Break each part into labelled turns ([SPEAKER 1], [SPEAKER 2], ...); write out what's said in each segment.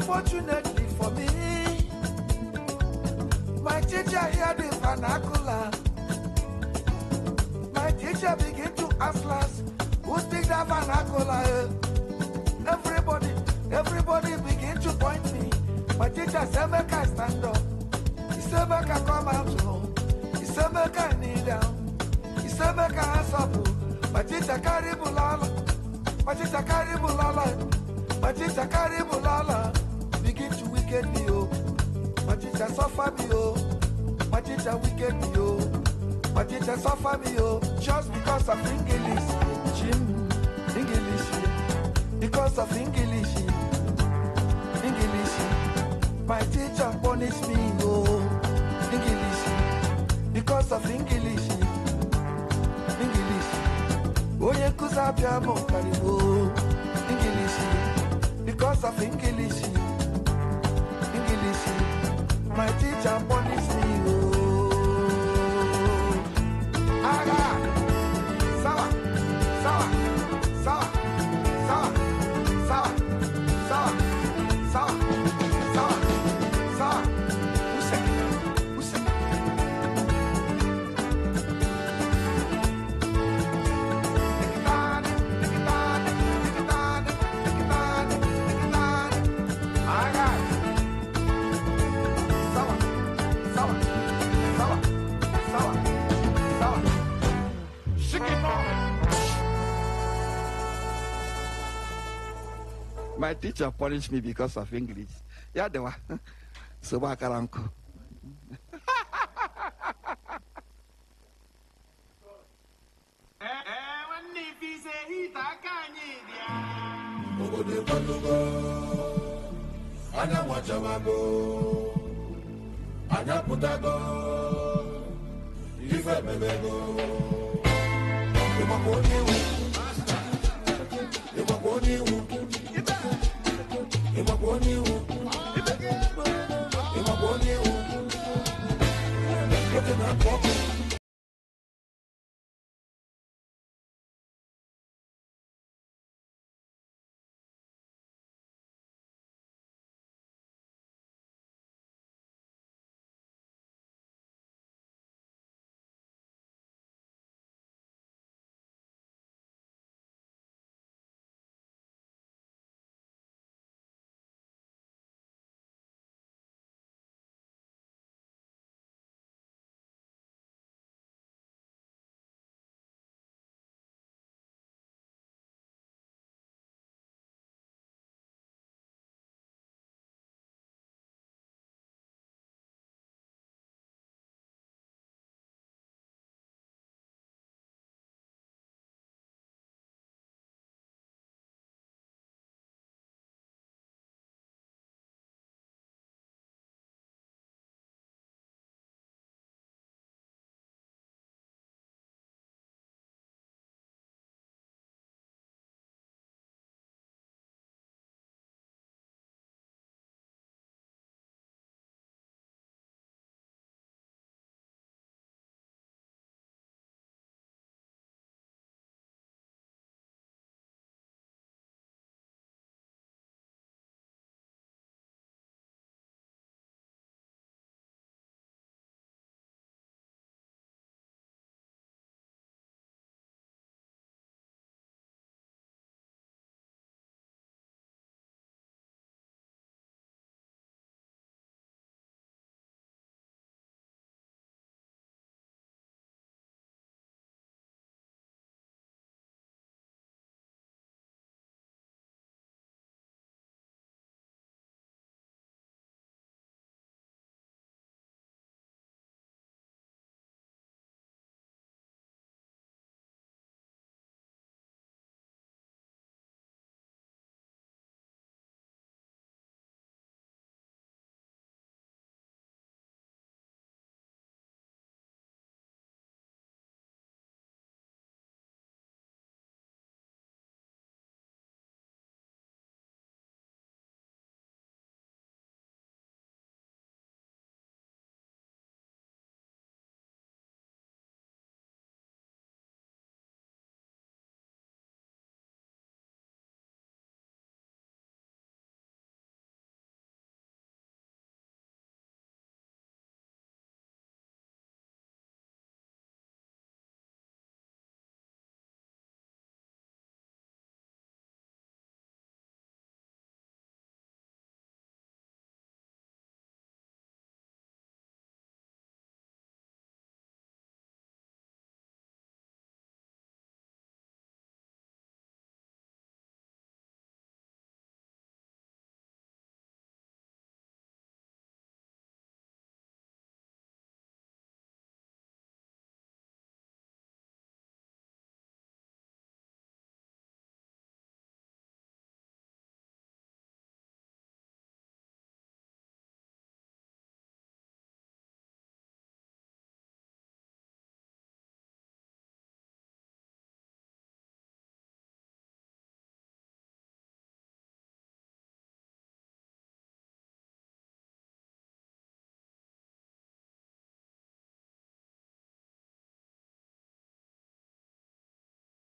[SPEAKER 1] Unfortunately for me, my teacher hear the vernacular. My teacher begin to ask us, who speak that vernacular? Everybody begin to point me. My teacher said, make I stand up. He said, make I come out home. He said, make I kneel down. He said, make I hands up. My teacher carry bulala. My teacher carry bulala. My teacher carry bulala. Begin to wicked me, oh. My teacher suffer me, oh. My teacher wicked me, oh. My teacher suffer me, oh. Just because of English, Jim, English, because of English, English. My teacher punish me, oh. English, because of English, English. Oh, you could have your mouth, English, because of English, English. My teacher punish me, oh. Aga, sawa, sawa, sawa, sawa, sawa, sawa, sawa, sawa, sawa. Use, use. Tikitani, tikitani, tikitani, tikitani, tikitani. Aga. Sawa, sawa, sawa, sawa, sawa. Shake it off. My teacher punished me because of English. Yeah, they were. So back around.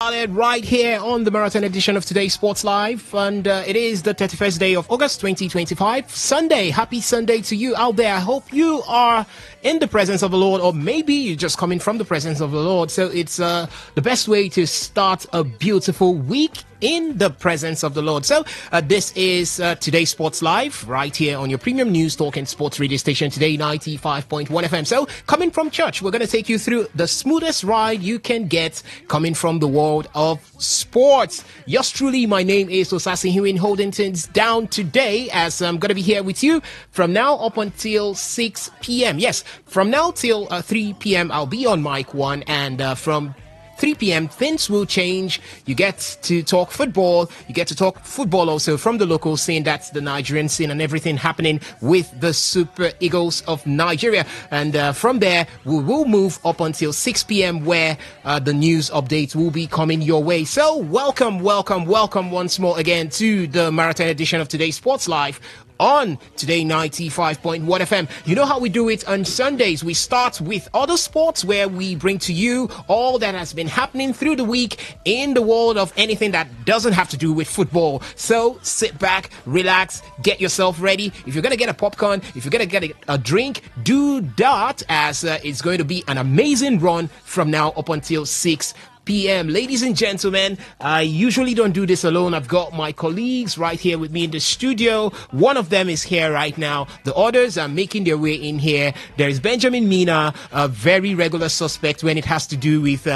[SPEAKER 2] Right here on the marathon edition of Today Sports Live, and it is the 31st day of August 2025, Sunday. Happy Sunday to you out there. I hope you are in the presence of the Lord, or maybe you're just coming from the presence of the Lord. So it's the best way to start a beautiful week in the presence of the Lord. So this is Today Sports Live, right here on your premium news talk and sports radio station, Today 95.1 FM. So coming from church, we're going to take you through the smoothest ride you can get coming from the world of sports. Yours truly, my name is Osasi Hewin, holding things down today, as I'm going to be here with you from now up until 6 p.m. Yes, from now till 3 p.m. I'll be on mic 1, and from 3 p.m. things will change. You get to talk football. You get to talk football also from the local scene. That's the Nigerian scene and everything happening with the Super Eagles of Nigeria. And from there, we will move up until 6 p.m. where the news updates will be coming your way. So welcome once more again to the marathon edition of Today's Sports Live on Today 95.1 FM. You know how we do it on Sundays. We start with other sports, where we bring to you all that has been happening through the week in the world of anything that doesn't have to do with football. So sit back, relax, get yourself ready. If you're going to get a popcorn, if you're going to get a drink, do that, as it's going to be an amazing run from now up until 6 p.m. Ladies and gentlemen, I usually don't do this alone. I've got my colleagues right here with me in the studio. One of them is here right now. The others are making their way in here. There is Benjamin Mina, a very regular suspect when it has to do with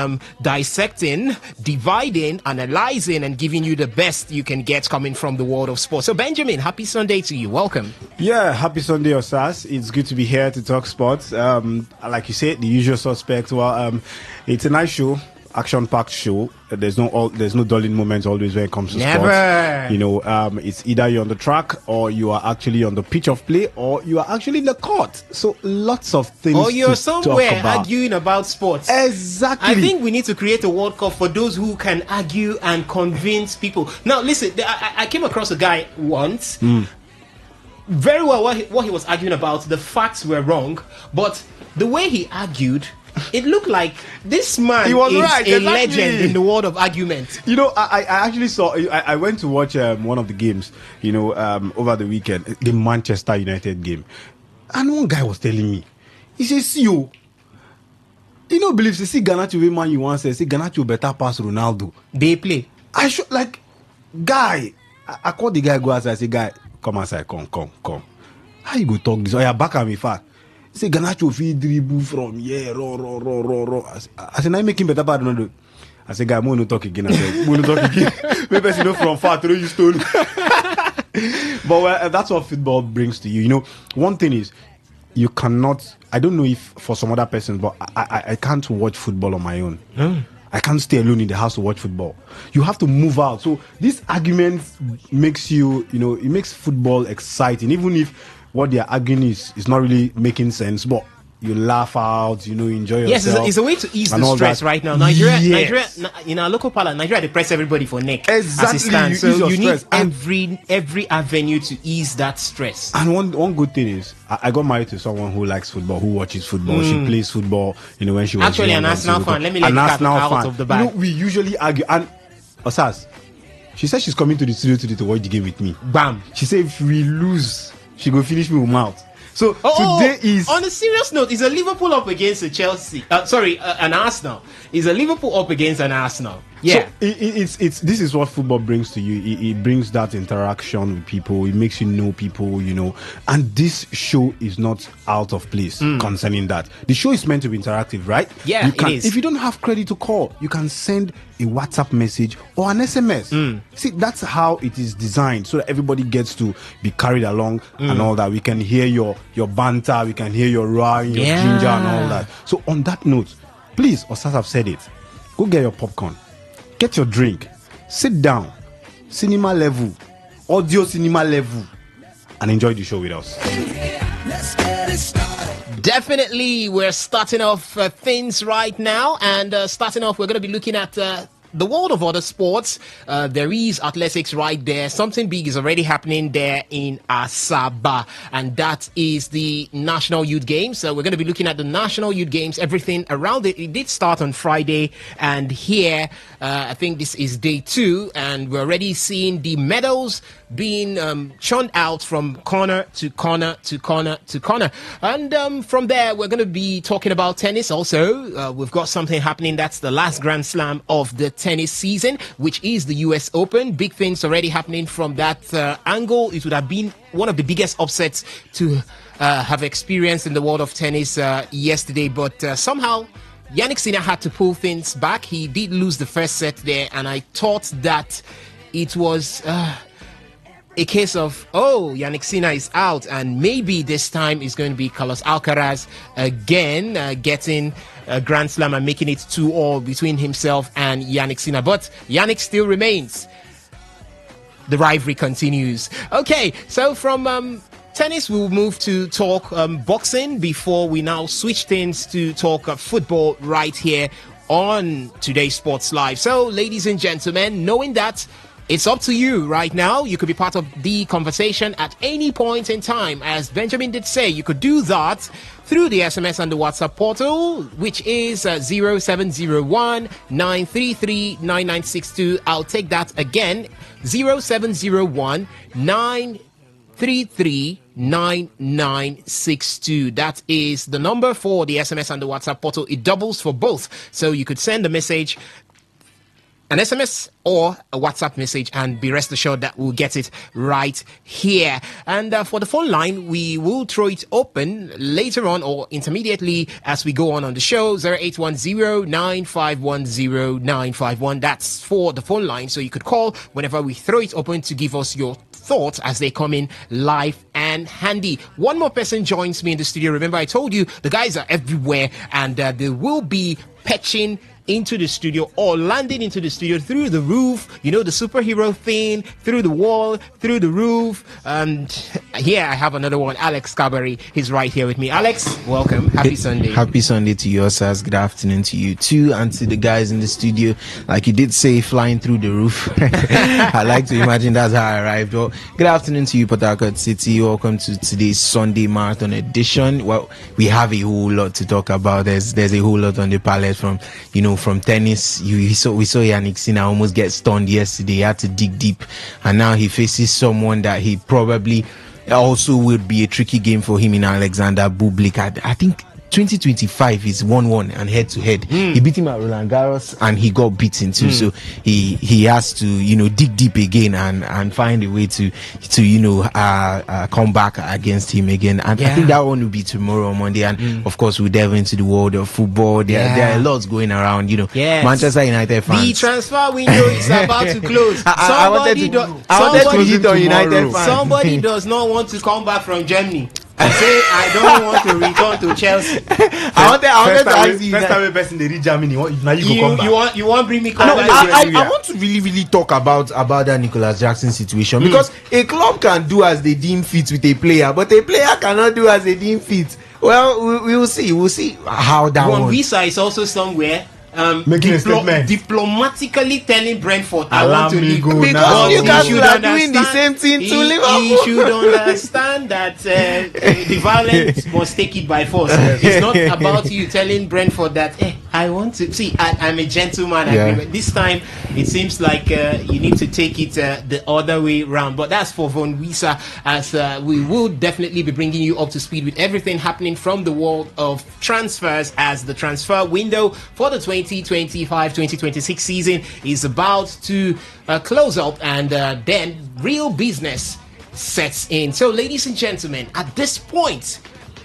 [SPEAKER 2] dissecting, dividing, analyzing, and giving you the best you can get coming from the world of sports. So Benjamin, happy Sunday to you. Welcome.
[SPEAKER 3] Yeah, happy Sunday, Osas. It's good to be here to talk sports. Like you said, the usual suspect. Well, it's a nice show. Action-packed show. There's no dulling moments always when it comes to sports. You know, it's either you're on the track, or you are actually on the pitch of play, or you are actually in the court. So lots of things. Or
[SPEAKER 2] you're somewhere arguing about sports.
[SPEAKER 3] Exactly.
[SPEAKER 2] I think we need to create a World Cup for those who can argue and convince people. Now, listen, I came across a guy once. Very well, what he was arguing about, the facts were wrong, but the way he argued, it looked like this man is a legend in the world of argument.
[SPEAKER 3] You know, I actually saw. I went to watch one of the games. You know, over the weekend, the Manchester United game, and one guy was telling me, he says, "See you know, believe see Garnacho way man you want say Garnacho better pass Ronaldo.
[SPEAKER 2] They play.
[SPEAKER 3] I should like guy. I called the guy go outside. I say, guy, come outside, come. How you go talk this? Oh, you're back at me fast. Say Garnacho feed dribble from here, raw. I said, now making better part Ronaldo. I said, guy, no talk again. I said, no talk again. Maybe you know from far through you stole. But that's what football brings to you. You know, one thing is, you cannot. I don't know if for some other persons, but I can't watch football on my own. I can't stay alone in the house to watch football. You have to move out. So this argument makes you know, it makes football exciting, even if what they're arguing is not really making sense, but you laugh out, you know, enjoy yourself.
[SPEAKER 2] Yes, it's a way to ease the stress right now. Nigeria, in our local parliament, Nigeria, they press everybody for neck.
[SPEAKER 3] Exactly.
[SPEAKER 2] So you need every avenue to ease that stress.
[SPEAKER 3] And one good thing is, I got married to someone who likes football, who watches football. She plays football, you know, when she was
[SPEAKER 2] actually an Arsenal fan. Let me let you out of the bag.
[SPEAKER 3] You know, we usually argue. And Osas, she said she's coming to the studio today to watch the game with me.
[SPEAKER 2] Bam.
[SPEAKER 3] She said if we lose, she go finish me with mouth. So today is...
[SPEAKER 2] On a serious note, is a Liverpool up against a Chelsea? An Arsenal. Is a Liverpool up against an Arsenal? Yeah.
[SPEAKER 3] So it's this is what football brings to you. It brings that interaction with people. It makes you know people, you know. And this show is not out of place concerning that. The show is meant to be interactive, right?
[SPEAKER 2] Yeah,
[SPEAKER 3] it is.
[SPEAKER 2] If
[SPEAKER 3] you don't have credit to call, you can send a WhatsApp message or an SMS. See, that's how it is designed, so that everybody gets to be carried along and all that. We can hear your banter, we can hear your roaring, your ginger and all that. So on that note, please, Osas have said it, go get your popcorn, get your drink, sit down, cinema level, audio cinema level, and enjoy the show with us.
[SPEAKER 1] Let's get it started.
[SPEAKER 2] Definitely, we're starting off things right now, and starting off, we're going to be looking at the world of other sports, there is athletics right there. Something big is already happening there in Asaba, and that is the National Youth Games. So we're going to be looking at the National Youth Games, everything around it. It did start on Friday, and here, I think this is day 2, and we're already seeing the medals being churned out from corner to corner to corner to corner. And from there, we're going to be talking about tennis also. We've got something happening. That's the last Grand Slam of the tennis season, which is the US Open. Big things already happening from that angle. It would have been one of the biggest upsets to have experienced in the world of tennis yesterday, but somehow Yannick Sinner had to pull things back. He did lose the first set there, and I thought that it was a case of, Yannick Sinner is out, and maybe this time it's going to be Carlos Alcaraz again getting a Grand Slam and making it 2-2 between himself and Yannick Sinner. But Yannick still remains. The rivalry continues. Okay, so from tennis, we'll move to talk boxing before we now switch things to talk football right here on Today Sports Live. So, ladies and gentlemen, knowing that it's up to you right now, you could be part of the conversation at any point in time. As Benjamin did say, you could do that through the SMS and the WhatsApp portal, which is 0701 933 9962. I'll take that again, 0701 933 9962. That is the number for the SMS and the WhatsApp portal. It doubles for both. So you could send a message, an SMS or a WhatsApp message, and be rest assured that we'll get it right here. And for the phone line, we will throw it open later on or intermediately as we go on the show. 0810-9510951. That's for the phone line. So you could call whenever we throw it open to give us your thoughts as they come in live and handy. One more person joins me in the studio. Remember, I told you the guys are everywhere, and they will be patching into the studio or landing into the studio through the roof, the superhero thing, through the wall, through the roof. And here I have another one, Alex Cabaret. He's right here with me. Alex, welcome. Happy Sunday.
[SPEAKER 4] Happy Sunday to you, sirs. Good afternoon to you too, and to the guys in the studio. Like you did say, flying through the roof. I like to imagine that's how I arrived. Well, good afternoon to you, Port Harcourt City. Welcome to today's Sunday Marathon edition. Well, we have a whole lot to talk about. There's a whole lot on the palette from tennis. We saw Yannick Sinner almost get stunned yesterday. He had to dig deep, and now he faces someone that he probably also would be a tricky game for him in Alexander Bublik. I think 2025 is 1-1 and head-to-head. He beat him at Roland Garros and he got beaten too. So he has to dig deep again and find a way to come back against him again. And I think that one will be tomorrow on Monday. And of course we'll delve into the world of football. There are lots going around. Manchester United fans.
[SPEAKER 2] The transfer window is about to close.
[SPEAKER 4] I wanted to hit on United fans.
[SPEAKER 2] Somebody does not want to come back from Germany. I say I don't want to return to Chelsea.
[SPEAKER 4] I wanted to ask you.
[SPEAKER 3] First time a person they reach Germany, now you go come back.
[SPEAKER 2] You want bring me come back?
[SPEAKER 4] I want to really talk about that Nicholas Jackson situation, because a club can do as they deem fit with a player, but a player cannot do as they deem fit. Well, we will see. We'll see how that one.
[SPEAKER 2] Visa is also somewhere.
[SPEAKER 3] Making a statement.
[SPEAKER 2] Diplomatically telling Brentford, I
[SPEAKER 3] Allow
[SPEAKER 2] want to
[SPEAKER 3] me
[SPEAKER 2] leave.
[SPEAKER 3] go
[SPEAKER 4] because
[SPEAKER 3] now.
[SPEAKER 4] Newcastle are doing the same thing to Liverpool.
[SPEAKER 2] He should understand that the violence must take it by force. It's not about you telling Brentford that I want to see. I'm a gentleman. This time it seems like you need to take it the other way round. But that's for Von Wisa, as we will definitely be bringing you up to speed with everything happening from the world of transfers, as the transfer window for the 2025-2026 season is about to close up, and then real business sets in. So, ladies and gentlemen, at this point,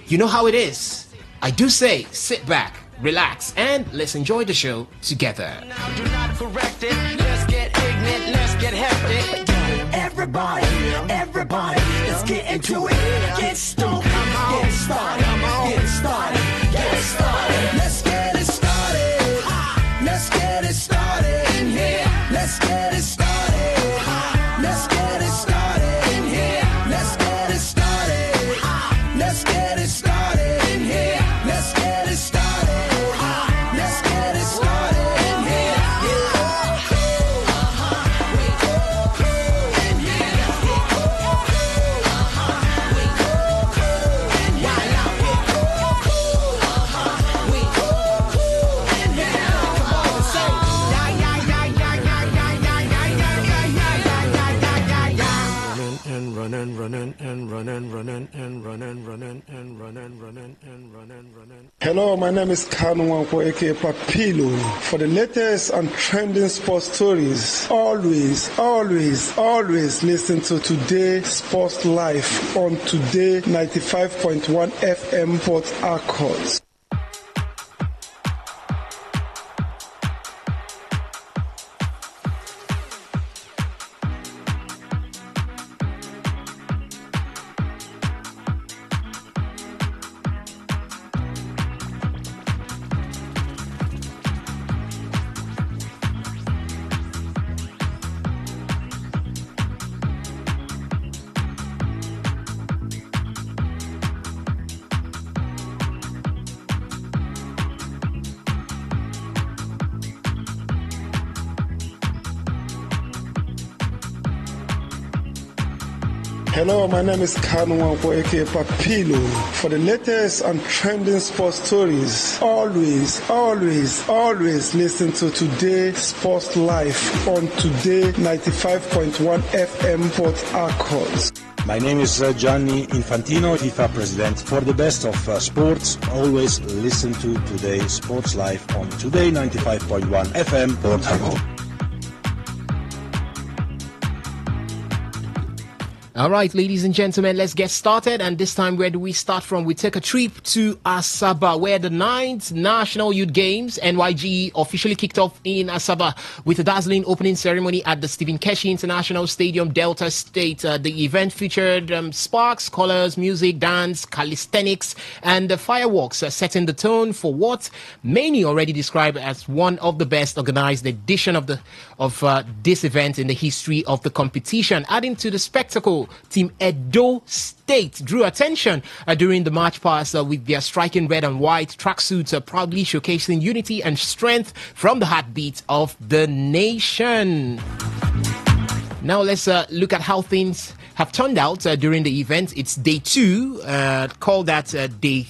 [SPEAKER 2] you know how it is. I do say, sit back, relax, and let's enjoy the show together.
[SPEAKER 5] Now do not correct it. Let's get ignorant, let's get hectic. Everybody, let's get into it. Get stoked, get started, get started, get started. Let's get it started. Let's get it started in here. Let's get it started. Let's get it started in here. Let's get it started. Let's get it started in here. Let's get it started. Let's get it started in here.
[SPEAKER 6] Hello, my name is Kanu Wanko, aka Papilo. For the latest and trending sports stories, always listen to Today Sports Live on Today 95.1 FM Port Harcourt. Hello, my name is Kanu Wanko, aka Papilo. For the latest and trending sports stories, always listen to Today Sports Live on Today 95.1 FM Port Harcourt.
[SPEAKER 7] My name is Gianni Infantino, FIFA president. For the best of sports, always listen to Today Sports Live on Today 95.1 FM Port Harcourt.
[SPEAKER 2] All right, ladies and gentlemen, let's get started. And this time, where do we start from? We take a trip to Asaba, where the 9th National Youth Games, NYG, officially kicked off in Asaba with a dazzling opening ceremony at the Stephen Keshi International Stadium, Delta State. The event featured sparks, colors, music, dance, calisthenics, and fireworks, setting the tone for what many already describe as one of the best organized edition of this event in the history of the competition. Adding to the spectacle, Team Edo State drew attention during the march past with their striking red and white tracksuits, proudly showcasing unity and strength from the heartbeat of the nation. Now let's look at how things have turned out during the event. It's day 2, called that day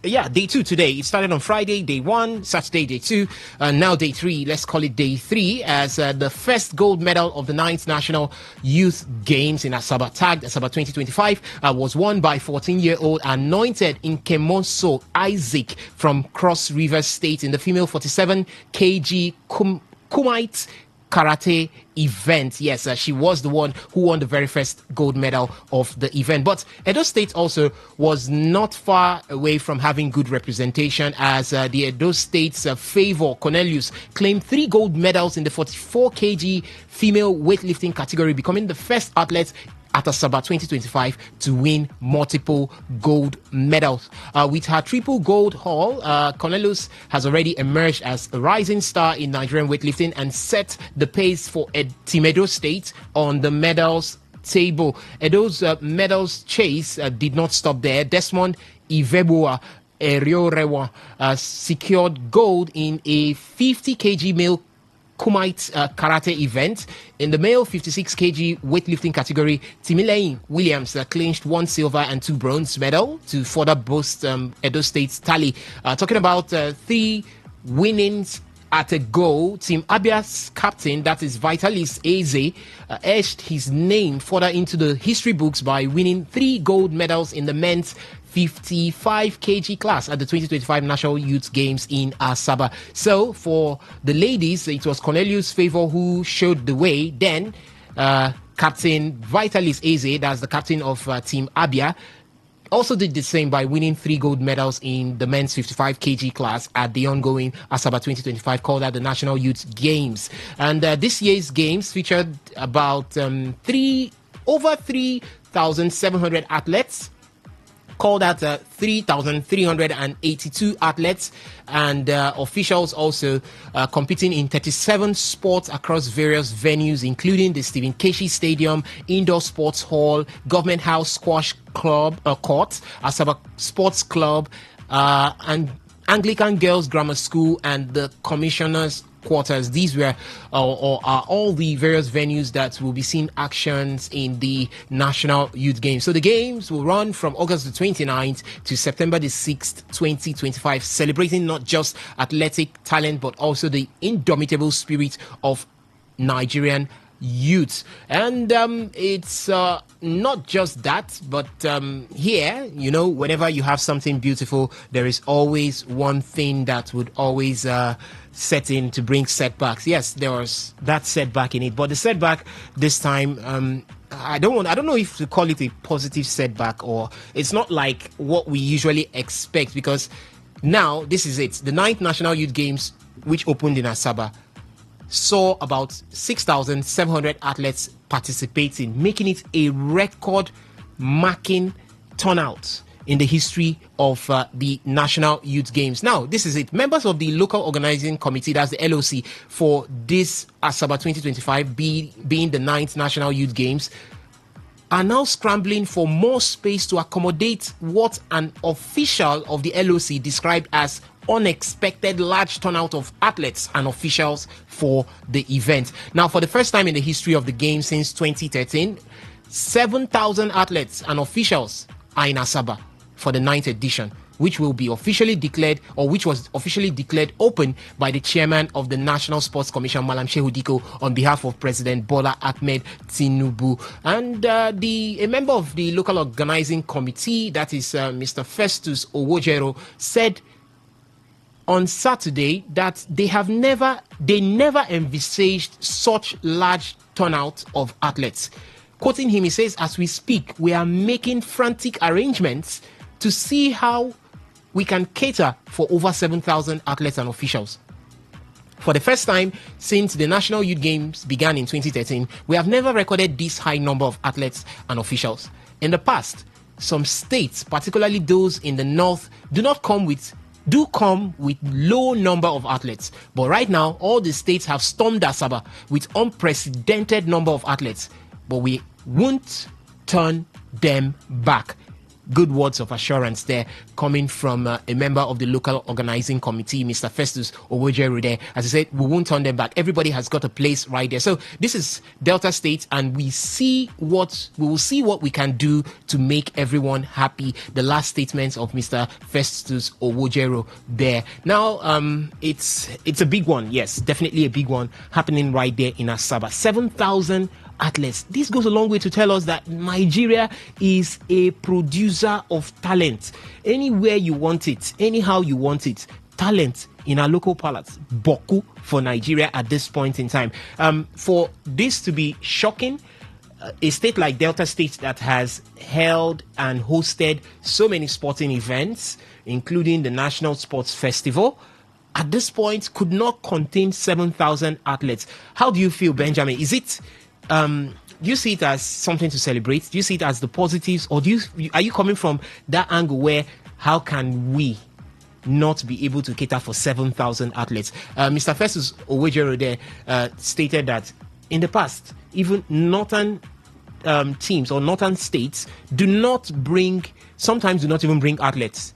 [SPEAKER 2] day 2 today. It started on Friday, day 1, Saturday, day 2, now day 3. Let's call it day 3, as the first gold medal of the 9th National Youth Games in Asaba, tagged Asaba 2025, was won by 14-year-old anointed Nkemonso Isaac from Cross River State in the female 47 kg Kumite karate event. Yes, she was the one who won the very first gold medal of the event. But Edo State also was not far away from having good representation, as the Edo State's Favor Cornelius claimed 3 gold medals in the 44 kg female weightlifting category, becoming the first athlete at Asaba 2025 to win multiple gold medals. With her triple gold haul, Cornelius has already emerged as a rising star in Nigerian weightlifting and set the pace for Team Edo State on the medals table. Edo's medals chase did not stop there. Desmond Ivebua Eriorewa secured gold in a 50 kg male Kumite karate event. In the male 56 kg weightlifting category, Timilein Williams clinched 1 silver and 2 bronze medal to further boost Edo State's tally. Talking about 3 winnings at a go, Team Abia's captain, that is Vitalis Eze, etched his name further into the history books by winning 3 gold medals in the men's 55 kg class at the 2025 National Youth Games in Asaba. So for the ladies, it was Cornelius Favor who showed the way. Then Captain Vitalis Eze, that's the captain of Team Abia, also did the same by winning 3 gold medals in the men's 55 kg class at the ongoing Asaba 2025, called out the National Youth Games. And this year's games featured about over 3,700 athletes, called out 3,382 athletes, and officials also competing in 37 sports across various venues, including the Stephen Keshi Stadium, Indoor Sports Hall, Government House Squash Club Court, Asaba Sports Club, and Anglican Girls Grammar School, and the Commissioner's Quarters. These were or are all the various venues that will be seeing actions in the National Youth Games. So the games will run from August the 29th to September the 6th, 2025, celebrating not just athletic talent but also the indomitable spirit of Nigerian youth. And it's not just that, but here, whenever you have something beautiful, there is always one thing that would always set in to bring setbacks. Yes, there was that setback in it, but the setback this time, I don't know if to call it a positive setback, or it's not like what we usually expect, because now this is it. The 9th National Youth Games, which opened in Asaba, saw about 6,700 athletes participating, making it a record-marking turnout in the history of the National Youth Games. Now, this is it. Members of the local organizing committee, that's the LOC, for this Asaba 2025 being the 9th National Youth Games, are now scrambling for more space to accommodate what an official of the LOC described as unexpected large turnout of athletes and officials for the event. Now, for the first time in the history of the game since 2013, 7,000 athletes and officials are in Asaba for the 9th edition, which will be officially declared, or which was officially declared open by the chairman of the National Sports Commission, Malam Shehu Diko, on behalf of President Bola Ahmed Tinubu. And a member of the local organizing committee, that is Mr. Festus Owojero, said on Saturday that they never envisaged such large turnout of athletes. Quoting him, he says, "As we speak, we are making frantic arrangements to see how we can cater for over 7,000 athletes and officials." For the first time since the National Youth Games began in 2013, we have never recorded this high number of athletes and officials. In the past, some states, particularly those in the north, do come with low number of athletes. But right now, all the states have stormed Asaba with unprecedented number of athletes. But we won't turn them back. Good words of assurance there coming from a member of the local organizing committee, Mr. Festus Owojero there. As I said, we won't turn them back. Everybody has got a place right there. So this is Delta State, and we will see what we can do to make everyone happy. The last statements of Mr. Festus Owojero there. Now, it's a big one. Yes, definitely a big one happening right there in Asaba. 7,000 athletes. This goes a long way to tell us that Nigeria is a producer of talent. Anywhere you want it, anyhow you want it, talent in our local palace. Boku for Nigeria at this point in time. For this to be shocking, a state like Delta State that has held and hosted so many sporting events, including the National Sports Festival, at this point could not contain 7,000 athletes. How do you feel, Benjamin? Is it do you see it as something to celebrate? Do you see it as the positives, or are you coming from that angle where how can we not be able to cater for 7,000 athletes? Mr. Festus Owojero there stated that in the past, even northern teams or northern states sometimes do not even bring athletes.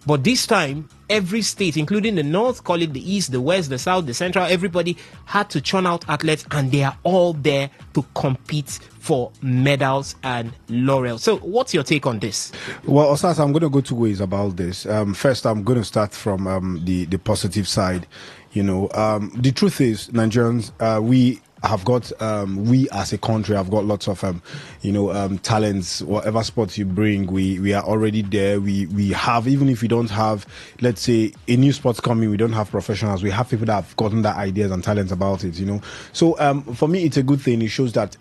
[SPEAKER 2] But this time, every state, including the north, call it the east, the west, the south, the central, everybody had to churn out athletes, and they are all there to compete for medals and laurels. So what's your take on this?
[SPEAKER 3] Well, Osas, I'm going to go two ways about this. First, I'm going to start from the positive side. The truth is, Nigerians, we have got we as a country have got lots of talents. Whatever sports you bring, we are already there. We have, even if we don't have, let's say, a new sports coming, we don't have professionals, we have people that have gotten the ideas and talents about it. So for me, it's a good thing. It shows that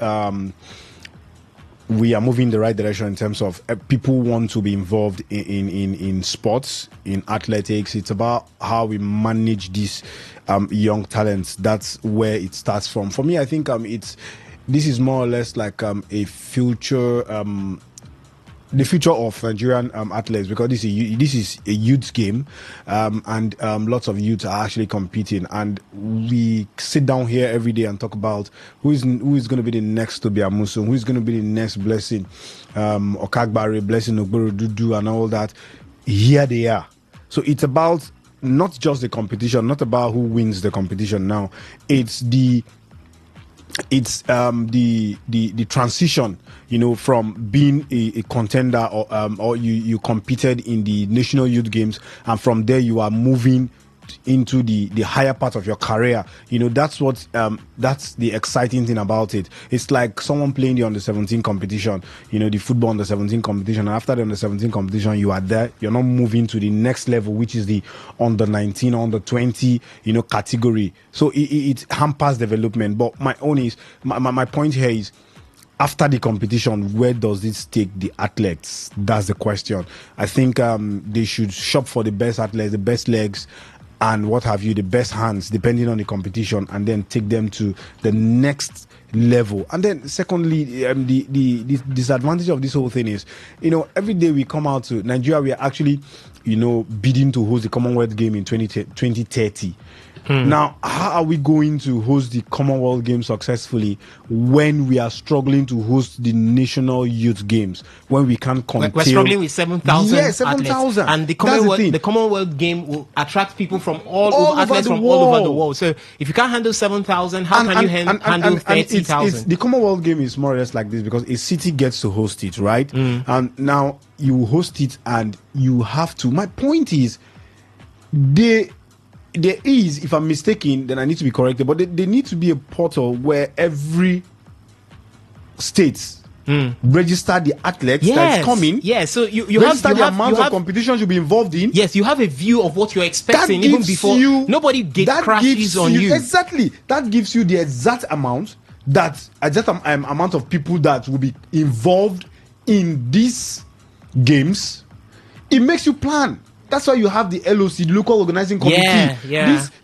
[SPEAKER 3] we are moving in the right direction in terms of people want to be involved in sports, in athletics. It's about how we manage these young talents. That's where it starts from. For me, I think this is more or less like a future, the future of Nigerian athletes, because this is a youth game, and lots of youths are actually competing, and we sit down here every day and talk about who is going to be the next to be Amusu, who is going to be the next Blessing Okagbare, Blessing Ogboro Dudu, and all that. Here they are. So it's about not just the competition, not about who wins the competition now. It's the transition, from being a contender or you competed in the National Youth Games, and from there you are moving into the higher part of your career, that's what that's the exciting thing about it. It's like someone playing the under 17 competition, the football under 17 competition. And after the under 17 competition, you are there. You're not moving to the next level, which is the under 19, under 20, category. So it hampers development. But my point here is, after the competition, where does this take the athletes? That's the question. I think they should shop for the best athletes, the best legs, and what have you, the best hands, depending on the competition, and then take them to the next level. And then secondly, the disadvantage of this whole thing is, every day we come out to Nigeria, we are actually, bidding to host the Commonwealth game in 2030. Now, how are we going to host the Commonwealth Games successfully when we are struggling to host the National Youth Games, when we can't contain?
[SPEAKER 2] We're struggling with 7,000
[SPEAKER 3] Yeah, 7,000.
[SPEAKER 2] And the Commonwealth Game will attract people from all over the world. So if you can't handle 7,000, how can you handle 30,000?
[SPEAKER 3] The Commonwealth Game is more or less like this because a city gets to host it, right? And now you host it and you have to. My point is, there is, if I'm mistaken, then I need to be corrected, but there need to be a portal where every state register the athletes that's coming.
[SPEAKER 2] Yes, so you
[SPEAKER 3] register
[SPEAKER 2] have
[SPEAKER 3] the amount of competition you'll be involved in.
[SPEAKER 2] Yes, you have a view of what you're expecting even before. Nobody crashes on you.
[SPEAKER 3] Exactly. That gives you the exact amount amount of people that will be involved in these games. It makes you plan. That's why you have the LOC, the local organizing committee.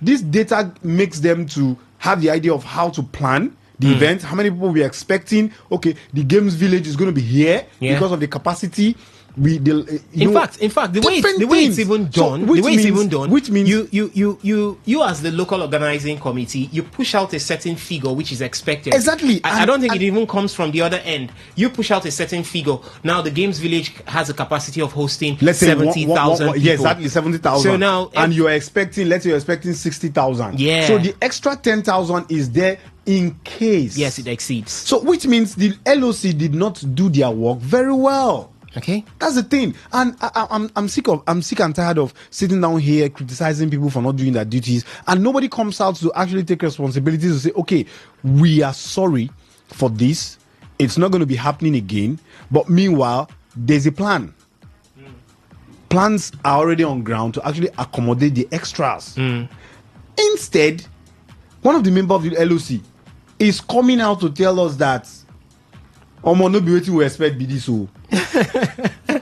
[SPEAKER 3] This data makes them to have the idea of how to plan the event, how many people we are expecting. Okay, the games village is going to be here because of the capacity. In fact,
[SPEAKER 2] the way it's even done, which means you as the local organizing committee, you push out a certain figure which is expected.
[SPEAKER 3] Exactly.
[SPEAKER 2] I don't think it even comes from the other end. You push out a certain figure. Now the games village has a capacity of hosting 70,000 people.
[SPEAKER 3] Yeah, exactly, 70,000.
[SPEAKER 2] So now,
[SPEAKER 3] and you're expecting 60,000.
[SPEAKER 2] Yeah.
[SPEAKER 3] So the extra 10,000 is there in case.
[SPEAKER 2] Yes, it exceeds.
[SPEAKER 3] So which means the LOC did not do their work very well.
[SPEAKER 2] Okay,
[SPEAKER 3] that's the thing, and I'm sick and tired of sitting down here criticizing people for not doing their duties, and nobody comes out to actually take responsibilities to say, okay, we are sorry for this. It's not going to be happening again. But meanwhile, there's a plan. Plans are already on ground to actually accommodate the extras. Instead, one of the members of the LOC is coming out to tell us that no be waiting we expect be this.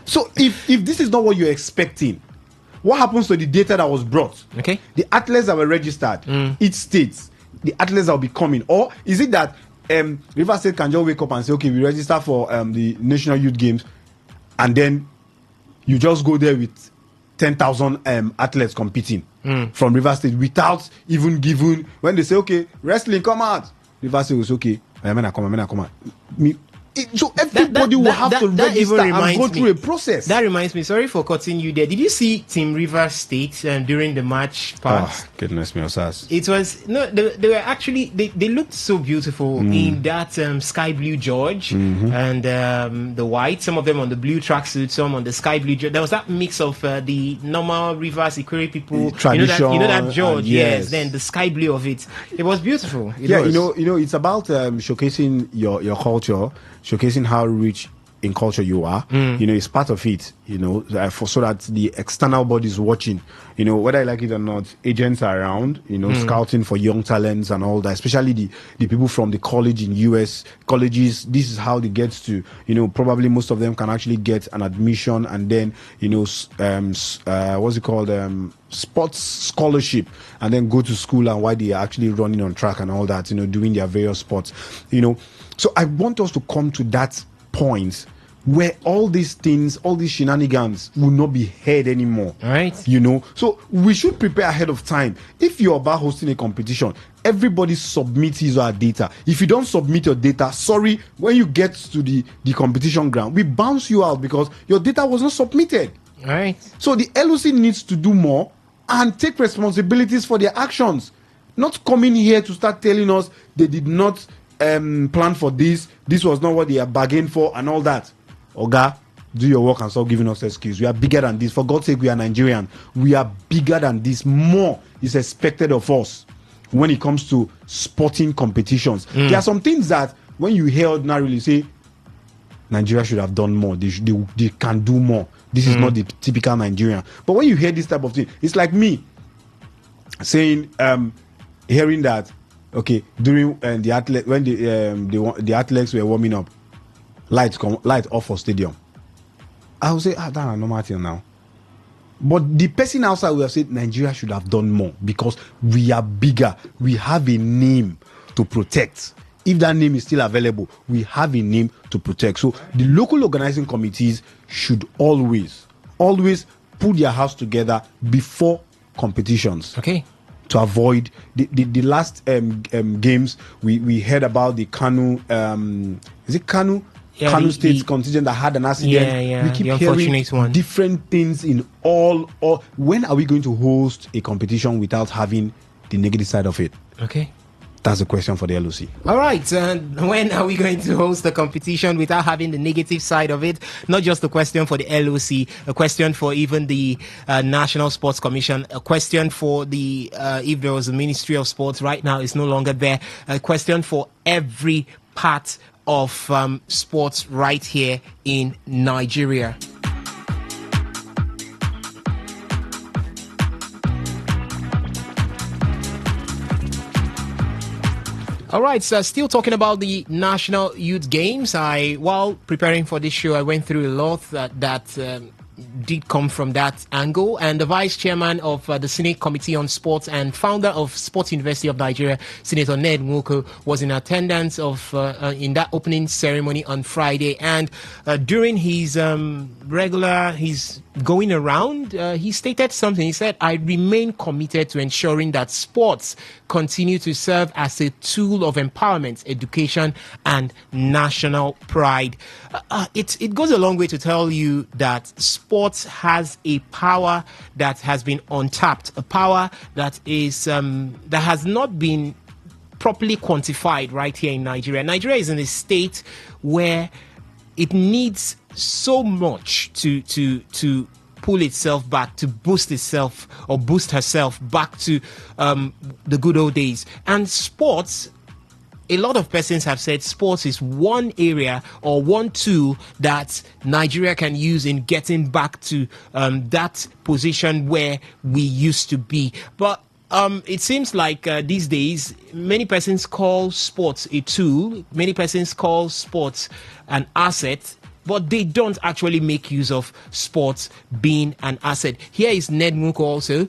[SPEAKER 3] So if this is not what you're expecting, what happens to the data that was brought?
[SPEAKER 2] Okay,
[SPEAKER 3] the athletes that were registered, each state, the athletes that will be coming, or is it that River State can just wake up and say, okay, we register for the National Youth Games, and then you just go there with 10,000 athletes competing from River State without even giving, when they say, okay, wrestling, come out, River State was okay, I'm gonna come out. So everybody will have to register and go through a process.
[SPEAKER 2] That reminds me, sorry for cutting you there. Did you see Team River State during the match part?
[SPEAKER 3] Oh, goodness me,
[SPEAKER 2] it was they were actually they looked so beautiful in that sky blue George and the white. Some of them on the blue tracksuit, some on the sky blue George. There was that mix of the normal Rivers Ikuri people,
[SPEAKER 3] tradition,
[SPEAKER 2] you know that George,
[SPEAKER 3] yes.
[SPEAKER 2] Then the sky blue of it. It was beautiful.
[SPEAKER 3] You know, it's about showcasing your culture. Showcasing how rich in culture you are, it's part of it, so that the external bodies watching, whether I like it or not, agents are around, scouting for young talents and all that, especially the people from the college in US colleges. This is how they get to, probably most of them can actually get an admission and then, what's it called? Sports scholarship, and then go to school and while they are actually running on track and all that, doing their various sports, So I want us to come to that point where all these things, all these shenanigans will not be heard anymore.
[SPEAKER 2] All right.
[SPEAKER 3] So we should prepare ahead of time. If you're about hosting a competition, everybody submits his or her data. If you don't submit your data, sorry, when you get to the competition ground, we bounce you out because your data was not submitted.
[SPEAKER 2] All right.
[SPEAKER 3] So the LOC needs to do more and take responsibilities for their actions. Not coming here to start telling us they did not plan for this was not what they are bargained for and all that. Oga, do your work and stop giving us excuse. We are bigger than this. For God's sake, we are Nigerian. We are bigger than this. More is expected of us when it comes to sporting competitions. There are some things that when you hear ordinarily say, Nigeria should have done more. They can do more. This is not the typical Nigerian. But when you hear this type of thing, it's like me saying, hearing that, okay, during when the athletes were warming up, light off for stadium. I will say, that's a normal thing now. But the person outside will have said Nigeria should have done more because we are bigger. We have a name to protect. If that name is still available, we have a name to protect. So the local organizing committees should always put their house together before competitions.
[SPEAKER 2] Okay.
[SPEAKER 3] To avoid the last games, we heard about the Kanu. Is it Kanu?
[SPEAKER 2] Yeah,
[SPEAKER 3] Kanu State contingent that had an accident.
[SPEAKER 2] Yeah,
[SPEAKER 3] we keep
[SPEAKER 2] the
[SPEAKER 3] hearing
[SPEAKER 2] unfortunate one.
[SPEAKER 3] different things in all. When are we going to host a competition without having the negative side of it?
[SPEAKER 2] Okay.
[SPEAKER 3] That's the question for the LOC.
[SPEAKER 2] All right. When are we going to host the competition without having the negative side of it? Not just a question for the LOC, a question for even the National Sports Commission, a question for the, if there was a Ministry of Sports right now, it's no longer there, a question for every part of sports right here in Nigeria. All right, so still talking about the National Youth Games. While preparing for this show, I went through a lot that did come from that angle. And the Vice Chairman of the Senate Committee on Sports and founder of Sports University of Nigeria, Senator Ned Nwoko, was in attendance in that opening ceremony on Friday. And during his his going around, he stated something. He said, I remain committed to ensuring that sports continue to serve as a tool of empowerment, education, and national pride. It goes a long way to tell you that sports has a power that has been untapped, a power that is that has not been properly quantified right here in Nigeria. Nigeria is in a state where it needs so much to pull itself back, to boost itself or boost herself back to the good old days. And sports, a lot of persons have said sports is one area or one tool that Nigeria can use in getting back to that position where we used to be. But it seems like these days, many persons call sports a tool, many persons call sports an asset, but they don't actually make use of sports being an asset. Here is Ned Nwoko also,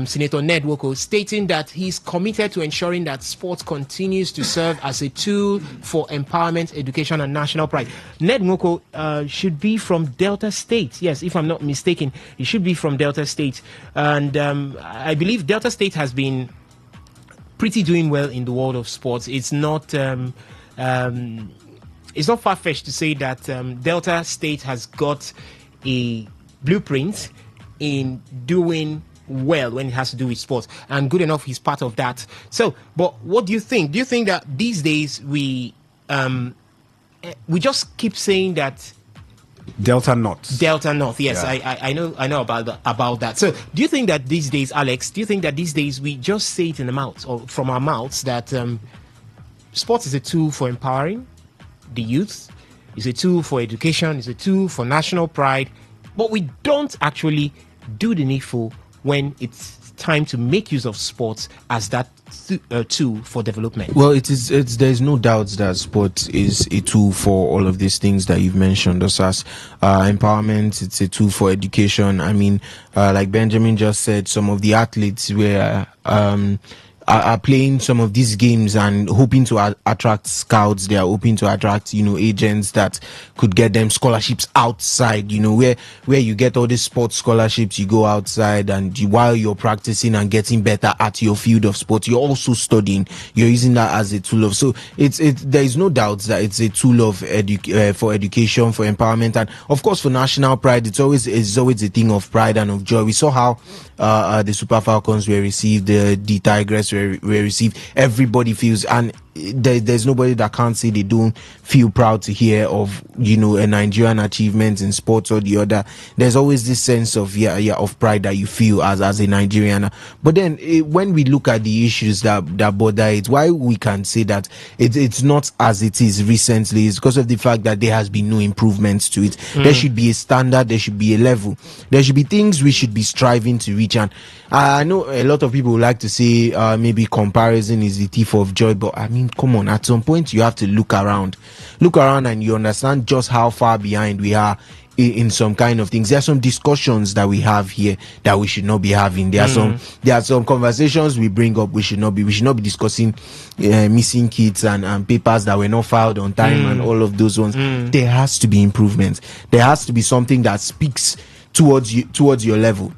[SPEAKER 2] Senator Ned Nwoko, stating that he's committed to ensuring that sports continues to serve as a tool for empowerment, education, and national pride. Ned Nwoko should be from Delta State. Yes, if I'm not mistaken, he should be from Delta State. And I believe Delta State has been pretty doing well in the world of sports. It's not far-fetched to say that Delta State has got a blueprint in doing well when it has to do with sports, and good enough he's part of that. So, but what do you think? Do you think that these days we just keep saying that
[SPEAKER 3] Delta North?
[SPEAKER 2] Yes, yeah. I know about that. So, do you think that these days, Alex? Do you think that these days we just say it in the mouth or from our mouths that sports is a tool for empowering the youth, is a tool for education, is a tool for national pride, but we don't actually do the needful when it's time to make use of sports as that tool for development?
[SPEAKER 4] Well, there's no doubt that sport is a tool for all of these things that you've mentioned, as empowerment. It's a tool for education. I mean, like Benjamin just said, some of the athletes are playing some of these games and hoping to attract scouts. They are hoping to attract, agents that could get them scholarships outside, where you get all these sports scholarships. You go outside and while you're practicing and getting better at your field of sport, you're also studying. You're using that as a tool of, so there is no doubt that it's a tool of for education, for empowerment, and of course for national pride. It's always a thing of pride and of joy. We saw how the Super Falcons were received, the Tigers were received. Everybody feels, and there's nobody that can't say they don't feel proud to hear of, you know, a Nigerian achievement in sports or the other. There's always this sense of of pride that you feel as a Nigerian. But then when we look at the issues that bother it, why we can say that it's not as it is recently is because of the fact that there has been no improvements to it. There should be a standard, there should be a level, there should be things we should be striving to reach. And I know a lot of people like to say maybe comparison is the thief of joy, but I mean, come on, at some point you have to look around and you understand just how far behind we are in some kind of things. There are some discussions that we have here that we should not be having. There are some conversations we bring up we should not be discussing missing kids and papers that were not filed on time and all of those ones. There has to be improvement. There has to be something that speaks towards your level.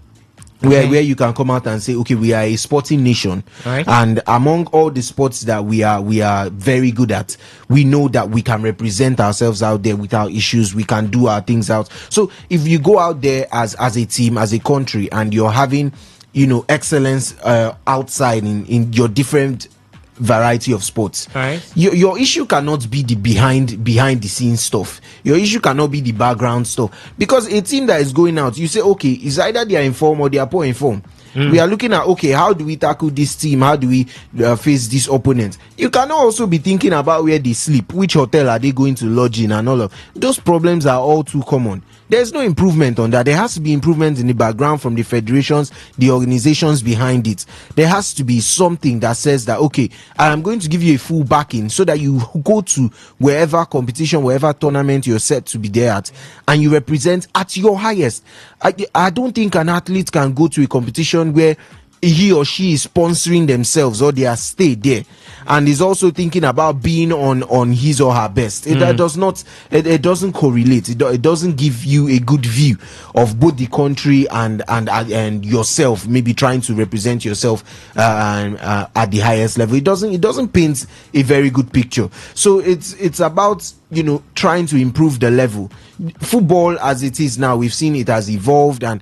[SPEAKER 4] Where you can come out and say, okay, we are a sporting nation, right? And among all the sports that we are very good at, we know that we can represent ourselves out there without issues. We can do our things out. So if you go out there as a team, as a country, and you're having, you know, excellence outside in your different variety of sports, right? Your issue cannot be the behind the scenes stuff. Your issue cannot be the background stuff, because a team that is going out, you say, okay, it's either they are informed or they are poor informed. We are looking at, okay, how do we tackle this team? How do we face this opponent? You cannot also be thinking about where they sleep, which hotel are they going to lodge in, and all of those problems are all too common. There's no improvement on that. There has to be improvement in the background from the federations, the organizations behind it. There has to be something that says that, okay, I am going to give you a full backing so that you go to wherever competition, wherever tournament you're set to be there at, and you represent at your highest. I don't think an athlete can go to a competition where he or she is sponsoring themselves or they are stayed there and is also thinking about being on his or her best. That does not, it doesn't correlate. It doesn't give you a good view of both the country and yourself, maybe trying to represent yourself at the highest level. It doesn't paint a very good picture. So it's about, you know, trying to improve the level. Football as it is now, we've seen it has evolved, and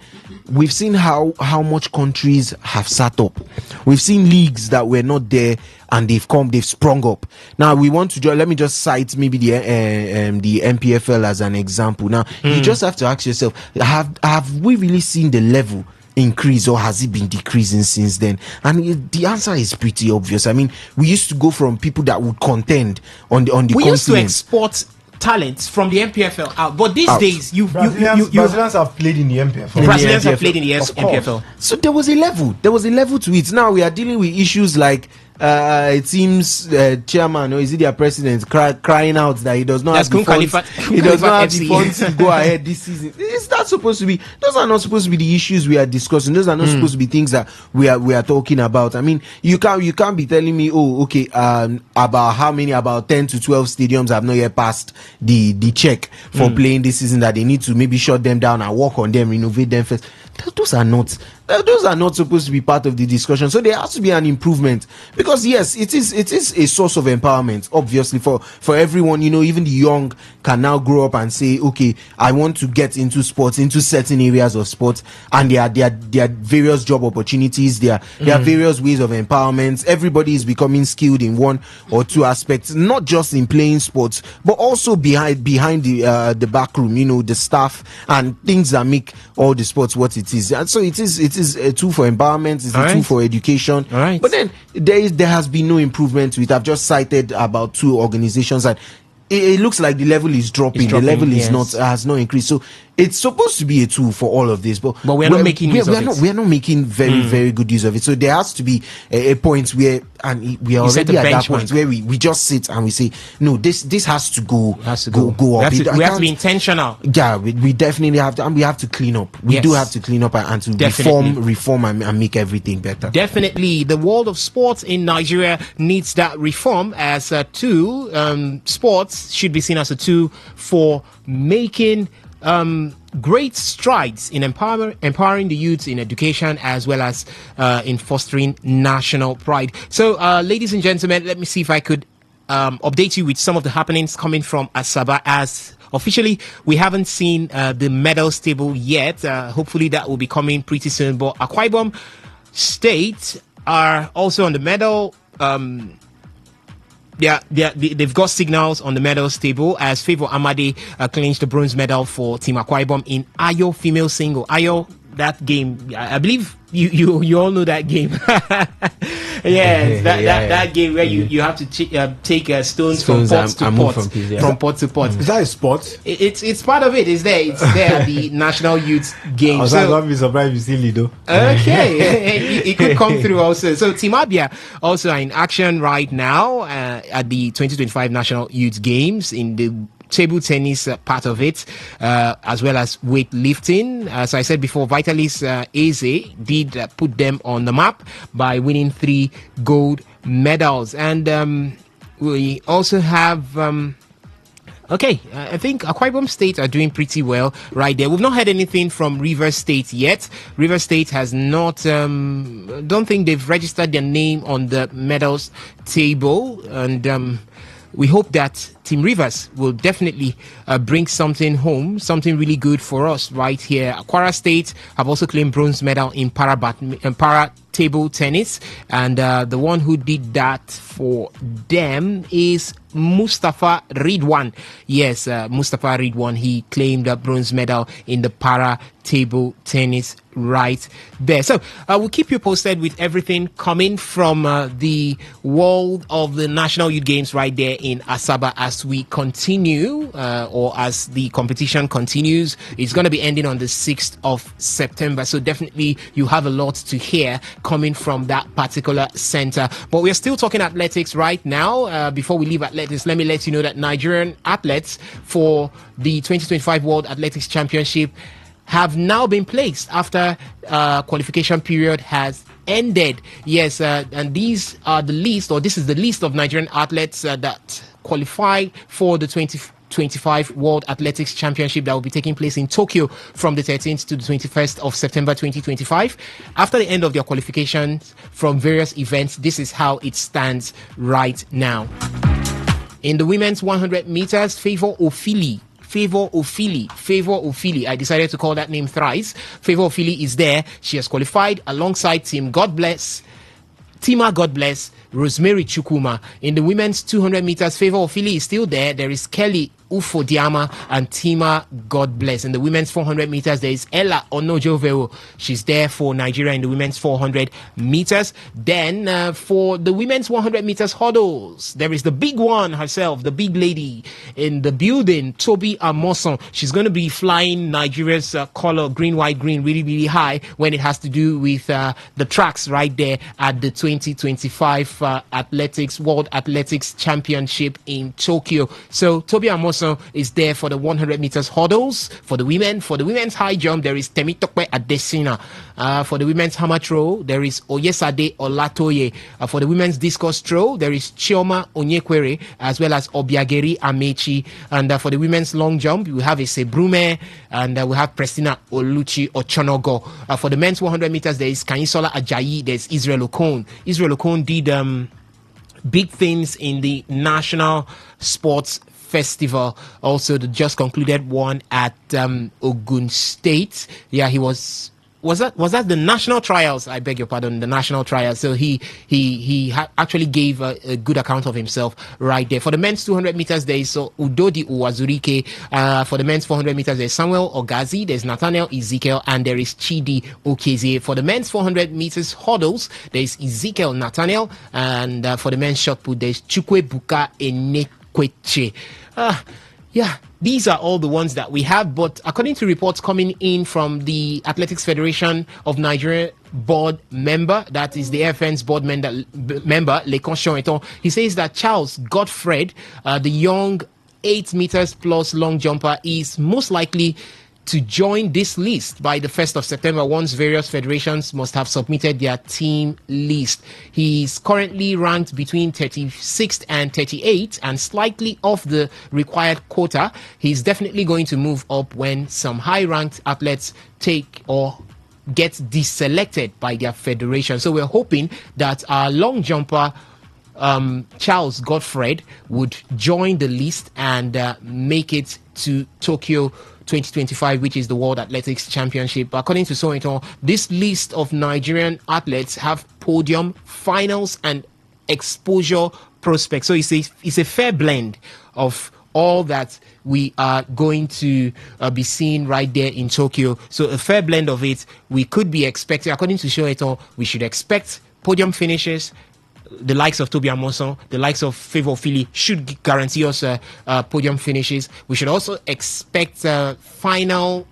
[SPEAKER 4] we've seen how much countries have sat up. We've seen leagues that were not there and they've sprung up. Now we want to let me just cite maybe the MPFL as an example. Now you just have to ask yourself, have we really seen the level increase, or has it been decreasing since then? And the answer is pretty obvious. I mean, we used to go from people that would contend on the
[SPEAKER 2] we
[SPEAKER 4] continent.
[SPEAKER 2] used to export talents from the MPFL out, but these days
[SPEAKER 3] Brazilians have played in the MPFL.
[SPEAKER 2] Brazilians have played in the MPFL.
[SPEAKER 4] So there was a level to it. Now we are dealing with issues like it seems chairman, or is it their president, crying out that he does not have the funds. He does not have the funds to go ahead this season. Is that supposed to be? Those are not supposed to be the issues we are discussing. Those are not supposed to be things that we are talking about. I mean, you can't be telling me, oh, okay, about 10 to 12 stadiums have not yet passed the check for playing this season, that they need to maybe shut them down and work on them, renovate them first. Those are not supposed to be part of the discussion. So there has to be an improvement, because yes, it is a source of empowerment, obviously, for everyone. You know, even the young can now grow up and say, okay, I want to get into sports, into certain areas of sports, and there are various job opportunities. There are various ways of empowerment. Everybody is becoming skilled in one or two aspects, not just in playing sports, but also behind the back room. You know, the staff and things that make all the sports what it is. And so it is a tool for empowerment, it's a tool for education. But then there has been no improvement to it. I've just cited about 2 organizations, and it looks like the level is dropping. The level has not increased. So it's supposed to be a tool for all of this, but
[SPEAKER 2] we're not making use of it.
[SPEAKER 4] We're not making very good use of it. So there has to be a point where, and we are already at that point where we just sit and we say, no, this has to go up.
[SPEAKER 2] We have to be intentional.
[SPEAKER 4] Yeah, we definitely have to, and we have to clean up. We do have to clean up and to reform and make everything better.
[SPEAKER 2] Definitely, the world of sports in Nigeria needs that reform as a tool. Sports should be seen as a tool for making great strides in empowering the youth in education, as well as in fostering national pride. So, ladies and gentlemen, let me see if I could update you with some of the happenings coming from Asaba. As officially, we haven't seen the medals table yet. Hopefully, that will be coming pretty soon. But Akwa Ibom State are also on the medal they've got signals on the medals table as Favor Amadi clinched the bronze medal for Team Akwa Ibom in Ayo female single. Ayo, that game, I believe you all know that game. Yes, that game where you have to take stones from pot to pot, from pot to pot.
[SPEAKER 3] Is that a sport?
[SPEAKER 2] It's part of it. It's there at the National Youth Games.
[SPEAKER 3] I was not be surprised if you see Lido.
[SPEAKER 2] Okay, it could come through also. So Team Abia also are in action right now at the 2025 National Youth Games in the table tennis part of it, as well as weightlifting. As I said before, Vitalis Eze did put them on the map by winning 3 gold medals. And we also have... I think Akwa Ibom State are doing pretty well right there. We've not heard anything from Rivers State yet. Rivers State has not, don't think they've registered their name on the medals table. And we hope that Team Rivers will definitely bring something home, something really good for us right here. Kwara State have also claimed bronze medal in para table tennis, and the one who did that for them is Mustafa Ridwan. Yes, Mustafa Ridwan, he claimed a bronze medal in the para table tennis right there. So we'll keep you posted with everything coming from the world of the National Youth Games right there in Asaba as we continue, or as the competition continues. It's going to be ending on the 6th of September. So definitely you have a lot to hear coming from that particular center. But we're still talking athletics right now. Before we leave athletics, let me let you know that Nigerian athletes for the 2025 World Athletics Championship have now been placed after qualification period has ended. Yes, and these are the list, or this is the list of Nigerian athletes that qualify for the 2025 World Athletics Championship that will be taking place in Tokyo from the 13th to the 21st of September 2025. After the end of their qualifications from various events, this is how it stands right now. In the women's 100 meters, Favor Ofili. I decided to call that name thrice. Favor Ofili is there. She has qualified alongside Tima God Bless, Rosemary Chukuma. In the women's 200 meters, Favor Ofili is still there. There is Kelly Ufodiama and Tima God Bless. In the women's 400 meters, there is Ella Onojoveo. She's there for Nigeria in the women's 400 meters. Then for the women's 100 meters hurdles, there is the big one herself, the big lady in the building, Toby Amoson. She's going to be flying Nigeria's color, green, white, green, really, really high when it has to do with the tracks right there at the 2025 World Athletics Championship in Tokyo. So Toby Amoson is there for the 100 meters hurdles for the women. For the women's high jump, there is Temitope Adesina. For the women's hammer throw, there is Oyesade Olatoye. For the women's discus throw, there is Chioma Onyekwere as well as Obiageri Amechi. And for the women's long jump, we have Ese Brume and we have Prestina Oluchi Ochonogo. For the men's 100 meters, there is Kanyisola Ajayi. There's Israel Okon. Israel Okon did big things in the National Sports Festival, also the just concluded one at Ogun State. Yeah, he was that the national trials? I beg your pardon, the national trials. So he actually gave a good account of himself right there. For the men's 200 meters, there is Udodi Uwazurike. For the men's 400 meters, there's Samuel Ogazi, there's Nathaniel Ezekiel, and there is Chidi Okeze. For the men's 400 meters hurdles, there's Ezekiel Nathaniel, and for the men's shot put, there's Chukwe Buka Enekweche. These are all the ones that we have, but according to reports coming in from the Athletics Federation of Nigeria board member, that is the AFN's board member, Lekon Shoneton, he says that Charles Godfred, the young 8 meters plus long jumper, is most likely to join this list by the 1st of September once various federations must have submitted their team list. He's currently ranked between 36th and 38th and slightly off the required quota. He's definitely going to move up when some high-ranked athletes take or get deselected by their federation. So we're hoping that our long jumper Charles Godfred would join the list and make it to Tokyo 2025, which is the World Athletics Championship. According to Soweto, this list of Nigerian athletes have podium, finals, and exposure prospect. So it's a fair blend of all that we are going to be seeing right there in Tokyo. So a fair blend of it. We could be expecting, according to Shoeto, we should expect podium finishes. The likes of Toby Amoson, the likes of Favor Philly should guarantee us podium finishes. We should also expect final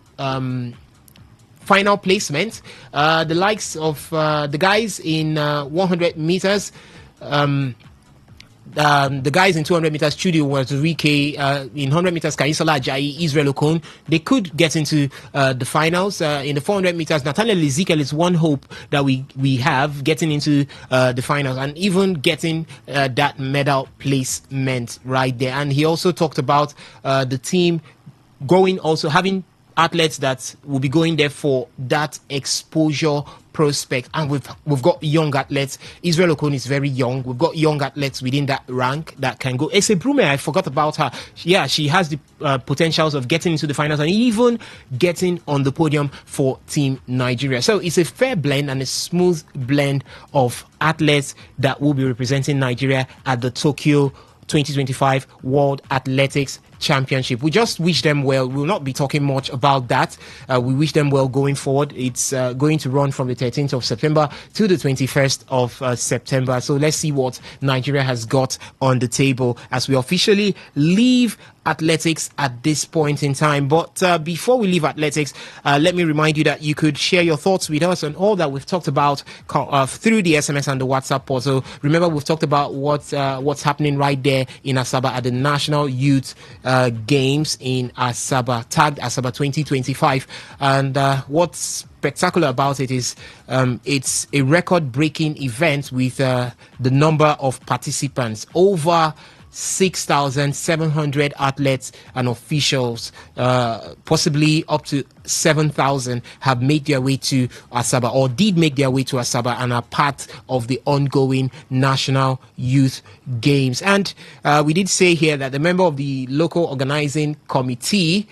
[SPEAKER 2] placement. The likes of the guys in 100 meters. The guys in 200 meters, Chudi Wazurike, in 100 meters, Kaisola Ajayi, Israel Okon, they could get into the finals. In the 400 meters, Nathaniel Ezekiel is one hope that we have getting into the finals and even getting that medal placement right there. And he also talked about the team having athletes that will be going there for that exposure prospect. And we've got young athletes. Israel Okon is very young. We've got young athletes within that rank that can go. Ese Brume, I forgot about her. Yeah, she has the potentials of getting into the finals and even getting on the podium for Team Nigeria. So it's a fair blend and a smooth blend of athletes that will be representing Nigeria at the Tokyo 2025 World Athletics Championship. We just wish them well. We'll not be talking much about that. We wish them well going forward. It's going to run from the 13th of September to the 21st of September. So let's see what Nigeria has got on the table as we officially leave athletics at this point in time. But before we leave athletics, let me remind you that you could share your thoughts with us on all that we've talked about through the SMS and the WhatsApp portal. Remember, we've talked about what's happening right there in Asaba at the National Youth Games in Asaba, tagged Asaba 2025. And what's spectacular about it is it's a record-breaking event with the number of participants. Over 6,700 athletes and officials, possibly up to 7,000, have made their way to Asaba or did make their way to Asaba and are part of the ongoing National Youth Games. And we did say here that the member of the local organizing committee,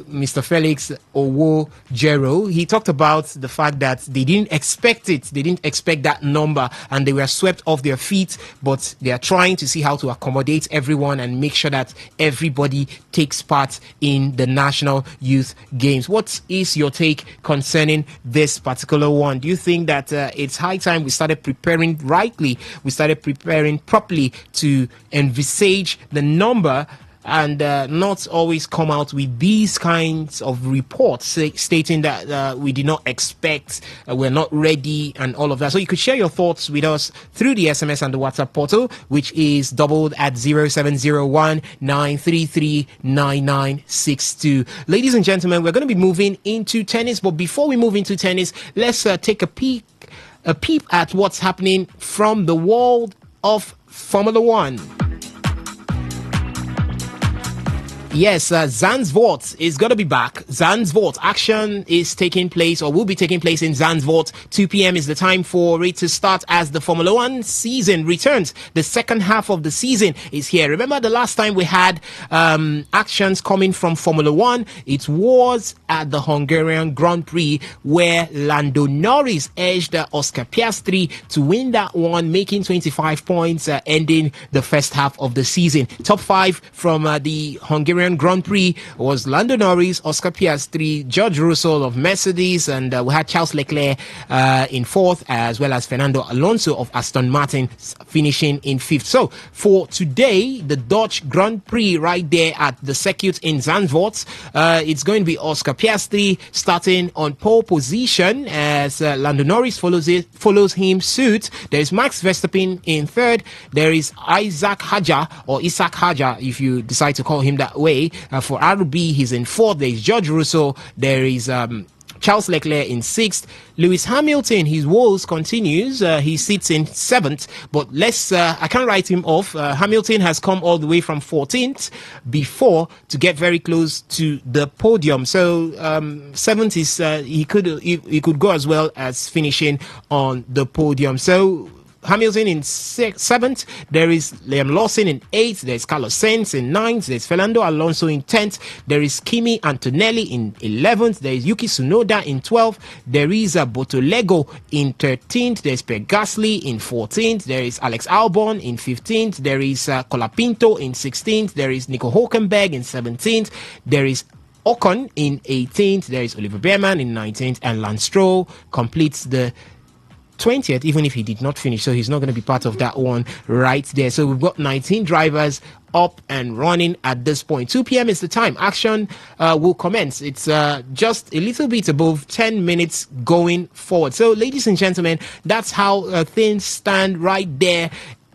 [SPEAKER 2] Mr. Felix Owo-Jero, he talked about the fact that they didn't expect it. They didn't expect that number and they were swept off their feet, but they are trying to see how to accommodate everyone and make sure that everybody takes part in the National Youth Games. What is your take concerning this particular one? Do you think that it's high time we started preparing rightly, we started preparing properly to envisage the number and not always come out with these kinds of reports stating that we did not expect, we're not ready, and all of that? So you could share your thoughts with us through the SMS and the WhatsApp portal, which is doubled at 0701 933 9962. Ladies and gentlemen, we're going to be moving into tennis, but before we move into tennis, let's take a peep at what's happening from the world of Formula One. Yes, Zandvoort is going to be back. Zandvoort action is taking place or will be taking place in Zandvoort. 2 p.m. is the time for it to start as the Formula One season returns. The second half of the season is here. Remember the last time we had actions coming from Formula One? It was at the Hungarian Grand Prix where Lando Norris edged Oscar Piastri to win that one, making 25 points, ending the first half of the season. Top 5 from the Hungarian Grand Prix was Lando Norris, Oscar Piastri, George Russell of Mercedes, and we had Charles Leclerc in 4th, as well as Fernando Alonso of Aston Martin finishing in 5th. So for today, the Dutch Grand Prix right there at the circuit in Zandvoort, it's going to be Oscar Piastri starting on pole position as Lando Norris follows him suit. There is Max Verstappen in 3rd. There is Isaac Hadjar, or Isaac Hadjar if you decide to call him that way. For RB, he's in 4th. There is George Russell. There is Charles Leclerc in 6th. Lewis Hamilton, his woes continues. He sits in 7th, but I can't write him off. Hamilton has come all the way from 14th before to get very close to the podium. So 7th is he could go as well as finishing on the podium. So Hamilton in seventh. There is Liam Lawson in eighth. There's Carlos Sainz in ninth. There's Fernando Alonso in 10th. There is Kimi Antonelli in 11th. There is Yuki Tsunoda in 12th. There is Botolego in 13th. There's Pierre Gasly in 14th. There is Alex Albon in 15th. There is Colapinto in 16th. There is Nico Hulkenberg in 17th. There is Ocon in 18th. There is Oliver Behrman in 19th. And Lance Stroll completes the 20th, even if he did not finish, so he's not going to be part of that one right there. So we've got 19 drivers up and running at this point. 2 p.m. is the time. Action will commence. It's just a little bit above 10 minutes going forward. So, ladies and gentlemen, that's how things stand right there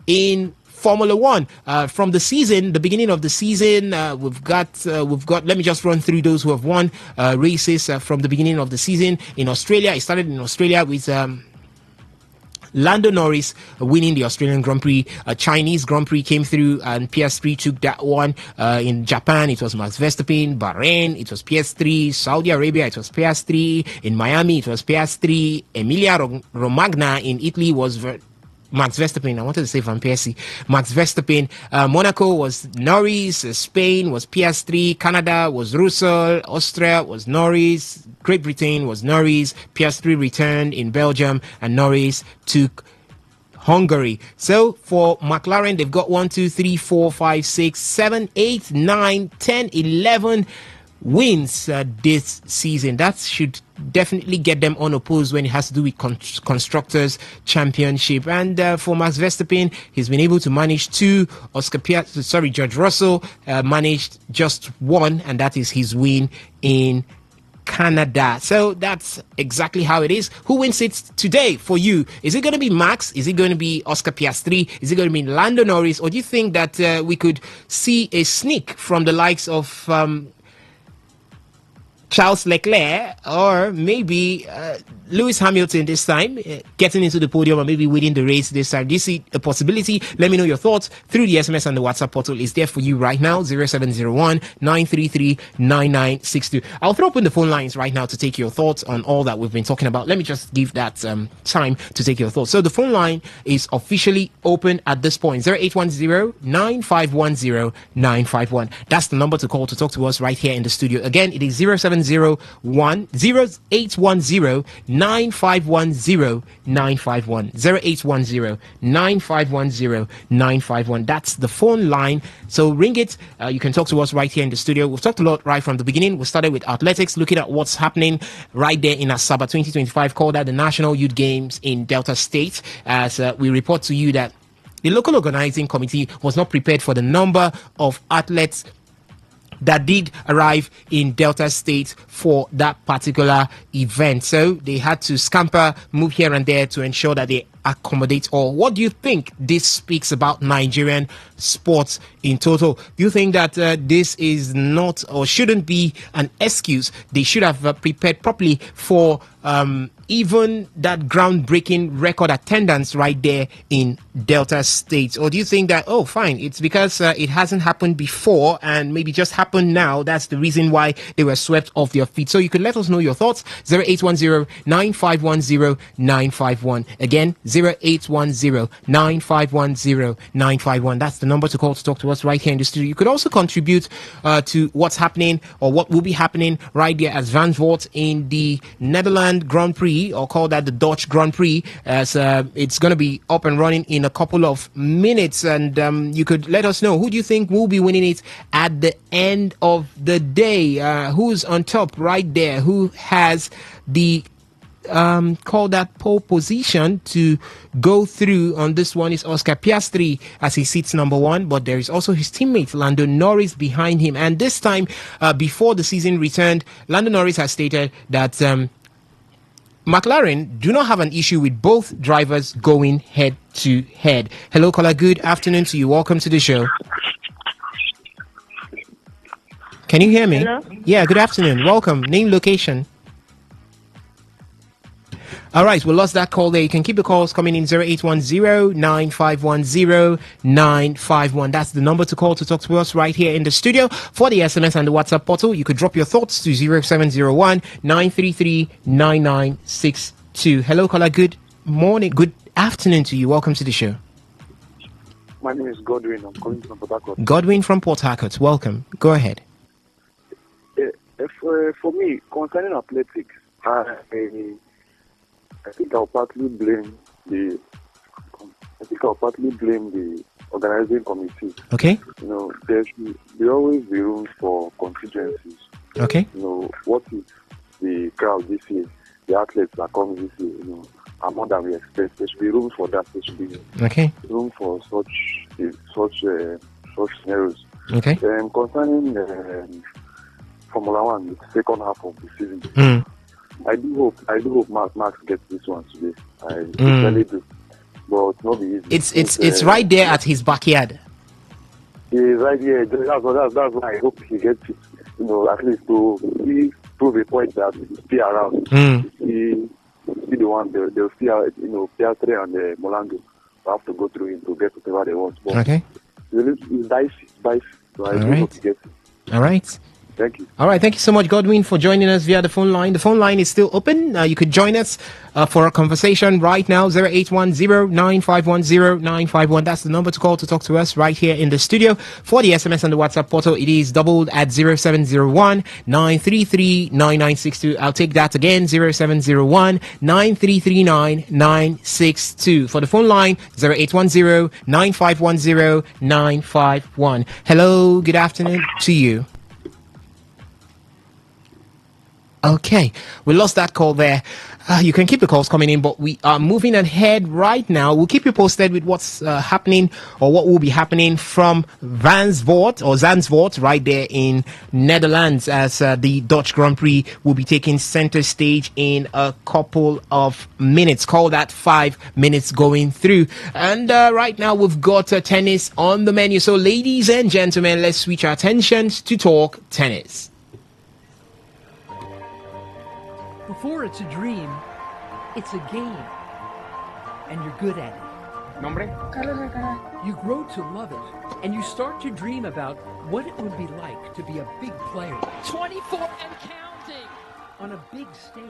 [SPEAKER 2] in Formula One. From the season, the beginning of the season, we've got. Let me just run through those who have won races from the beginning of the season in Australia. It started in Australia with Lando Norris winning the Australian Grand Prix. Chinese Grand Prix came through and PS3 took that one. In Japan, it was Max Verstappen. Bahrain, it was PS3. Saudi Arabia, it was PS3. In Miami, it was PS3. Emilia Romagna in Italy was Max Verstappen. I wanted to say Van Persie. Max Verstappen. Monaco was Norris. Spain was PS3. Canada was Russell. Austria was Norris. Great Britain was Norris. PS3 returned in Belgium, and Norris took Hungary. So for McLaren, they've got 1, 2, 3, 4, 5, 6, 7, 8, 9, 10, 11 wins this season. That should definitely get them unopposed when it has to do with constructors championship. And for Max Verstappen, he's been able to manage 2. George Russell managed just 1, and that is his win in Canada. So that's exactly how it is. Who wins it today for you? Is it going to be Max? Is it going to be Oscar Piastri? Is it going to be Lando Norris? Or do you think that we could see a sneak from the likes of Charles Leclerc, or maybe Lewis Hamilton this time, getting into the podium and maybe winning the race this time? Do you see a possibility? Let me know your thoughts through the SMS and the WhatsApp portal. Is there for you right now, 0701-933-9962. I'll throw open the phone lines right now to take your thoughts on all that we've been talking about. Let me just give that time to take your thoughts. So the phone line is officially open at this point, 0810-9510-951. That's the number to call to talk to us right here in the studio. Again, it is 0810-951-0951. 0810-951-0951. That's the phone line. So ring it. You can talk to us right here in the studio. We've talked a lot right from the beginning. We started with athletics, looking at what's happening right there in Asaba 2025, called at the National Youth Games in Delta State, as we report to you that the local organizing committee was not prepared for the number of athletes that did arrive in Delta State for that particular event. So they had to scamper, move here and there to ensure that they accommodate all. What do you think this speaks about Nigerian sports in total? Do you think that this is not or shouldn't be an excuse? They should have prepared properly for even that groundbreaking record attendance right there in Delta State? Or do you think that, oh, fine, it's because it hasn't happened before and maybe just happened now, that's the reason why they were swept off their feet? So you could let us know your thoughts. 0810-951-0951. Again, 0810-951-0951. That's the number to call to talk to us right here in the studio. You could also contribute to what's happening or what will be happening right there at Zandvoort in the Netherlands Grand Prix, or call that the Dutch Grand Prix, as it's going to be up and running in a couple of minutes. And you could let us know, who do you think will be winning it at the end of the day? Who's on top right there? Who has the call that pole position to go through on this one? Is Oscar Piastri, as he sits number 1, but there is also his teammate Lando Norris behind him. And this time, before the season returned, Lando Norris has stated that McLaren do not have an issue with both drivers going head to head. Hello, caller. Good afternoon to you. Welcome to the show. Can you hear me?
[SPEAKER 8] Hello?
[SPEAKER 2] Yeah, good afternoon. Welcome. Name, location. All right, we lost that call there. You can keep the calls coming in, 0810-951-0951. That's the number to call to talk to us right here in the studio. For the SMS and the WhatsApp portal, you could drop your thoughts to 0701-933-9962. Hello, caller. Good morning. Good afternoon to you. Welcome to the show.
[SPEAKER 8] My name is Godwin. I'm calling from Port Harcourt.
[SPEAKER 2] Godwin from Port Harcourt. Welcome. Go ahead.
[SPEAKER 8] For me, concerning athletics, I think I'll partly blame the organizing committee.
[SPEAKER 2] Okay.
[SPEAKER 8] There should always be room for contingencies.
[SPEAKER 2] Okay.
[SPEAKER 8] What if the crowd this year, the athletes that come this year, are more than we expect? There should be room for that. There should be room for such scenarios.
[SPEAKER 2] Okay.
[SPEAKER 8] Concerning Formula One, the second half of the season, I do hope Max gets this one today. I really do. But not be easy.
[SPEAKER 2] It's right there at his backyard.
[SPEAKER 8] He's right here. That's why I hope he gets it. At least to prove a point that he's still around. He the one they'll still Piastri and Molando have to go through him to get whatever they want. But it's dicey. So I do hope he gets it.
[SPEAKER 2] All right.
[SPEAKER 8] Thank you.
[SPEAKER 2] All right. Thank you so much, Godwin, for joining us via the phone line. The phone line is still open. You could join us for a conversation right now. 0810-951-0951. That's the number to call to talk to us right here in the studio. For the SMS and the WhatsApp portal, it is doubled at 0701-933-9962. I'll take that again. 0701-933-9962. For the phone line, 0810-951-0951. Hello. Good afternoon to you. Okay, we lost that call there. You can keep the calls coming in, but we are moving ahead right now. We'll keep you posted with what's happening or what will be happening from Zandvoort right there in Netherlands, as the Dutch Grand Prix will be taking center stage in a couple of minutes. Call that 5 minutes going through. And right now we've got tennis on the menu. So ladies and gentlemen, let's switch our attentions to talk tennis.
[SPEAKER 9] Before it's a dream, it's a game. And you're good at it.
[SPEAKER 10] Nombre?
[SPEAKER 9] You grow to love it, and you start to dream about what it would be like to be a big player.
[SPEAKER 10] 24 and counting.
[SPEAKER 9] On a big stage,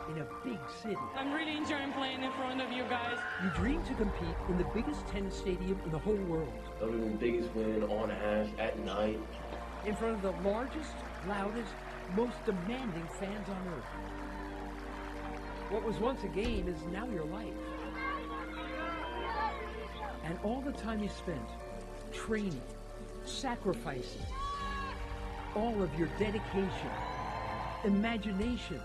[SPEAKER 9] in a big city.
[SPEAKER 10] I'm really enjoying playing in front of you guys.
[SPEAKER 9] You dream to compete in the biggest tennis stadium in the whole world.
[SPEAKER 11] That'll be the biggest win on ash at night.
[SPEAKER 9] In front of the largest, loudest, most demanding fans on earth. What was once a game is now your life. And all the time you spent training, sacrificing, all of your dedication, imagination,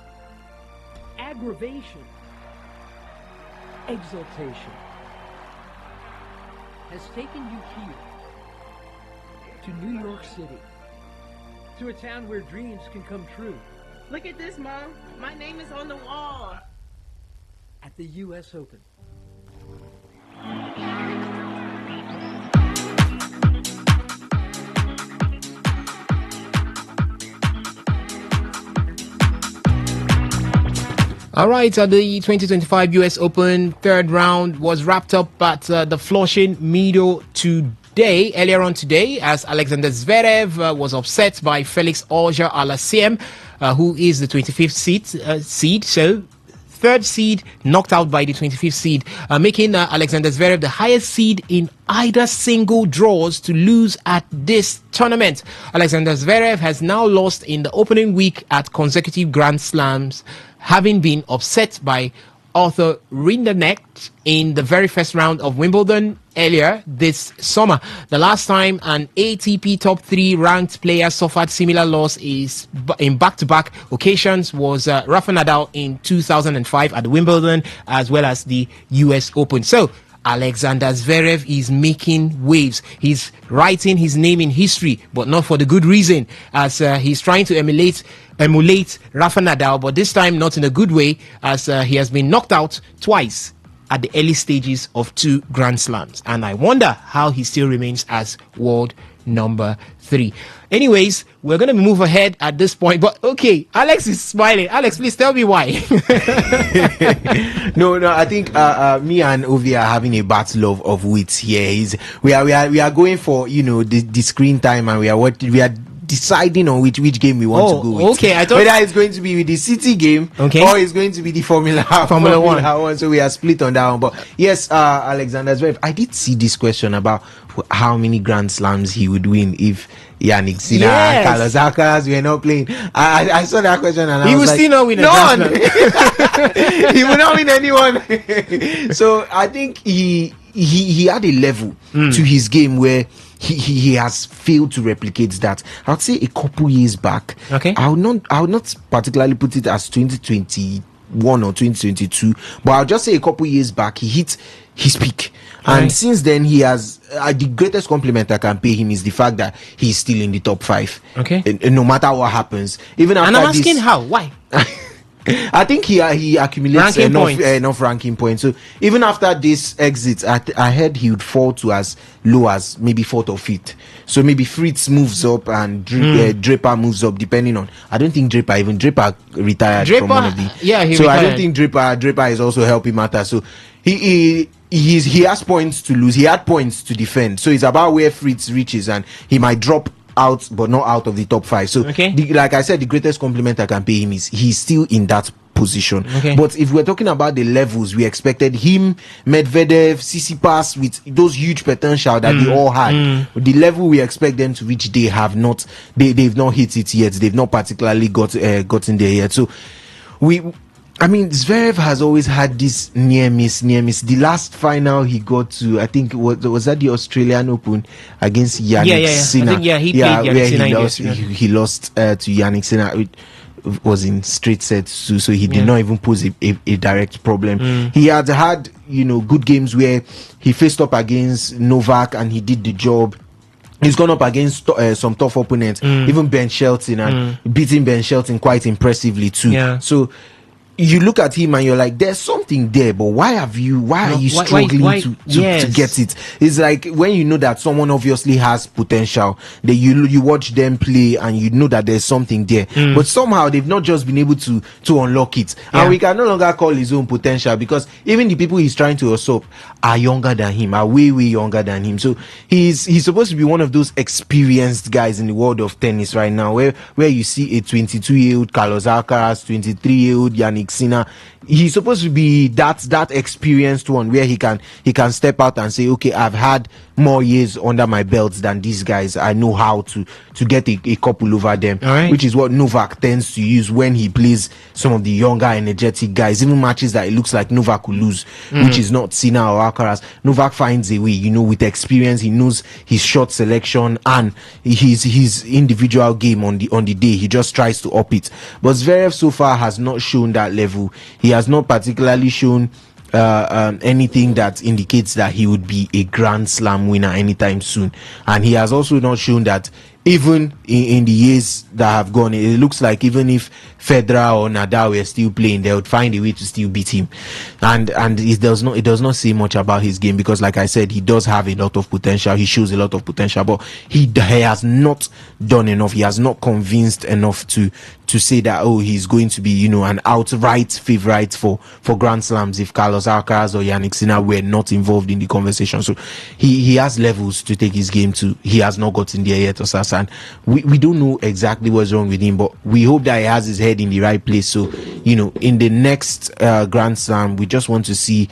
[SPEAKER 9] aggravation, exaltation has taken you here to New York City, to a town where dreams can come true.
[SPEAKER 12] Look at this, Mom. My name is on the wall.
[SPEAKER 9] At the U.S. Open.
[SPEAKER 2] All right, the 2025 U.S. Open third round was wrapped up at the Flushing Meadow today, earlier on today, as Alexander Zverev was upset by Felix Auger-Aliassime, who is the 25th seed. So third seed knocked out by the 25th seed, making Alexander Zverev the highest seed in either single draws to lose at this tournament. Alexander Zverev has now lost in the opening week at consecutive Grand Slams, having been upset by Arthur Rinderknecht in the very first round of Wimbledon earlier this summer. The last time an ATP top 3 ranked player suffered similar loss is in back-to-back occasions was Rafa Nadal in 2005 at Wimbledon, as well as the US Open. So Alexander Zverev is making waves. He's writing his name in history, but not for the good reason, as he's trying to emulate Rafa Nadal, but this time not in a good way, as he has been knocked out twice at the early stages of 2 Grand Slams. And I wonder how he still remains as world number 3. Anyways, we're going to move ahead at this point. But okay, Alex is smiling. Alex, please tell me why.
[SPEAKER 4] No, I think me and Ovi are having a battle of wits here. We are going for the screen time, and we are deciding on which game we want to go with.
[SPEAKER 2] Okay, I thought
[SPEAKER 4] whether it's going to be with the City game, or it's going to be the Formula One. So we are split on that one. But yes, Alexander Zverev, I did see this question about how many Grand Slams he would win if Yannick Sinner and Carlos Alcaraz were not playing. I saw that question and I was like,
[SPEAKER 2] still not win a Grand Slam.
[SPEAKER 4] He will not win anyone. So I think he had a level to his game where he has failed to replicate that. I would say a couple years back.
[SPEAKER 2] Okay.
[SPEAKER 4] I would not particularly put it as 2021 or 2022, but I'll just say a couple years back he hit his peak. And since then, he has the greatest compliment I can pay him is the fact that he's still in the top 5.
[SPEAKER 2] Okay.
[SPEAKER 4] And no matter what happens, even after
[SPEAKER 2] and I'm asking how? Why?
[SPEAKER 4] I think he accumulates enough ranking points. So even after this exit, I heard he would fall to as low as maybe 4th or 5th. So maybe Fritz moves up and Draper moves up, depending on. I don't think Draper retired from one of the.
[SPEAKER 2] Yeah, he
[SPEAKER 4] so
[SPEAKER 2] retired.
[SPEAKER 4] I don't think Draper is also helping matters. So he has points to lose. He had points to defend. So it's about where Fritz reaches, and he might drop out, but not out of the top 5. So like I said, the greatest compliment I can pay him is he's still in that position. But if we're talking about the levels, we expected him, Medvedev, Tsitsipas, with those huge potential that they all had. The level we expect them to reach, they have not. They've not hit it yet. They've not particularly gotten there yet. So Zverev has always had this near miss. The last final he got to, I think, was that the Australian Open against Yannick Sinner.
[SPEAKER 2] I think, he played Yannick Sinner.
[SPEAKER 4] He lost to Yannick Sinner. It was in straight sets too, so he did not even pose a direct problem. He had good games where he faced up against Novak and he did the job. He's gone up against some tough opponents, even Ben Shelton, and beating Ben Shelton quite impressively too. So you look at him and you're like, there's something there, but why are you struggling to get it? It's like when you know that someone obviously has potential, that you watch them play and you know that there's something there, but somehow they've not just been able to unlock it. And we can no longer call his own potential, because even the people he's trying to usurp are younger than him, are way younger than him. So he's supposed to be one of those experienced guys in the world of tennis right now, where you see a 22-year-old Carlos Alcaraz, 23-year-old Yannick Sinner. He's supposed to be that experienced one where he can step out and say, okay, I've had more years under my belt than these guys. I know how to get a couple over them, which is what Novak tends to use when he plays some of the younger, energetic guys. Even matches that it looks like Novak will lose, which is not Sinner or Alcaraz. Novak finds a way, with experience. He knows his shot selection and his individual game on the day. He just tries to up it. But Zverev so far has not shown that level. He has not particularly shown anything that indicates that he would be a Grand Slam winner anytime soon, and he has also not shown that even in the years that have gone, it looks like even if Federer or Nadal were still playing, they would find a way to still beat him. And it does not say much about his game, because like I said, he does have a lot of potential. He shows a lot of potential, but he has not done enough. He has not convinced enough to say that, he's going to be, an outright favorite for Grand Slams if Carlos Alcaraz or Yannick Sinner were not involved in the conversation. So he has levels to take his game to. He has not gotten there yet, Osasa. And we don't know exactly what's wrong with him, but we hope that he has his head in the right place. So, in the next Grand Slam, we just want to see,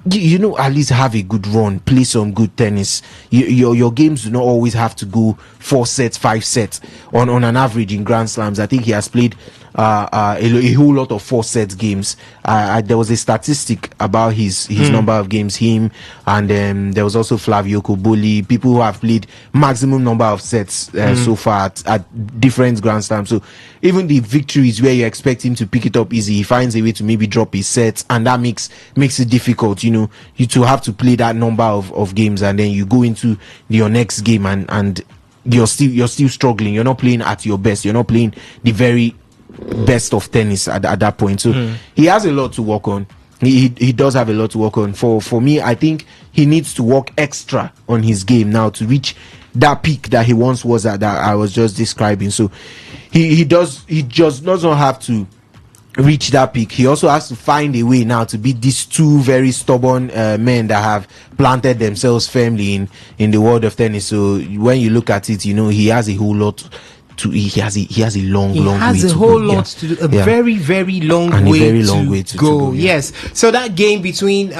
[SPEAKER 4] at least have a good run, play some good tennis. Your games do not always have to go 4 sets, 5 sets on an average in Grand Slams. I think he has played a whole lot of 4 set games. There was a statistic about his number of games, him, and there was also Flavio Koboli, people who have played maximum number of sets so far at different Grand Slams. So even the victories where you expect him to pick it up easy, he finds a way to maybe drop his sets, and that makes it difficult, you to have to play that number of games, and then you go into your next game and you're still struggling. You're not playing at your best. You're not playing the very best of tennis at that point. So he has a lot to work on. He does have a lot to work on. For me, I think he needs to work extra on his game now to reach that peak that he once was at, that I was just describing. So he just doesn't have to reach that peak. He also has to find a way now to beat these two very stubborn men that have planted themselves firmly in the world of tennis. So when you look at it, he has a whole lot he has a long
[SPEAKER 2] He
[SPEAKER 4] way
[SPEAKER 2] has a
[SPEAKER 4] to
[SPEAKER 2] whole
[SPEAKER 4] go.
[SPEAKER 2] lot to do, a very, very long
[SPEAKER 4] And
[SPEAKER 2] way,
[SPEAKER 4] a very long
[SPEAKER 2] to
[SPEAKER 4] way to
[SPEAKER 2] go.
[SPEAKER 4] go, yeah.
[SPEAKER 2] Yes. So that game between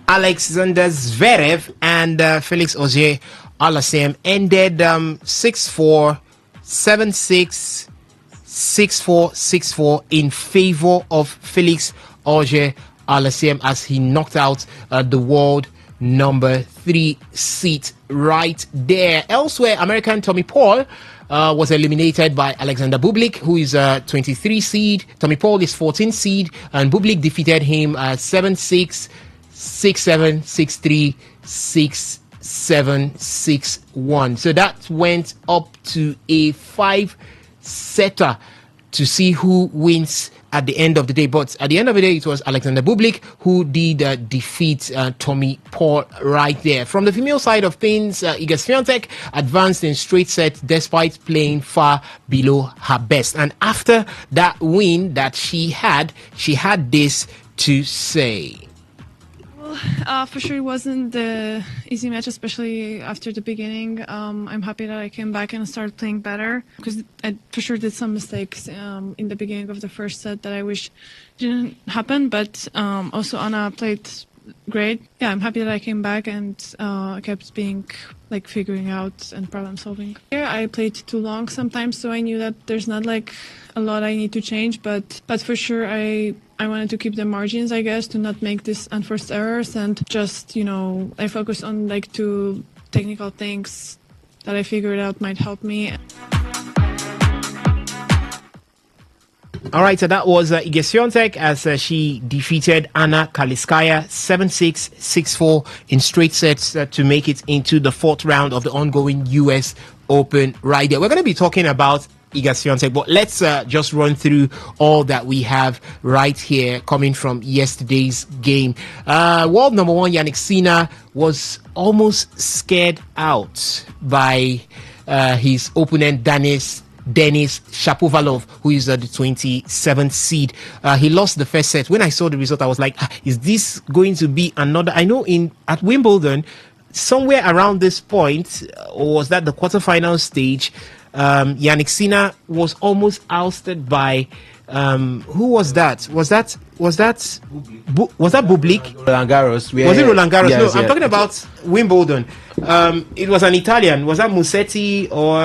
[SPEAKER 2] Alexander Zverev and Felix Auger Aliassime ended 6-4, 7-6, 6-4, 6-4 in favor of Felix Auger Aliassime as he knocked out the world number 3 seat right there. Elsewhere, American Tommy Paul was eliminated by Alexander Bublik, who is 23 seed. Tommy Paul is 14 seed, and Bublik defeated him 7-6, 6-7, 6-3, 6-7, 6-1. So that went up to a 5-setter to see who wins at the end of the day. But at the end of the day, it was Alexander Bublik who did defeat Tommy Paul right there. From the female side of things, Iga Swiatek advanced in straight sets despite playing far below her best. And after that win that she had this to say.
[SPEAKER 13] For sure, it wasn't the easy match, especially after the beginning. I'm happy that I came back and started playing better because I for sure did some mistakes in the beginning of the first set that I wish didn't happen. But also Anna played great. Yeah, I'm happy that I came back and kept being figuring out and problem solving. Here I played too long sometimes, so I knew that there's not a lot I need to change. But for sure I wanted to keep the margins, I guess, to not make these unforced errors and just, I focused on 2 technical things that I figured out might help me.
[SPEAKER 2] All right, so that was Iga Swiatek as she defeated Anna Kaliskaya 7-6, 6-4 in straight sets to make it into the 4th round of the ongoing US Open right there. We're going to be talking about Iga Swiatek, but let's just run through all that we have right here coming from yesterday's game. World number 1 Yannick Sinner was almost scared out by his opponent Denis Shapovalov, who is the 27th seed. He lost the first set. When I saw the result, I was like, is this going to be another? I know at Wimbledon, somewhere around this point, or was that the quarterfinal stage, Yannick Sinner was almost ousted by who was that? Was that Bublik?
[SPEAKER 4] Roland Garros.
[SPEAKER 2] Was it Roland Garros?
[SPEAKER 4] Yes,
[SPEAKER 2] No, I'm talking about Wimbledon. It was an Italian. Was that Musetti or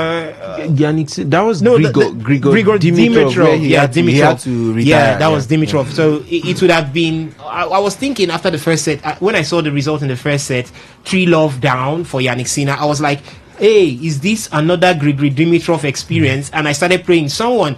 [SPEAKER 4] Yannick? That was
[SPEAKER 2] Grigor Dimitrov.
[SPEAKER 4] He had to retire.
[SPEAKER 2] Yeah, that was Dimitrov. So it would have been. I was thinking after the first set, when I saw the result in the first set, 3-love down for Yannick Sinner, I was like, hey, is this another Grigory Dimitrov experience? And I started praying someone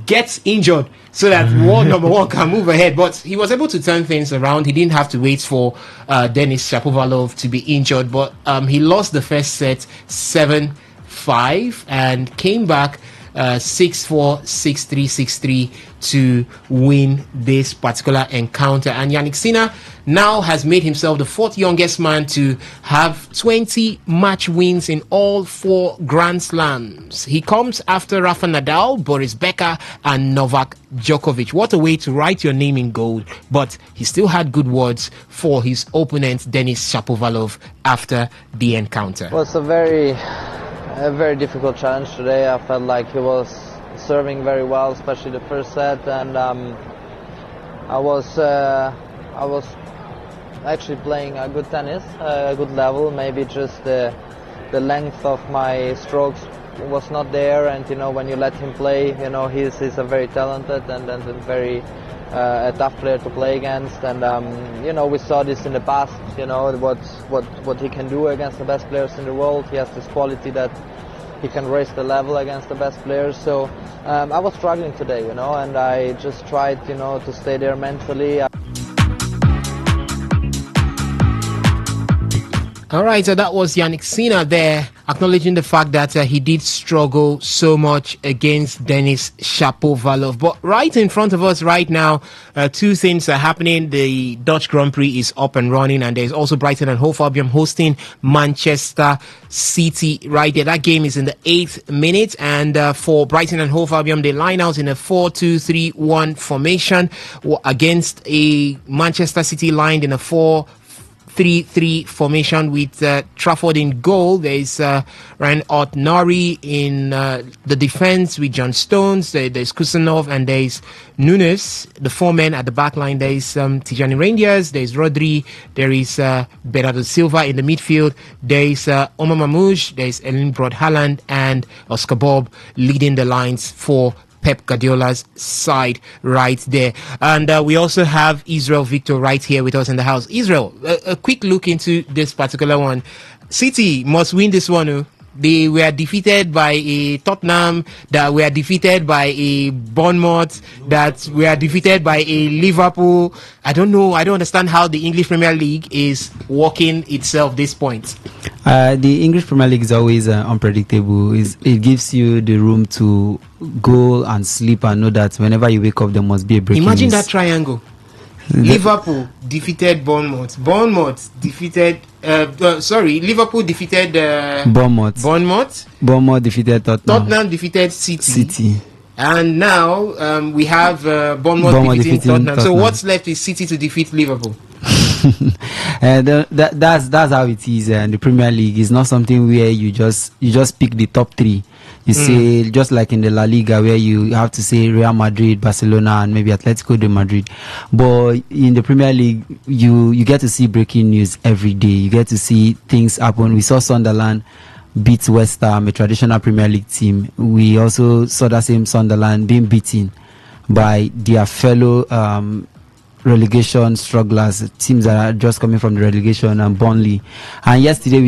[SPEAKER 2] gets injured so that world number 1 can move ahead. But he was able to turn things around. He didn't have to wait for Denis Shapovalov to be injured. But he lost the first set 7-5 and came back 6-4, 6-3, 6-3 to win this particular encounter. And Yannick Sinner now has made himself the 4th youngest man to have 20 match wins in all 4 Grand Slams. He comes after Rafa Nadal, Boris Becker, and Novak Djokovic. What a way to write your name in gold. But he still had good words for his opponent, Denis Shapovalov, after the encounter.
[SPEAKER 14] It was a very difficult challenge today. I felt like he was serving very well, especially the first set, and I was actually playing a good tennis, a good level. Maybe just the length of my strokes was not there, and when you let him play, he's a very talented and very a tough player to play against, and we saw this in the past. What he can do against the best players in the world. He has this quality that he can raise the level against the best players. So I was struggling today, and I just tried, to stay there mentally.
[SPEAKER 2] All right, so that was Yannick Sinner there, acknowledging the fact that he did struggle so much against Denis Shapovalov. But right in front of us right now, 2 things are happening. The Dutch Grand Prix is up and running, and there's also Brighton and Hove Albion hosting Manchester City right there. That game is in the 8th minute, and for Brighton and Hove Albion, they line out in a 4-2-3-1 formation against a Manchester City lined in a 4-3-3 4-3-3 formation with Trafford in goal. There's Ryan Ott-Nori in the defense with John Stones. There's Kusanov and there's Nunes, the four men at the back line. There's Tijani Rangers, there's Rodri, there is Bernardo Silva in the midfield, there's Omar Mamouche, there's Erling Brod Haaland, and Oscar Bob leading the lines for Pep Guardiola's side right there. And we also have Israel Victor right here with us in the house. Israel, a quick look into this particular one. City must win this one. They were defeated by a Tottenham, that were defeated by a Bournemouth, that were defeated by a Liverpool. I don't understand how the English Premier League is working itself this point.
[SPEAKER 15] The English Premier League is always unpredictable. It gives you the room to go and sleep and know that whenever you wake up, there must be a breaking
[SPEAKER 2] Imagine
[SPEAKER 15] news.
[SPEAKER 2] that triangle. Liverpool defeated Bournemouth. Bournemouth defeated. Liverpool defeated
[SPEAKER 15] Bournemouth. Bournemouth defeated Tottenham.
[SPEAKER 2] Tottenham defeated City. And now we have Bournemouth defeating Tottenham. So what's left is City to defeat Liverpool.
[SPEAKER 15] That's how it is. And the Premier League is not something where you just pick the top three. You say, just like in the La Liga, where you have to say Real Madrid, Barcelona, and maybe Atletico de Madrid. But in the Premier League, you get to see breaking news every day. You get to see things happen. We saw Sunderland beat West Ham, a traditional Premier League team. We also saw that same Sunderland being beaten by their fellow relegation strugglers, teams that are just coming from the relegation, and Burnley. And yesterday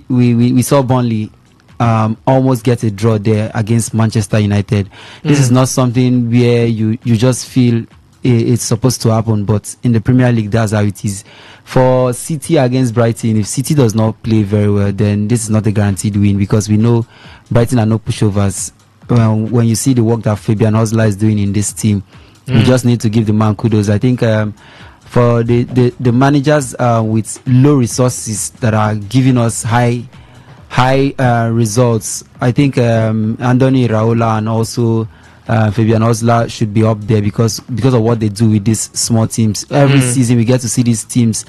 [SPEAKER 15] we saw Burnley almost get a draw there against Manchester United. This is not something where you just feel it's supposed to happen, but in the Premier League, that's how it is. For City against Brighton, if City does not play very well, then this is not a guaranteed win, because we know Brighton are no pushovers. When you see the work that Fabian Hosler is doing in this team, we just need to give the man kudos. I think for the managers with low resources that are giving us high results, I think Andoni Iraola and also Fabian Hosler should be up there because of what they do with these small teams. Every season we get to see these teams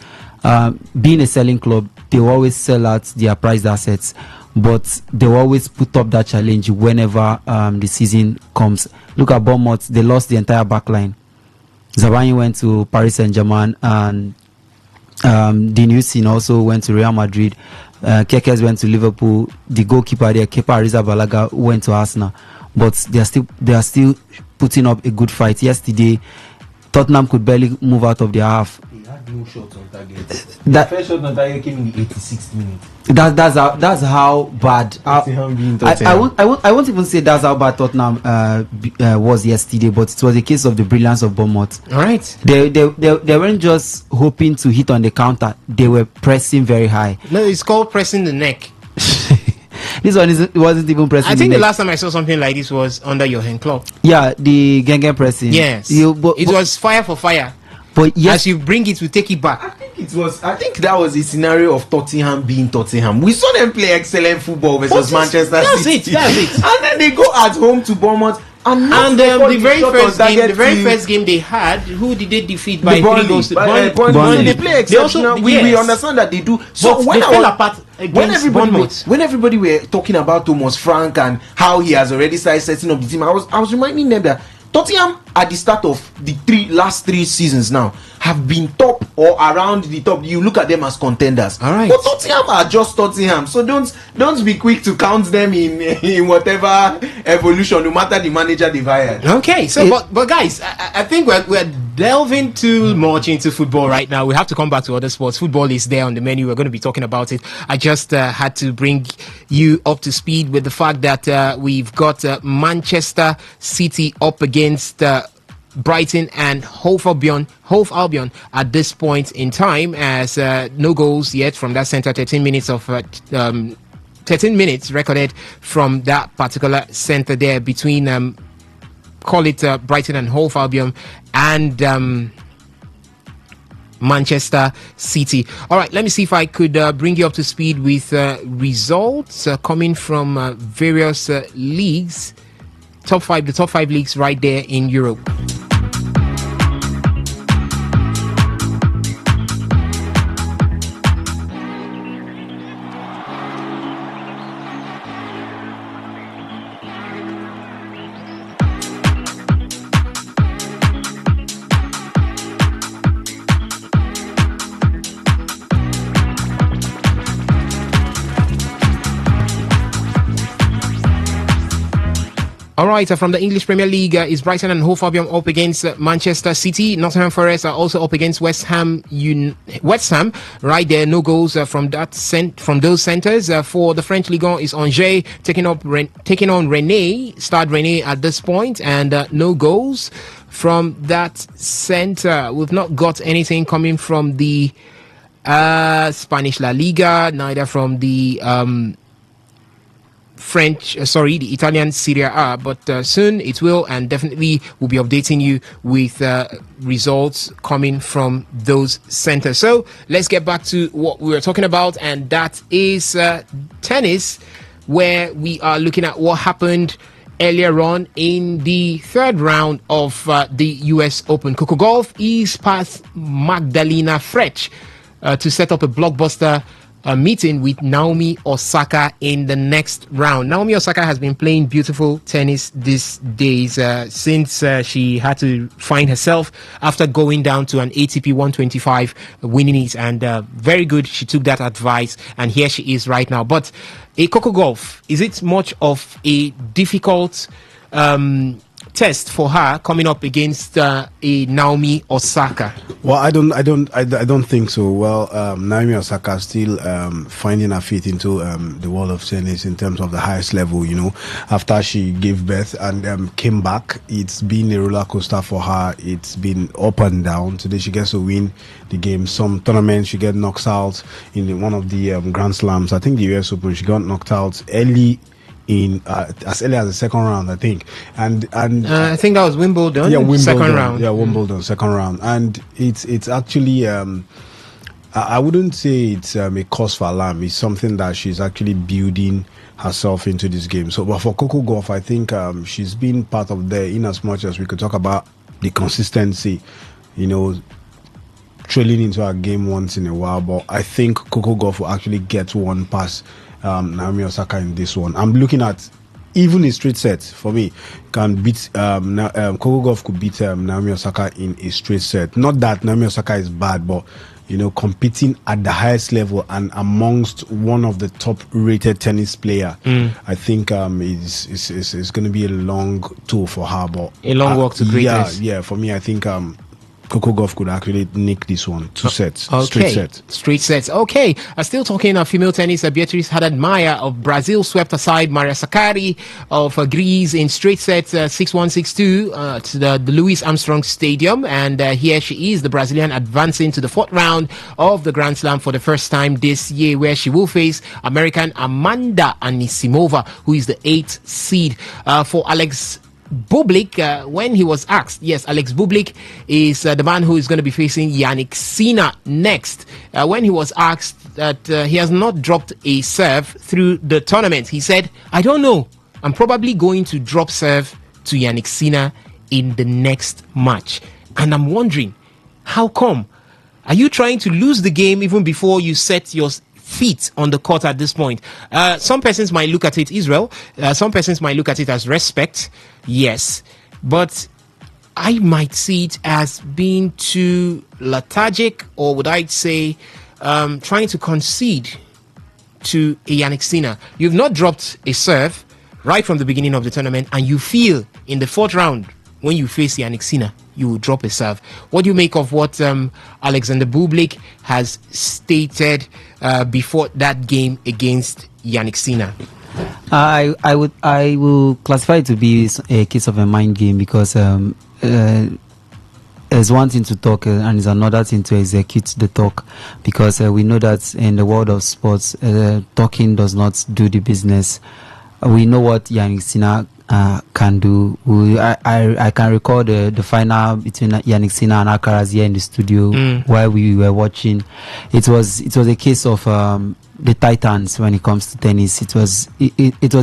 [SPEAKER 15] being a selling club. They will always sell out their prized assets, but they will always put up that challenge whenever the season comes. Look at Bournemouth, they lost the entire back line. Zabanyi went to Paris Saint-Germain, and Dinusin also went to Real Madrid. Kekes went to Liverpool. The goalkeeper there, Kepa Arrizabalaga, went to Arsenal. But they are still putting up a good fight. Yesterday, Tottenham could barely move out of their half.
[SPEAKER 4] They had no shots on target. The first shot on target came in the 86th minute.
[SPEAKER 15] That's how bad. I won't even say that's how bad Tottenham was yesterday, but it was a case of the brilliance of Bournemouth.
[SPEAKER 2] All right.
[SPEAKER 15] They weren't just hoping to hit on the counter. They were pressing very high.
[SPEAKER 2] No, it's called pressing the neck.
[SPEAKER 15] This one wasn't even pressing.
[SPEAKER 2] I think the last time I saw something like this was under your hand club.
[SPEAKER 15] Yeah, the Gengen pressing.
[SPEAKER 2] Yes. It was fire for fire.
[SPEAKER 15] But yes,
[SPEAKER 2] as you bring it, we take it back.
[SPEAKER 4] I think that was a scenario of Tottenham being Tottenham. We saw them play excellent football versus Manchester City.
[SPEAKER 2] That's it.
[SPEAKER 4] And then they go at home to Bournemouth.
[SPEAKER 2] And the very first game they had, who did they defeat by 3 goals to
[SPEAKER 4] Burnley? They play exceptional. We understand that they do. So
[SPEAKER 2] when they fell apart
[SPEAKER 4] when everybody were talking about Thomas Frank and how he has already started setting up the team, I was reminding them that Tottenham at the start of the last three seasons now have been top or around the top. You look at them as contenders.
[SPEAKER 2] All right.
[SPEAKER 4] But Tottenham are just Tottenham. So don't be quick to count them in whatever evolution, no matter the manager they've hired.
[SPEAKER 2] Okay. So but guys, I think we're delving too much into football right now. We have to come back to other sports. Football is there on the menu. We're going to be talking about it. I just had to bring you up to speed with the fact that we've got Manchester City up against Brighton and Hove Albion at this point in time, as no goals yet from that center. 13 minutes recorded from that particular center there between call it Brighton and Hove Albion and Manchester City. All right, let me see if I could bring you up to speed with results coming from various leagues. The top five leagues right there in Europe. All right, from the English Premier League, is Brighton and Hove Albion up against Manchester City. Nottingham Forest are also up against West Ham. West Ham, right there, no goals from those centres. For the French Ligue 1 is Angers taking on Rennes, Stade Rennes at this point, and no goals from that centre. We've not got anything coming from the Spanish La Liga, neither from the the Italian Serie A, but soon it will, and definitely we'll be updating you with results coming from those centers. So let's get back to what we were talking about, and that is tennis, where we are looking at what happened earlier on in the third round of the US Open. Coco Gauff is past Magdalena Frech to set up a blockbuster meeting with Naomi Osaka in the next round. Naomi Osaka has been playing beautiful tennis these days since she had to find herself after going down to an ATP 125 winning it, and very good. She took that advice, and here she is right now. But a Coco Gauff, is it much of a difficult test for her coming up against a Naomi Osaka?
[SPEAKER 3] Well, I don't think so. Well, Naomi Osaka is still finding her feet into the world of tennis in terms of the highest level. You know, after she gave birth and came back, it's been a roller coaster for her. It's been up and down. Today she gets to win the game. Some tournaments she gets knocked out in one of the Grand Slams. I think the US Open she got knocked out early. In as early as the second round, I think, and
[SPEAKER 2] I think that was Wimbledon.
[SPEAKER 3] Yeah, Wimbledon.
[SPEAKER 2] Second round.
[SPEAKER 3] Yeah, Wimbledon, second round, and it's actually I wouldn't say it's a cause for alarm. It's something that she's actually building herself into this game. So, but for Coco Gauff, I think she's been part of there in as much as we could talk about the consistency, you know, trailing into her game once in a while. But I think Coco Gauff will actually get one pass Naomi Osaka in this one. I'm looking at even a straight set for me can beat Coco Gauff could beat Naomi Osaka in a straight set. Not that Naomi Osaka is bad, but you know, competing at the highest level and amongst one of the top rated tennis player, I think it's going to be a long tour for her. But
[SPEAKER 2] a long walk to greatness.
[SPEAKER 3] Yeah. For me, I think Coco Gauff could actually nick this one. Two sets.
[SPEAKER 2] Okay. Straight sets. Okay. Still talking of female tennis, Beatriz Haddad-Maia of Brazil swept aside Maria Sakkari of Greece in straight sets 6-1, 6-2 to the Louis Armstrong Stadium. And here she is, the Brazilian, advancing to the fourth round of the Grand Slam for the first time this year, where she will face American Amanda Anisimova, who is the 8th seed. For Alex Bublik, when he was asked, yes, Alex Bublik is the man who is going to be facing Yannick Sinner next. When he was asked that he has not dropped a serve through the tournament, he said, I don't know. I'm probably going to drop serve to Yannick Sinner in the next match. And I'm wondering, how come? Are you trying to lose the game even before you set your feet on the court at this point? Some persons might look at it, Israel. Some persons might look at it as respect. Yes. But I might see it as being too lethargic, or would I say trying to concede to a Yannick Sinner. You've not dropped a serve right from the beginning of the tournament, and you feel in the fourth round when you face Yannick Sinner, you will drop a serve. What do you make of what Alexander Bublik has stated before that game against Yannick Sinner?
[SPEAKER 15] I will classify it to be a case of a mind game, because there's one thing to talk and it's another thing to execute the talk, because we know that in the world of sports, talking does not do the business. We know what Yannick Sinner can do. I can recall the final between Yannick Sinner and Alcaraz here in the studio while we were watching. It was a case of the Titans when it comes to tennis. It was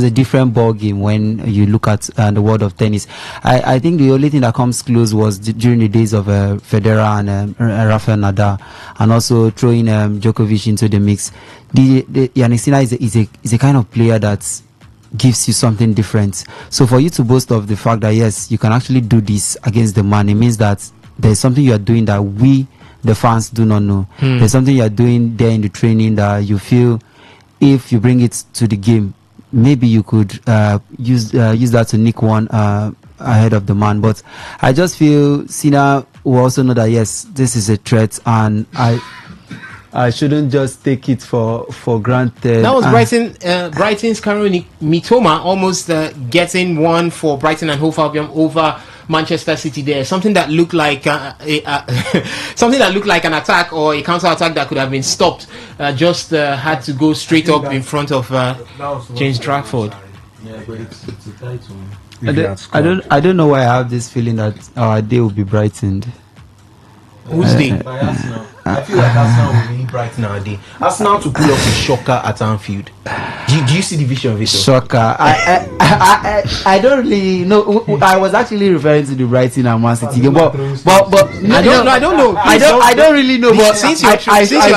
[SPEAKER 15] a different ball game when you look at the world of tennis. I think the only thing that comes close was during the days of Federer and Rafael Nadal, and also throwing Djokovic into the mix. The Yannick Sinner is a kind of player that gives you something different. So for you to boast of the fact that yes, you can actually do this against the man, it means that there's something you are doing that we, the fans, do not know. There's something you are doing there in the training that you feel if you bring it to the game, maybe you could use that to nick one ahead of the man. But I just feel Cena will also know that yes, this is a threat, and I shouldn't just take it for granted.
[SPEAKER 2] That was Brighton's Cameron Mitoma almost getting one for Brighton and Hove Albion over Manchester City there. Something that looked like something that looked like an attack or a counter attack that could have been stopped. Just had to go straight up in front of James Trafford.
[SPEAKER 4] Yeah, but it's a tight one.
[SPEAKER 15] I don't know why I have this feeling that our day will be brightened.
[SPEAKER 2] Who's day?
[SPEAKER 4] By Arsenal. I feel like Arsenal will really brighten our day. Arsenal to pull off a shocker at Anfield. Do you see the vision of it?
[SPEAKER 15] Shocker. I don't really know. I was actually referring to the Brighton and Man City game, but
[SPEAKER 2] I don't know.
[SPEAKER 15] I don't really know. But
[SPEAKER 2] since you have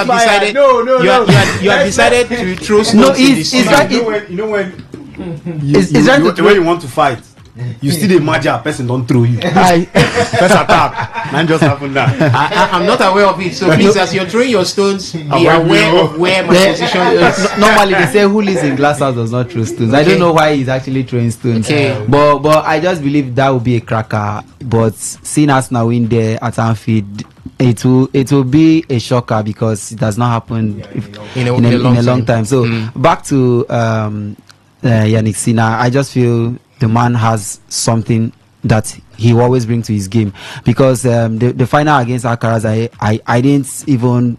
[SPEAKER 2] decided, you have decided to throw stones in the studio.
[SPEAKER 3] You know when you want to fight, you see the magic person don't throw you. First attack. Man just happened that.
[SPEAKER 2] I'm not aware of it, so please, as you're throwing your stones, be aware of where my position is.
[SPEAKER 15] Normally they say who lives in glass house does not throw stones. I don't know why he's actually throwing stones.
[SPEAKER 2] Okay.
[SPEAKER 15] But I just believe that will be a cracker. But seeing us now in there at Anfield, it will be a shocker because it does not happen in a long time. So back to Yannick Sinner, I just feel the man has something that he will always bring to his game, because the final against Alcaraz,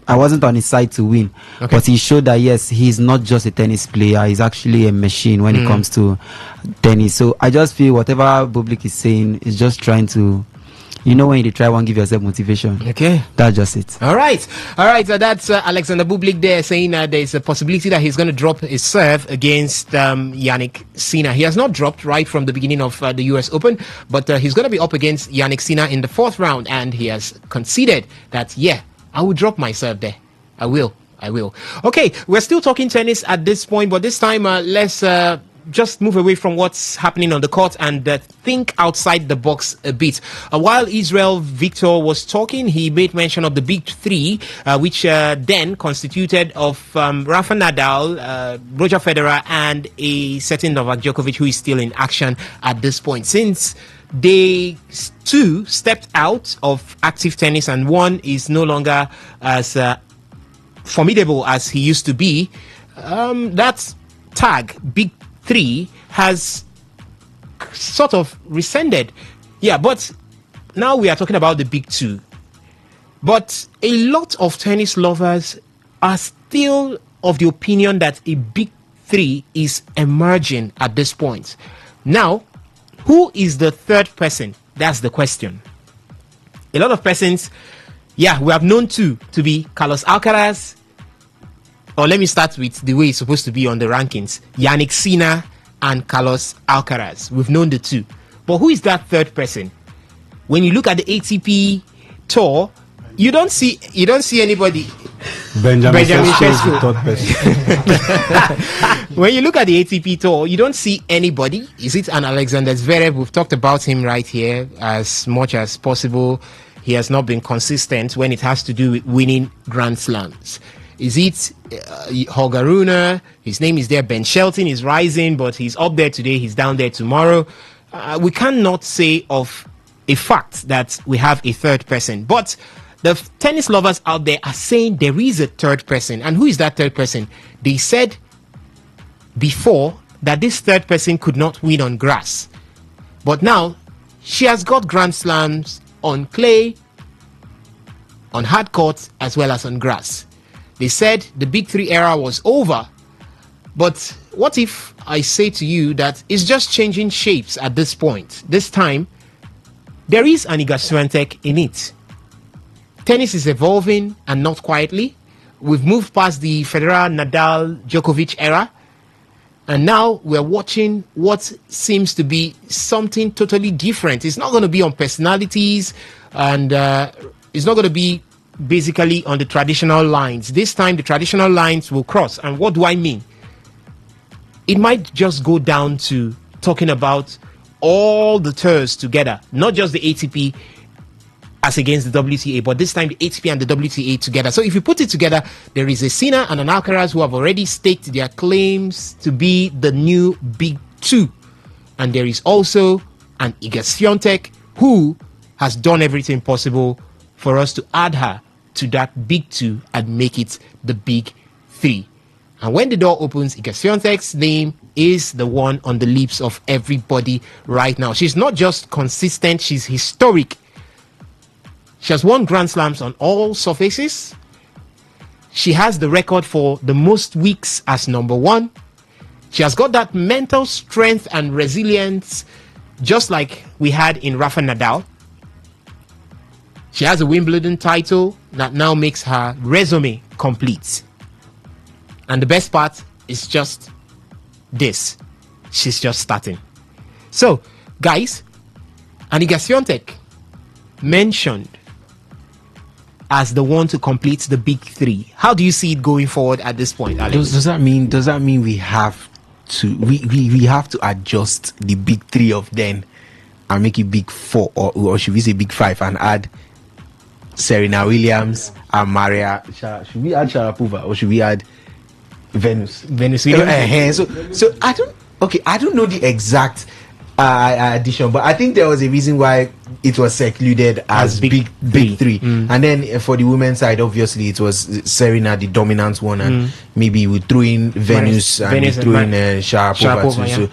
[SPEAKER 15] I wasn't on his side to win, but he showed that yes, he's not just a tennis player, he's actually a machine when it comes to tennis. So I just feel whatever Bublik is saying is just trying to, when you try one, give yourself motivation.
[SPEAKER 2] Okay,
[SPEAKER 15] that's just it.
[SPEAKER 2] All right. So that's Alexander Bublik there saying that there's a possibility that he's going to drop his serve against Yannick Sinner. He has not dropped right from the beginning of the US Open, but he's going to be up against Yannick Sinner in the fourth round, and he has conceded that I will drop my serve there. I will. Okay, we're still talking tennis at this point, but this time let's just move away from what's happening on the court and think outside the box a bit. While Israel Victor was talking, he made mention of the big three, which then constituted of Rafa Nadal, Roger Federer, and a certain Novak Djokovic, who is still in action at this point. Since they two stepped out of active tennis and one is no longer as formidable as he used to be, that tag, big three, has sort of rescinded. But now we are talking about the big two. But a lot of tennis lovers are still of the opinion that a big three is emerging at this point. Now, who is the third person? That's the question. A lot of persons, we have known two to be Carlos Alcaraz, or let me start with the way it's supposed to be on the rankings, Yannick Sinner and Carlos Alcaraz. We've known the two. But who is that third person? When you look at the ATP tour, you don't see anybody.
[SPEAKER 3] Benjamin Sesko, the third person.
[SPEAKER 2] When you look at the ATP tour, you don't see anybody. Is it an Alexander Zverev? We've talked about him right here as much as possible. He has not been consistent when it has to do with winning Grand Slams. Is it Holger Rune? His name is there. Ben Shelton is rising, but he's up there today. He's down there tomorrow. We cannot say of a fact that we have a third person. But the tennis lovers out there are saying there is a third person. And who is that third person? They said before that this third person could not win on grass. But now she has got Grand Slams on clay, on hard court, as well as on grass. They said the big three era was over. But what if I say to you that it's just changing shapes at this point? This time, there is an Iga Swiatek in it. Tennis is evolving, and not quietly. We've moved past the Federer, Nadal, Djokovic era. And now we're watching what seems to be something totally different. It's not going to be on personalities, and it's not going to be basically on the traditional lines. This time the traditional lines will cross. And what do I mean? It might just go down to talking about all the tours together, not just the ATP, as against the WTA, but this time the ATP and the WTA together. So if you put it together, there is a Sinner and an Alcaraz who have already staked their claims to be the new big two. And there is also an Iga Swiatek who has done everything possible for us to add her to that big two and make it the big three. And when the door opens, Iga Swiatek's name is the one on the lips of everybody right now. She's not just consistent, she's historic. She has won Grand Slams on all surfaces. She has the record for the most weeks as number one. She has got that mental strength and resilience, just like we had in Rafa Nadal. She has a Wimbledon title that now makes her resume complete. And the best part is just this. She's just starting. So, guys, Iga Swiatek mentioned as the one to complete the big three. How do you see it going forward at this point, Alex?
[SPEAKER 4] Does that mean we have to we have to adjust the big three of them and make it big four, or should we say big five and add Serena Williams and Maria? Should we add Sharapova or should we add Venus Williams? So I don't know the exact addition, but I think there was a reason why it was secluded as big three. And then for the women's side, obviously it was Serena, the dominant one, and maybe we threw in Venus and we threw in Sharapova too.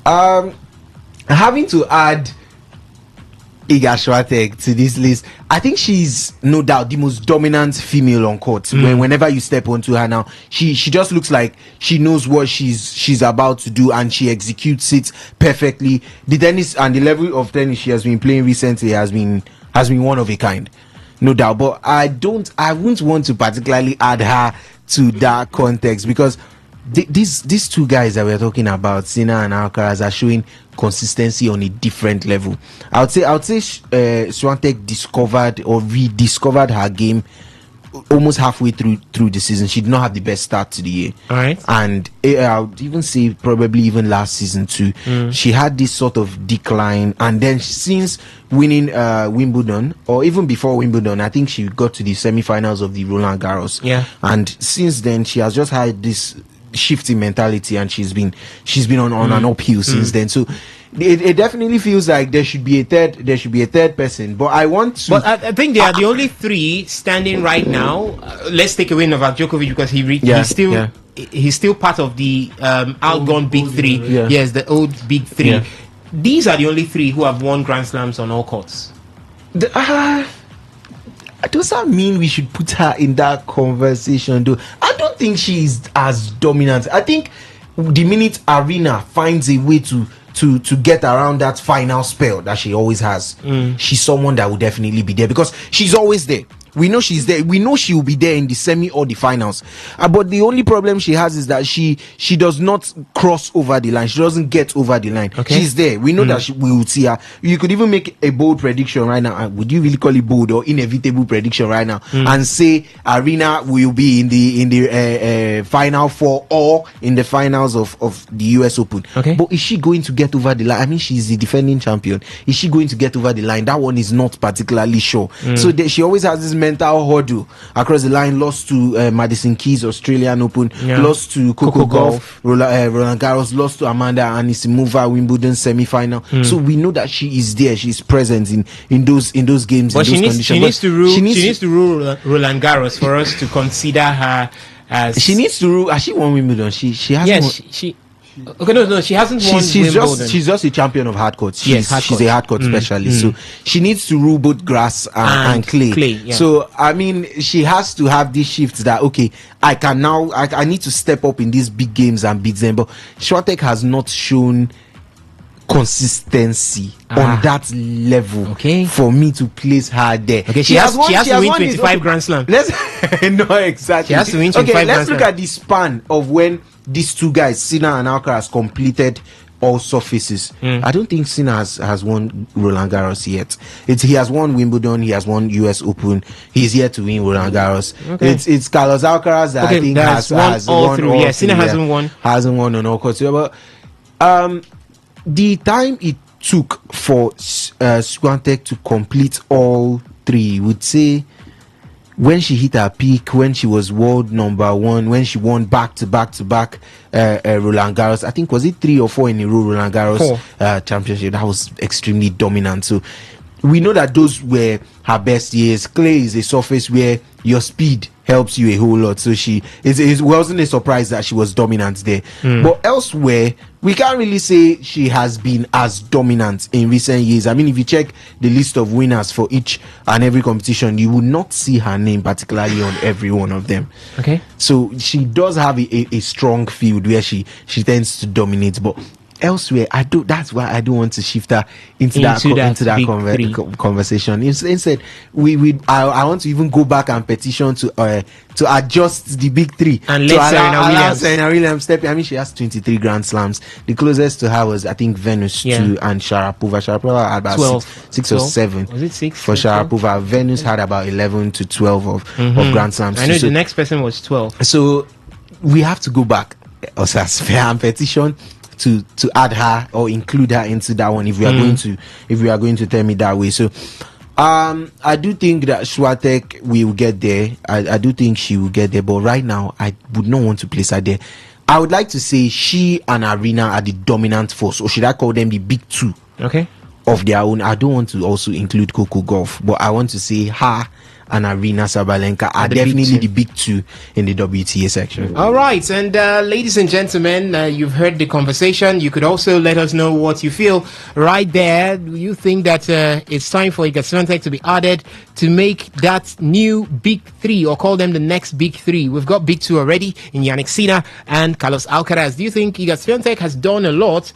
[SPEAKER 2] Yeah.
[SPEAKER 4] So having to add Iga Swiatek to this list, I think she's no doubt the most dominant female on court. Whenever you step onto her now, she just looks like she knows what she's about to do, and she executes it perfectly. The tennis and the level of tennis she has been playing recently has been one of a kind, no doubt. But I wouldn't want to particularly add her to that context, because these two guys that we're talking about, Sinner and Alcaraz, are showing consistency on a different level. I would say Swiatek discovered or rediscovered her game almost halfway through the season. She did not have the best start to the year.
[SPEAKER 2] All right.
[SPEAKER 4] And I would even say probably even last season too. She had this sort of decline, and then since winning Wimbledon, or even before Wimbledon, I think she got to the semi-finals of the Roland Garros.
[SPEAKER 2] Yeah.
[SPEAKER 4] And since then, she has just had this shifting mentality, and she's been on an uphill since then. So it definitely feels like there should be a third person. But
[SPEAKER 2] I think they are the only three standing right now. Let's take away Novak Djokovic, because he's still part of the outgone big three. Yes, the old big three.
[SPEAKER 4] Yeah.
[SPEAKER 2] These are the only three who have won Grand Slams on all courts.
[SPEAKER 4] Does that mean we should put her in that conversation though? I don't think she is as dominant. I think the minute Arena finds a way to get around that final spell that she always has, she's someone that will definitely be there, because she's always there. We know she's there. We know she will be there in the semi or the finals. But the only problem she has is that she does not cross over the line. She doesn't get over the line.
[SPEAKER 2] Okay.
[SPEAKER 4] She's there. We know that we will see her. You could even make a bold prediction right now. Would you really call it bold or inevitable prediction right now? And say Arena will be in the final four or in the finals of the US Open.
[SPEAKER 2] Okay.
[SPEAKER 4] But is she going to get over the line? I mean, she's the defending champion. Is she going to get over the line? That one is not particularly sure. So she always has this mental hurdle across the line. Lost to Madison Keys Australian Open, lost to Coco Gauff, Roland Garros, lost to Amanda Anisimova Wimbledon semi-final. So we know that she is there, she is present in those games.
[SPEAKER 2] But
[SPEAKER 4] in those conditions.
[SPEAKER 2] She needs to rule Roland Garros for us to consider her as.
[SPEAKER 4] She needs to rule. Has she won Wimbledon? She hasn't.
[SPEAKER 2] Yes, she. Okay, no, she hasn't won Wimbledon.
[SPEAKER 4] She's just a champion of hard courts. She's a hard court specialist, so she needs to rule both grass and clay.
[SPEAKER 2] Yeah.
[SPEAKER 4] So I mean, she has to have these shifts that I need to step up in these big games and beat them. But Swiatek has not shown consistency on that level for me to place her there.
[SPEAKER 2] Okay, she has to win 25 Grand Slams.
[SPEAKER 4] No, exactly.
[SPEAKER 2] She has to win 25 Grand
[SPEAKER 4] let's look at the span of when these two guys, Sinner and Alcaraz, completed all surfaces. I don't think Sinner has won Roland Garros yet. He has won Wimbledon, he has won US Open, he's yet to win Roland Garros. It's Carlos Alcaraz that I think has won all three.
[SPEAKER 2] Sinner hasn't won
[SPEAKER 4] on all courts. But the time it took for Swiatek to complete all three, would say when she hit her peak, when she was world number one, when she won back to back Roland Garros, I think was it 3 or 4 in a row Roland Garros championship, that was extremely dominant. So we know that those were her best years. Clay is a surface where your speed helps you a whole lot, so it wasn't a surprise that she was dominant there. But elsewhere, we can't really say she has been as dominant in recent years. I mean, if you check the list of winners for each and every competition, you will not see her name particularly on every one of them.
[SPEAKER 2] Okay,
[SPEAKER 4] so she does have a strong field where she tends to dominate, but elsewhere, that's why I don't want to shift her into that conversation. Instead, I want to even go back and petition to adjust the big three
[SPEAKER 2] and
[SPEAKER 4] let
[SPEAKER 2] Serena
[SPEAKER 4] Serena Williams step in. I mean, she has 23 Grand Slams. The closest to her was, I think, Venus 2 and Sharapova. Sharapova had about 12, 6 or 7.
[SPEAKER 2] Was it 6
[SPEAKER 4] for Sharapova? Venus had about 11 to 12 of Grand Slams.
[SPEAKER 2] I know the next person was 12.
[SPEAKER 4] So we have to go back and petition to add her or include her into that one if we are going to tell me that way. So I do think that Swiatek will get there. I do think she will get there, but right now I would not want to place her there. I would like to say she and Arena are the dominant force, or should I call them the big two of their own. I don't want to also include Coco Gauff, but I want to say her and Arina Sabalenka are definitely the big two in the WTA section.
[SPEAKER 2] All right, and ladies and gentlemen, you've heard the conversation. You could also let us know what you feel right there. Do you think that it's time for Iga Swiatek to be added to make that new big three, or call them the next big three? We've got big two already in Yannick Sinner and Carlos Alcaraz. Do you think Iga Swiatek has done a lot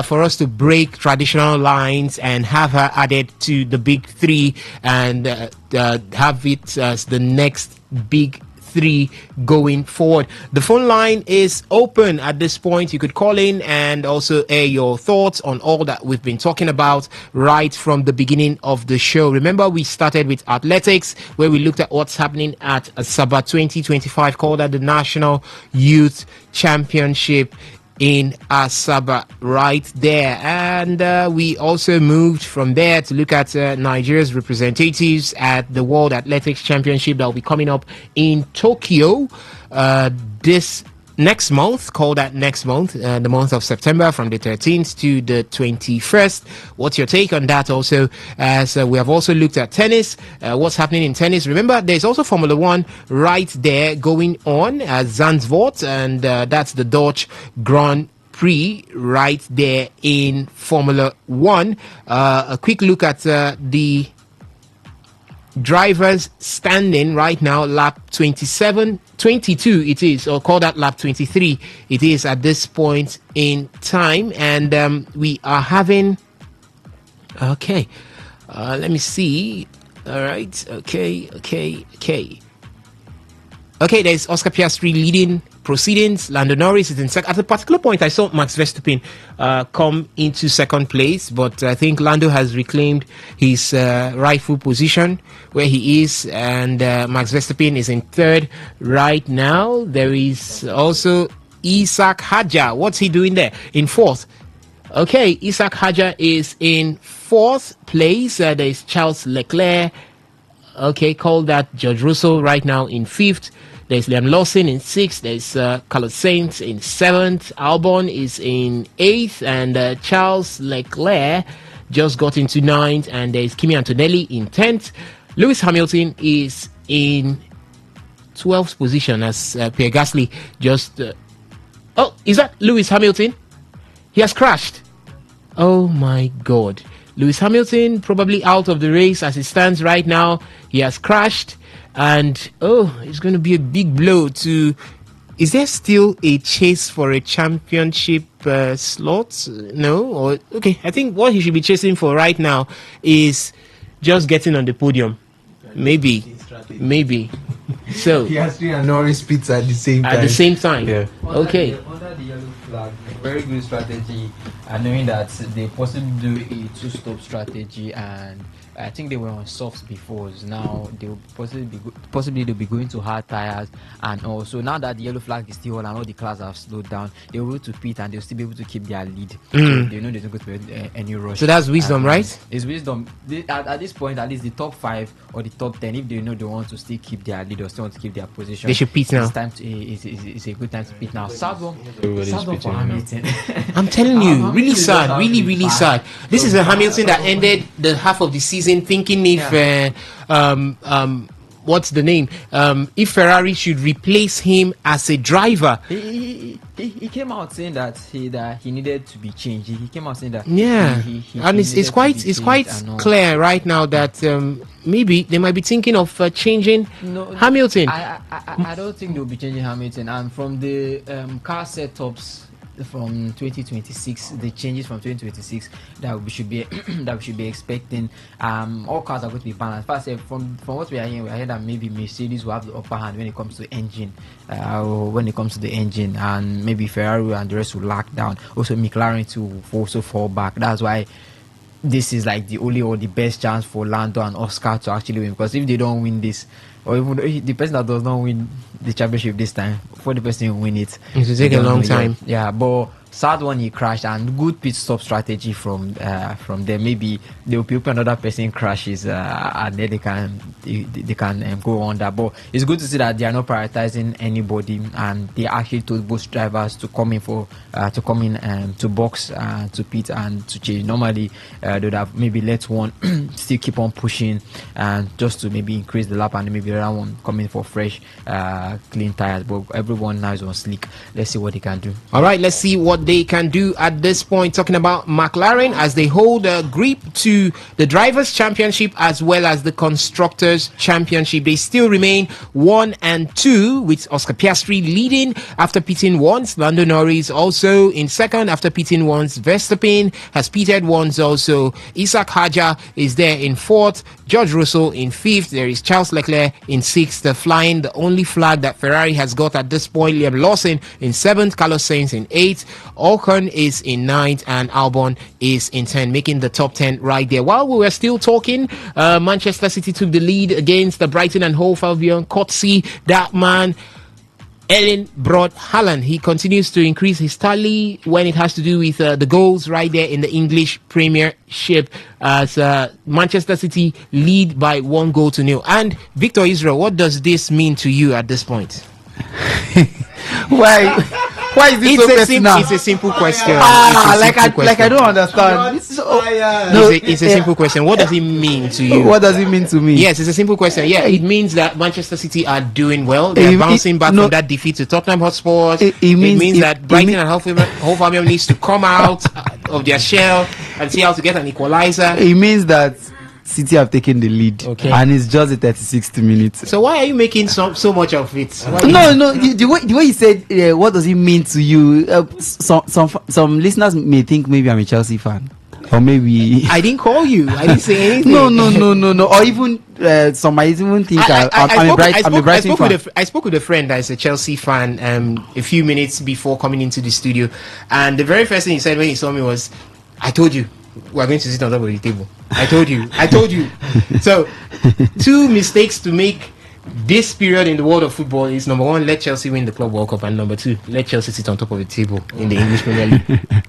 [SPEAKER 2] for us to break traditional lines and have her added to the big three and have it as the next big three going forward? The phone line is open at this point. You could call in and also air your thoughts on all that we've been talking about right from the beginning of the show. Remember, we started with athletics, where we looked at what's happening at Asaba 2025, called at the National Youth Championship in Asaba right there. And we also moved from there to look at Nigeria's representatives at the World Athletics Championship that will be coming up in Tokyo this next month, called that next month, the month of September, from the 13th to the 21st. What's your take on that also? As we have also looked at tennis, what's happening in tennis. Remember, there's also Formula 1 right there going on at Zandvoort, and that's the Dutch Grand Prix right there in Formula 1. A quick look at the drivers standing right now. Lap 22 it is, or call that lap 23 it is at this point in time. And we are having let me see. All right, okay, there's Oscar Piastri leading proceedings. Lando Norris is in second. At a particular point, I saw Max Verstappen come into second place, but I think Lando has reclaimed his rightful position where he is, and Max Verstappen is in third right now. There is also Isaac Hadjar. What's he doing there? In fourth. Okay, Isaac Hadjar is in fourth place. There is Charles Leclerc. Okay, call that George Russell right now in fifth. There's Liam Lawson in sixth. There's Carlos Sainz in seventh. Albon is in eighth, and Charles Leclerc just got into ninth. And there's Kimi Antonelli in 10th. Lewis Hamilton is in 12th position as Pierre Gasly just... oh, is that Lewis Hamilton? He has crashed. Oh my God. Lewis Hamilton probably out of the race as it stands right now. He has crashed. And it's going to be a big blow to... Is there still a chase for a championship slot? No? Or okay, I think what he should be chasing for right now is just getting on the podium. Maybe. So
[SPEAKER 4] Piastri and Norris pits at the same time.
[SPEAKER 2] At the same time.
[SPEAKER 4] Yeah.
[SPEAKER 2] Okay.
[SPEAKER 15] Under the yellow flag, very good strategy.
[SPEAKER 16] and knowing that they possibly do a two-stop strategy, and I think they were on softs before. So now they will possibly they'll be going to hard tires, and also now that the yellow flag is still on and all the cars have slowed down, they'll be able to pit and they'll still be able to keep their lead. So they know there's not going to be any rush.
[SPEAKER 2] So that's wisdom, right?
[SPEAKER 16] It's wisdom. At this point, at least the top 5 or the top 10, if they know they want to still keep their lead or still want to keep their position,
[SPEAKER 2] they should pit now.
[SPEAKER 16] It's a good time to pit now. Sad one for Hamilton.
[SPEAKER 2] I'm telling you, really sad, really sad. This is a Hamilton that ended the half of the season thinking if what's the name? If Ferrari should replace him as a driver.
[SPEAKER 16] He came out saying that he needed to be changed. He came out saying that.
[SPEAKER 2] Yeah, and it's quite clear right now that maybe they might be thinking of changing Hamilton.
[SPEAKER 16] I don't think they'll be changing Hamilton. And from the car setups from 2026, the changes from 2026 that we should be expecting, all cars are going to be balanced. First, from what we are hearing that maybe Mercedes will have the upper hand when it comes to engine, and maybe Ferrari and the rest will lock down. Also, McLaren to also fall back. That's why this is like the only or the best chance for Lando and Oscar to actually win. Because if they don't win this, or even the person that does not win the championship this time, for the person who win it
[SPEAKER 2] will take a long time.
[SPEAKER 16] Yeah, but sad one, he crashed, and good pit stop strategy from there. Maybe they will pick another person crashes, and then they can go on that. But it's good to see that they are not prioritizing anybody, and they actually told both drivers to come in to box, to pit and to change. Normally they would have maybe let one still keep on pushing, and just to maybe increase the lap, and maybe the other one come in for fresh clean tires. But everyone now is on slick. Let's see what they can do.
[SPEAKER 2] All right, let's see what they can do at this point. Talking about McLaren, as they hold a grip to the Drivers' Championship as well as the Constructors' Championship. They still remain 1 and 2, with Oscar Piastri leading after pitting once. Lando Norris also in second after pitting once. Verstappen has pitted once also. Isaac Hajar is there in fourth. George Russell in fifth. There is Charles Leclerc in sixth, flying the only flag that Ferrari has got at this point. Liam Lawson in seventh. Carlos Sainz in eighth. Ocon is in 9th, and Albon is in 10, making the top 10 right there. While we were still talking, Manchester City took the lead against the Brighton and Hove Albion. Courtesy that man, Erling Braut Haaland. He continues to increase his tally when it has to do with the goals right there in the English Premiership, as Manchester City lead by 1-0. And Victor Israel, what does this mean to you at this point?
[SPEAKER 15] Why is this so personal?
[SPEAKER 2] It's a simple question.
[SPEAKER 15] I don't understand.
[SPEAKER 2] It's a simple question. What does it mean to you?
[SPEAKER 15] What does it mean to me?
[SPEAKER 2] Yes, it's a simple question. Yeah, it means that Manchester City are doing well. They're bouncing back from that defeat to Tottenham Hotspur. It means that Brighton and Hove Albion needs to come out of their shell and see how to get an equalizer.
[SPEAKER 15] It means that City have taken the lead, and it's just the 36th minute.
[SPEAKER 2] So why are you making so much of it?
[SPEAKER 15] No. The way you said, what does it mean to you? Some listeners may think maybe I'm a Chelsea fan, or maybe
[SPEAKER 2] I didn't call you. I didn't say anything.
[SPEAKER 15] No. Or even some might even think I'm a Brighton fan.
[SPEAKER 2] I spoke with a friend that is a Chelsea fan a few minutes before coming into the studio, and the very first thing he said when he saw me was, "I told you we're going to sit on top of the table. I told you." So 2 mistakes to make this period in the world of football is: number 1, let Chelsea win the Club World Cup, and number 2, let Chelsea sit on top of the table in the English Premier League.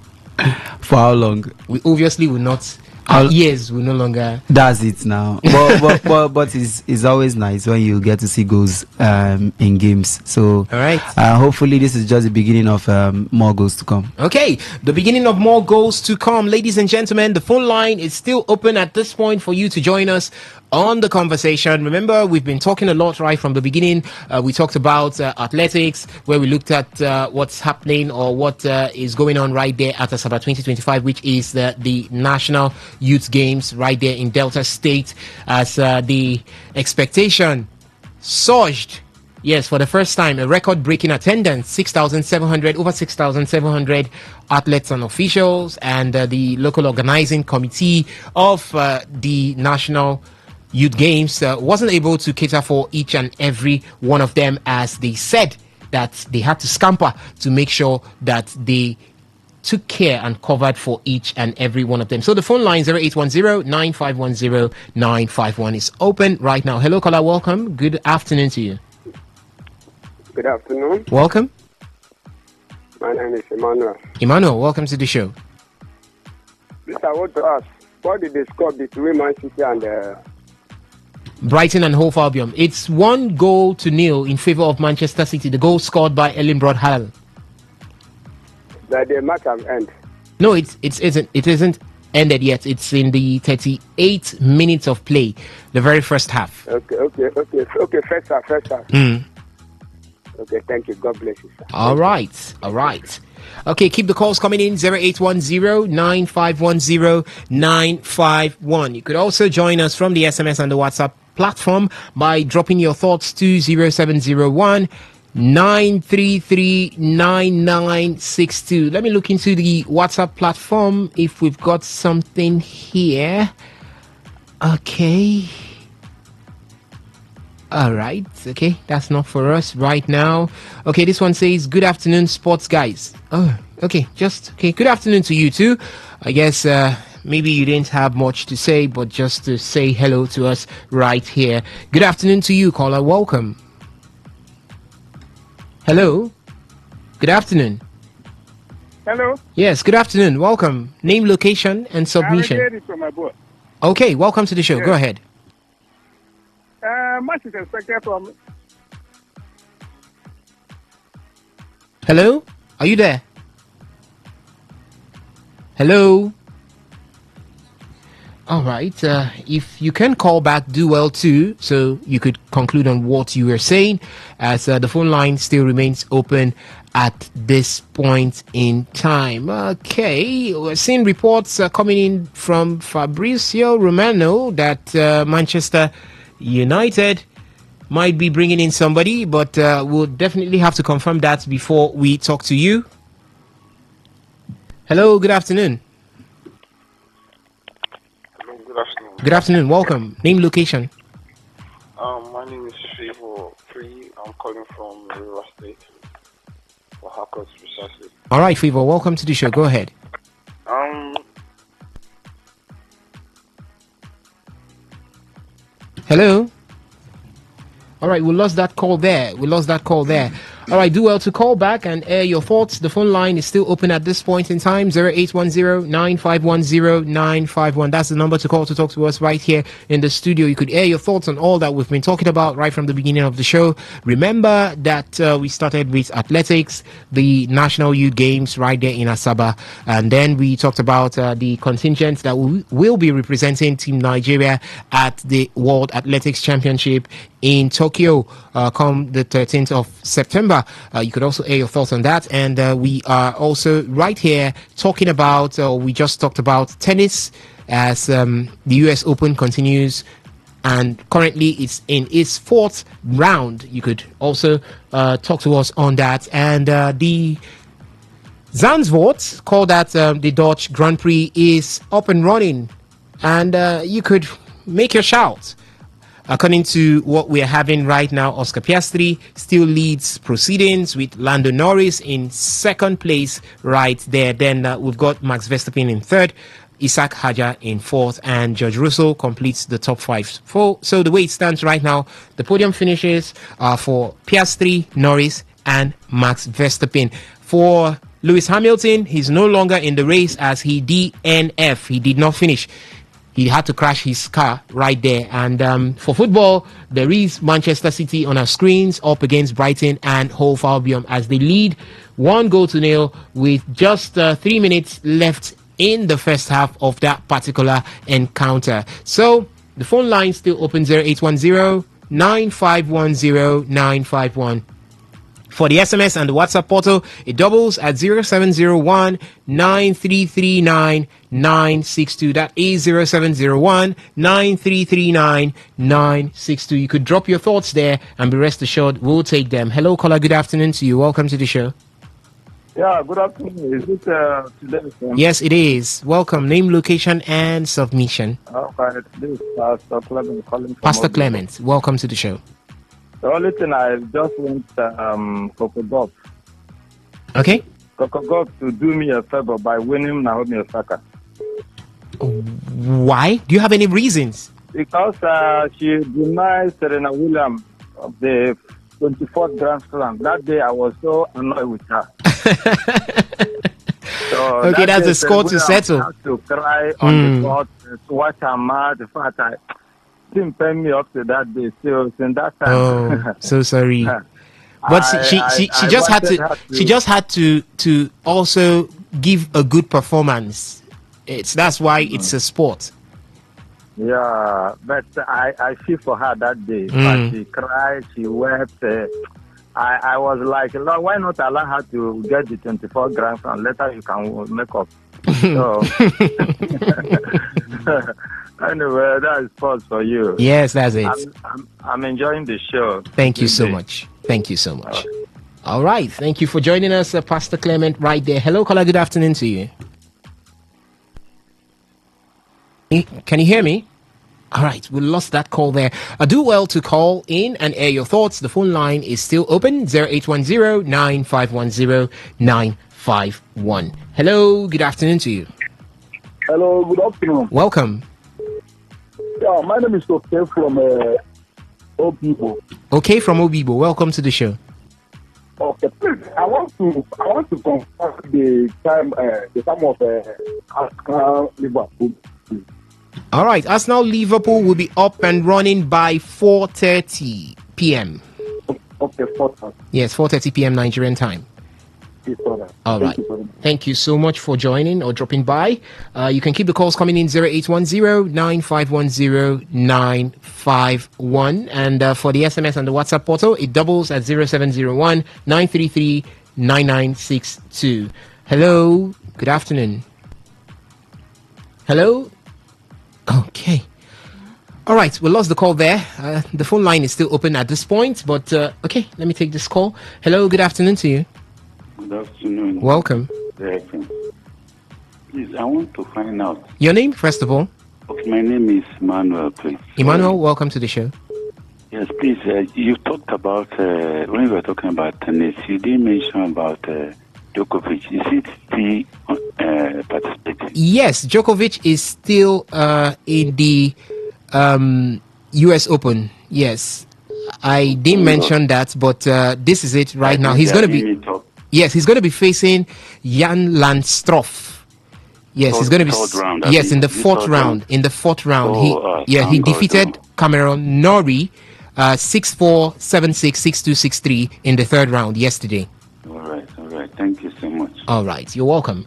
[SPEAKER 15] For how long?
[SPEAKER 2] We obviously will not. Our ears will no longer.
[SPEAKER 15] That's it now. But it's always nice when you get to see goals in games. So
[SPEAKER 2] all right.
[SPEAKER 15] Hopefully this is just the beginning of more goals to come.
[SPEAKER 2] Okay, the beginning of more goals to come, ladies and gentlemen. The phone line is still open at this point for you to join us on the conversation. Remember, we've been talking a lot right from the beginning. We talked about athletics, where we looked at what's happening or what is going on right there at Asaba 2025, which is the National Youth Games right there in Delta State, as the expectation surged. Yes, for the first time, a record-breaking attendance, over 6,700 athletes and officials, and the local organizing committee of the National Youth Games wasn't able to cater for each and every one of them, as they said that they had to scamper to make sure that they took care and covered for each and every one of them. So the phone line 0810-9510-951 is open right now. Hello, caller. Welcome. Good afternoon to you.
[SPEAKER 17] Good afternoon.
[SPEAKER 2] Welcome.
[SPEAKER 17] My name is Emmanuel.
[SPEAKER 2] Emmanuel, welcome to the show.
[SPEAKER 17] Please, I want to ask, what did they score between Man City and
[SPEAKER 2] Brighton and Hove Albion? It's 1-0 in favor of Manchester City. The goal scored by Erling Braut Haaland.
[SPEAKER 17] that the match have end?
[SPEAKER 2] No, it isn't ended yet. It's in the 38 minutes of play, the very first half.
[SPEAKER 17] Okay. First half. Okay, thank you. God bless you, sir.
[SPEAKER 2] All right. Okay, keep the calls coming in 0810-9510-951. You could also join us from the SMS and the WhatsApp platform by dropping your thoughts to 0701 933-9962. Let me look into the WhatsApp platform if we've got something here. Okay. All right. Okay, that's not for us right now. Okay, this one says, good afternoon, sports guys. Oh, okay. Good afternoon to you too. I guess maybe you didn't have much to say, but just to say hello to us right here. Good afternoon to you, caller. Welcome. Hello. Good afternoon.
[SPEAKER 18] Hello.
[SPEAKER 2] Yes, good afternoon. Welcome. Name, location, and submission.
[SPEAKER 18] I'm from my boat.
[SPEAKER 2] Okay, welcome to the show.
[SPEAKER 18] Yes.
[SPEAKER 2] Go ahead.
[SPEAKER 18] Much is expected from.
[SPEAKER 2] Hello? Are you there? Hello? All right. If you can call back, do well too, so you could conclude on what you were saying, as the phone line still remains open at this point in time. Okay, we're seeing reports coming in from Fabrizio Romano that Manchester United might be bringing in somebody, but we'll definitely have to confirm that before we talk to you. Hello, good afternoon.
[SPEAKER 19] Hello, good afternoon.
[SPEAKER 2] Good afternoon, welcome. Name, location.
[SPEAKER 19] My name is Favor Free. I'm calling from River State. For Harcourt, precisely.
[SPEAKER 2] All right, Favor, welcome to the show. Go ahead. Hello? All right, we lost that call there. All right, do well to call back and air your thoughts. The phone line is still open at this point in time. 0810-9510-951. That's the number to call to talk to us right here in the studio. You could air your thoughts on all that we've been talking about right from the beginning of the show. Remember that we started with athletics, the National Youth Games right there in Asaba. And then we talked about the contingent that will be representing Team Nigeria at the World Athletics Championship in Tokyo come the 13th of September. You could also air your thoughts on that. And we are also right here talking about, we just talked about tennis as the US Open continues. And currently it's in its fourth round. You could also talk to us on that. And the Zandvoort, call that the Dutch Grand Prix, is up and running. And you could make your shout. According to what we are having right now, Oscar Piastri still leads proceedings with Lando Norris in second place right there. Then we've got Max Verstappen in third, Isaac Hadjar in fourth, and George Russell completes the top five. So the way it stands right now, the podium finishes for Piastri, Norris, and Max Verstappen. For Lewis Hamilton, he's no longer in the race as he DNF. He did not finish. He had to crash his car right there. And for football, there is Manchester City on our screens up against Brighton and Hove Albion as they lead 1-0 with just 3 minutes left in the first half of that particular encounter. So the phone line still open 0810-9510-951. For the SMS and the WhatsApp portal, it doubles at 0701-9339-962. That is 0701-9339-962. You could drop your thoughts there and be rest assured we'll take them. Hello, caller. Good afternoon to you. Welcome to the show.
[SPEAKER 18] Yeah, good afternoon. Is this Today?
[SPEAKER 2] Yes, it is. Welcome. Name, location, and submission.
[SPEAKER 18] Okay, this is Pastor Clement calling from
[SPEAKER 2] Pastor Clement, welcome to the show.
[SPEAKER 18] The only thing I just want Coco Golf.
[SPEAKER 2] Okay.
[SPEAKER 18] God to do me a favor by winning Naomi Osaka.
[SPEAKER 2] Why? Do you have any reasons?
[SPEAKER 18] Because she denied Serena Williams of the 24th Grand Slam. That day I was so annoyed with her. So
[SPEAKER 2] Okay, that's
[SPEAKER 18] day,
[SPEAKER 2] a score to
[SPEAKER 18] Williams
[SPEAKER 2] settle.
[SPEAKER 18] had to cry on the court to watch her mad. In fact, I didn't pay me up to that day. So since that time,
[SPEAKER 2] Oh, so sorry. But she just had
[SPEAKER 18] wanted
[SPEAKER 2] to
[SPEAKER 18] her
[SPEAKER 2] she just had to also give a good performance. That's why it's a sport.
[SPEAKER 18] Yeah, but I feel for her that day. But she cried, she wept. I was like, Lord, why not allow her to get the 24 Grand Slam? Later you can make up. So anyway, that is sports for you.
[SPEAKER 2] Yes, that's it.
[SPEAKER 18] I'm enjoying the show.
[SPEAKER 2] Thank you so much. Thank you so much. All right. Thank you for joining us, Pastor Clement, right there. Hello, caller. Good afternoon to you. Can you hear me? All right, we lost that call there. Do well to call in and air your thoughts. The phone line is still open, 0810-9510-951. Hello, good afternoon to you.
[SPEAKER 20] Hello, good afternoon.
[SPEAKER 2] Welcome.
[SPEAKER 20] Yeah, my name is Okay from Obibo.
[SPEAKER 2] Okay, from Obibo. Welcome to the show.
[SPEAKER 20] Okay, please, I want to confirm the time of Liverpool.
[SPEAKER 2] All right, Arsenal Liverpool will be up and running by 4:30 p.m.
[SPEAKER 20] Okay, 4:30.
[SPEAKER 2] Yes, 4:30 p.m. Nigerian time. All right. Thank you so much for joining or dropping by. You can keep the calls coming in 0810-9510-951. And for the SMS and the WhatsApp portal, it doubles at 0701-933-9962. Hello. Good afternoon. Hello. Okay. All right. We lost the call there. The phone line is still open at this point. But, okay, let me take this call. Hello. Good afternoon to you.
[SPEAKER 21] Good afternoon.
[SPEAKER 2] Welcome.
[SPEAKER 21] Please, I want to find out.
[SPEAKER 2] Your name, first of all?
[SPEAKER 21] Okay, my name is Emmanuel, please.
[SPEAKER 2] Emmanuel, welcome to the show.
[SPEAKER 21] Yes, please. You talked about, when you were talking about tennis, you did mention about Djokovic. Is it still participating?
[SPEAKER 2] Yes, Djokovic is still in the US Open. Yes. I didn't mention that, but this is it right now. He's going to be... Yes, he's going to be facing Jan Landstruff. Yes, he's going to be...
[SPEAKER 21] round,
[SPEAKER 2] yes, in the fourth round. In the fourth round. He defeated Cameron Norrie 6-4, 7-6, 6-2, 6-3 in the third round yesterday.
[SPEAKER 21] All right. Thank you so much.
[SPEAKER 2] All right, you're welcome.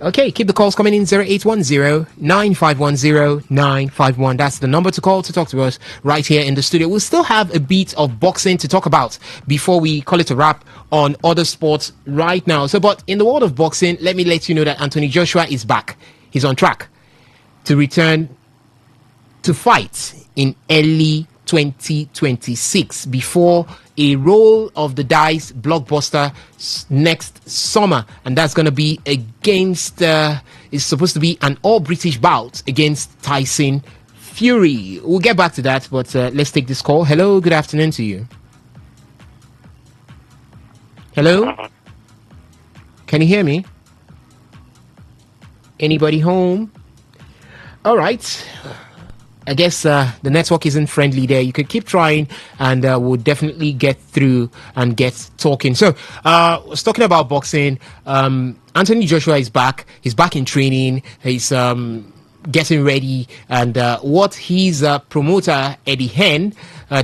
[SPEAKER 2] Okay, keep the calls coming in 0810-9510-951. That's the number to call to talk to us right here in the studio. We'll still have a bit of boxing to talk about before we call it a wrap on other sports right now. But in the world of boxing, let me let you know that Anthony Joshua is back. He's on track to return to fight in early 2026 before a roll of the dice blockbuster next summer, and that's going to be against it's supposed to be an all-British bout against Tyson Fury. We'll get back to that, but let's take this call. Hello, good afternoon to you. Hello, can you hear me? Anybody home? All right, I guess the network isn't friendly there. You could keep trying and we'll definitely get through and get talking. So, I was talking about boxing. Anthony Joshua is back. He's back in training. He's getting ready. And what his promoter, Eddie Hearn,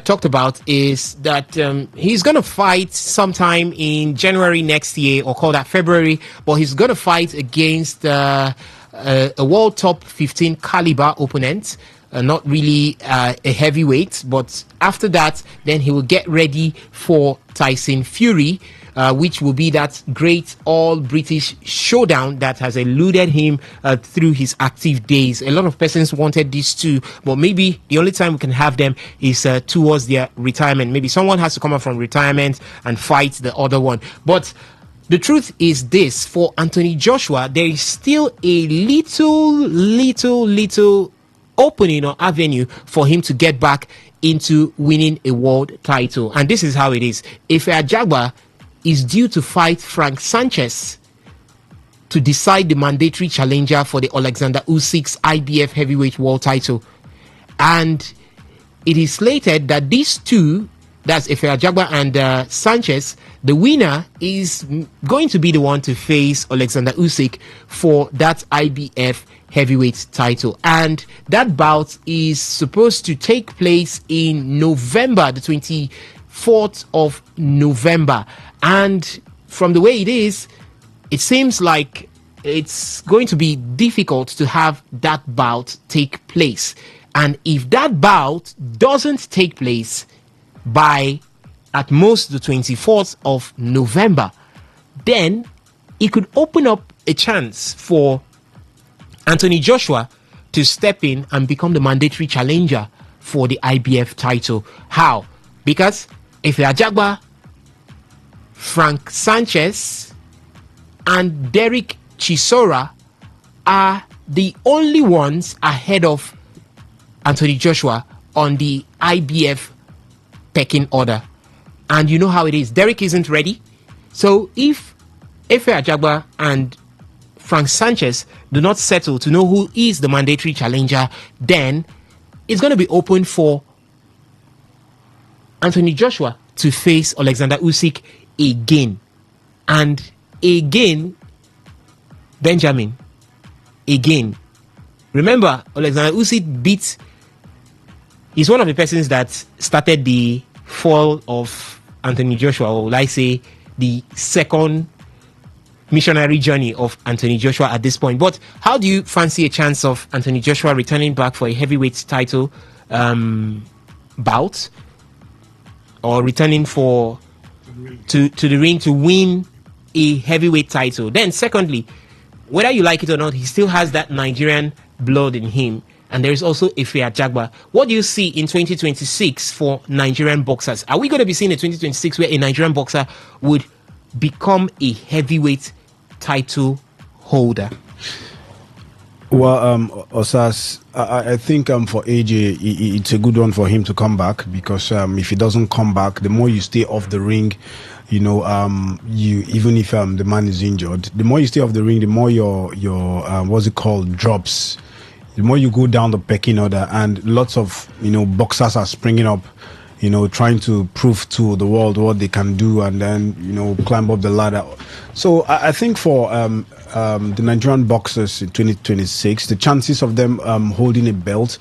[SPEAKER 2] talked about is that he's going to fight sometime in January next year, or call that February. But he's going to fight against a world top 15 caliber opponent. Not really a heavyweight, but after that, then he will get ready for Tyson Fury, which will be that great all-British showdown that has eluded him through his active days. A lot of persons wanted these two, but maybe the only time we can have them is towards their retirement. Maybe someone has to come out from retirement and fight the other one. But the truth is this, for Anthony Joshua, there is still a little opening or avenue for him to get back into winning a world title. And this is how it is. If Ajagba is due to fight Frank Sanchez to decide the mandatory challenger for the Alexander Usyk's IBF heavyweight world title. And it is slated that these two, that's Efe Ajagba and Sanchez, the winner is going to be the one to face Alexander Usyk for that IBF heavyweight title. And that bout is supposed to take place in November, the 24th of November. And from the way it is, it seems like it's going to be difficult to have that bout take place. And if that bout doesn't take place by at most the 24th of November, then it could open up a chance for Anthony Joshua to step in and become the mandatory challenger for the IBF title. How? Because Efe Ajagba, Frank Sanchez, and Derek Chisora are the only ones ahead of Anthony Joshua on the IBF pecking order. And you know how it is. Derek isn't ready. So if Efe Ajagba and Frank Sanchez do not settle to know who is the mandatory challenger, then it's going to be open for Anthony Joshua to face Alexander Usyk again. And again, Benjamin, again. Remember, Alexander Usyk he's one of the persons that started the fall of Anthony Joshua, or will I say the second missionary journey of Anthony Joshua at this point. But how do you fancy a chance of Anthony Joshua returning back for a heavyweight title bout, or returning to the ring to win a heavyweight title? Then secondly, whether you like it or not, he still has that Nigerian blood in him. And there is also Efe Ajagba. What do you see in 2026 for Nigerian boxers? Are we going to be seeing a 2026 where a Nigerian boxer would become a heavyweight title holder?
[SPEAKER 3] Well, Osas, I think for AJ, it's a good one for him to come back, because if he doesn't come back, the more you stay off the ring, you even if the man is injured, the more you stay off the ring, the more your what's it called, drops. The more you go down the pecking order, and lots of boxers are springing up, trying to prove to the world what they can do, and then climb up the ladder. So I think for the Nigerian boxers in 2026, the chances of them holding a belt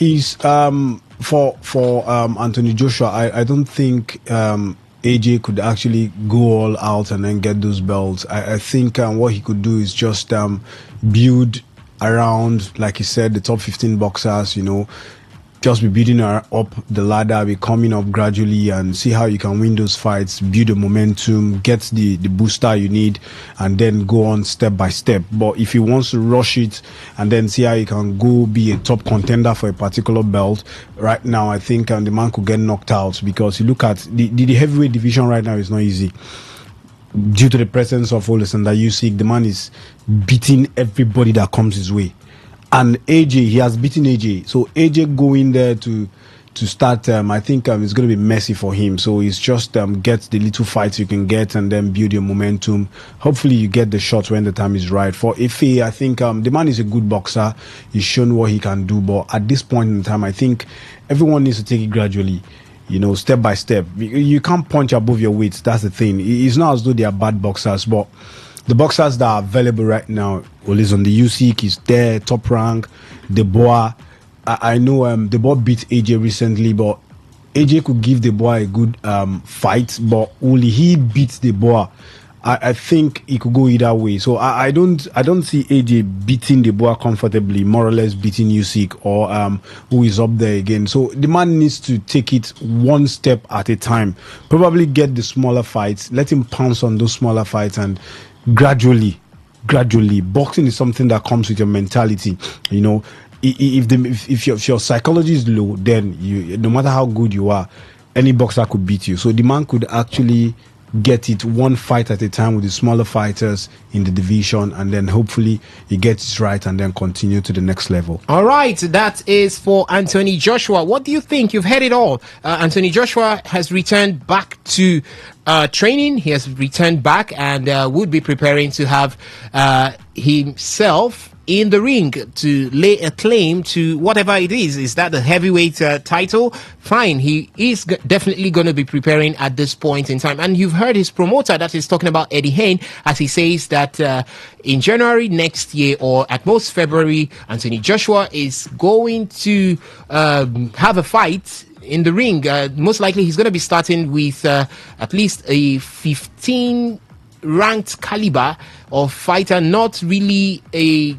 [SPEAKER 3] is for Anthony Joshua. I don't think AJ could actually go all out and then get those belts. I think what he could do is just build around, like he said, the top 15 boxers, just be building up the ladder, be coming up gradually, and see how you can win those fights, build the momentum, get the booster you need, and then go on step by step. But if he wants to rush it and then see how he can go be a top contender for a particular belt, right now I think the man could get knocked out, because you look at the heavyweight division right now is not easy. Due to the presence of Alexander Usyk, the man is beating everybody that comes his way. And AJ, he has beaten AJ. So AJ going there to start, I think it's going to be messy for him. So it's just get the little fights you can get and then build your momentum. Hopefully you get the shot when the time is right. For Efe, I think the man is a good boxer. He's shown what he can do. But at this point in time, I think everyone needs to take it gradually. Step by step. You can't punch above your weight. That's the thing. It's not as though they are bad boxers, but the boxers that are available right now, on the Usyk is there, top rank. Dubois, I know Dubois beat AJ recently, but AJ could give Dubois a good fight, but only he beats Dubois. I think it could go either way. So I don't see AJ beating Dubois comfortably, more or less beating Usyk or who is up there again. So the man needs to take it one step at a time. Probably get the smaller fights, let him pounce on those smaller fights, and gradually. Boxing is something that comes with your mentality. If your psychology is low, then no matter how good you are, any boxer could beat you. So the man could actually get it one fight at a time with the smaller fighters in the division, and then hopefully he gets it right and then continue to the next level.
[SPEAKER 2] All right, that is for Anthony Joshua. What do you think? You've heard it all. Anthony Joshua has returned back to training. He has returned back and would be preparing to have himself in the ring to lay a claim to whatever it is. Is that the heavyweight title? Fine. He is definitely going to be preparing at this point in time. And you've heard his promoter that is talking about Eddie Hearn, as he says that in January next year, or at most February, Anthony Joshua is going to have a fight in the ring. Most likely he's going to be starting with at least a 15 ranked caliber of fighter, not really a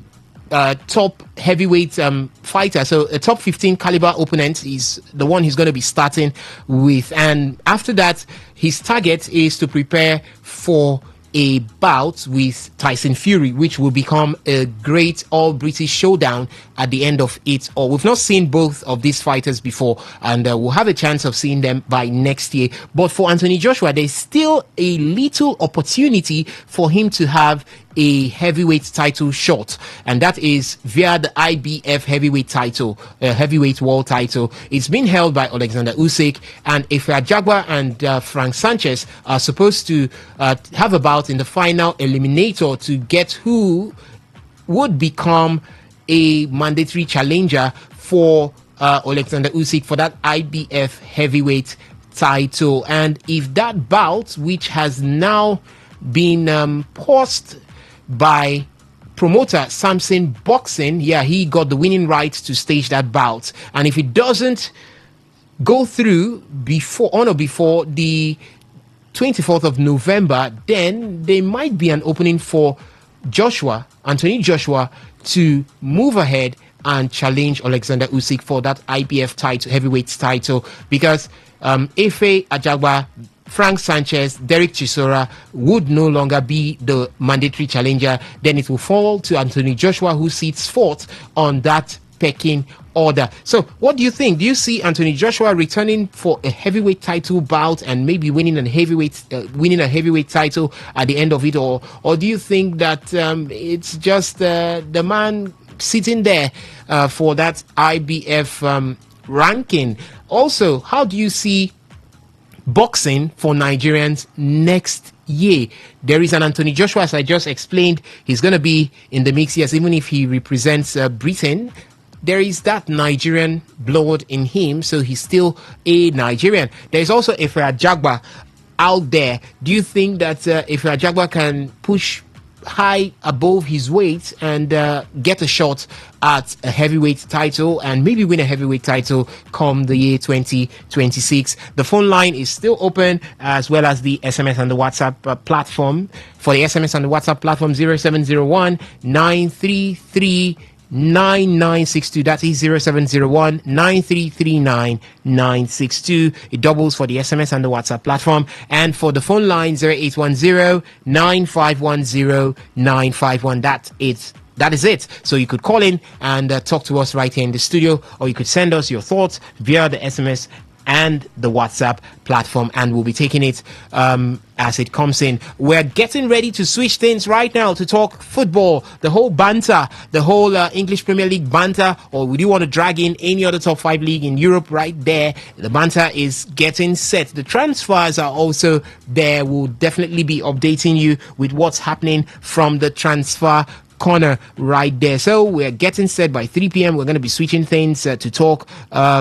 [SPEAKER 2] top heavyweight fighter. So a top 15 caliber opponent is the one he's going to be starting with. And after that, his target is to prepare for a bout with Tyson Fury, which will become a great all-British showdown at the end of it all. We've not seen both of these fighters before, and we'll have a chance of seeing them by next year. But for Anthony Joshua, there's still a little opportunity for him to have a heavyweight title shot, and that is via the IBF heavyweight title, heavyweight world title. It's been held by Alexander Usyk, and Ifeat Jagba and Frank Sanchez are supposed to have a bout in the final eliminator to get who would become a mandatory challenger for Alexander Usyk for that IBF heavyweight title. And if that bout, which has now been paused by promoter Samson Boxing, he got the winning right to stage that bout, and if it doesn't go through on or before the 24th of November, then there might be an opening for Anthony Joshua, to move ahead and challenge Alexander Usyk for that IBF title, heavyweight title, because Efe Ajagba, Frank Sanchez, Derek Chisora would no longer be the mandatory challenger. Then it will fall to Anthony Joshua, who sits fourth on that pecking order. So what do you think? Do you see Anthony Joshua returning for a heavyweight title bout and maybe winning a heavyweight title at the end of it, or do you think that it's just the man sitting there for that IBF ranking? Also, how do you see boxing for Nigerians next year? There is an Anthony Joshua, as I just explained. He's going to be in the mix, yes, even if he represents Britain. There is that Nigerian blood in him, so he's still a Nigerian. There's also Ifeat Jagba out there. Do you think that Ifeat Jagba can push high above his weight and get a shot at a heavyweight title and maybe win a heavyweight title come the year 2026? The phone line is still open, as well as the SMS and the WhatsApp platform. For the SMS and the WhatsApp platform, 0701 933 9962. That is 0701 9339 962. It doubles for the SMS and the WhatsApp platform. And for the phone line, 0810 9510 951. That is it. So you could call in and talk to us right here in the studio, or you could send us your thoughts via the SMS and the WhatsApp platform, and we'll be taking it as it comes in. We're getting ready to switch things right now to talk football, the whole banter, the whole English Premier League banter, or would you want to drag in any other top 5 league in Europe? Right there, the banter is getting set. The transfers are also there. We'll definitely be updating you with what's happening from the transfer corner right there. So we're getting set. By 3 p.m. we're going to be switching things to talk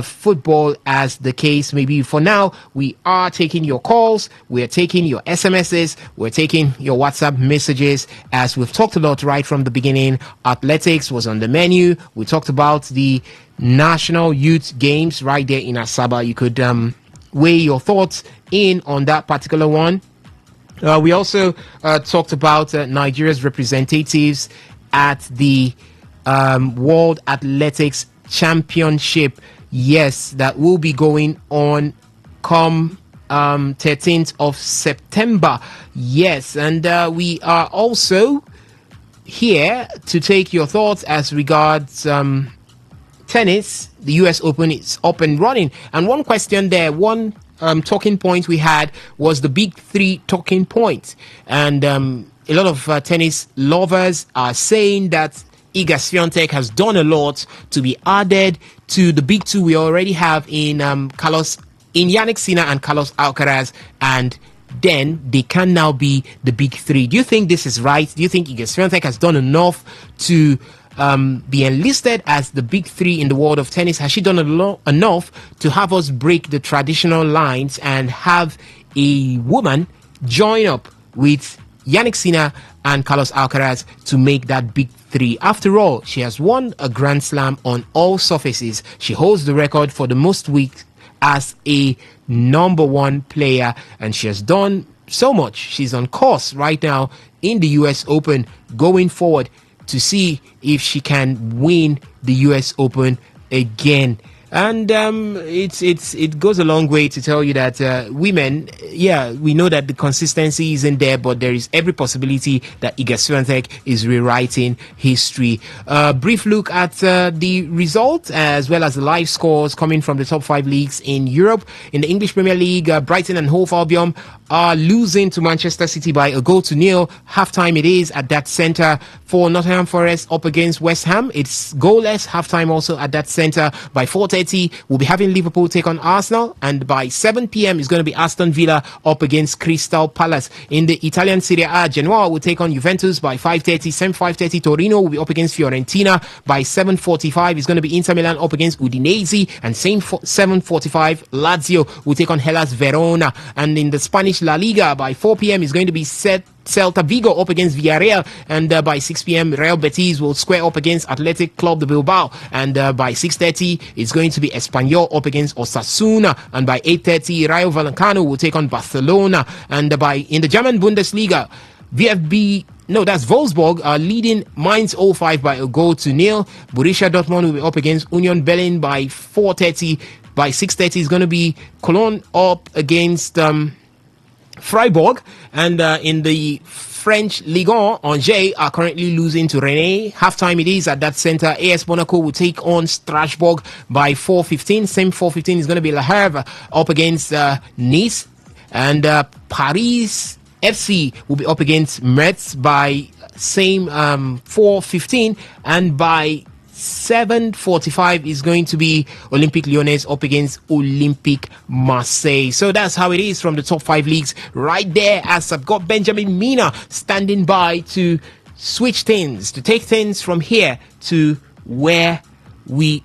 [SPEAKER 2] football, as the case may be. For now, we are taking your calls, we're taking your SMSs, we're taking your WhatsApp messages. As we've talked about right from the beginning, athletics was on the menu. We talked about the National Youth Games right there in Asaba. You could weigh your thoughts in on that particular one. We also talked about Nigeria's representatives at the World Athletics Championship. Yes, that will be going on come 13th of September. Yes, and we are also here to take your thoughts as regards tennis. The US Open is up and running. And one question there, one talking point we had was the big three talking point. And a lot of tennis lovers are saying that Iga Swiatek has done a lot to be added to the big two we already have in Jannik Sinner and Carlos Alcaraz, and then they can now be the big three. Do you think this is right? Do you think Iga Swiatek has done enough to be enlisted as the big three in the world of tennis? Has she done enough to have us break the traditional lines and have a woman join up with Jannik Sinner and Carlos Alcaraz to make that big three? After all, she has won a Grand Slam on all surfaces. She holds the record for the most weeks as a number one player, and she has done so much. She's on course right now in the US Open, going forward to see if she can win the US Open again. And it goes a long way to tell you that women, we know that the consistency isn't there, but there is every possibility that Iga Swiatek is rewriting history. Brief look at the result as well as the live scores coming from the top 5 leagues in Europe. In the English Premier League, Brighton and Hove Albion are losing to Manchester City by 1-0. Halftime it is at that centre for Nottingham Forest up against West Ham. It's goalless. Halftime also at that centre. By 4:30, we'll be having Liverpool take on Arsenal, and by 7 p.m. it's going to be Aston Villa up against Crystal Palace. In the Italian Serie A, Genoa will take on Juventus by 5:30. Same 5:30, Torino will be up against Fiorentina. By 7:45, it's going to be Inter Milan up against Udinese, and same 7:45, Lazio will take on Hellas Verona. And in the Spanish La Liga, by 4 p.m. is going to be Celta Vigo up against Villarreal, and by 6 p.m. Real Betis will square up against Athletic Club de Bilbao, and by 6:30 it's going to be Espanyol up against Osasuna, and by 8:30 Rayo Vallecano will take on Barcelona. And in the German Bundesliga, Wolfsburg are leading Mainz 05 by 1-0. Borussia Dortmund will be up against Union Berlin by 4:30. By 6:30 is going to be Cologne up against Freiburg, and in the French Ligue 1, Angers are currently losing to Rennes. Halftime it is at that centre. AS Monaco will take on Strasbourg by 4:15. Same 4:15 is going to be Le Havre up against Nice, and Paris FC will be up against Metz by same 4:15, and by 7:45 is going to be Olympique Lyonnais up against Olympique Marseille. So that's how it is from the top 5 leagues right there, as I've got Benjamin Mina standing by to switch things, to take things from here to where we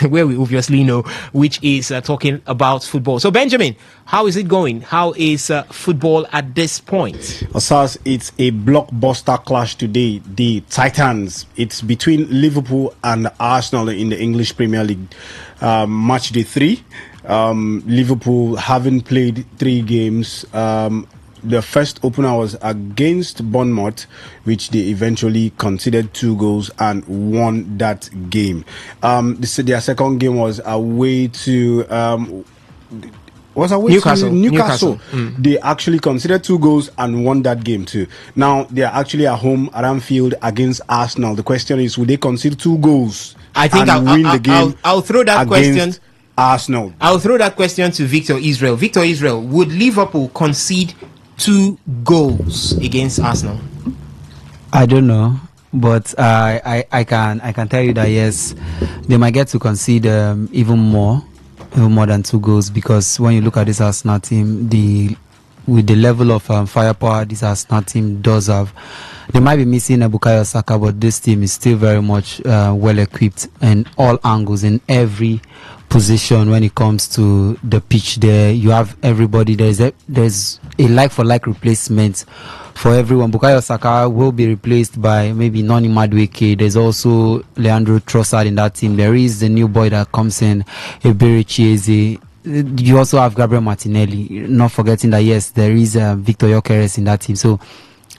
[SPEAKER 2] obviously know, which is talking about football. So Benjamin, how is it going? How is football at this point?
[SPEAKER 3] Osas, it's a blockbuster clash today. The Titans, it's between Liverpool and Arsenal in the English Premier League. Match day 3. Liverpool haven't played 3 games. The first opener was against Bournemouth, which they eventually conceded 2 goals and won that game. Their second game was away to Newcastle. They actually conceded 2 goals and won that game too. Now they are actually at home at Anfield against Arsenal. The question is, will they concede 2 goals?
[SPEAKER 2] I think I'll throw that question.
[SPEAKER 3] Arsenal.
[SPEAKER 2] I'll throw that question to Victor Israel. Victor Israel, would Liverpool concede 2 goals against Arsenal?
[SPEAKER 15] I don't know, but I can tell you that yes, they might get to concede even more than 2 goals, because when you look at this Arsenal team, with the level of firepower this Arsenal team does have, they might be missing Bukayo Saka, but this team is still very much well equipped in all angles, in every position. When it comes to the pitch, there you have everybody. There's a like for like replacement for everyone. Bukayo Saka will be replaced by maybe Noni Madueke. There's also Leandro Trossard in that team. There is the new boy that comes in, Ebere Chieze. You also have Gabriel Martinelli. Not forgetting that yes, there is Victor Gyökeres in that team. So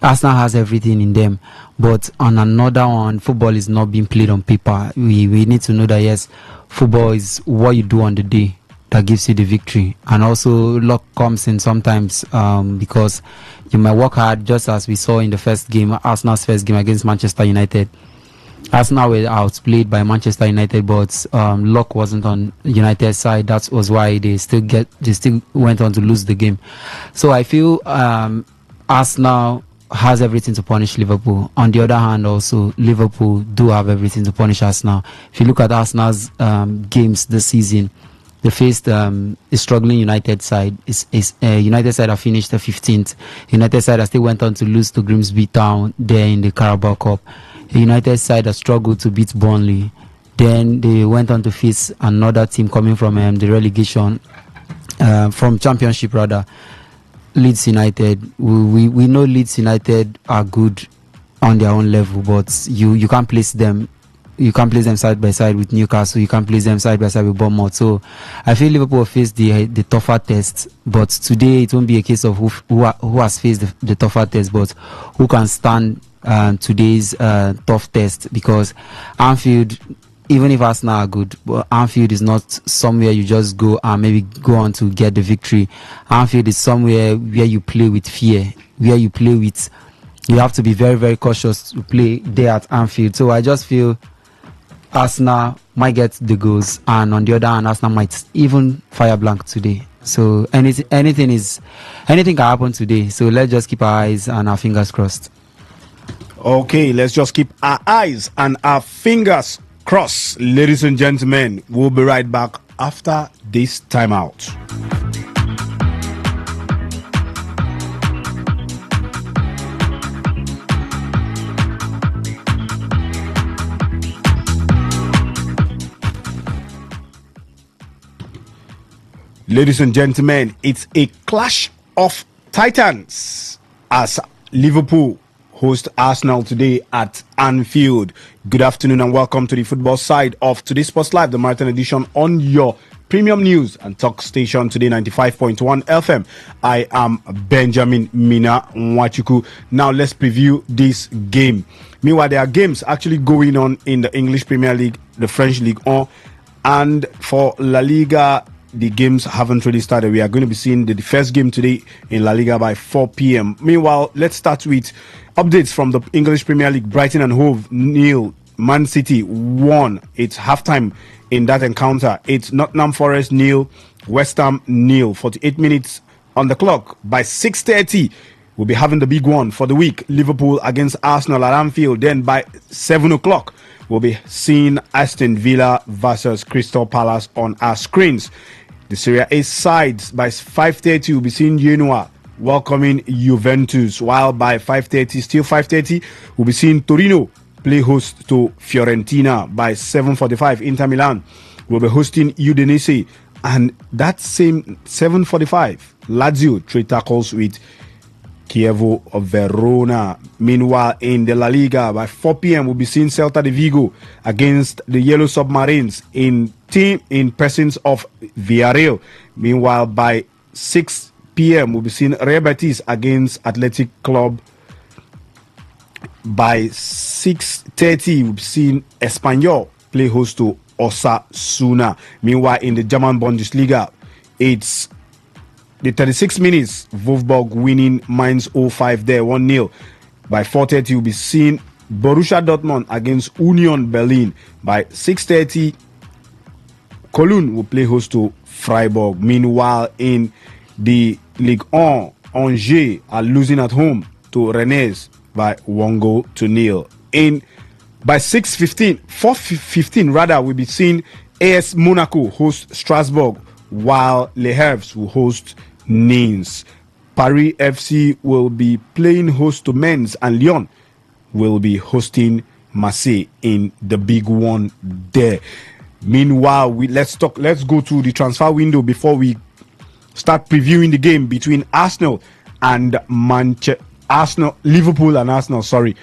[SPEAKER 15] Arsenal has everything in them. But on another one, football is not being played on paper. We need to know that yes, football is what you do on the day that gives you the victory. And also luck comes in sometimes, because you might work hard, just as we saw in the first game, Arsenal's first game against Manchester United. Arsenal were outplayed by Manchester United, but luck wasn't on United's side. That was why they still went on to lose the game. So I feel Arsenal has everything to punish Liverpool. On the other hand, also Liverpool do have everything to punish Arsenal. If you look at Arsenal's games this season, they faced a struggling United side. United side have finished the 15th. United side has still went on to lose to Grimsby Town there in the Carabao Cup. The United side has struggled to beat Burnley. Then they went on to face another team coming from the relegation, from Championship rather, Leeds United. We know Leeds United are good on their own level, but you can't place them. You can't place them side by side with Newcastle. You can't place them side by side with Bournemouth. So I feel Liverpool will face the tougher test. But today it won't be a case of who has faced the tougher test, but who can stand today's tough test. Because Anfield, even if Arsenal are good, but Anfield is not somewhere you just go and maybe go on to get the victory. Anfield is somewhere where you play with fear, where you have to be very, very cautious to play there at Anfield. So I just feel Arsenal might get the goals, and on the other hand, Arsenal might even fire blank today. So anything can happen today. So let's just keep our eyes and our fingers crossed.
[SPEAKER 3] Okay, let's just keep our eyes and our fingers crossed, ladies and gentlemen. We'll be right back after this timeout. Ladies and gentlemen, it's a clash of titans as Liverpool host Arsenal today at Anfield. Good afternoon and welcome to the football side of Today Sports Live, the marathon edition on your premium news and talk station Today 95.1 FM. I am Benjamin Mina Nwachuku. Now let's preview this game. Meanwhile, there are games actually going on in the English Premier League, the French Ligue 1, and for La Liga. The games haven't really started. We are going to be seeing the first game today in La Liga by 4 p.m. Meanwhile, let's start with updates from the English Premier League. Brighton and Hove 0, Man City 1. It's halftime in that encounter. It's Nottingham Forest 0, West Ham 0. 48 minutes on the clock. By 6:30, we'll be having the big one for the week. Liverpool against Arsenal at Anfield. Then by 7 o'clock, we'll be seeing Aston Villa versus Crystal Palace on our screens. The Serie A sides by 5:30 we'll be seeing Genoa welcoming Juventus, while by 5:30 we'll be seeing Torino play host to Fiorentina. By 7:45 Inter Milan will be hosting Udinese, and that same 7:45 Lazio trade tackles with Chievo Verona. Meanwhile, in the La Liga, by 4 p.m. we'll be seeing Celta de Vigo against the Yellow Submarines in persons of Villarreal. Meanwhile, by 6 p.m. we'll be seeing Real Betis against Athletic Club. By 6:30 we'll be seeing Espanyol play host to Osasuna. Meanwhile, in the German Bundesliga, it's the 36 minutes, Wolfsburg winning Mainz 05 there, 1-0. By 4:30, you'll be seeing Borussia Dortmund against Union Berlin. By 6:30, Cologne will play host to Freiburg. Meanwhile, in the Ligue 1, Angers are losing at home to Rennes by 1-0. By 4:15 rather, we'll be seeing AS Monaco host Strasbourg, while Le Havre will host Nice. Paris FC will be playing host to Mens, and Lyon will be hosting Marseille in the big one there. Meanwhile, let's go to the transfer window before we start previewing the game between Arsenal and Liverpool and Arsenal. Sorry.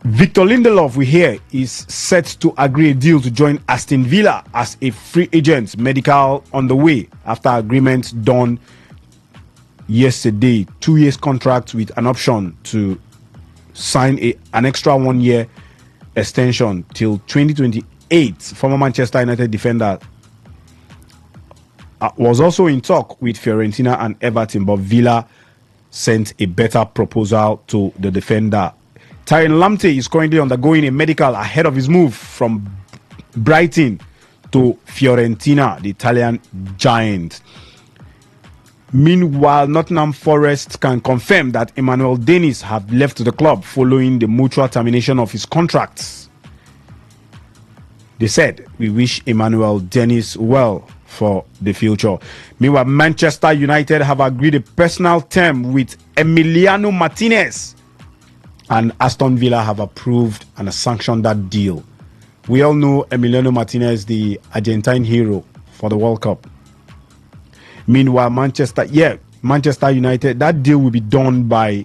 [SPEAKER 3] Victor Lindelof, we hear, is set to agree a deal to join Aston Villa as a free agent. Medical on the way after agreement done yesterday. 2 years contract with an option to sign an extra 1 year extension till 2028. Former Manchester United defender was also in talk with Fiorentina and Everton, but Villa sent a better proposal to the defender. Tyron Lamptey is currently undergoing a medical ahead of his move from Brighton to Fiorentina, the Italian giant. Meanwhile, Nottingham Forest can confirm that Emmanuel Dennis have left the club following the mutual termination of his contracts. They said, "We wish Emmanuel Dennis well for the future." Meanwhile, Manchester United have agreed a personal term with Emiliano Martinez, and Aston Villa have approved and sanctioned that deal. We all know Emiliano Martinez, the Argentine hero for the World Cup. Meanwhile, Manchester United, that deal will be done by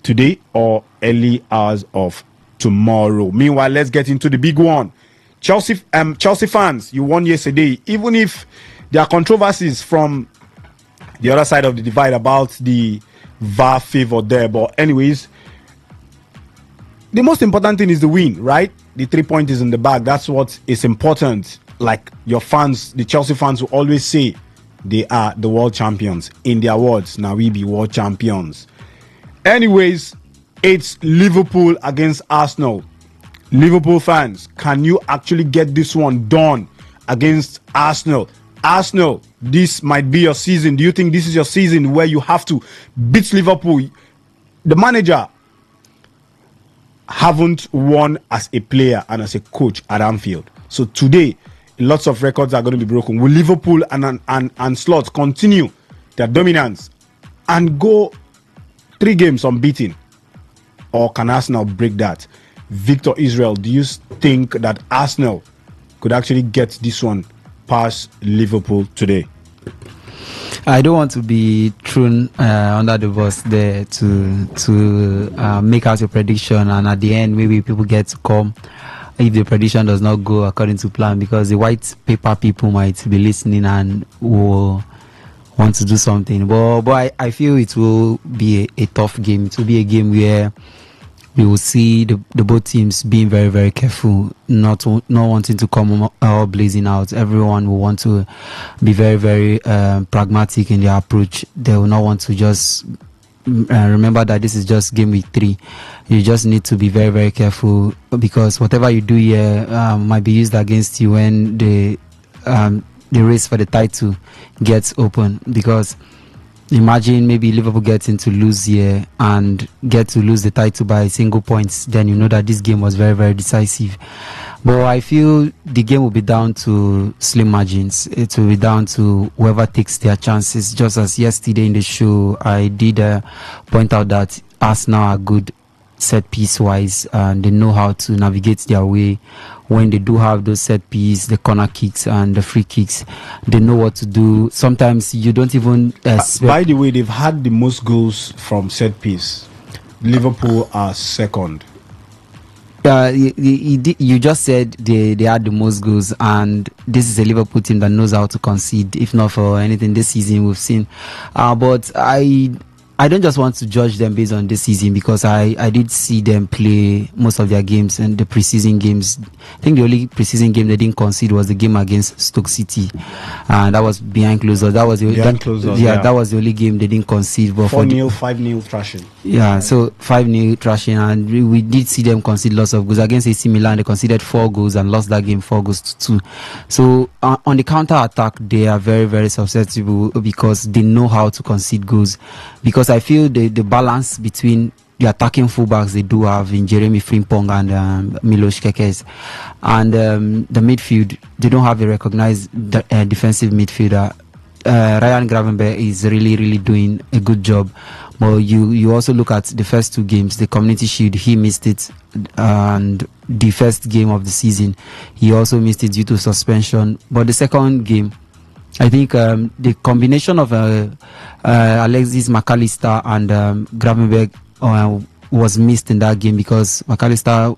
[SPEAKER 3] today or early hours of tomorrow. Meanwhile, let's get into the big one. Chelsea fans, you won yesterday. Even if there are controversies from the other side of the divide about the VAR favor there, but anyways, the most important thing is the win, right? The 3 points is in the bag. That's what is important. Like your fans, the Chelsea fans will always say they are the world champions. In their words, now we be world champions. Anyways, it's Liverpool against Arsenal. Liverpool fans, can you actually get this one done against Arsenal? Arsenal, this might be your season. Do you think this is your season where you have to beat Liverpool? The manager haven't won as a player and as a coach at Anfield. So today, lots of records are going to be broken. Will Liverpool and Slot continue their dominance and go 3 games unbeaten? Or can Arsenal break that? Victor Israel, do you think that Arsenal could actually get this one past Liverpool today?
[SPEAKER 15] I don't want to be thrown under the bus there to make out a prediction, and at the end maybe people get to come if the prediction does not go according to plan, because the white paper people might be listening and will want to do something. But I feel it will be a tough game. It will be a game where we will see the both teams being very, very careful, not wanting to come all blazing out. Everyone will want to be very, very pragmatic in their approach. They will not want to just remember that this is just game week 3. You just need to be very, very careful, because whatever you do here might be used against you when the race for the title gets open. Because imagine maybe Liverpool gets into lose here and get to lose the title by single points, then you know that this game was very, very decisive. But I feel the game will be down to slim margins. It will be down to whoever takes their chances. Just as yesterday in the show, I did point out that Arsenal are good set piece wise, and they know how to navigate their way when they do have those set piece, the corner kicks and the free kicks. They know what to do. Sometimes you don't even
[SPEAKER 3] by the way, they've had the most goals from set piece. Liverpool are second.
[SPEAKER 15] You just said they had the most goals, and this is a Liverpool team that knows how to concede. If not for anything this season we've seen, but I don't just want to judge them based on this season, because I did see them play most of their games and the preseason games. I think the only preseason game they didn't concede was the game against Stoke City, and that was behind closed doors. That was the that was the only game they didn't concede. But
[SPEAKER 3] 4-0, 5-0 thrashing.
[SPEAKER 15] Yeah, so 5-0 thrashing, and we did see them concede lots of goals against AC Milan. They conceded 4 goals and lost that game 4 goals to 2. So on the counter attack, they are very, very susceptible, because they know how to concede goals. Because I feel the balance between the attacking fullbacks they do have in Jeremy Frimpong and Milos Kekes, and the midfield, they don't have a recognized defensive midfielder. Ryan Gravenberch is really, really doing a good job. But you also look at the first 2 games, the Community Shield, he missed it, and the first game of the season, he also missed it due to suspension. But the second game, I think the combination of Alexis McAllister and Gravenberch was missed in that game, because McAllister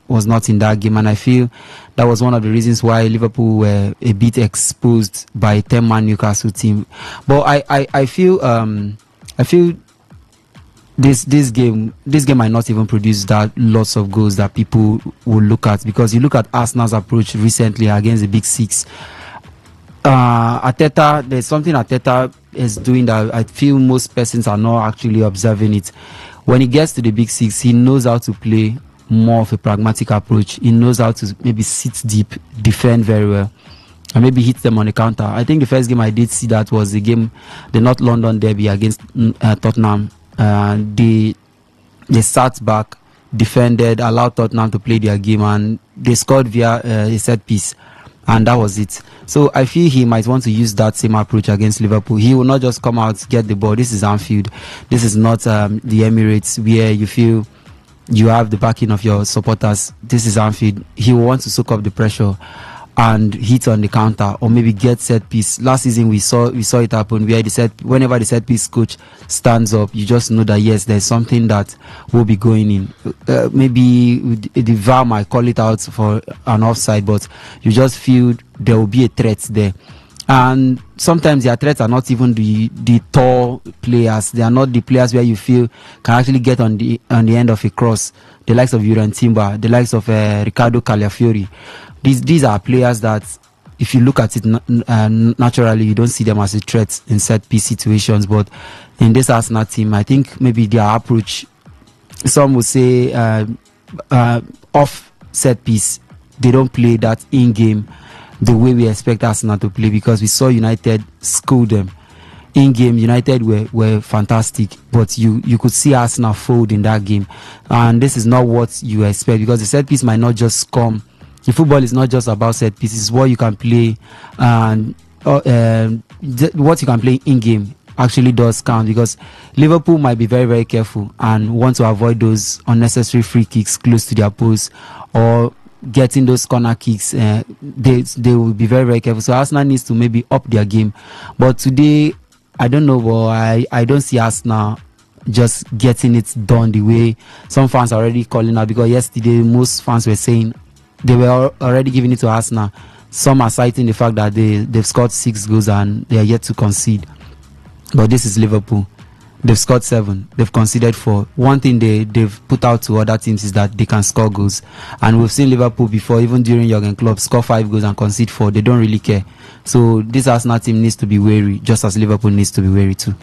[SPEAKER 15] was not in that game, and I feel that was one of the reasons why Liverpool were a bit exposed by a 10-man Newcastle team. But I feel this game might not even produce that lots of goals that people will look at, because you look at Arsenal's approach recently against the Big Six. Arteta, there's something Arteta is doing that I feel most persons are not actually observing it. when he gets to the big six, he knows how to play more of a pragmatic approach. He knows how to maybe sit deep, defend very well, and maybe hit them on the counter. I think the first game I did see that was the North London derby against Tottenham. They sat back, defended, allowed Tottenham to play their game, and they scored via a set piece, and that was it. So I feel he might want to use that same approach against Liverpool. He will not just come out, get the ball. This is Anfield. This is not the Emirates where you feel you have the backing of your supporters. This is Anfield. He will want to soak up the pressure and hit on the counter, or maybe get set piece. Last season we saw it happen where whenever the set piece coach stands up, you just know that yes, there's something that will be going in. Maybe the VAR might call it out for an offside, but you just feel there will be a threat there. And sometimes their threats are not even the tall players. They are not the players where you feel can actually get on the end of a cross. The likes of Juran Timber, the likes of Ricardo Calafiori. These are players that, if you look at it naturally, you don't see them as a threat in set piece situations. But in this Arsenal team, I think maybe their approach, some would say off set piece, they don't play that in game the way we expect Arsenal to play, because we saw United school them. In game, United were fantastic, but you could see Arsenal fold in that game. And this is not what you expect, because the set piece might not just come. The football is not just about set pieces. It's what you can play, and what you can play in game actually does count, because Liverpool might be very, very careful and want to avoid those unnecessary free kicks close to their post, or getting those corner kicks. They will be very, very careful. So Arsenal needs to maybe up their game. But today, I don't know, but I don't see Arsenal just getting it done the way some fans are already calling out, because yesterday most fans were saying they were already giving it to Arsenal. Some are citing the fact that they've scored 6 goals and they are yet to concede. But this is Liverpool. They've scored 7. They've conceded 4. One thing they've put out to other teams is that they can score goals. And we've seen Liverpool before, even during Jurgen Klopp, score 5 goals and concede 4. They don't really care. So this Arsenal team needs to be wary, just as Liverpool needs to be wary too.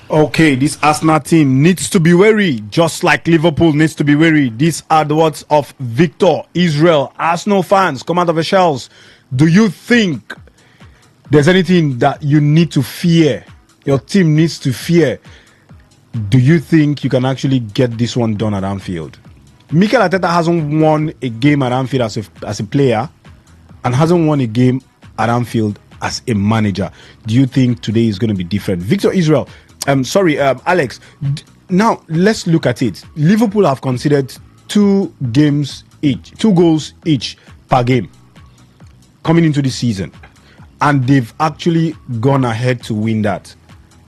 [SPEAKER 3] Okay, this Arsenal team needs to be wary, just like Liverpool needs to be wary. These are the words of Victor Israel. Arsenal fans, come out of the shells. Do you think there's anything that you need to fear? Your team needs to fear. Do you think you can actually get this one done at Anfield? Mikel Arteta hasn't won a game at Anfield as a player, and hasn't won a game at Anfield as a manager. Do you think today is going to be different? Victor Israel, Alex, now let's look at it. Liverpool have conceded 2 goals each per game coming into the season, and they've actually gone ahead to win that.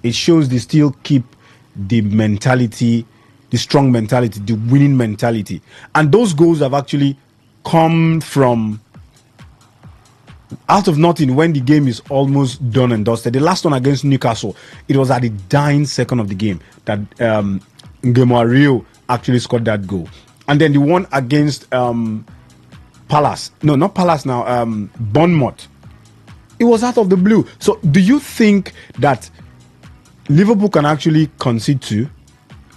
[SPEAKER 3] It shows they still keep the mentality, the strong mentality, the winning mentality, and those goals have actually come from out of nothing when the game is almost done and dusted. The last one against Newcastle, it was at the dying second of the game that Ngemo Rio actually scored that goal. And then the one against Palace, no, not Palace now, Bournemouth, it was out of the blue. So do you think that Liverpool can actually concede 2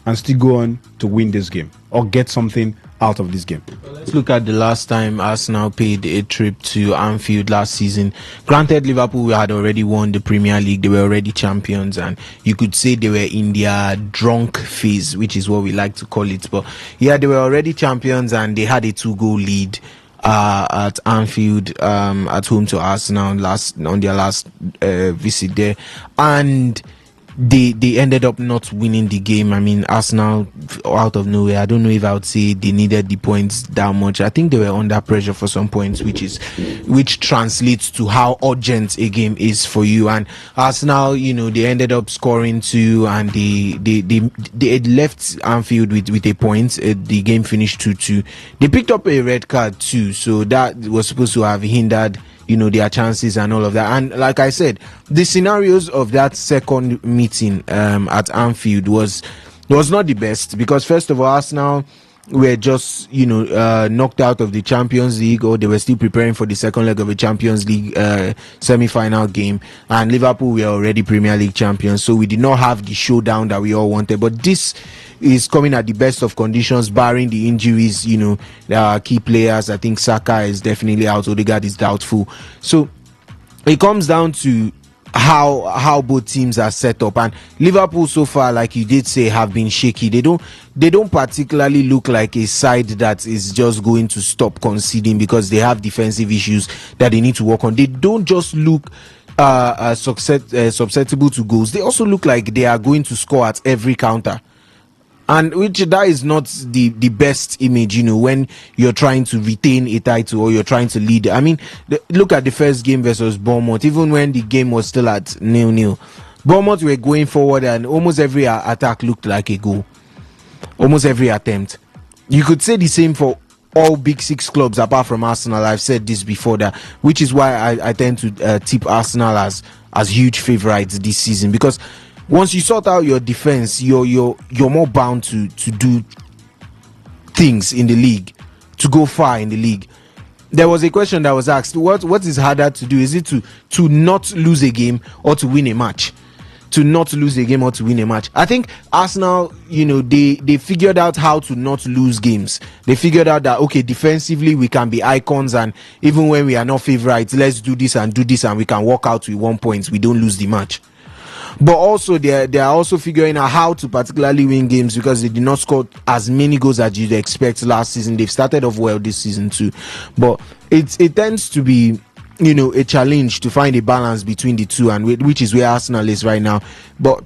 [SPEAKER 3] and still go on to win this game or get something out of this game?
[SPEAKER 4] Let's look at the last time Arsenal paid a trip to Anfield last season. Granted, Liverpool had already won the Premier League. They were already champions, and you could say they were in their drunk phase, which is what we like to call it. But yeah, they were already champions, and they had a 2-goal lead at Anfield, at home to Arsenal on their last visit there, and they ended up not winning the game. I mean, Arsenal out of nowhere, I don't know if I would say they needed the points that much. I think they were under pressure for some points, which translates to how urgent a game is for you. And Arsenal, they ended up scoring 2, and they left Anfield with a point. The game finished 2-2. They picked up a red card too, so that was supposed to have hindered their chances and all of that. And like I said, the scenarios of that second meeting at Anfield was not the best, because first of all, Arsenal were just knocked out of the Champions League, or they were still preparing for the second leg of a Champions League semi-final game, and Liverpool were already Premier League champions, so we did not have the showdown that we all wanted. But this is coming at the best of conditions, barring the injuries. There are key players. I think Saka is definitely out, Odegaard is doubtful, so it comes down to how both teams are set up. And Liverpool so far, like you did say, have been shaky. They don't particularly look like a side that is just going to stop conceding, because they have defensive issues that they need to work on. They don't just look susceptible to goals. They also look like they are going to score at every counter, and that is not the best image, when you're trying to retain a title or you're trying to lead. I mean, look at the first game versus Bournemouth. Even when the game was still at 0-0, Bournemouth were going forward, and almost every attack looked like a goal. Almost every attempt. You could say the same for all big six clubs apart from Arsenal. I've said this before, that which is why I tend to tip Arsenal as huge favourites this season, because once you sort out your defense, you're more bound to do things in the league, to go far in the league. There was a question that was asked: what is harder to do? Is it to not lose a game or to win a match? To not lose a game or to win a match. I think Arsenal, they figured out how to not lose games. They figured out that, okay, defensively we can be icons, and even when we are not favourites, let's do this, and we can walk out with 1 point. We don't lose the match. But also they are also figuring out how to particularly win games, because they did not score as many goals as you'd expect last season. They've started off well this season too, but it tends to be a challenge to find a balance between the two, and which is where Arsenal is right now. But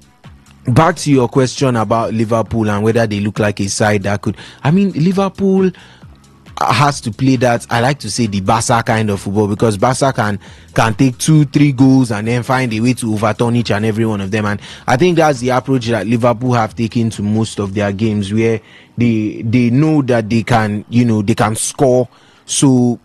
[SPEAKER 4] back to your question about Liverpool and whether they look like a side that could, Liverpool has to play that, I like to say, the Barca kind of football, because Barca can take 2-3 goals and then find a way to overturn each and every one of them. And I think that's the approach that Liverpool have taken to most of their games, where they know that they can score. So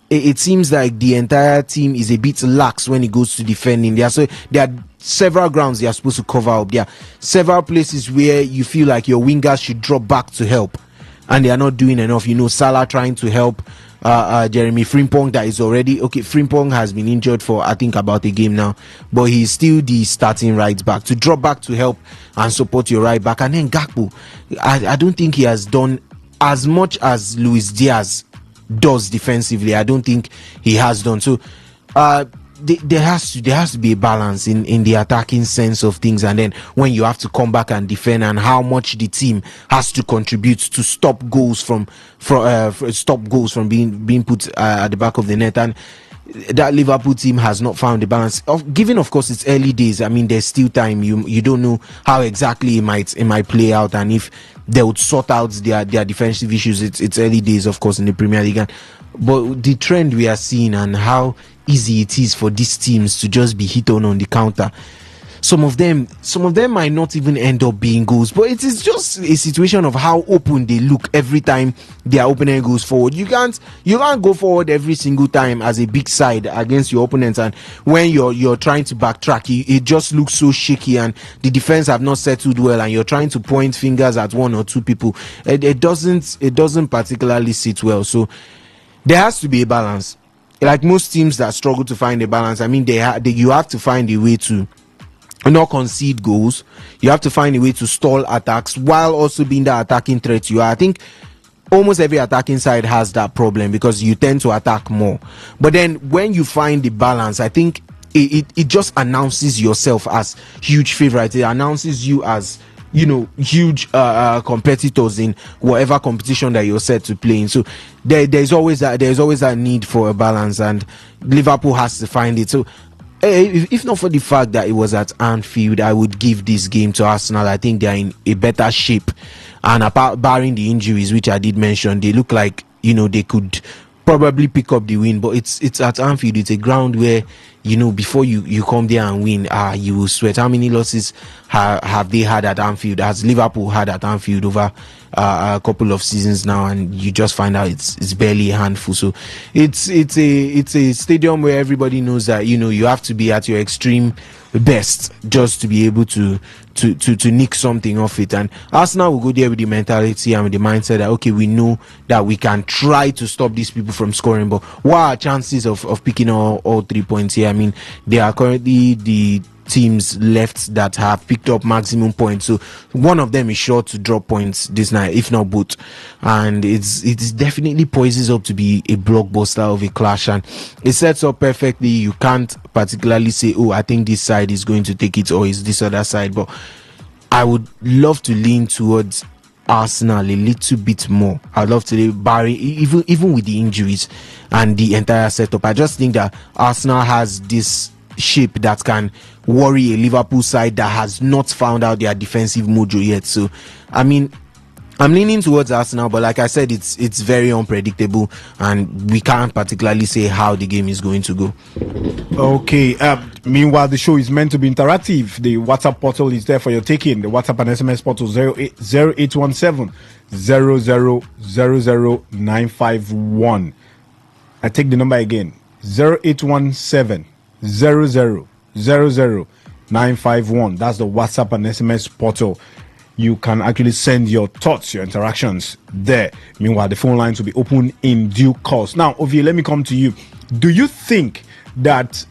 [SPEAKER 4] it seems like the entire team is a bit lax when it goes to defending. There are several grounds they are supposed to cover up. There are several places where you feel like your wingers should drop back to help, and they are not doing enough. Salah trying to help Jeremy Frimpong, that is already okay. Frimpong has been injured for I think about a game now, but he's still the starting right back, to drop back to help and support your right back. And then Gakpo, I don't think he has done as much as Luis Diaz does defensively. I don't think he has done so. There has to be a balance in the attacking sense of things, and then when you have to come back and defend, and how much the team has to contribute to stop goals from being put at the back of the net. And that Liverpool team has not found the balance. Given, of course, it's early days. There's still time. You don't know how exactly it might play out, and if they would sort out their defensive issues. It's early days, of course, in the Premier League. But the trend we are seeing, and how easy it is for these teams to just be hit on the counter. Some of them might not even end up being goals, but it is just a situation of how open they look every time their opponent goes forward. You can't go forward every single time as a big side against your opponents, and when you're trying to backtrack, it just looks so shaky, and the defense have not settled well, and you're trying to point fingers at one or two people. It doesn't particularly sit well. So there has to be a balance. Like most teams that struggle to find a balance, you have to find a way to not concede goals. You have to find a way to stall attacks while also being the attacking threat you are. I think almost every attacking side has that problem, because you tend to attack more. But then when you find the balance, I think it just announces yourself as huge favourite. It announces you as huge competitors in whatever competition that you're set to play in. So there's always that need for a balance, and Liverpool has to find it. So if not for the fact that it was at Anfield, I would give this game to Arsenal. I think they're in a better shape, and apart barring the injuries, which I did mention, they look like they could probably pick up the win. But it's at Anfield. It's a ground where before you come there and win, you will sweat. How many losses have they had at Anfield? Has Liverpool had at Anfield over a couple of seasons now? And you just find out it's barely a handful. So it's a stadium where everybody knows that you have to be at your extreme best just to be able to nick something off it. And Arsenal will go there with the mentality and with the mindset that, okay, we know that we can try to stop these people from scoring, but what are our chances of picking all 3 points here? I mean, they are currently the teams left that have picked up maximum points, so one of them is sure to drop points this night, if not both, and it's definitely poises up to be a blockbuster of a clash, and it sets up perfectly. You can't particularly say, oh, I think this side is going to take it or is this other side, but I would love to lean towards Arsenal a little bit more. I'd love to barring even with the injuries and the entire setup. I just think that Arsenal has this shape that can worry a Liverpool side that has not found out their defensive mojo yet. So I mean, I'm leaning towards Arsenal, but like I said, it's very unpredictable and we can't particularly say how the game is going to go.
[SPEAKER 3] Okay. Meanwhile, the show is meant to be interactive. The WhatsApp portal is there for your taking. The WhatsApp and SMS portal 0817 0000951. I take the number again. 0817 0000951. That's the WhatsApp and SMS portal. You can actually send your thoughts, your interactions there. Meanwhile, the phone lines will be open in due course. Now, Ovie, let me come to you. Do you think that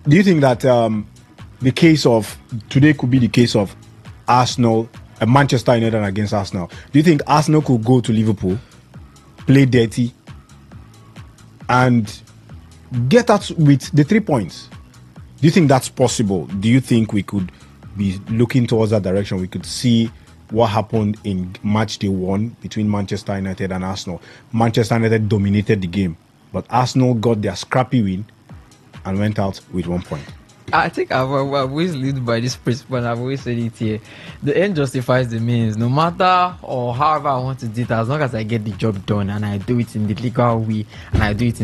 [SPEAKER 3] the case of today could be the case of Arsenal, Manchester United against Arsenal? Do you think Arsenal could go to Liverpool, play dirty, and get out with the 3 points? Do you think that's possible? Do you think we could be looking towards that direction? We could see what happened in match day 1 between Manchester United and Arsenal. Manchester United dominated the game, but Arsenal got their scrappy win and went out with 1 point.
[SPEAKER 16] I think I've always lived by this principle, and I've always said it here. The end justifies the means. No matter or however I want to do it, as long as I get the job done and I do it in the legal way and I do it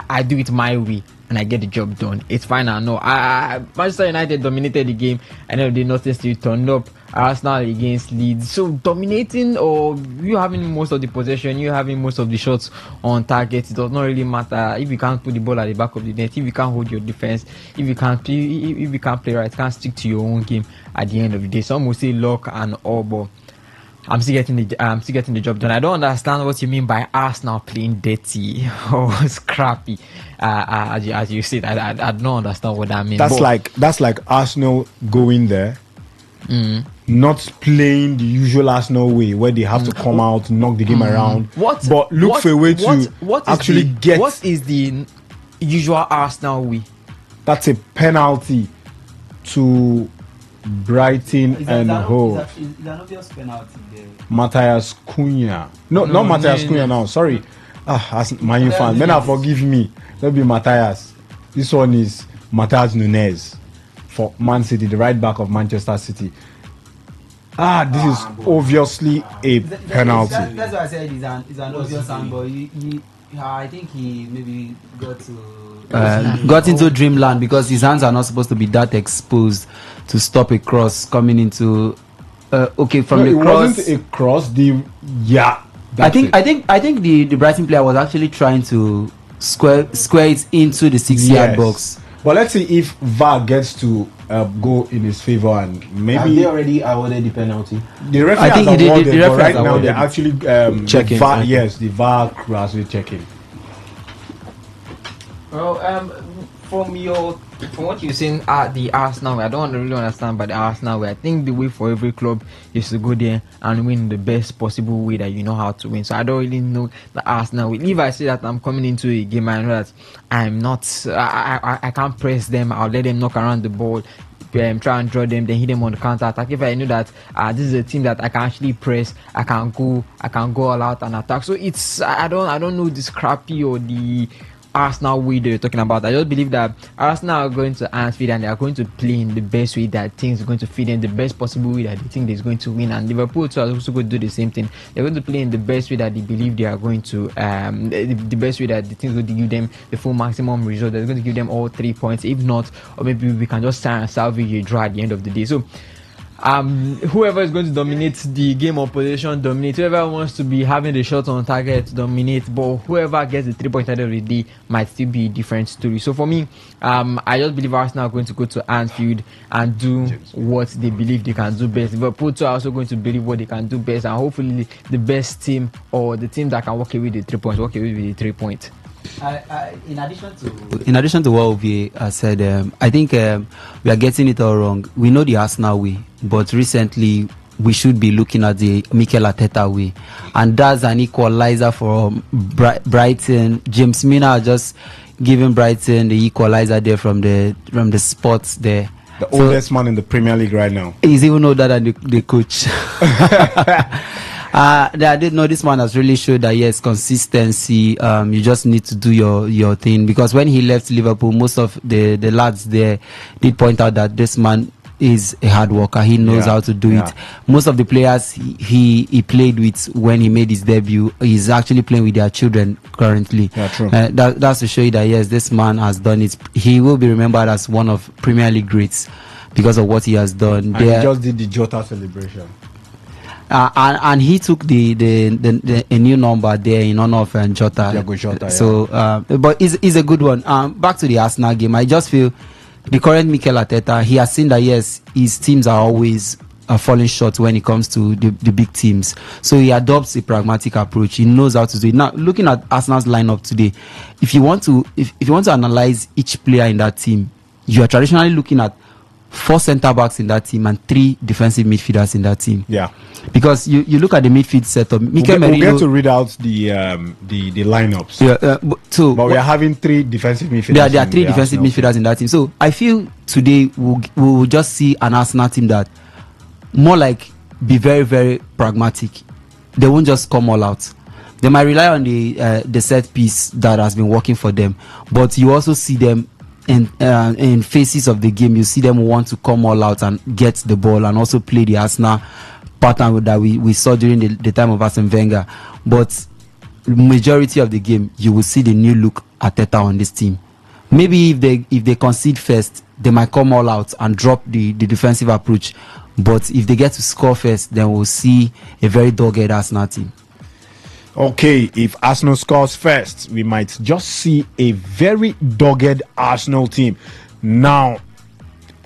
[SPEAKER 16] I do it my way and I get the job done, it's fine. I know. Manchester United dominated the game and then they nothing still turned up. Arsenal against Leeds, so dominating or you having most of the possession, you having most of the shots on target, it does not really matter if you can't put the ball at the back of the net, if you can't hold your defense, if you can't play right, can't stick to your own game at the end of the day. Some will say luck and all, but I'm still getting the job done. I don't understand what you mean by Arsenal playing dirty or scrappy, as you said. I don't understand what that means.
[SPEAKER 3] That's like Arsenal going there, not playing the usual Arsenal way where they have to come out, knock the game around, but look for a way to actually get.
[SPEAKER 16] What is the usual Arsenal way?
[SPEAKER 3] That's a penalty to Brighton and Hove.
[SPEAKER 15] It's an obvious penalty there.
[SPEAKER 3] Matthias Cunha. Not Matthias Cunha now. Sorry. As Man U fan. Then forgive me. That'll be Matthias. This one is Matthias Nunes for Man City, the right back of Manchester City. This is obviously a penalty.
[SPEAKER 15] That's why I said it's an obvious one, but I think he maybe got into dreamland because his hands are not supposed to be that exposed to stop a cross coming into. From the cross. It wasn't a cross. I think the Brighton player was actually trying to square it into the 6-yard box.
[SPEAKER 3] But let's see if VAR gets to go in his favor and maybe.
[SPEAKER 4] Have they already awarded the penalty?
[SPEAKER 3] The referee has awarded, but right now they're actually checking. The VAR crew is actually checking.
[SPEAKER 16] Well, from what you're saying, the Arsenal way, I don't really understand about the Arsenal way. I think the way for every club is to go there and win the best possible way that you know how to win. So I don't really know the Arsenal way. If I say that I'm coming into a game, I know that I'm not. I can't press them. I'll let them knock around the ball. Try and draw them, then hit them on the counter attack. If I know that this is a team that I can actually press, I can go all out and attack. So it's I don't know the scrappy or the Arsenal way they're talking about. I just believe that Arsenal are going to Anfield and they are going to play in the best way that things are going to fit in the best possible way that they think they're going to win. And Liverpool too are also going to do the same thing. They're going to play in the best way that they believe they are going to, the best way that they think is going to give them the full maximum result. They're going to give them all 3 points. If not, or maybe we can just try and salvage a draw at the end of the day. So whoever is going to dominate the game of possession, dominate. Whoever wants to be having the shot on target, dominate. But whoever gets the 3 points at the end of the day might still be a different story. So for me, I just believe Arsenal are going to go to Anfield and do what they believe they can do best. Liverpool are also going to believe what they can do best, and hopefully the best team or the team that can walk away with the 3 points, walk away with the 3 points.
[SPEAKER 15] In addition to what Ovie said, I think we are getting it all wrong. We know the Arsenal way, but recently we should be looking at the Mikel Arteta way, and that's an equalizer for Brighton. James Milner just giving Brighton the equalizer there from the spots there.
[SPEAKER 3] The oldest man in the Premier League right now.
[SPEAKER 15] He's even older than the coach. I didn't know this man has really showed that yes, consistency. You just need to do your thing, because when he left Liverpool, most of the lads there did point out that this man is a hard worker. He knows how to do it. Most of the players he played with when he made his debut, he's actually playing with their children currently.
[SPEAKER 3] Yeah, true.
[SPEAKER 15] That's to show you that yes, this man has done it. He will be remembered as one of Premier League greats because of what he has done.
[SPEAKER 3] And he just did the Jota celebration.
[SPEAKER 15] And he took the a new number there in honor of Jota.
[SPEAKER 3] Jota.
[SPEAKER 15] So, but it's a good one. Back to the Arsenal game, I just feel the current Mikel Arteta, he has seen that yes, his teams are always falling short when it comes to the big teams. So he adopts a pragmatic approach. He knows how to do it. Now, looking at Arsenal's lineup today, if you want to analyze each player in that team, you are traditionally looking at 4 centre backs in that team and 3 defensive midfielders in that team.
[SPEAKER 3] Yeah.
[SPEAKER 15] Because you look at the midfield setup.
[SPEAKER 3] We'll get to read out the lineups.
[SPEAKER 15] Yeah.
[SPEAKER 3] But we are having 3 defensive midfielders.
[SPEAKER 15] There are 3 defensive midfielders in that team. So I feel today we'll just see an Arsenal team that more like be very, very pragmatic. They won't just come all out. They might rely on the set piece that has been working for them, but you also see them in phases of the game. You see them want to come all out and get the ball and also play the Arsenal pattern that we saw during the time of Arsene Wenger. But majority of the game, you will see the new look Arteta on this team. Maybe if they concede first, they might come all out and drop the defensive approach. But if they get to score first, then we'll see a very dogged Arsenal team.
[SPEAKER 3] Okay, if Arsenal scores first, we might just see a very dogged Arsenal team. Now,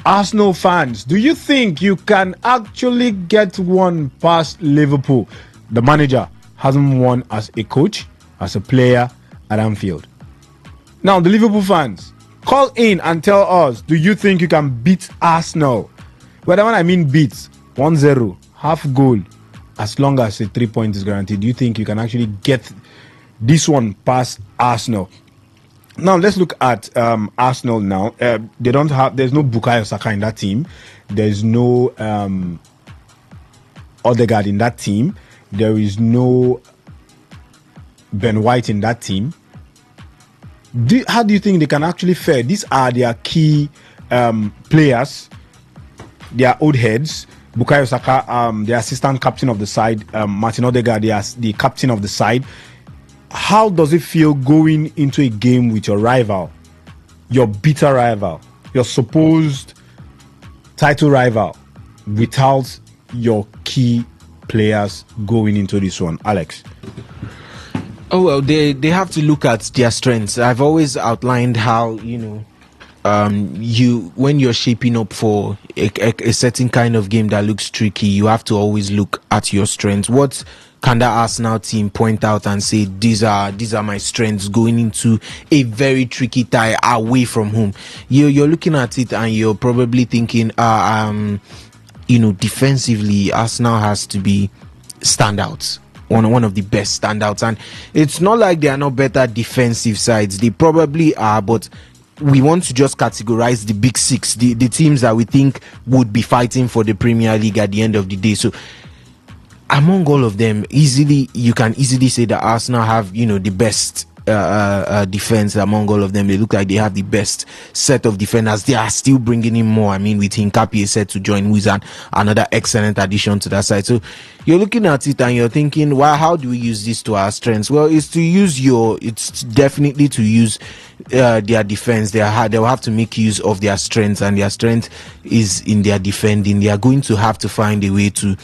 [SPEAKER 3] Arsenal fans, do you think you can actually get one past Liverpool? The manager hasn't won as a coach, as a player at Anfield. Now, the Liverpool fans, call in and tell us, do you think you can beat Arsenal? Well, when I mean beat, 1-0, half goal, as long as a 3 point is guaranteed, do you think you can actually get this one past Arsenal? Now let's look at Arsenal now. There's no Bukayo Saka in that team. There's no Odegaard in that team. There is no Ben White in that team. How do you think they can actually fare? These are their key players. They are old heads. Bukayo Saka, the assistant captain of the side. Martin Odegaard, the captain of the side. How does it feel going into a game with your rival, your bitter rival, your supposed title rival, without your key players going into this one? Alex?
[SPEAKER 4] Oh, well, they have to look at their strengths. I've always outlined how, when you're shaping up for a certain kind of game that looks tricky, you have to always look at your strengths. What can that Arsenal team point out and say, these are my strengths going into a very tricky tie away from home? You're looking at it and you're probably thinking, defensively, Arsenal has to be standouts. One of the best standouts, and it's not like they are not better defensive sides. They probably are, but we want to just categorize the big 6, the teams that we think would be fighting for the Premier League at the end of the day. So among all of them, you can easily say that Arsenal have the best defense among all of them. They look like they have the best set of defenders. They are still bringing in more. I mean, with Hincapié set to join, who is another excellent addition to that side. So you're looking at it and you're thinking, well, how do we use this to our strengths? Well, it's definitely to use their defense. They'll have to make use of their strengths, and their strength is in their defending. They are going to have to find a way to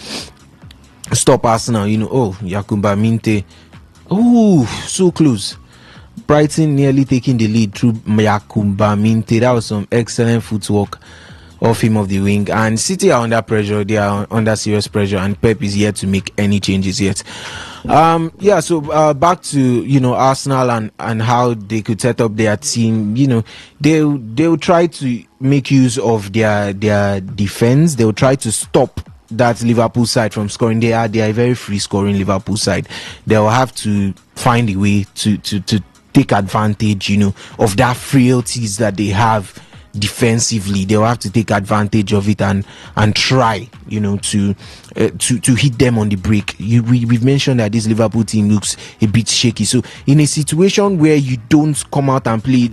[SPEAKER 4] stop Arsenal. Yakuba Minte. Oh, so close. Brighton nearly taking the lead through Yakuba Minte. That was some excellent footwork off him of the wing. And City are under pressure. They are under serious pressure, and Pep is yet to make any changes yet. So back to Arsenal and how they could set up their team. They'll try to make use of their defense. They'll try to stop that Liverpool side from scoring. They are a very free scoring Liverpool side. They'll have to find a way to take advantage of that frailties that they have defensively. They'll have to take advantage of it and try to hit them on the break. We've mentioned that this Liverpool team looks a bit shaky, so in a situation where you don't come out and play,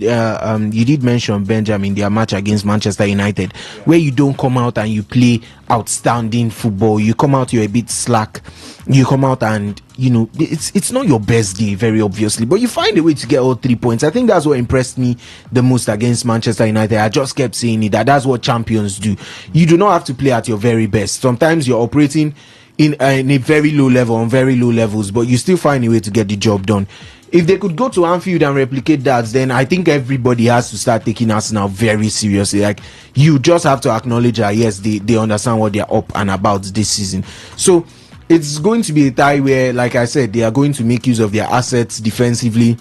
[SPEAKER 4] you did mention Benjamin, their match against Manchester United, where you don't come out and you play outstanding football, you come out, you're a bit slack, you come out and it's not your best day, very obviously, but you find a way to get all 3 points. I think that's what impressed me the most against Manchester United. I just kept saying it, that's what champions do. You do not have to play at your very best. Sometimes you're operating in a very low level, on very low levels, but you still find a way to get the job done. If they could go to Anfield and replicate that, then I think everybody has to start taking Arsenal very seriously. Like, you just have to acknowledge that yes, they understand what they're up and about this season. So it's going to be a tie where, like I said, they are going to make use of their assets defensively,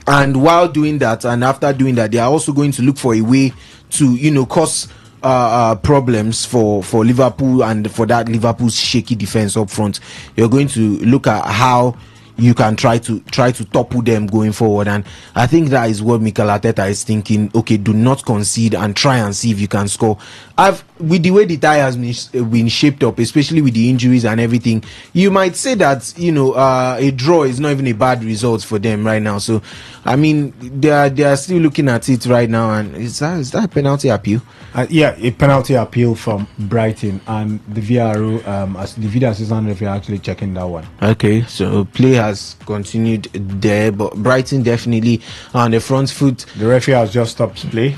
[SPEAKER 4] and while doing that, and after doing that, they are also going to look for a way to cause problems for Liverpool, and for that Liverpool's shaky defense up front. You're going to look at how you can try to topple them going forward, and I think that is what Mikel Arteta is thinking. Okay, do not concede and try and see if you can score. With the way the tie has been shaped up, especially with the injuries and everything, you might say that a draw is not even a bad result for them right now. So I mean, they are still looking at it right now, and is that a penalty appeal?
[SPEAKER 3] A penalty appeal from Brighton, and the VAR, as the video assistant referee, actually checking that one.
[SPEAKER 4] Okay, so play has continued there, but Brighton definitely on the front foot.
[SPEAKER 3] The referee has just stopped play.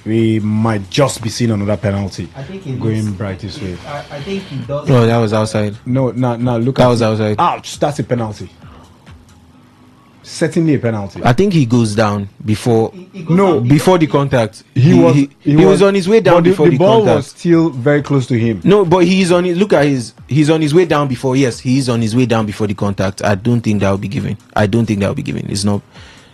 [SPEAKER 3] We might just be seeing another penalty going Brighton's way.
[SPEAKER 15] I think he does.
[SPEAKER 4] Oh, that was outside.
[SPEAKER 3] No, look.
[SPEAKER 4] That was outside.
[SPEAKER 3] Ouch! That's a penalty. Certainly a penalty.
[SPEAKER 4] I think he goes down before. Before the contact.
[SPEAKER 3] He was
[SPEAKER 4] on his way down before the
[SPEAKER 3] ball
[SPEAKER 4] contact.
[SPEAKER 3] Was still very close to him.
[SPEAKER 4] No, but he's on his way down before. Yes, he's on his way down before the contact. I don't think that will be given. It's not.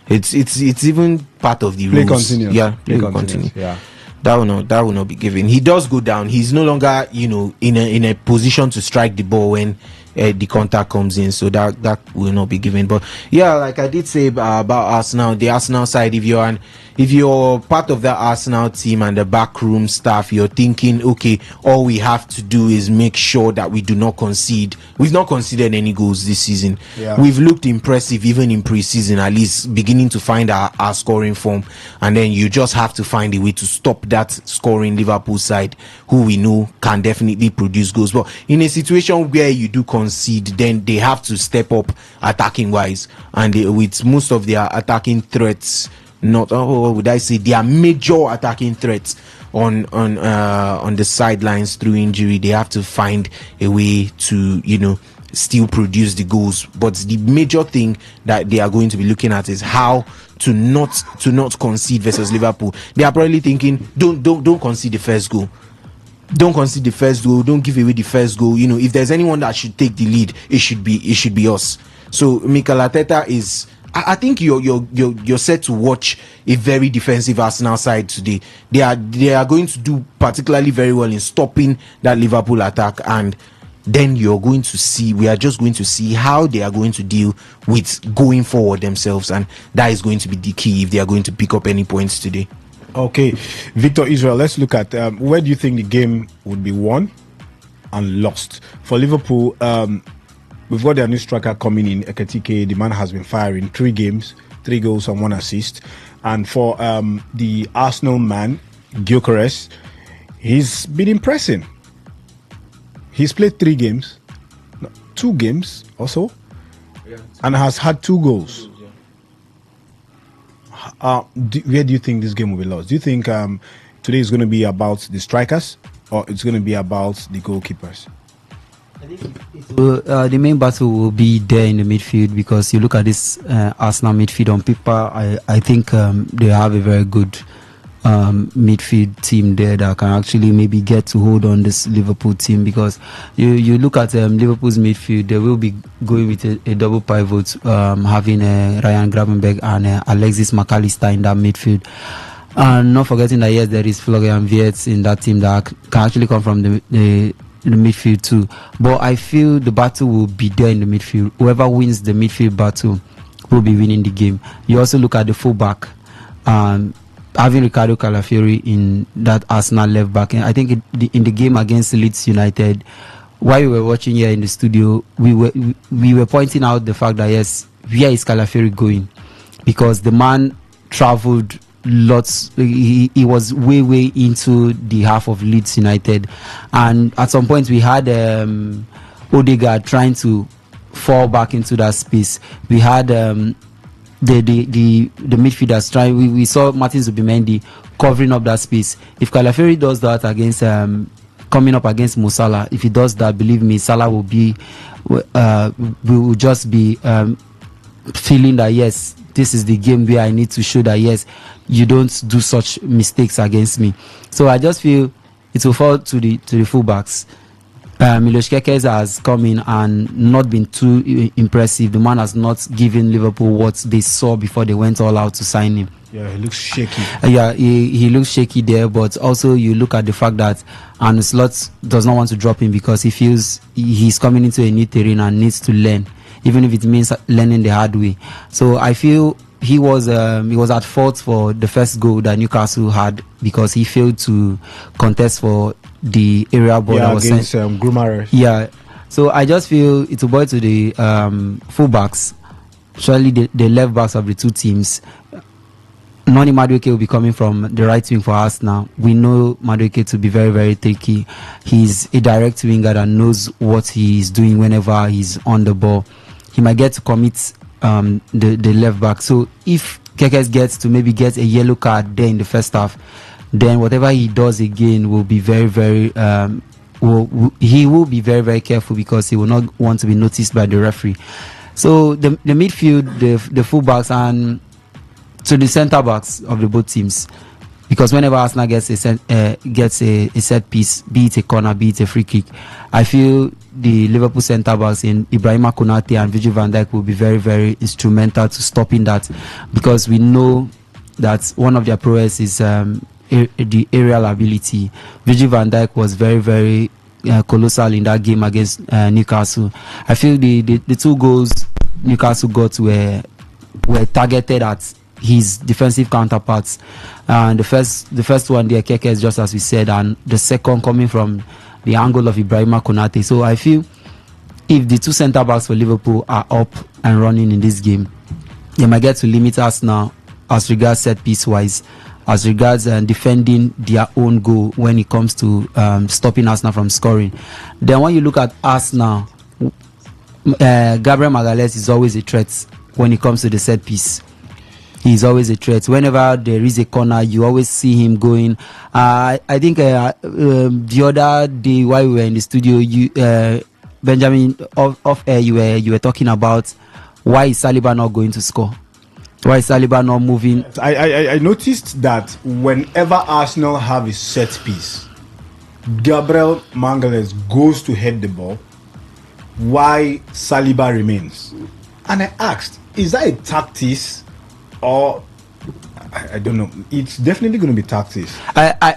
[SPEAKER 4] It's even part of the
[SPEAKER 3] play
[SPEAKER 4] rules.
[SPEAKER 3] Continues.
[SPEAKER 4] Yeah,
[SPEAKER 3] play continues. Yeah.
[SPEAKER 4] That will not be given. He does go down. He's no longer in a position to strike the ball when the contact comes in, so that will not be given. But yeah, like I did say about Arsenal, the Arsenal side, if you're part of that Arsenal team and the backroom staff, you're thinking, okay, all we have to do is make sure that we do not concede. We've not conceded any goals this season.
[SPEAKER 3] Yeah.
[SPEAKER 4] We've looked impressive even in pre-season, at least beginning to find our scoring form, and then you just have to find a way to stop that scoring Liverpool side, who we know can definitely produce goals. But in a situation where you do concede, then they have to step up attacking wise, and with most of their attacking threats, their major attacking threats on the sidelines through injury, they have to find a way to still produce the goals. But the major thing that they are going to be looking at is how to not concede versus Liverpool. They are probably thinking, don't concede the first goal. Don't concede the first goal. Don't give away the first goal. If there's anyone that should take the lead, it should be us. So Mikel Arteta is. I think you're set to watch a very defensive Arsenal side today. They are going to do particularly very well in stopping that Liverpool attack, and then we are just going to see how they are going to deal with going forward themselves, and that is going to be the key if they are going to pick up any points today.
[SPEAKER 3] Okay, Victor Israel, let's look at where do you think the game would be won and lost for Liverpool? We've got their new striker coming in, Ekitike. The man has been firing 3 games, 3 goals and 1 assist. And for the Arsenal man, Gyökeres, he's been impressing. He's played 2 games or so, and has had 2 goals. Where do you think this game will be lost? Do you think today is going to be about the strikers, or it's going to be about the goalkeepers?
[SPEAKER 15] The main battle will be there in the midfield, because you look at this Arsenal midfield on paper. I think they have a very good midfield team there that can actually maybe get to hold on this Liverpool team, because you look at Liverpool's midfield, they will be going with a double pivot, having Ryan Gravenberch and Alexis McAllister in that midfield. And not forgetting that, yes, there is Florian Wirtz in that team that can actually come from the midfield too. But I feel the battle will be there in the midfield. Whoever wins the midfield battle will be winning the game. You also look at the fullback, having Ricardo Calafiori in that Arsenal left back. And I think in the game against Leeds United, while we were watching here in the studio, we were pointing out the fact that, yes, where is Calafiori going? Because the man travelled lots. He was way into the half of Leeds United, and at some point we had Odegaard trying to fall back into that space. We had the midfielders trying. We saw Martin Zubimendi covering up that space. If Calafiori does that against coming up against Mo Salah, if he does that, believe me, Salah will just be feeling that, yes, this is the game where I need to show that, yes, you don't do such mistakes against me. So I just feel it will fall to the fullbacks. Milos Kerkez has come in and not been too impressive. The man has not given Liverpool what they saw before they went all out to sign him.
[SPEAKER 3] Yeah, he looks shaky.
[SPEAKER 15] He looks shaky there, but also you look at the fact that Arne Slot does not want to drop him, because he feels he's coming into a new terrain and needs to learn, even if it means learning the hard way. So I feel he was at fault for the first goal that Newcastle had, because he failed to contest for the area ball that was
[SPEAKER 3] against
[SPEAKER 15] sent.
[SPEAKER 3] Guimaraes.
[SPEAKER 15] Yeah, so I just feel it will boil to the fullbacks, surely the left backs of the two teams. Noni Madueke will be coming from the right wing for us now. We know Madueke to be very tricky. He's a direct winger that knows what he's doing whenever he's on the ball. He might get to commit the left back. So if Kekes gets to maybe get a yellow card there in the first half, then whatever he does again will be very he will be very careful, because he will not want to be noticed by the referee. So the midfield, the fullbacks, and to the centre backs of the both teams, because whenever Arsenal gets a set piece, be it a corner, be it a free kick, I feel the Liverpool centre backs in Ibrahima Konate and Virgil van Dijk will be very instrumental to stopping that, because we know that one of their prowess is the aerial ability. Virgil van Dijk was very colossal in that game against Newcastle. I feel the 2 goals Newcastle got were targeted at his defensive counterparts, and the first one there, Kekes, just as we said, and the second coming from the angle of Ibrahima Konate. So I feel if the 2 centre backs for Liverpool are up and running in this game, they might get to limit us now as regards set piece wise, as regards defending their own goal when it comes to stopping Arsenal from scoring. Then when you look at Arsenal, Gabriel Magalhaes is always a threat when it comes to the set piece. He's always a threat. Whenever there is a corner, you always see him going. I think the other day while we were in the studio, Benjamin, off air, you were talking about why is Saliba not going to score? Why is Saliba not moving?
[SPEAKER 3] I noticed that whenever Arsenal have a set piece, Gabriel Magalhaes goes to head the ball, why Saliba remains. And I asked, is that a tactics? Or I don't know. It's definitely going to be tactics.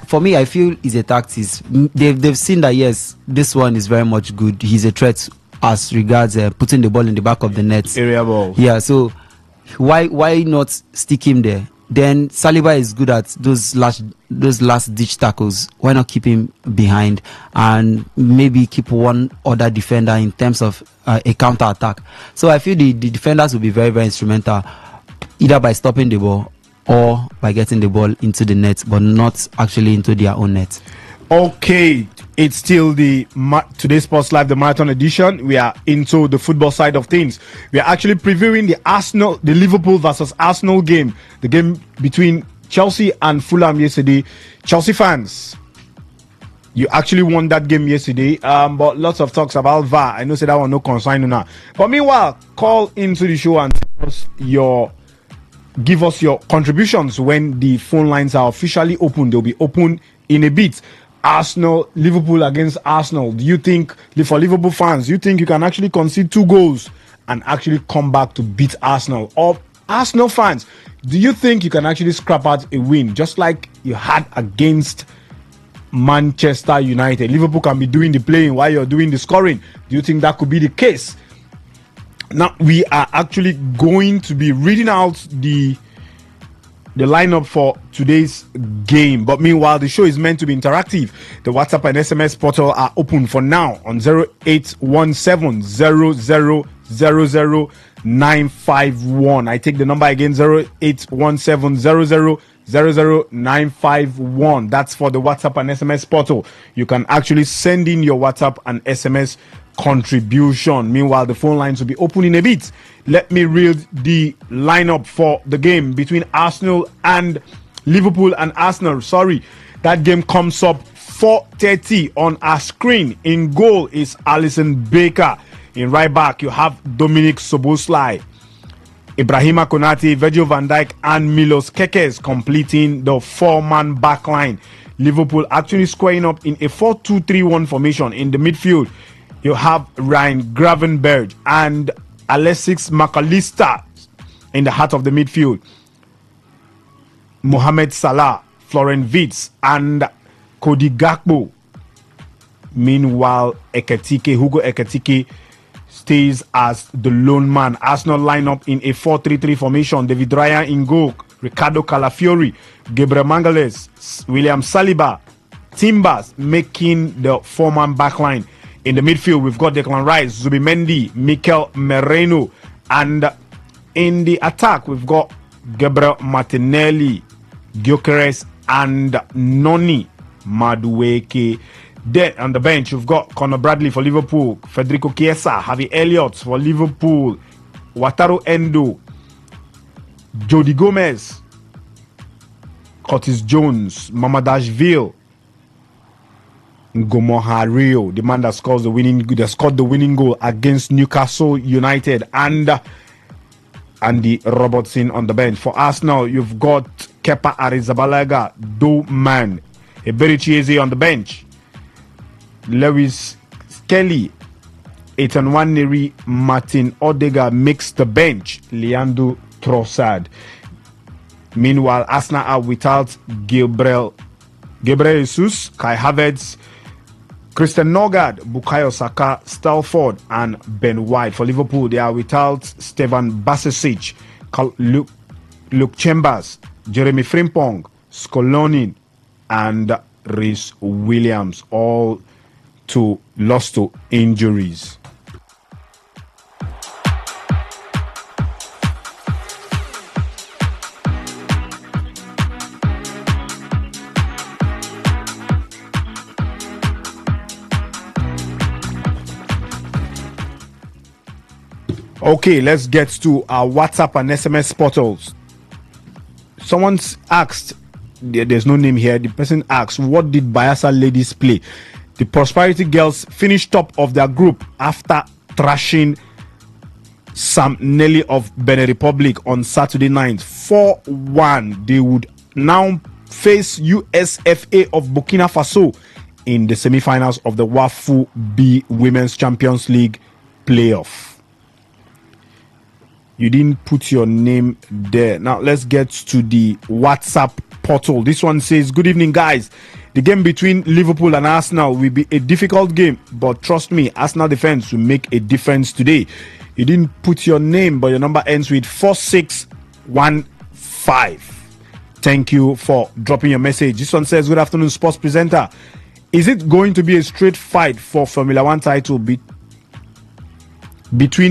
[SPEAKER 15] For me, I feel it's a tactics. They've seen that, yes, this one is very much good. He's a threat as regards putting the ball in the back of the net.
[SPEAKER 3] Area ball.
[SPEAKER 15] Yeah. So why not stick him there? Then Saliba is good at those last ditch tackles. Why not keep him behind and maybe keep one other defender in terms of a counter attack? So I feel the defenders will be very instrumental. either by stopping the ball or by getting the ball into the net, but not actually into their own net.
[SPEAKER 3] Okay, it's still the Today Sports Live, the marathon edition. We are into the football side of things. We are actually previewing the Liverpool versus Arsenal game, the game between Chelsea and Fulham yesterday. Chelsea fans, you actually won that game yesterday, but lots of talks about VAR. I know that one no concern now. But meanwhile, call into the show and give us your contributions when the phone lines are officially open. They'll be open in a bit. Arsenal, Liverpool against Arsenal. Do you think, for Liverpool fans, you think you can actually concede 2 goals and actually come back to beat Arsenal? Or Arsenal fans, do you think you can actually scrap out a win just like you had against Manchester United? Liverpool can be doing the playing while you're doing the scoring. Do you think that could be the case? Now, we are actually going to be reading out the lineup for today's game, but meanwhile the show is meant to be interactive. The WhatsApp and SMS portal are open for now on 0817 951. I take the number again, 0817 951. That's for the WhatsApp and SMS portal. You can actually send in your WhatsApp and SMS contribution. Meanwhile, the phone lines will be open in a bit. Let me read the lineup for the game between Arsenal and Liverpool and Arsenal. Sorry, that game comes up 4:30 on our screen. In goal is Alisson Becker. In right back, you have Dominic Szoboszlai, Ibrahima Konate, Virgil van Dijk, and Milos Kekes completing the 4-man backline. Liverpool actually squaring up in a 4-2-3-1 formation. In the midfield, you have Ryan Gravenberch and Alexis McAllister in the heart of the midfield. Mohamed Salah, Florian Wirtz, and Cody Gakpo. Meanwhile, Hugo Ekitike stays as the lone man. Arsenal line up in a 4-3-3 formation. David Raya in goal, Ricardo Calafiori, Gabriel Magalhaes, William Saliba, Timbers making the 4-man backline. In the midfield, we've got Declan Rice, Zubimendi, Mikel Merino, and in the attack, we've got Gabriel Martinelli, Gyökeres, and Noni Madueke. Then on the bench, you've got Conor Bradley for Liverpool, Federico Chiesa, Harvey Elliott for Liverpool, Wataru Endo, Jody Gomez, Curtis Jones, Mamadashvili, Ngomoha Rio, the man that scored the winning goal against Newcastle United, and Andy Robertson on the bench. For Arsenal, you've got Kepa Arrizabalaga, Doman, Eberichi Eze on the bench, Lewis Kelly, Ethan Nwaneri, Martin Odegaard makes the bench, Leandro Trossard. Meanwhile, Arsenal are without Gabriel Jesus, Kai Havertz, Christian Nogard, Bukayo Saka, Stalford, and Ben White. For Liverpool, they are without Stevan Basic, Luke Chambers, Jeremy Frimpong, Skolonin, and Rhys Williams, all lost to injuries. Okay, let's get to our WhatsApp and SMS portals. Someone's asked, there's no name here, the person asked, what did Bayelsa ladies play? The Prosperity Girls finished top of their group after thrashing Sam Nelly of Benin Republic on Saturday night 4-1. They would now face USFA of Burkina Faso in the semi-finals of the WAFU B Women's Champions League playoff. You didn't put your name there. Now let's get to the WhatsApp portal. This one says, good evening guys. The game between Liverpool and Arsenal will be a difficult game, but trust me, Arsenal defense will make a difference today. You didn't put your name, but your number ends with 4615. Thank you for dropping your message. This one says, good afternoon, sports presenter. Is it going to be a straight fight for Formula One title between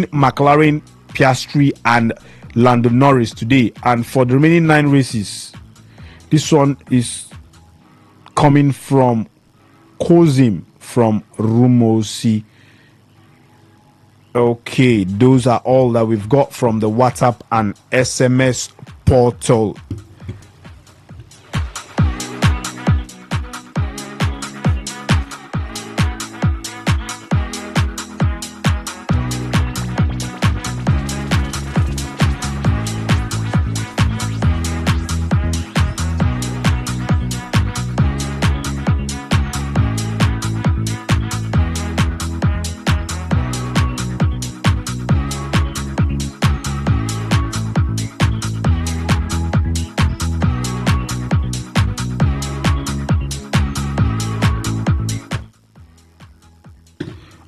[SPEAKER 3] McLaren, Piastri, and Lando Norris today. And for the remaining 9 races, this one is coming from Kozim from Rumosi. Okay, those are all that we've got from the WhatsApp and SMS portal.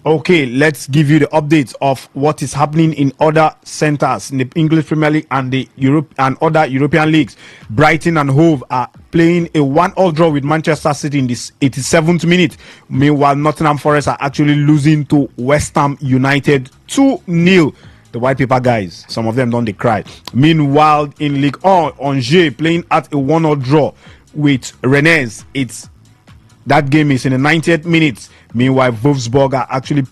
[SPEAKER 3] Okay, let's give you the updates of what is happening in other centers in the English Premier League and the Europe and other European leagues. Brighton and Hove are playing a 1-1 draw with Manchester City in this 87th minute. Meanwhile, Nottingham Forest are actually losing to West Ham United 2-0. The white paper guys, some of them don't they cry. Meanwhile, in Ligue 1, Angers playing at a 1-1 draw with Rennes. That game is in the 90th minute. Meanwhile, Wolfsburg are actually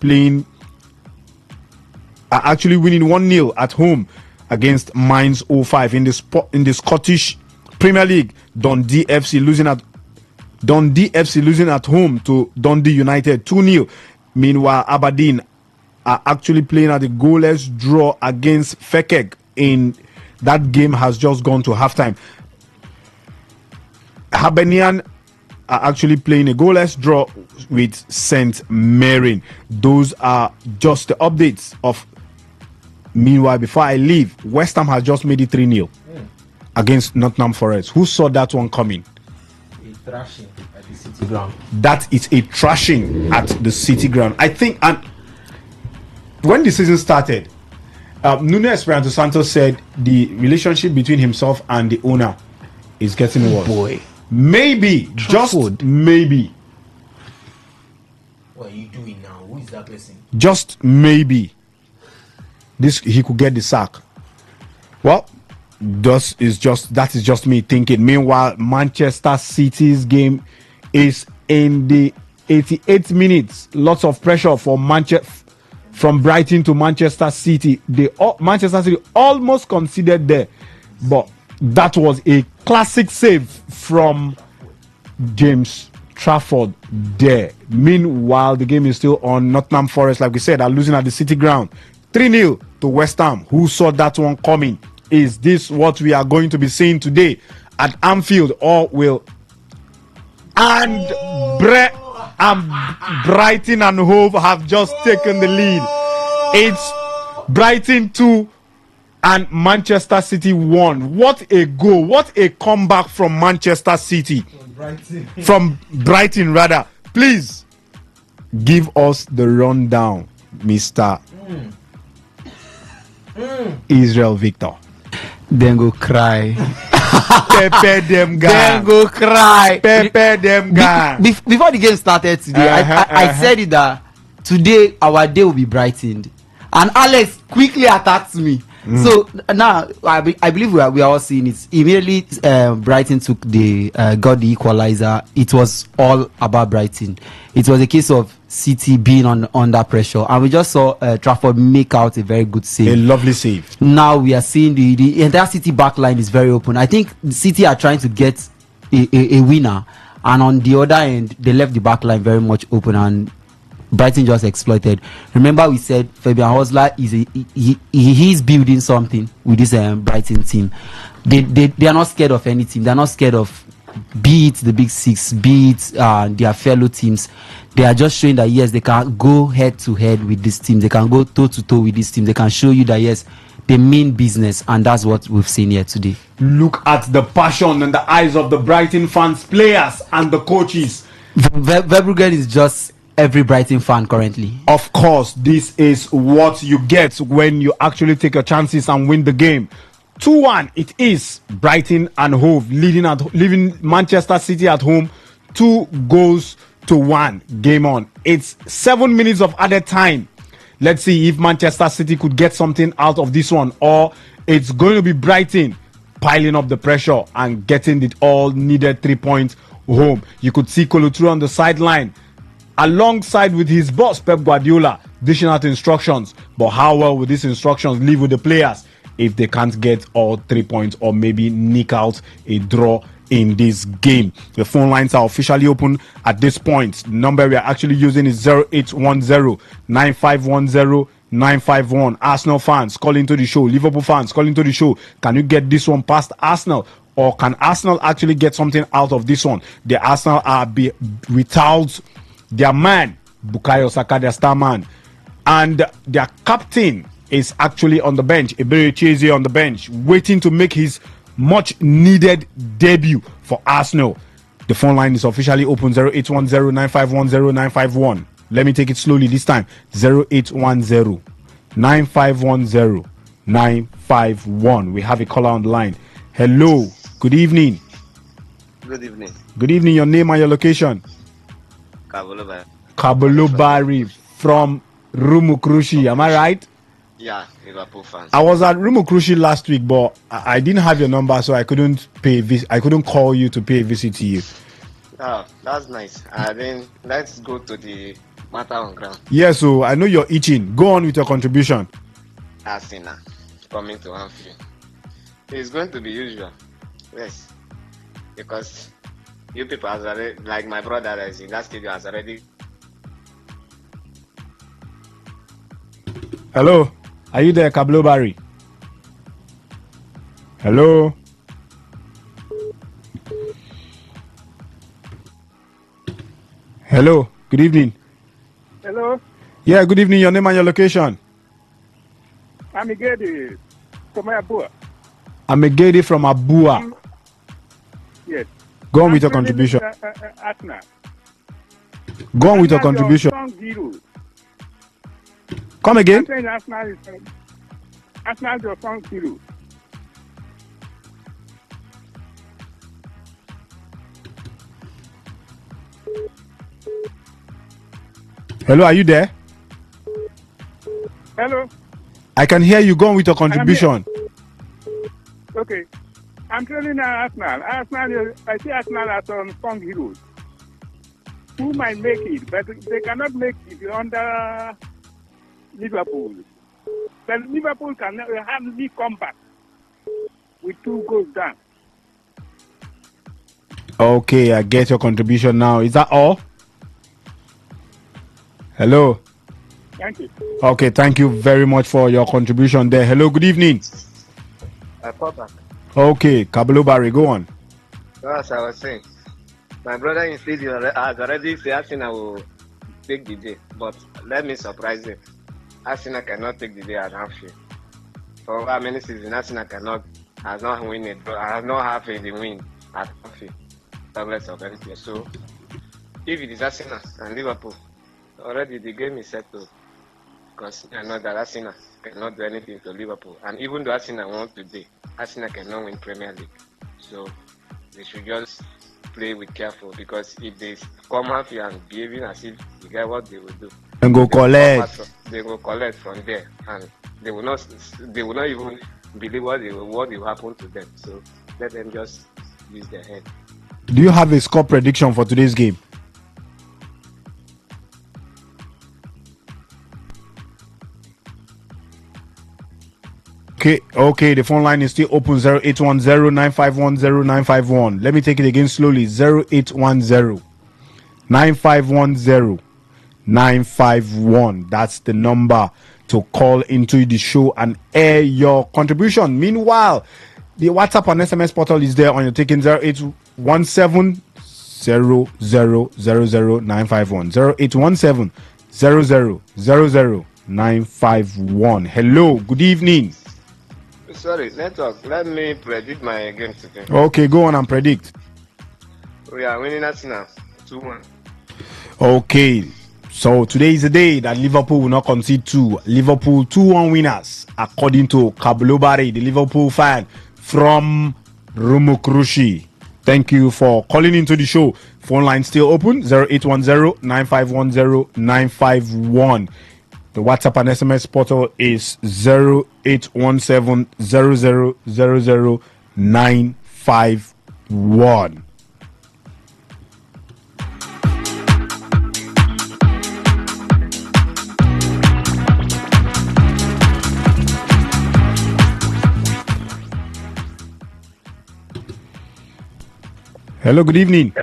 [SPEAKER 3] winning 1-0 at home against Mainz 05 in the Scottish Premier League. Dundee FC losing at home to Dundee United 2-0. Meanwhile, Aberdeen are actually playing at a goalless draw against Fekek. In that game has just gone to halftime. Hibernian are actually playing a goalless draw with St. Mirren. Those are just the updates of. Meanwhile, before I leave, West Ham has just made it 3-0 against Nottingham Forest. Who saw that one coming?
[SPEAKER 4] A thrashing at the City Ground.
[SPEAKER 3] That is a thrashing at the City Ground. I think, and when the season started, Nuno Espirito Santo said the relationship between himself and the owner is getting worse.
[SPEAKER 4] Boy.
[SPEAKER 3] Maybe, just maybe.
[SPEAKER 4] What are you doing now? Who is that person?
[SPEAKER 3] Just maybe. He could get the sack. Well, that is just me thinking. Meanwhile, Manchester City's game is in the 88th minutes. Lots of pressure for from Brighton to Manchester City. Manchester City almost conceded there, but that was a classic save from James Trafford there. Meanwhile, the game is still on. Nottingham Forest, like we said, are losing at the City Ground 3-0 to West Ham. Who saw that one coming? Is this what we are going to be seeing today at Anfield, or will Brighton and Hove have just taken the lead? It's Brighton 2 and Manchester City 1. What a goal! What a comeback from Manchester City. From Brighton, rather. Please give us the rundown, Mr. Israel Victor.
[SPEAKER 15] Then go cry.
[SPEAKER 3] Pepper them guy.
[SPEAKER 15] Then go cry.
[SPEAKER 3] Pepper them guy.
[SPEAKER 15] Before the game started today, I said it that today our day will be brightened, and Alex quickly attacked me. So now I believe we are all seeing it. Immediately, Brighton got the equalizer. It was all about Brighton. It was a case of City being under pressure, and we just saw Trafford make out a very good save.
[SPEAKER 3] A lovely save.
[SPEAKER 15] Now we are seeing the entire City backline is very open. I think City are trying to get a winner, and on the other end, they left the backline very much open, and Brighton just exploited. Remember, we said Fabian Hosler he's building something with this Brighton team. They are not scared of any team. They are not scared of, be it the Big Six, be it their fellow teams. They are just showing that yes, they can go head to head with this team. They can go toe to toe with this team. They can show you that yes, they mean business, and that's what we've seen here today.
[SPEAKER 3] Look at the passion in the eyes of the Brighton fans, players, and the coaches.
[SPEAKER 15] Verbruggen is just every Brighton fan currently.
[SPEAKER 3] Of course, this is what you get when you actually take your chances and win the game. 2-1, it is Brighton and Hove leaving Manchester City at home 2-1. Game on. It's 7 minutes of added time. Let's see if Manchester City could get something out of this one, or it's going to be Brighton piling up the pressure and getting the all needed 3 points home. You could see Kolotru on the sideline alongside with his boss Pep Guardiola dishing out instructions. But how well will these instructions live with the players if they can't get all 3 points or maybe nick out a draw in this game? The phone lines are officially open at this point. The number we are actually using is 0810-9510-951. Arsenal fans, call into the show. Liverpool fans, call into the show. Can you get this one past Arsenal? Or can Arsenal actually get something out of this one? The Arsenal are without their man, Bukayo Saka, their star man. And their captain is actually on the bench. Ebere Cheze on the bench, waiting to make his much needed debut for Arsenal. The phone line is officially open, 0810-9510-951. Let me take it slowly this time. 0810-9510-951. We have a caller on the line. Hello, good evening.
[SPEAKER 1] Good evening.
[SPEAKER 3] Good evening, your name and your location? Kabolobari from Rumukrushi, am I right?
[SPEAKER 1] Yeah, Liverpool fans.
[SPEAKER 3] I was at Rumukrushi last week, but I didn't have your number, so I couldn't call you to pay a visit to you.
[SPEAKER 1] Oh, that's nice. Then let's go to the matter on ground.
[SPEAKER 3] Yeah, so I know you're itching. Go on with your contribution.
[SPEAKER 1] Arsenal coming to Anfield. It's going to be usual. Yes. Because you people has already, like my brother that is in that stadium has already.
[SPEAKER 3] Hello? Are you there, Kablobari? Hello? Hello, good evening.
[SPEAKER 20] Hello,
[SPEAKER 3] Yeah, good evening. Your name and your location?
[SPEAKER 20] I'm Igedi from Abua.
[SPEAKER 3] I'm Egede from Abua.
[SPEAKER 20] Yes.
[SPEAKER 3] Go on with your contribution.
[SPEAKER 20] Arsenal.
[SPEAKER 3] Go on with your
[SPEAKER 20] Arsenal,
[SPEAKER 3] contribution.
[SPEAKER 20] strong hero.
[SPEAKER 3] Come again?
[SPEAKER 20] I'm saying Arsenal is your strong hero.
[SPEAKER 3] Hello, are you there?
[SPEAKER 20] Hello.
[SPEAKER 3] I can hear you. Go on with your contribution.
[SPEAKER 20] Okay. I'm telling Arsenal. I see Arsenal as some strong heroes who might make it, but they cannot make it under Liverpool. But Liverpool can hardly come back with 2 goals down.
[SPEAKER 3] Okay, I get your contribution now. Is that all? Hello.
[SPEAKER 20] Thank you.
[SPEAKER 3] Okay, thank you very much for your contribution there. Hello, good evening.
[SPEAKER 1] I call back.
[SPEAKER 3] Okay, Kablobari, go on.
[SPEAKER 1] As I was saying, my brother in studio has already said Arsenal will take the day, but let me surprise him. Arsenal cannot take the day at Anfield. For how many seasons Arsenal has not win it, has not have the win at Anfield, regardless of anything. So, if it is Arsenal and Liverpool, already the game is settled. Because I know that Arsenal cannot do anything to Liverpool, and even though Arsenal won today, Arsenal cannot win Premier League. So they should just play with careful, because if they come out here and behaving as if they get what they will do,
[SPEAKER 3] and go collect.
[SPEAKER 1] They will collect from there, and they will not even believe what will happen to them. So let them just use their head.
[SPEAKER 3] Do you have a score prediction for today's game? Okay, the phone line is still open, 0810-9510-951. Let me take it again slowly, 0810-9510-951. That's the number to call into the show and air your contribution. Meanwhile, the WhatsApp and SMS portal is there on your taking, 0817 0000951. 0817 0000951. Hello, good evening.
[SPEAKER 1] Sorry, network. Let me predict my game today.
[SPEAKER 3] Okay, go on and predict.
[SPEAKER 1] We are winning Arsenal 2-1.
[SPEAKER 3] Okay, so today is the day that Liverpool will not concede 2. Liverpool 2-1 winners, according to Kablobari, the Liverpool fan from Rumukrushi. Thank you for calling into the show. Phone line still open, 0810-9510-951. The WhatsApp and SMS portal is 0817 951. Hello, good evening.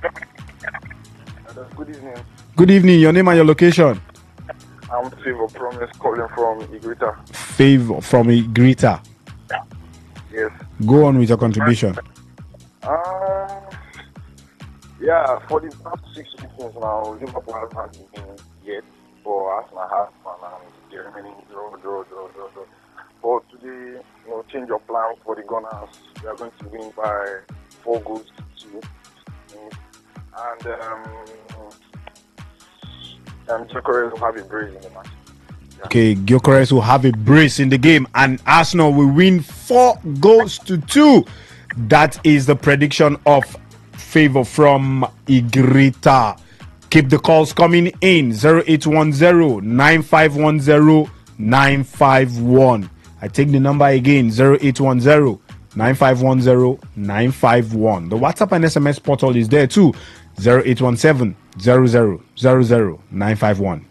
[SPEAKER 19] Good evening.
[SPEAKER 3] Good evening. Your name and your location?
[SPEAKER 19] I'm Favor Promise calling from Igrita.
[SPEAKER 3] Favor from Igrita.
[SPEAKER 19] Yes.
[SPEAKER 3] Go on with your contribution.
[SPEAKER 19] Yeah, for the past 6 seasons now, Liverpool hasn't been yet for Arsenal has and the remaining draw. But today, change of plan for the Gunners. We are going to win by 4 goals to 2. And Gyökeres will have a brace in the match.
[SPEAKER 3] Okay, Gyökeres will have a brace in the game, and Arsenal will win 4 goals to 2. That is the prediction of Favor from Igrita. Keep the calls coming in. 0810-9510-951. I take the number again. 0810-9510-951. The WhatsApp and SMS portal is there too. 0817-0000-951.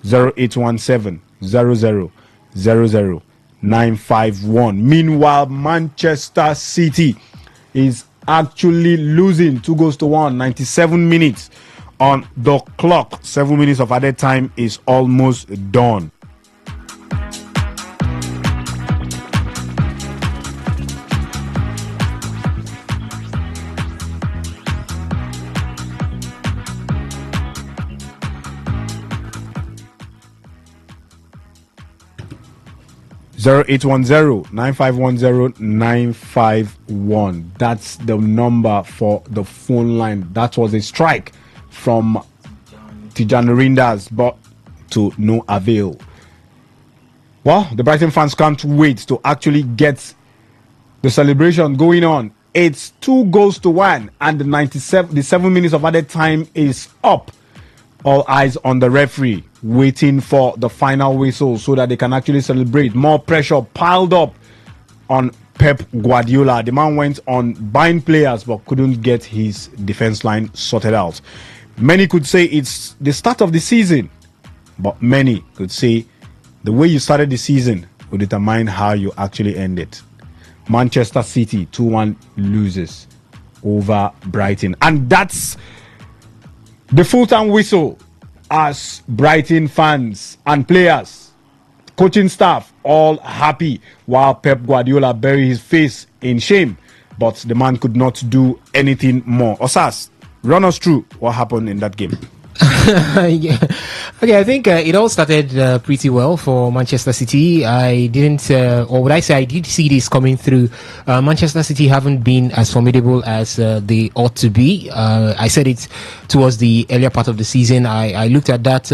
[SPEAKER 3] 0817-0000-951. Meanwhile, Manchester City is actually losing 2 goals to 1. 97 minutes on the clock. 7 minutes of added time is almost done. Zero 951. That's the number for the phone line. That was a strike from Tijani Rinders, but to no avail. Well, the Brighton fans can't wait to actually get the celebration going on. It's 2 goals to 1, and the 7 minutes of added time is up. All eyes on the referee, waiting for the final whistle so that they can actually celebrate. More pressure piled up on Pep Guardiola. The man went on buying players but couldn't get his defense line sorted out. Many could say it's the start of the season, but many could say the way you started the season will determine how you actually end it. Manchester City 2-1 loses over Brighton, and that's the full-time whistle as Brighton fans and players, coaching staff, all happy while Pep Guardiola buried his face in shame. But the man could not do anything more. Osas, run us through what happened in that game.
[SPEAKER 2] Yeah. Okay, I think it all started pretty well for Manchester City. I didn't, or would I say I did see this coming through. Manchester City haven't been as formidable as they ought to be. I said it towards the earlier part of the season. I looked at that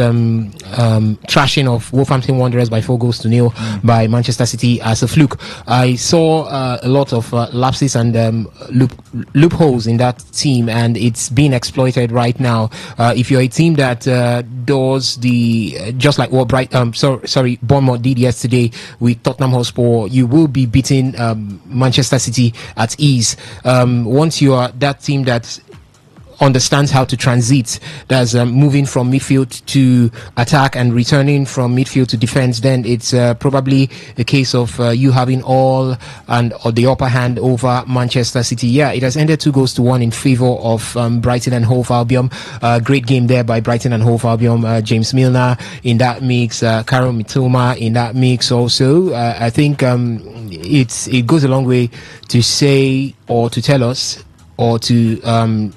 [SPEAKER 2] trashing of Wolverhampton Wanderers by 4 goals to 0 by Manchester City as a fluke. I saw a lot of lapses and loopholes in that team, and it's being exploited right now. If you're a team that does the just like what Bournemouth did yesterday with Tottenham Hotspur, you will be beating Manchester City at ease. Once you are that team that understands how to transit, that's moving from midfield to attack and returning from midfield to defense, then it's probably a case of you having all and or the upper hand over Manchester City. Yeah, it has ended 2 goals to 1 in favor of Brighton and Hove Albion. Great game there by Brighton and Hove Albion. James Milner in that mix, Karol Mitoma in that mix also. I think it goes a long way to say or to tell us or to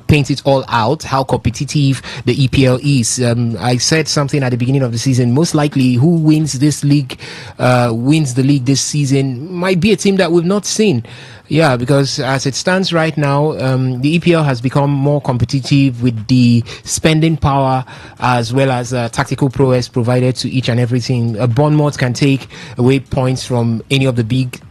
[SPEAKER 2] paint it all out how competitive the EPL is. I said something at the beginning of the season. Most likely, who wins this league, wins the league this season, might be a team that we've not seen. Yeah, because as it stands right now, the EPL has become more competitive with the spending power as well as tactical prowess provided to each and everything. Bournemouth can take away points from any of the big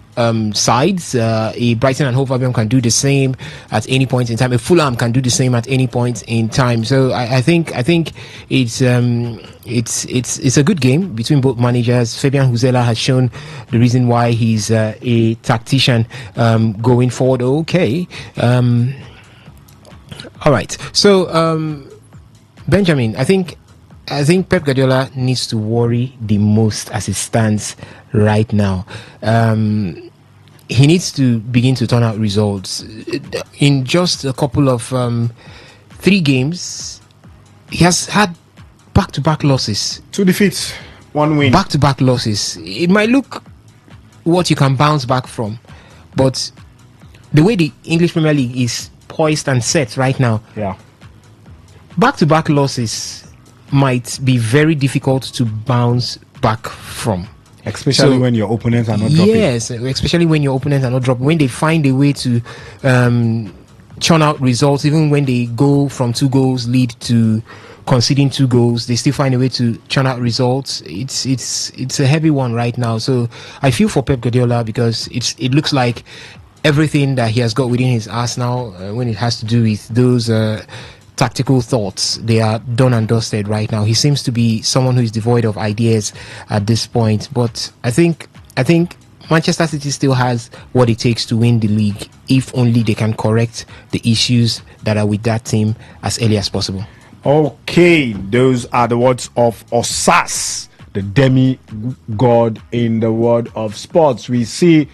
[SPEAKER 2] sides. A Brighton and Hove Albion can do the same at any point in time. A Fulham can do the same at any point in time. So I think it's a good game between both managers. Fabian Huzela has shown the reason why he's a tactician going forward. Okay. All right. So Benjamin, I think Pep Guardiola needs to worry the most as it stands right now. He needs to begin to turn out results. In just a couple of 3 games, he has had back-to-back losses.
[SPEAKER 3] 2 defeats, 1 win.
[SPEAKER 2] Back-to-back losses. It might look what you can bounce back from, but the way the English Premier League is poised and set right now, back-to-back losses might be very difficult to bounce back from.
[SPEAKER 3] Especially when your opponents are not dropping.
[SPEAKER 2] Yes, especially when your opponents are not dropping. When they find a way to churn out results, even when they go from 2 goals lead to conceding 2 goals, they still find a way to churn out results. It's a heavy one right now. So I feel for Pep Guardiola because it looks like everything that he has got within his arsenal when it has to do with those tactical thoughts, they are done and dusted right now. He seems to be someone who is devoid of ideas at this point, but I think Manchester City still has what it takes to win the league if only they can correct the issues that are with that team as early as possible.
[SPEAKER 3] Okay, those are the words of Osas, the demigod in the world of sports. We see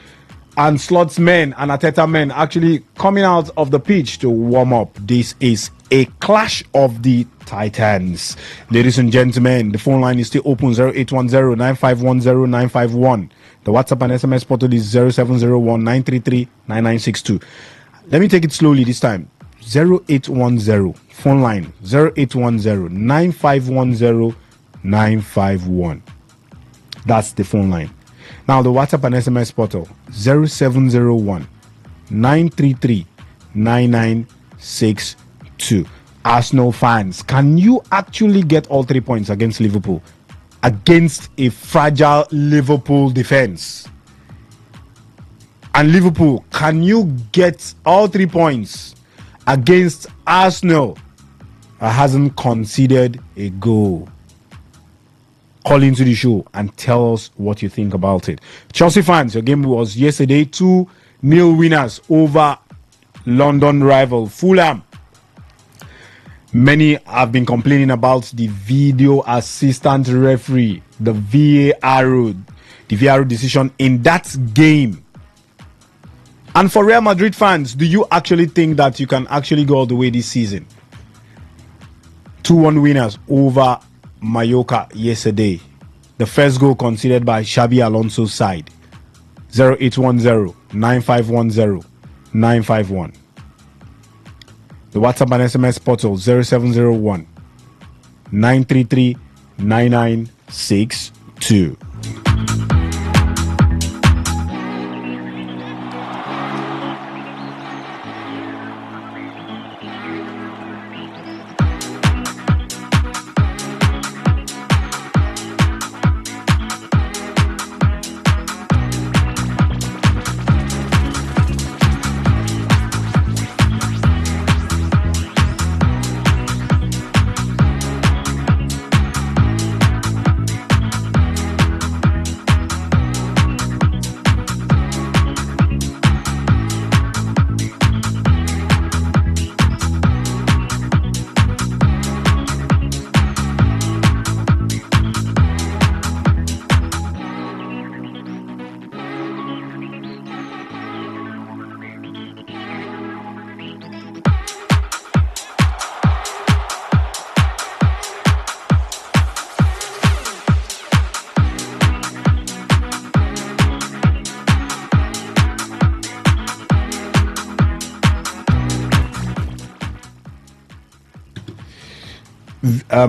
[SPEAKER 3] Ancelot's men and Arteta men actually coming out of the pitch to warm up. This is a clash of the Titans. Ladies and gentlemen, the phone line is still open, 0810-9510-951. The WhatsApp and SMS portal is 0701-933-9962. Let me take it slowly this time. 0810, phone line 0810-9510-951. That's the phone line. Now the WhatsApp and SMS portal 0701-933-9962. Arsenal fans, can you actually get all 3 points against Liverpool? Against a fragile Liverpool defense? And Liverpool, can you get all 3 points against Arsenal that hasn't conceded a goal? Call into the show and tell us what you think about it. Chelsea fans, your game was yesterday, 2-0 winners over London rival Fulham. Many have been complaining about the video assistant referee, the VAR decision in that game. And for Real Madrid fans, do you actually think that you can actually go all the way this season? 2-1 winners over Mallorca yesterday. The first goal conceded by Xabi Alonso's side. 0810-9510-951. The WhatsApp and SMS portal 0701-933-9962.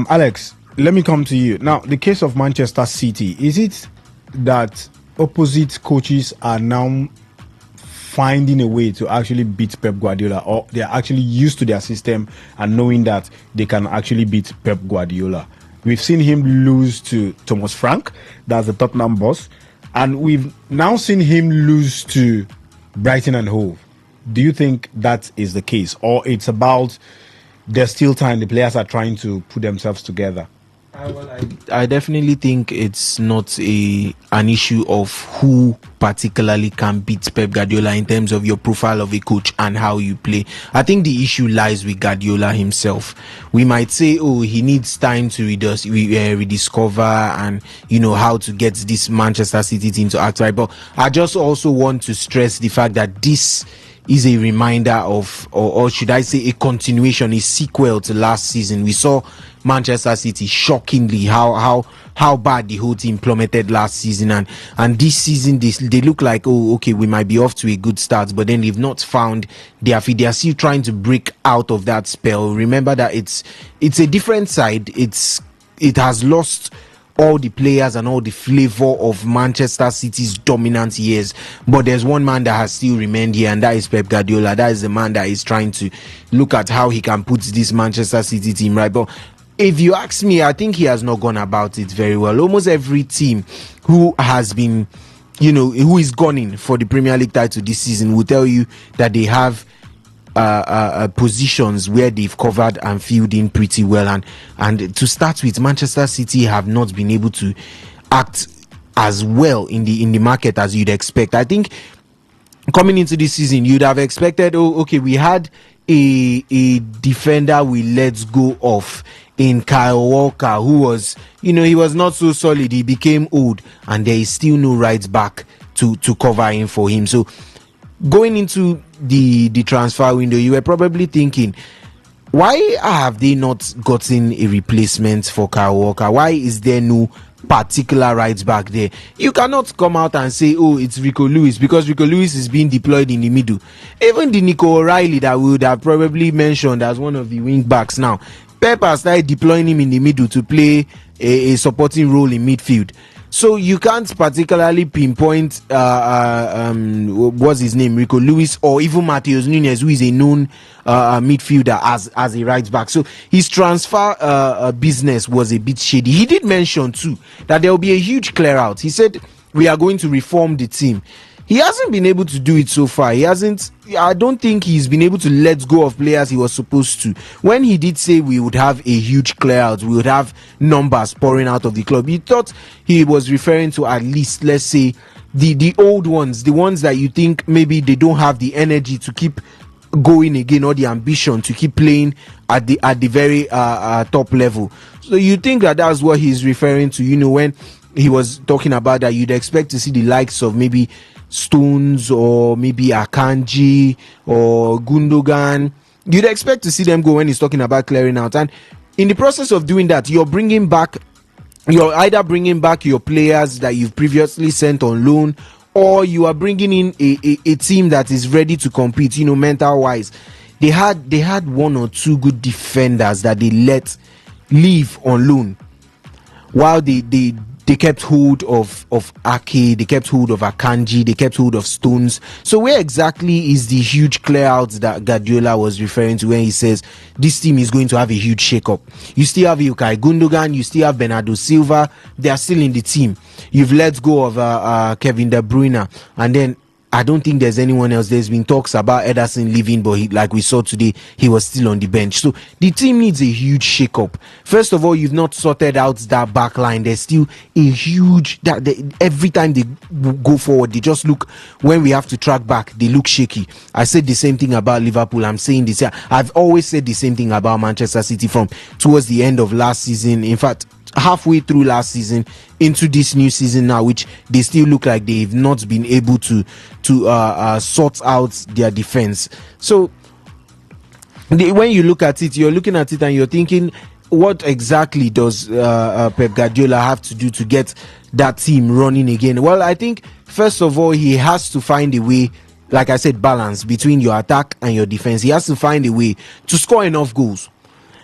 [SPEAKER 3] Alex, let me come to you. Now, the case of Manchester City, is it that opposite coaches are now finding a way to actually beat Pep Guardiola, or they are actually used to their system and knowing that they can actually beat Pep Guardiola? We've seen him lose to Thomas Frank, that's the Tottenham boss, And we've now seen him lose to Brighton and Hove. Do you think that is the case? Or it's about there's still time, the players are trying to put themselves together?
[SPEAKER 4] I definitely think it's not an issue of who particularly can beat Pep Guardiola in terms of your profile of a coach and how you play. I think the issue lies with Guardiola himself. We might say, oh, he needs time to rediscover and how to get this Manchester City team to act right. But I just also want to stress the fact that this is a reminder of, or should I say a continuation, a sequel to last season. We saw Manchester City shockingly how bad the whole team plummeted last season, and this season they look like, oh, okay, we might be off to a good start, but then they've not found their feet. They are still trying to break out of that spell. Remember that it's a different side. It has lost all the players and all the flavor of Manchester City's dominant years, but there's one man that has still remained here, and that is Pep Guardiola. That is the man that is trying to look at how he can put this Manchester City team right. But if you ask me, I think he has not gone about it very well. Almost every team who has been, who is gunning for the Premier League title this season will tell you that they have positions where they've covered and filled in pretty well, and to start with, Manchester City have not been able to act as well in the market as you'd expect. I think coming into this season, you'd have expected, oh, okay, we had a defender we let go of in Kyle Walker, who was, he was not so solid. He became old, and there is still no right back to cover in for him. So going into the transfer window, you were probably thinking, why have they not gotten a replacement for Kyle Walker? Why is there no particular right back there? You cannot come out and say, oh, it's Rico Lewis, because Rico Lewis is being deployed in the middle. Even the Nico O'Reilly that we would have probably mentioned as one of the wing backs now, Pep has started deploying him in the middle to play a supporting role in midfield. So you can't particularly pinpoint what's his name, Rico Lewis, or even Matheus Nunes, who is a known midfielder as a right back. So his transfer business was a bit shady. He did mention too that there will be a huge clear out. He said we are going to reform the team. He hasn't been able to do it so far. I don't think he's been able to let go of players he was supposed to. When he did say we would have a huge clear out, we would have numbers pouring out of the club, you thought he was referring to at least, let's say, the old ones, the ones that you think maybe they don't have the energy to keep going again, or the ambition to keep playing at the very top level. So you think that that's what he's referring to, when he was talking about that you'd expect to see the likes of maybe Stones or maybe Akanji or Gundogan. You'd expect to see them go when he's talking about clearing out, and in the process of doing that, you're either bringing back your players that you've previously sent on loan, or you are bringing in a team that is ready to compete, mental wise. They had one or two good defenders that they let leave on loan, while they kept hold of Ake, they kept hold of Akanji, they kept hold of Stones. So where exactly is the huge clear out that Guardiola was referring to when he says this team is going to have a huge shake-up? You still have Ilkay Gundogan, you still have Bernardo Silva, they are still in the team. You've let go of Kevin De Bruyne, and then I don't think there's anyone else. There's been talks about Ederson leaving, but like we saw today, he was still on the bench. So the team needs a huge shake-up. First of all, you've not sorted out that back line. There's still a huge... every time they go forward, they just look... When we have to track back, they look shaky. I said the same thing about Liverpool. I'm saying this. I've always said the same thing about Manchester City from towards the end of last season. In fact, halfway through last season into this new season now, which they still look like they've not been able to sort out their defense. So when you look at it, you're looking at it and you're thinking, what exactly does Pep Guardiola have to do to get that team running again? Well, I think first of all, he has to find a way, like I said, balance between your attack and your defense. He has to find a way to score enough goals.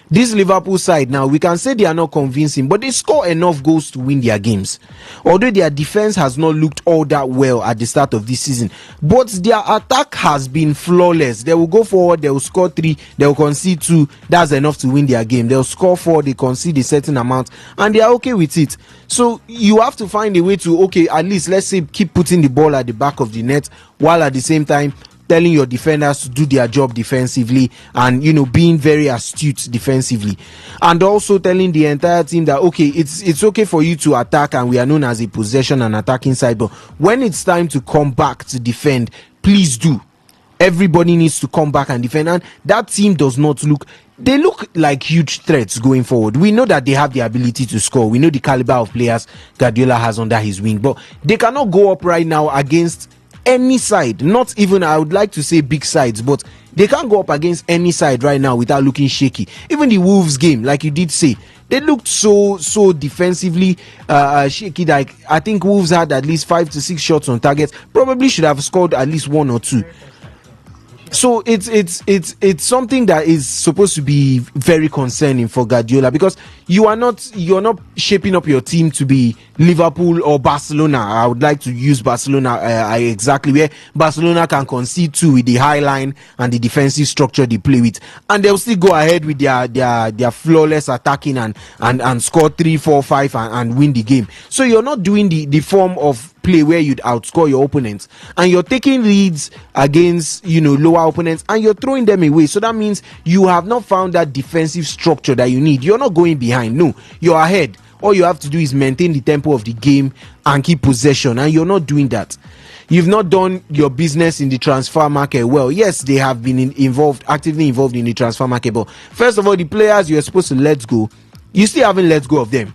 [SPEAKER 4] This Liverpool side now, we can say they are not convincing, but they score enough goals to win their games. Although their defense has not looked all that well at the start of this season, but their attack has been flawless. They will go forward, they will score 3, they will concede 2. That's enough to win their game. They'll score 4, they concede a certain amount, and they are okay with it. So you have to find a way to, okay, at least let's say keep putting the ball at the back of the net, while at the same time telling your defenders to do their job defensively, and being very astute defensively, and also telling the entire team that okay, it's okay for you to attack, and we are known as a possession and attacking side, but when it's time to come back to defend, please do. Everybody needs to come back and defend, and that team does not look like huge threats going forward. We know that they have the ability to score. We know the caliber of players Guardiola has under his wing, but they cannot go up right now against any side, not even, I would like to say, big sides, but they can't go up against any side right now without looking shaky. Even the Wolves game, like you did say, they looked so defensively shaky. Like, I think Wolves had at least 5 to 6 shots on target, probably should have scored at least 1 or 2. So it's something that is supposed to be very concerning for Guardiola, because you're not shaping up your team to be Liverpool or Barcelona. I would like to use Barcelona exactly, where Barcelona can concede 2 with the high line and the defensive structure they play with, and they'll still go ahead with their flawless attacking and score 3, 4, 5 and win the game. So you're not doing the form of play where you'd outscore your opponents, and you're taking leads against lower opponents and you're throwing them away. So that means you have not found that defensive structure that you need. You're not going behind, no, you're ahead. All you have to do is maintain the tempo of the game and keep possession, and you're not doing that. You've not done your business in the transfer market well. Yes, they have been actively involved in the transfer market, but first of all, the players you're supposed to let go, you still haven't let go of them.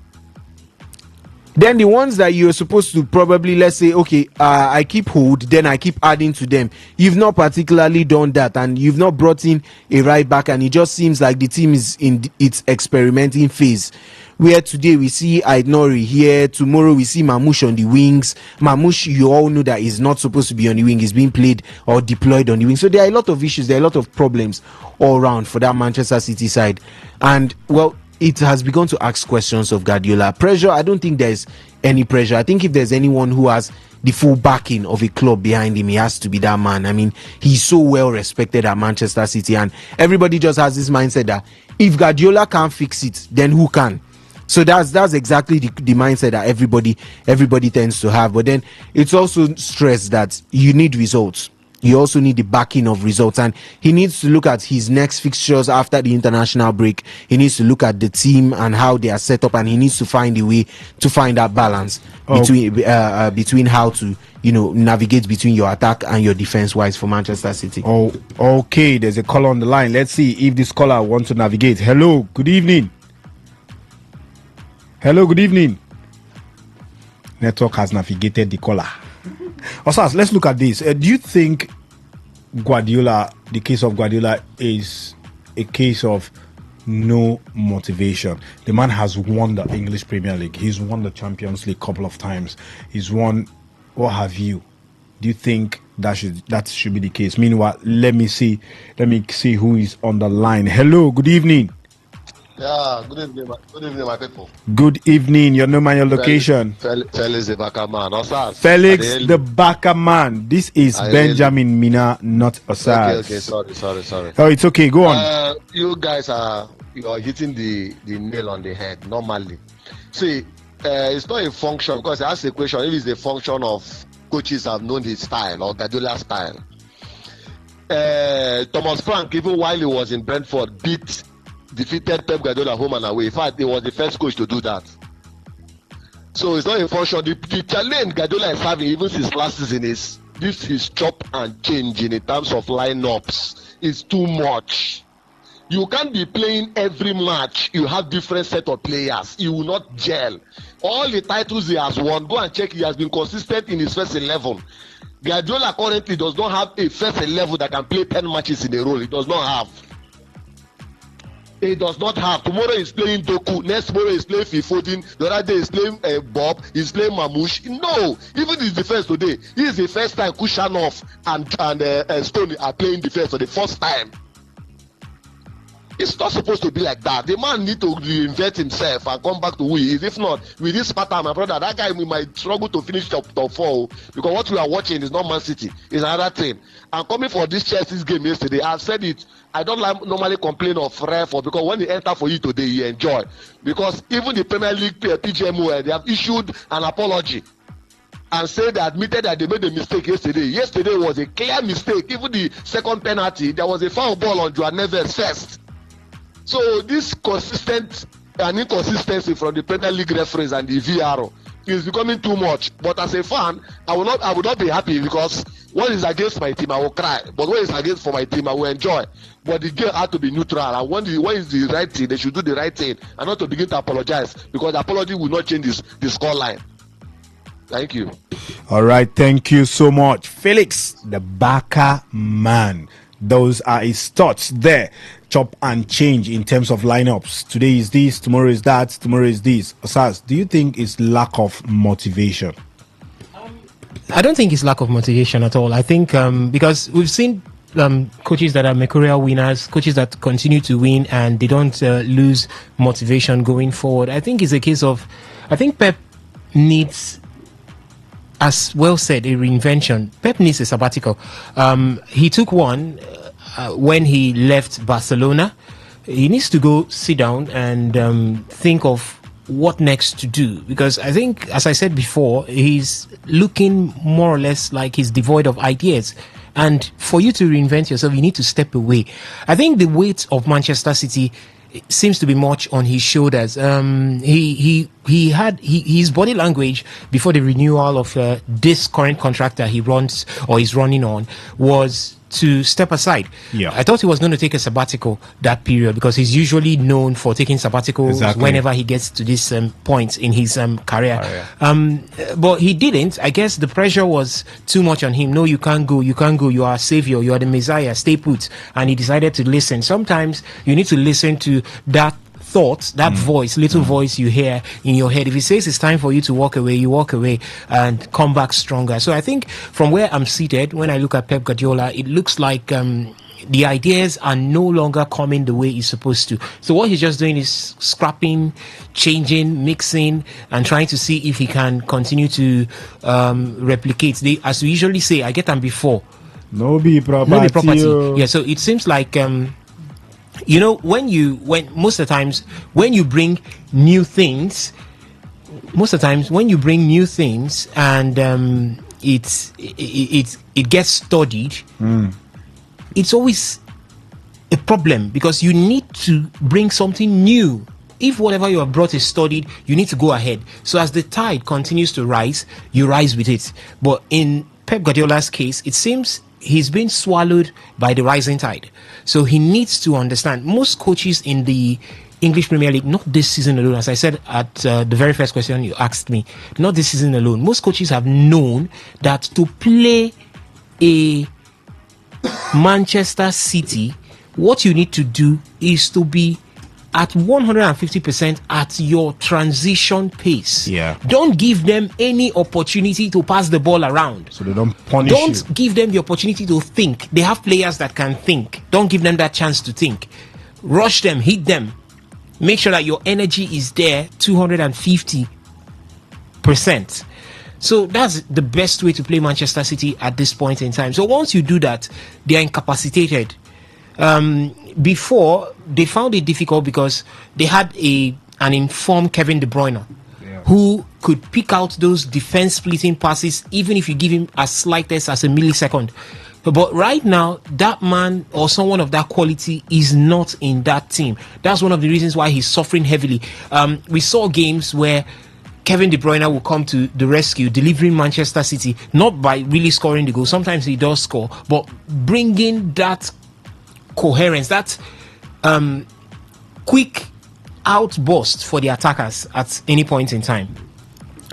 [SPEAKER 4] Then the ones that you're supposed to probably, let's say, okay, I keep hold, then I keep adding to them. You've not particularly done that, and you've not brought in a right back, and it just seems like the team is in its experimenting phase, where today we see Aït-Nouri here, tomorrow we see Mamouche on the wings. Mamouche, you all know that he's not supposed to be on the wing, he's being played or deployed on the wing. So there are a lot of issues, there are a lot of problems all around for that Manchester City side. And well, it has begun to ask questions of Guardiola. Pressure, I don't think there's any pressure. I think if there's anyone who has the full backing of a club behind him, he has to be that man. I mean, he's so well respected at Manchester City, and everybody just has this mindset that if Guardiola can't fix it, then who can? So that's exactly the mindset that everybody tends to have. But then it's also stressed that you need results. You also need the backing of results, and he needs to look at his next fixtures after the international break. He needs to look at the team and how they are set up, and he needs to find a way to find that balance between how to navigate between your attack and your defense wise for Manchester City.
[SPEAKER 3] Oh, okay. There's a caller on the line. Let's see if this caller wants to navigate. Hello, good evening. Hello, good evening. Network has navigated the caller. Osas, let's look at this. Do you think the case of Guardiola is a case of no motivation? The man has won the English Premier League. He's won the Champions League a couple of times. He's won, what have you? Do you think that should be the case? Meanwhile, let me see who is on the line. Hello, good evening.
[SPEAKER 5] Yeah, good evening, my people.
[SPEAKER 3] Good evening. Your name and your location.
[SPEAKER 5] Felix the Baka man. Osas.
[SPEAKER 3] Felix the Baka man. This is Benjamin Mina, not Osas.
[SPEAKER 5] Okay, sorry.
[SPEAKER 3] Oh, it's okay. Go on.
[SPEAKER 5] You guys are hitting the nail on the head normally. See, it's not a function, because I asked the question if it's a function of coaches have known his style or Guardiola's style. Thomas Frank, even while he was in Brentford, defeated Pep Guardiola home and away. In fact, he was the first coach to do that. So it's not a function. The challenge Guardiola is having even since last season is his chop and change in terms of lineups is too much. You can't be playing every match. You have different set of players. You will not gel. All the titles he has won, go and check. He has been consistent in his first 11. Guardiola currently does not have a first 11 that can play 10 matches in a row. He does not have. He does not have. Tomorrow he's playing Doku. Next tomorrow he's playing Fifodin. The other day he's playing Bob. He's playing Mamouche. No, even his defense today. This is the first time Kushanov and Stone are playing defense for the first time. It's not supposed to be like that. The man need to reinvent himself and come back to who he is. If not, with this pattern, my brother, that guy we might struggle to finish top 4 because what we are watching is not Man City, it's another team. And coming for this Chelsea's game yesterday, I've said it. I don't normally complain of ref because when he enter for you today, you enjoy. Because even the Premier League PGMO, they have issued an apology and say they admitted that they made a mistake yesterday. Yesterday was a clear mistake. Even the second penalty, there was a foul ball on Joao Neves first. So this consistent and inconsistency from the Premier League referees and the VAR is becoming too much. But as a fan, I would not be happy because when it's against my team, I will cry. But when it's against for my team, I will enjoy. But the game had to be neutral. And when it's the right thing, they should do the right thing and not to begin to apologize because the apology will not change the scoreline. Thank you.
[SPEAKER 3] All right, thank you so much, Felix, the Baka man. Those are his thoughts there. Chop and change in terms of lineups. Today is this, tomorrow is that, tomorrow is this. Osas, do you think it's lack of motivation?
[SPEAKER 2] I don't think it's lack of motivation at all. I think because we've seen coaches that are Mercurial winners, coaches that continue to win and they don't lose motivation going forward. I think it's a case of, I think Pep needs, as well said, a reinvention. Pep needs a sabbatical. He took one when he left Barcelona. He needs to go sit down and think of what next to do, because I think, as I said before, he's looking more or less like he's devoid of ideas. And for you to reinvent yourself, you need to step away. I think the weight of Manchester City seems to be much on his shoulders. His body language before the renewal of this current contract that he runs or is running on was to step aside. Yeah, I thought he was going to take a sabbatical that period because he's usually known for taking sabbaticals whenever he gets to this point in his career. But he didn't. I guess the pressure was too much on him. No, you can't go. You can't go. You are a savior. You are the Messiah. Stay put. And he decided to listen. Sometimes you need to listen to that thoughts, that voice, little voice you hear in your head. If it says it's time for you to walk away, you walk away and come back stronger. So I think from where I'm seated, when I look at Pep Guardiola, it looks like the ideas are no longer coming the way it's supposed to. So what he's just doing is scrapping, changing, mixing, and trying to see if he can continue to replicate. As we usually say, I get them before.
[SPEAKER 3] No be property.
[SPEAKER 2] Yeah, so it seems like you know, when most of the times when you bring new things, and it gets studied, it's always a problem because you need to bring something new. If whatever you have brought is studied, you need to go ahead. So as the tide continues to rise, you rise with it. But in Pep Guardiola's case, it seems he's been swallowed by the rising tide. So he needs to understand. Most coaches in the English Premier League, not this season alone, as I said at the very first question you asked me, not this season alone, most coaches have known that to play a Manchester City, what you need to do is to be at 150% at your transition pace.
[SPEAKER 3] Yeah.
[SPEAKER 2] Don't give them any opportunity to pass the ball around.
[SPEAKER 3] So they don't punish you.
[SPEAKER 2] Don't give them the opportunity to think. They have players that can think. Don't give them that chance to think. Rush them, hit them. Make sure that your energy is there 250%. So that's the best way to play Manchester City at this point in time. So once you do that, they are incapacitated. Before, they found it difficult because they had an informed Kevin De Bruyne who could pick out those defense-splitting passes even if you give him as slightest as a millisecond. But right now, that man or someone of that quality is not in that team. That's one of the reasons why he's suffering heavily. We saw games where Kevin De Bruyne will come to the rescue, delivering Manchester City, not by really scoring the goal. Sometimes he does score, but bringing that coherence, that quick outburst for the attackers at any point in time.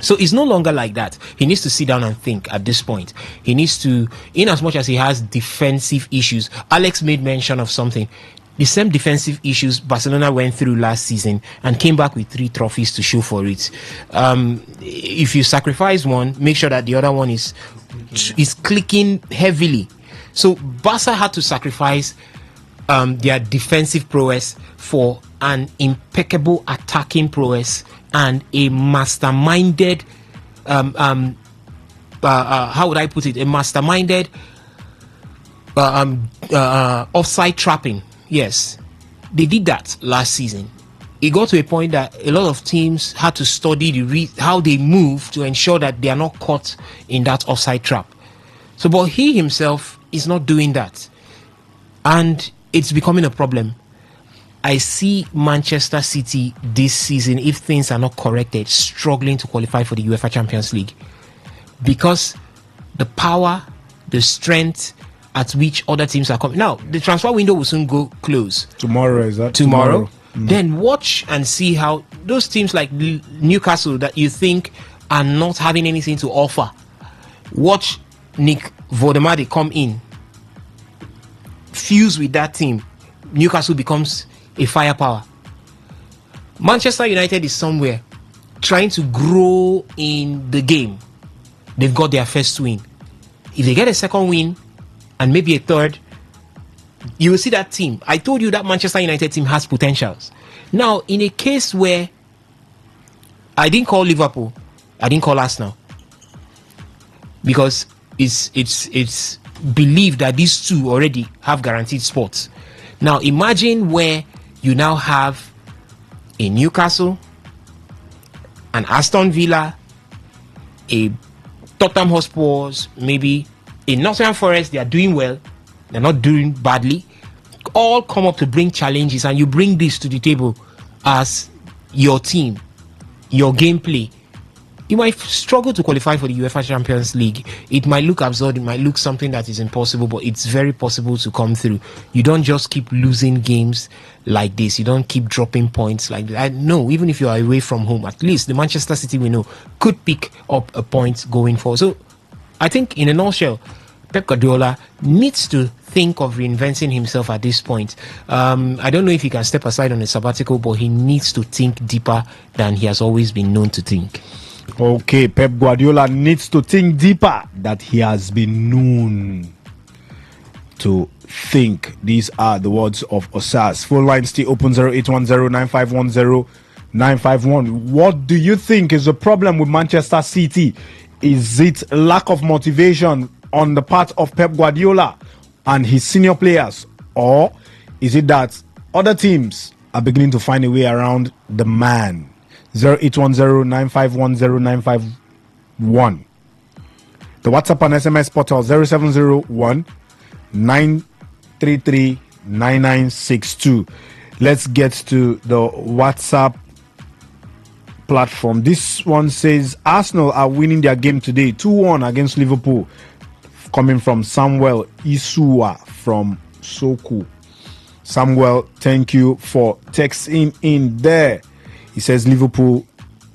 [SPEAKER 2] So it's no longer like that. He needs to sit down and think at this point. He needs to, in as much as he has defensive issues, Alex made mention of something. The same defensive issues Barcelona went through last season and came back with 3 trophies to show for it. If you sacrifice one, make sure that the other one is clicking heavily. So Barca had to sacrifice their defensive prowess for an impeccable attacking prowess and a masterminded how would I put it? A masterminded offside trapping. Yes, they did that last season. It got to a point that a lot of teams had to study how they move to ensure that they are not caught in that offside trap. So, but he himself is not doing that, and it's becoming a problem. I see Manchester City this season, if things are not corrected, struggling to qualify for the UEFA Champions League. Because the power, the strength at which other teams are coming. Now, the transfer window will soon go close.
[SPEAKER 3] Tomorrow, is that?
[SPEAKER 2] Tomorrow. Then watch and see how those teams like Newcastle that you think are not having anything to offer. Watch Nick Vodemade come in, fuse with that team. Newcastle becomes a firepower. Manchester United is somewhere trying to grow in the game. They've got their first win. If they get a second win and maybe a third, you will see that team. I told you that Manchester United team has potentials. Now, in a case where I didn't call Liverpool, I didn't call Arsenal, because it's believed that these two already have guaranteed spots. Now, imagine where you now have a Newcastle, an Aston Villa, a Tottenham Hotspurs, maybe in Nottingham Forest. They are doing well, they're not doing badly, all come up to bring challenges, and you bring this to the table as your team, your gameplay. You might struggle to qualify for the UEFA Champions League. It might look absurd, it might look something that is impossible, but it's very possible to come through. You don't just keep losing games like this. You don't keep dropping points like that. No, even if you are away from home, at least the Manchester City we know could pick up a point going forward. So I think in a nutshell, Pep Guardiola needs to think of reinventing himself at this point. I don't know if he can step aside on a sabbatical, but he needs to think deeper than he has always been known to think.
[SPEAKER 3] Okay, Pep Guardiola needs to think deeper that he has been known to think. These are the words of Osas. Phone line still open 0810-9510-951. What do you think is the problem with Manchester City? Is it lack of motivation on the part of Pep Guardiola and his senior players? Or is it that other teams are beginning to find a way around the man? 0810-9510-951. The WhatsApp and SMS portal 0701-933-9962. Let's get to the WhatsApp platform. This one says Arsenal are winning their game today 2-1 against Liverpool. Coming from Samuel Isua from Soku. Samuel, thank you for texting in there. He says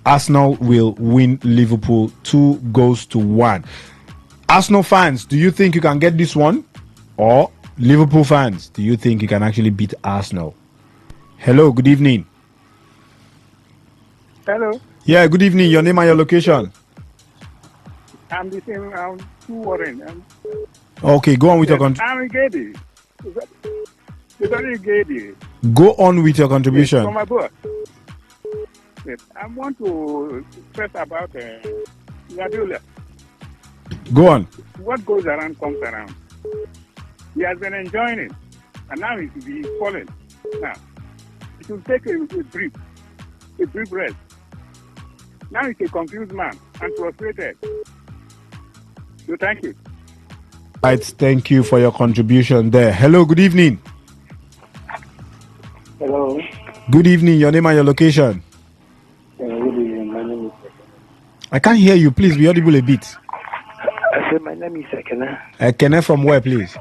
[SPEAKER 3] Arsenal will win Liverpool 2-1. Arsenal fans, do you think you can get this one? Or Liverpool fans, do you think you can actually beat Arsenal? Hello, good evening.
[SPEAKER 20] Hello.
[SPEAKER 3] Yeah, good evening. Your name and your location.
[SPEAKER 20] I'm the same. I'm too worried.
[SPEAKER 3] Okay, go on with your
[SPEAKER 20] I'm Gedi. It's only Gedi.
[SPEAKER 3] Go on with your contribution.
[SPEAKER 20] Yes, from my book. Yes, I want to stress about Guardiola.
[SPEAKER 3] Go on.
[SPEAKER 20] What goes around comes around. He has been enjoying it, and now he's falling. Now, it will take a brief rest. Now he's a confused man and frustrated. So thank you.
[SPEAKER 3] Right, thank you for your contribution there. Hello, good evening.
[SPEAKER 6] Hello.
[SPEAKER 3] Good evening. Your name and your location.
[SPEAKER 6] Good evening. My name is
[SPEAKER 3] I can't hear you. Please be audible a bit.
[SPEAKER 6] I said my name is Ekene.
[SPEAKER 3] Ekene from where, please?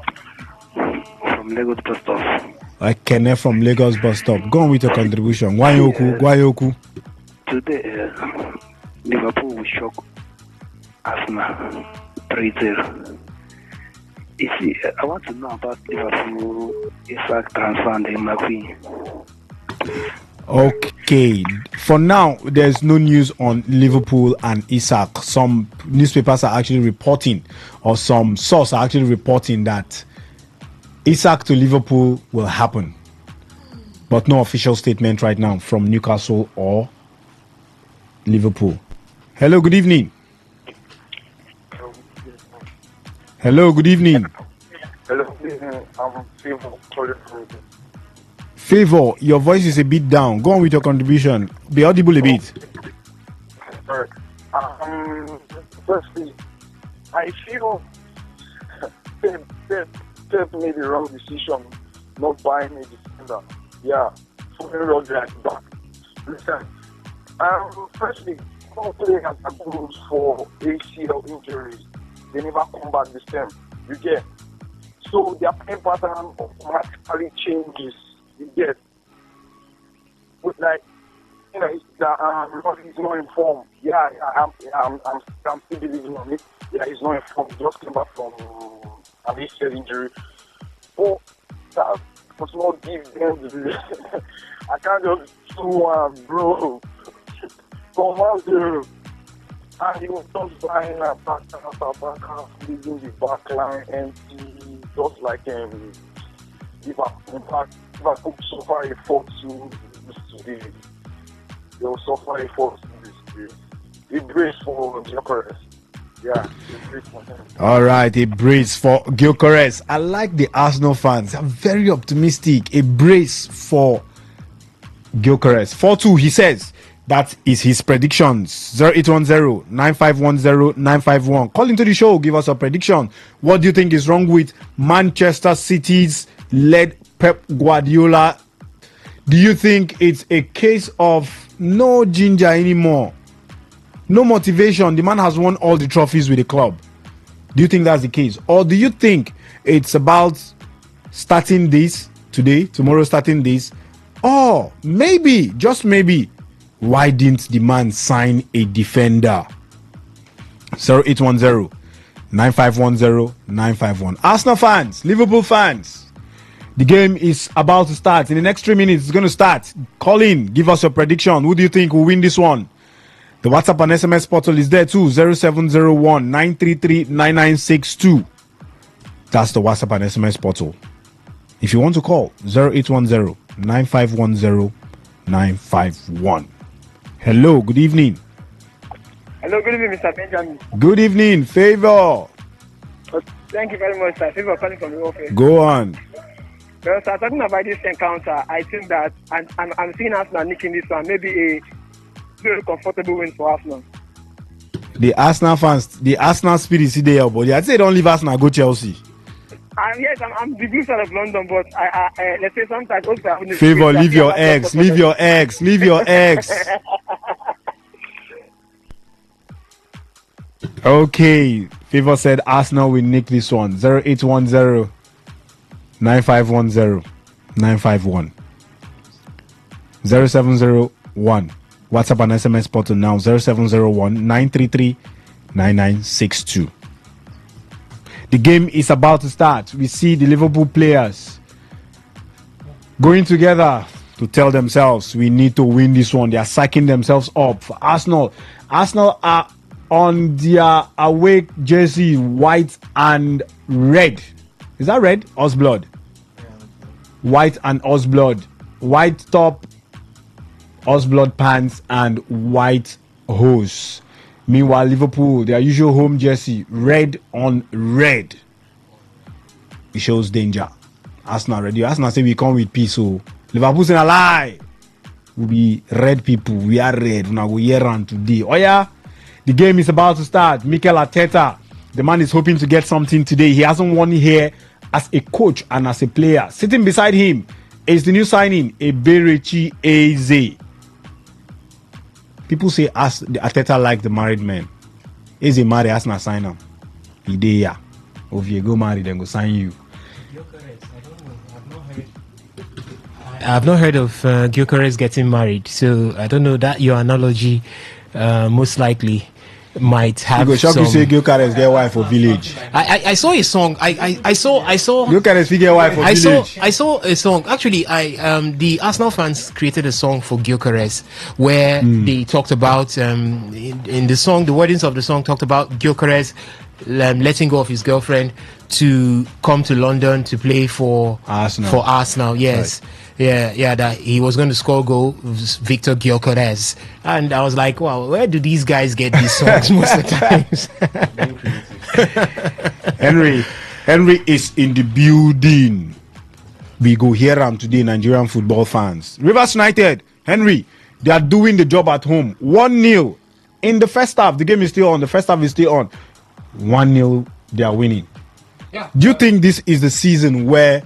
[SPEAKER 6] From Lagos bus stop.
[SPEAKER 3] Ekene from Lagos bus stop. Go on with your contribution. Gwayoku.
[SPEAKER 6] Today, Liverpool will shock Arsenal 3-0. You see, I want to know about Liverpool Isaac transfer and McQueen.
[SPEAKER 3] Okay, for now, there's no news on Liverpool and Isaac. Some newspapers are actually reporting, or some sources are actually reporting that Isak to Liverpool will happen, but no official statement right now from Newcastle or Liverpool. Hello, good evening. Hello, good evening.
[SPEAKER 19] Hello, good evening. I'm Favor calling from.
[SPEAKER 3] Favor, your voice is a bit down. Go on with your contribution. Be audible a bit.
[SPEAKER 19] Sorry. Firstly, I feel Pep made the wrong decision not buying a defender. Yeah, following Rodri back. Listen, firstly, some players are good for ACL injuries. They never come back this time. You get. So their playing pattern automatically changes. You get. With like, you know, Rodri is not informed. Yeah, I'm still believing on it. Yeah, he's not informed. He just came back from an ACL injury. But that was not give them the I can't just do bro. From 1-0. And he was just buying a back leaving the back line empty, just like Liverpool suffer a 4-2 today. They will suffer a 4-2 today. He brace for Gyökeres. Yeah, he brace for him.
[SPEAKER 3] All right, a brace for Gyökeres. I like the Arsenal fans. They're very optimistic. A brace for Gyökeres. 4-2, he says. That is his predictions. 0810-9510-951. Call into the show. Give us a prediction. What do you think is wrong with Manchester City's led Pep Guardiola? Do you think it's a case of no ginger anymore? No motivation. The man has won all the trophies with the club. Do you think that's the case? Or do you think it's about starting this today, tomorrow starting this? Or maybe, just maybe, why didn't the man sign a defender? 0810-9510-951. Arsenal fans, Liverpool fans, the game is about to start. In the next 3 minutes, it's going to start. Call in, give us your prediction. Who do you think will win this one? The WhatsApp and SMS portal is there too. 0701-933-9962. That's the WhatsApp and SMS portal. If you want to call, 0810-9510-951. Hello, good evening.
[SPEAKER 7] Hello, good evening, Mr. Benjamin.
[SPEAKER 3] Good evening, Favor.
[SPEAKER 7] Thank you very much, sir. Favor calling from the office.
[SPEAKER 3] Go on.
[SPEAKER 7] Well, sir, talking about this encounter, I think that I'm seeing Arsenal nicking this one. Maybe a very comfortable win for Arsenal.
[SPEAKER 3] The Arsenal fans, the Arsenal spirit is there, but I'd say don't leave Arsenal, go Chelsea.
[SPEAKER 7] Yes, I'm the blue side of London, but I let's say sometimes also
[SPEAKER 3] Favor, leave your eggs, leave your eggs, leave your eggs. Okay, Favor said Arsenal will nick this one. 0810-9510-951. 0701. WhatsApp and SMS portal now. 0701-933-9962. The game is about to start. We see the Liverpool players going together to tell themselves we need to win this one. They are psyching themselves up for Arsenal. Arsenal are on their away jersey, white and red. Is that red? Osblood. White and Osblood. White top, Osblood pants, and white hose. Meanwhile, Liverpool, their usual home jersey, red on red. It shows danger. Arsenal ready. Arsenal say we come with peace. So Liverpool saying a lie. We be red people. We are red. Now we here on today. Oh yeah, the game is about to start. Mikel Arteta, the man is hoping to get something today. He hasn't won here as a coach and as a player. Sitting beside him is the new signing, Eberechi Eze. People say the Arteta like the married men. Is a married Arsenal sign him. He dey here. If you go marry, then go sign you.
[SPEAKER 2] I've not heard of Gyökeres getting married, so I don't know that your analogy most likely might have.
[SPEAKER 3] You go shock you say Gyökeres get wife for village.
[SPEAKER 2] I saw a song. I saw
[SPEAKER 3] Gyökeres get wife for village.
[SPEAKER 2] I saw a song. Actually, the Arsenal fans created a song for Gyökeres where they talked about in the song, the wordings of the song talked about Gyökeres letting go of his girlfriend to come to London to play for Arsenal. Yes.
[SPEAKER 3] Right.
[SPEAKER 2] Yeah, that he was going to score goal, Victor Gyökeres. And I was like, wow, where do these guys get these songs most of the times?
[SPEAKER 3] Henry is in the building. We go hear him today, Nigerian football fans. Rivers United, Henry, they are doing the job at home. 1-0 in the first half. The game is still on. The first half is still on. 1-0, they are winning.
[SPEAKER 2] Yeah.
[SPEAKER 3] Do you think this is the season where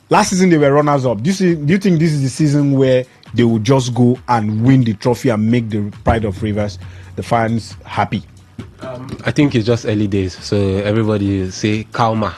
[SPEAKER 3] last season they were runners up? Do you think this is the season where they will just go and win the trophy and make the pride of Rivers, the fans, happy?
[SPEAKER 8] I think it's just early days, so everybody say calma.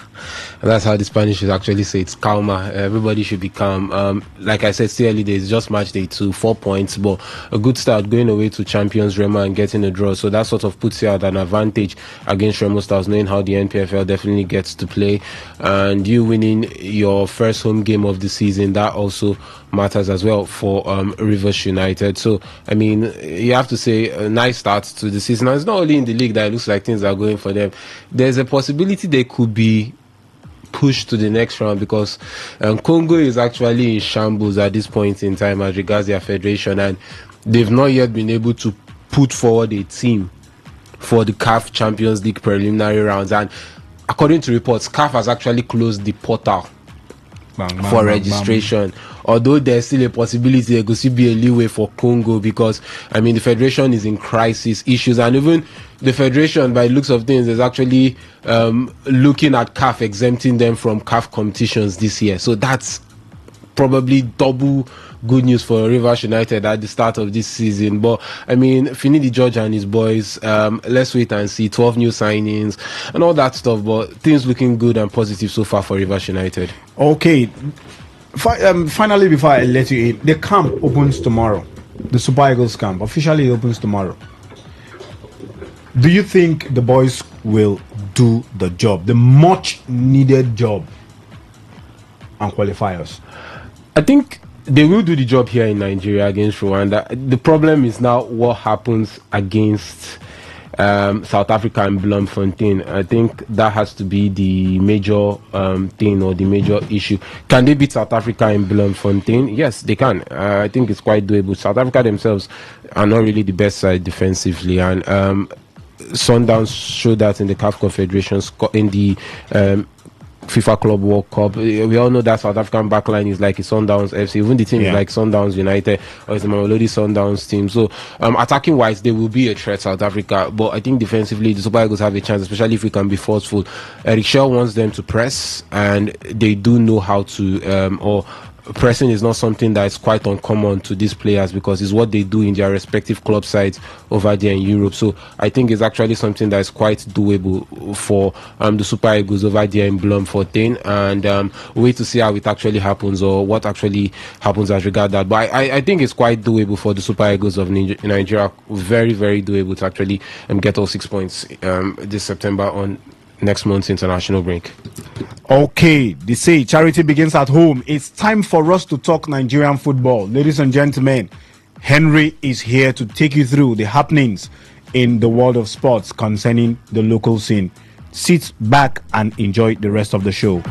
[SPEAKER 8] And that's how the Spanish is actually say it's calma. Everybody should be calm. Like I said, still early days, just match day 2, 4 points, but a good start going away to champions Rema and getting a draw. So that sort of puts you at an advantage against Remo Stars, knowing how the NPFL definitely gets to play. And you winning your first home game of the season, that also matters as well for Rivers United. So, I mean, you have to say a nice start to the season. And it's not only in the league that it looks like things are going for them. There's a possibility they could be pushed to the next round because Congo is actually in shambles at this point in time as regards their federation, and they've not yet been able to put forward a team for the CAF Champions League preliminary rounds. And according to reports, CAF has actually closed the portal for registration. Although there's still a possibility there could still be a leeway for Congo because, I mean, the federation is in crisis issues, and even the federation, by the looks of things, is actually looking at CAF exempting them from CAF competitions this year. So that's probably double good news for Rivers United at the start of this season. But I mean, Finidi George and his boys, let's wait and see. 12 new signings and all that stuff, but things looking good and positive so far for Rivers United.
[SPEAKER 3] Okay. Finally, before I let you in, the camp opens tomorrow. The Super Eagles camp officially opens tomorrow. Do you think the boys will do the job, the much needed job, and qualifiers?
[SPEAKER 8] I think they will do the job here in Nigeria against Rwanda. The problem is now what happens against South Africa and Bloemfontein. I think that has to be the major thing or the major issue. Can they beat South Africa in Bloemfontein? Yes, they can. I think it's quite doable. South Africa themselves are not really the best side defensively, and Sundowns showed that in the CAF Confederation in the FIFA Club World Cup. We all know that South African backline is like a Sundowns FC. Even the team is like Sundowns United or it's the Mamelodi Sundowns team. So attacking wise, they will be a threat, South Africa. But I think defensively, the Super Eagles have a chance, especially if we can be forceful. Eric Schell wants them to press, and they do know how to, pressing is not something that is quite uncommon to these players because it's what they do in their respective club sides over there in Europe. So I think it's actually something that is quite doable for the Super Eagles over there in Bloemfontein, and wait to see how it actually happens or what actually happens as regard that. But I think it's quite doable for the Super Eagles of Nigeria. Very, very doable to actually get all 6 points this September on next month's international break.
[SPEAKER 3] Okay, they say charity begins at home. It's time for us to talk Nigerian football. Ladies and gentlemen, Henry is here to take you through the happenings in the world of sports concerning the local scene. Sit back and enjoy the rest of the show.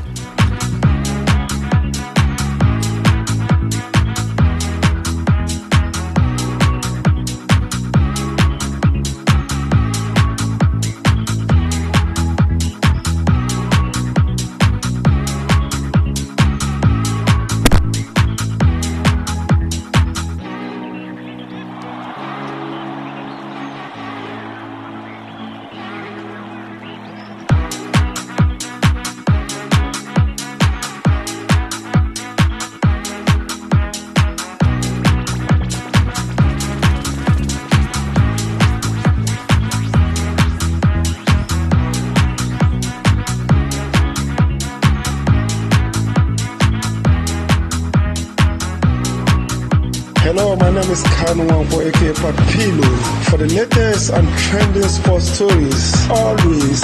[SPEAKER 22] Hello, my name is Kanu Wampo, aka Papilo. For the latest and trending sports stories, always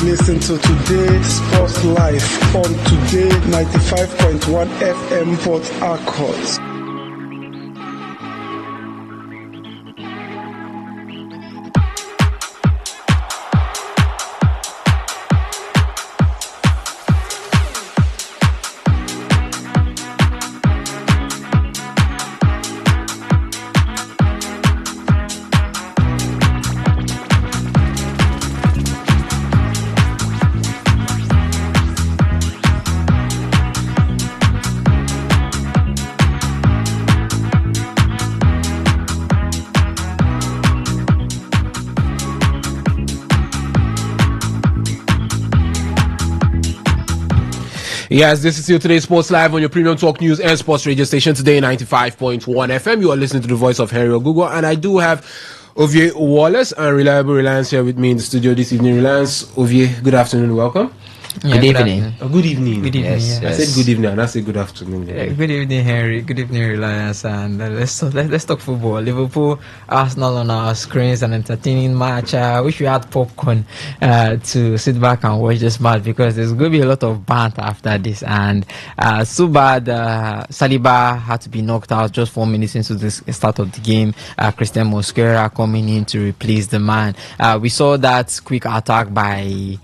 [SPEAKER 22] listen to Today Sports Live on Today 95.1 FM Port Harcourt.
[SPEAKER 8] Yes, this is still Today Sports Live on your premium talk news and sports radio station, Today 95.1 FM. You are listening to the voice of Henry Ogugo, and I do have Ovie Wallace and Reliable Reliance here with me in the studio this evening. Reliance, Ovie, good afternoon, welcome.
[SPEAKER 16] Good evening.
[SPEAKER 8] Good evening.
[SPEAKER 16] Good evening.
[SPEAKER 8] Yes. I said good evening, and I said good afternoon.
[SPEAKER 16] Good evening, Henry. Good evening, Reliance. And let's talk football. Liverpool, Arsenal on our screens, an entertaining match. I wish we had popcorn to sit back and watch this match because there's going to be a lot of banter after this. And so bad, Saliba had to be knocked out just 4 minutes into the start of the game. Christian Mosquera coming in to replace the man. We saw that quick attack by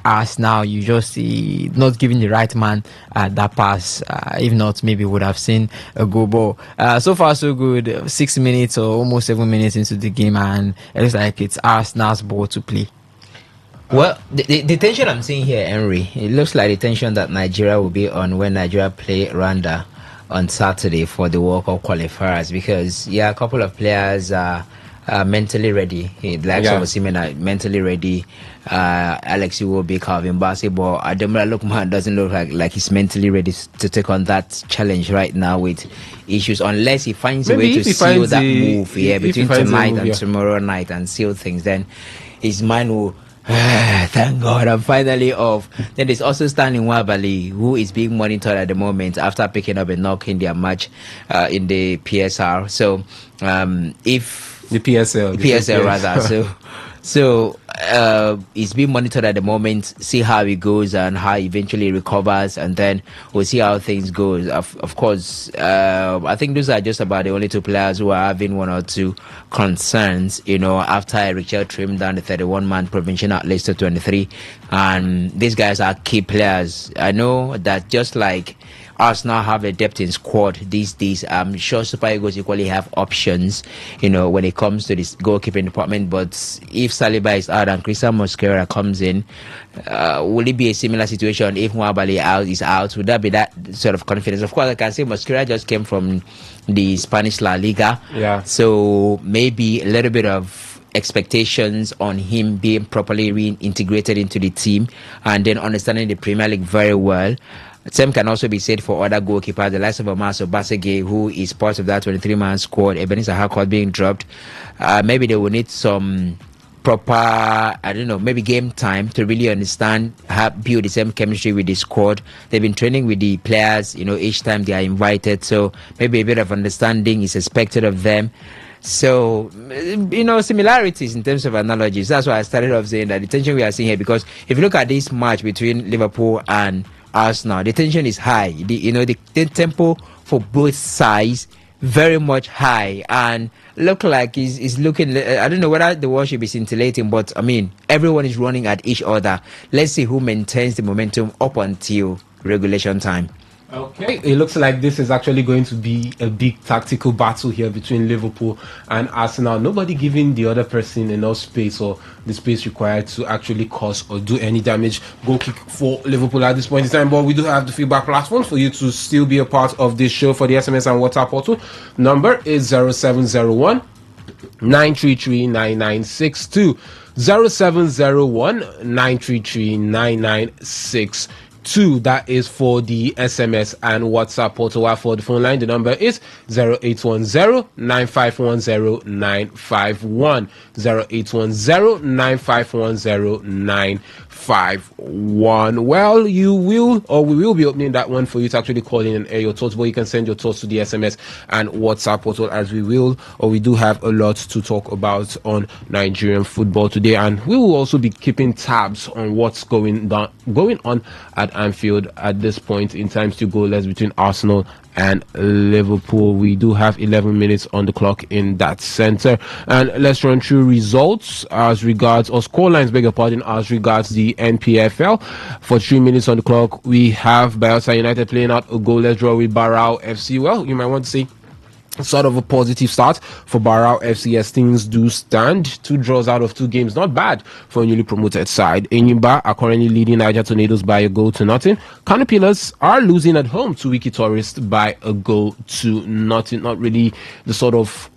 [SPEAKER 16] Arsenal. You just see not giving the right man that pass. If not, maybe would have seen a goal. But so far so good. 6 minutes or almost 7 minutes into the game, and it looks like it's Arsenal's ball to play.
[SPEAKER 10] Well, the tension I'm seeing here, Henry, it looks like the tension that Nigeria will be on when Nigeria play Rwanda on Saturday for the World Cup qualifiers, because a couple of players are mentally ready. Like some of women are mentally ready. Alex Iwobi, Calvin Bassey, but Ademola Lookman doesn't look like he's mentally ready to take on that challenge right now with issues, unless he finds a way to seal that move between tonight and tomorrow night and seal things. Then his mind will thank God I'm finally off. Then there's also Stanley Nwabali, who is being monitored at the moment after picking up a knock in their match in the PSR. So if
[SPEAKER 8] the PSL
[SPEAKER 10] rather. So he's being monitored at the moment, see how he goes and how he eventually recovers, and then we'll see how things go. Of course, I think those are just about the only two players who are having one or two concerns, after Richard trimmed down the 31-man provincial at least to 23. And these guys are key players. I know that just like Arsenal have a depth in squad these days, I'm sure Super Eagles equally have options, when it comes to this goalkeeping department. But if Saliba is out and Christian Mosquera comes in, will it be a similar situation if Nwabali is out? Would that be that sort of confidence? Of course, I can say Mosquera just came from the Spanish La Liga, so maybe a little bit of expectations on him being properly reintegrated into the team and then understanding the Premier League very well. Same can also be said for other goalkeepers, the likes of Amaso Basege, who is part of that 23-man squad. Ebenezer Harcourt being dropped. Maybe they will need some proper, maybe game time to really understand, build the same chemistry with the squad. They've been training with the players, each time they are invited. So maybe a bit of understanding is expected of them. So, similarities in terms of analogies. That's why I started off saying that the tension we are seeing here, because if you look at this match between Liverpool and Arsenal, the tension is high. The tempo for both sides very much high, and look like is looking. I don't know whether the world should be scintillating, but everyone is running at each other. Let's see who maintains the momentum up until regulation time.
[SPEAKER 8] Okay, it looks like this is actually going to be a big tactical battle here between Liverpool and Arsenal. Nobody giving the other person enough space or the space required to actually cause or do any damage. Goal kick for Liverpool at this point in time, but we do have the feedback platform for you to still be a part of this show for the SMS and WhatsApp portal. Number is 0701 933 9962. 0701 933 9962. That is for the SMS and WhatsApp portal. While for the phone line, the number is 0810-9510-951. 0810-9510-951. Well, we will be opening that one for you to actually call in and air your thoughts, but you can send your thoughts to the SMS and WhatsApp portal, as we do have a lot to talk about on Nigerian football today, and we will also be keeping tabs on what's going on at Anfield at this point in time. Still goalless between Arsenal and Liverpool. We do have 11 minutes on the clock in that center, and let's run through results as regards, or score lines, as regards the NPFL. For 3 minutes on the clock, we have Bayelsa United playing out a goalless draw with Barao FC. Well, you might want to say sort of a positive start for Barao FC as things do stand. 2 draws out of 2 games, not bad for a newly promoted side. Enyimba are currently leading Niger Tornadoes by 1-0. Kano Pillars are losing at home to Wiki Tourist by 1-0. Not really the sort of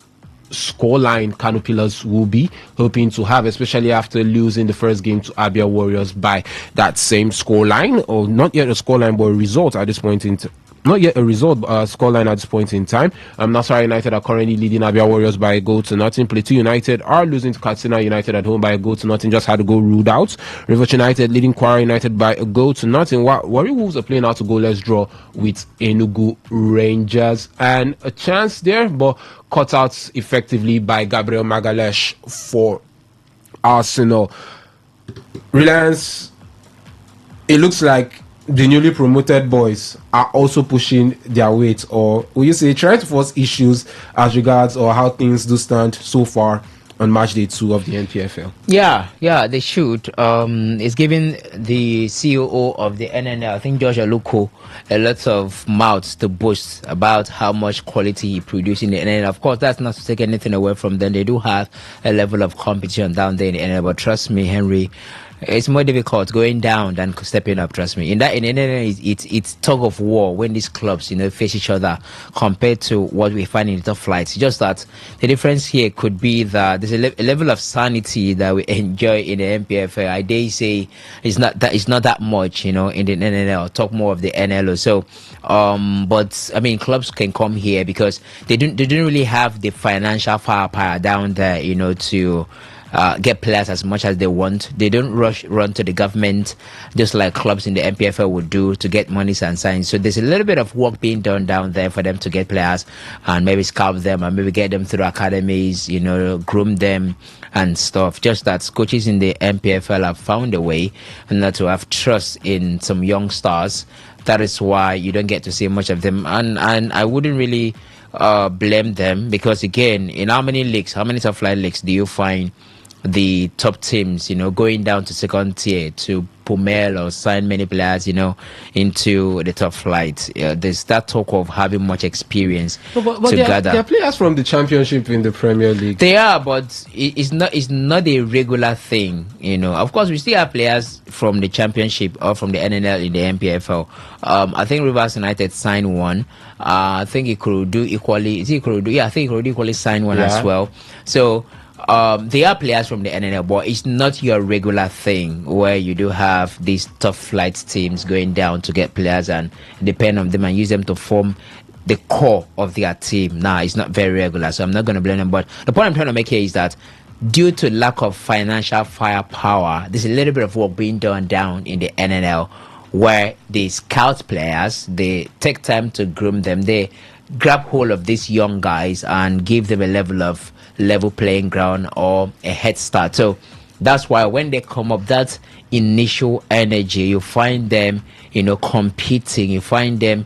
[SPEAKER 8] scoreline Kano Pillars will be hoping to have, especially after losing the first game to Abia Warriors by that same scoreline, or not yet a scoreline, but a result at this point in not yet a result, scoreline at this point in time. Nasarawa United are currently leading Abia Warriors by a goal to nothing. Plateau United are losing to Katsina United at home by a goal to nothing. Just had a goal ruled out. Rivers United leading Kwara United by a goal to nothing. Warri Wolves are playing out a goalless draw with Enugu Rangers, and a chance there, but cut out effectively by Gabriel Magalesh for Arsenal. Reliance, it looks like the newly promoted boys are also pushing their weight, or will you say trying to force issues as regards or how things do stand so far on match day 2 of the NPFL?
[SPEAKER 10] Yeah, they should. It's giving the COO of the NNL, I think George Aluko, a lot of mouths to boast about how much quality he produced in the NNL. Of course, that's not to take anything away from them. They do have a level of competition down there in the NNL, but trust me, Henry, it's more difficult going down than stepping up. Trust me. In it's tug of war when these clubs, face each other compared to what we find in the top flights. It's just that the difference here could be that there's a level of sanity that we enjoy in the MPFL. I dare say it's not that much, in the NNL. Talk more of the NLO. So, but I mean, clubs can come here because they don't really have the financial firepower down there, to get players as much as they want. They don't run to the government just like clubs in the MPFL would do to get monies and signs. So there's a little bit of work being done down there for them to get players and maybe scout them and maybe get them through academies, groom them and stuff. Just that coaches in the MPFL have found a way not to have trust in some young stars. That is why you don't get to see much of them. And I wouldn't really blame them, because again, in how many top flight leagues do you find the top teams, going down to second tier to Pumel or sign many players, into the top flight? There's that talk of having much experience
[SPEAKER 8] but
[SPEAKER 10] together.
[SPEAKER 8] There are players from the championship in the Premier League.
[SPEAKER 10] They are, but it's not a regular thing, Of course, we still have players from the championship or from the NNL in the MPFL. I think Rivers United signed one. I think Ikorodu equally. Is it Ikorodu? Yeah, I think Ikorodu equally signed one as well. So they are players from the NNL, but it's not your regular thing where you do have these top flight teams going down to get players and depend on them and use them to form the core of their team. Nah, it's not very regular, so I'm not going to blame them. But the point I'm trying to make here is that due to lack of financial firepower, there's a little bit of work being done down in the NNL where they scout players, they take time to groom them, they grab hold of these young guys and give them a level playing ground or a head start. So that's why when they come up, that initial energy, you find them, competing, you find them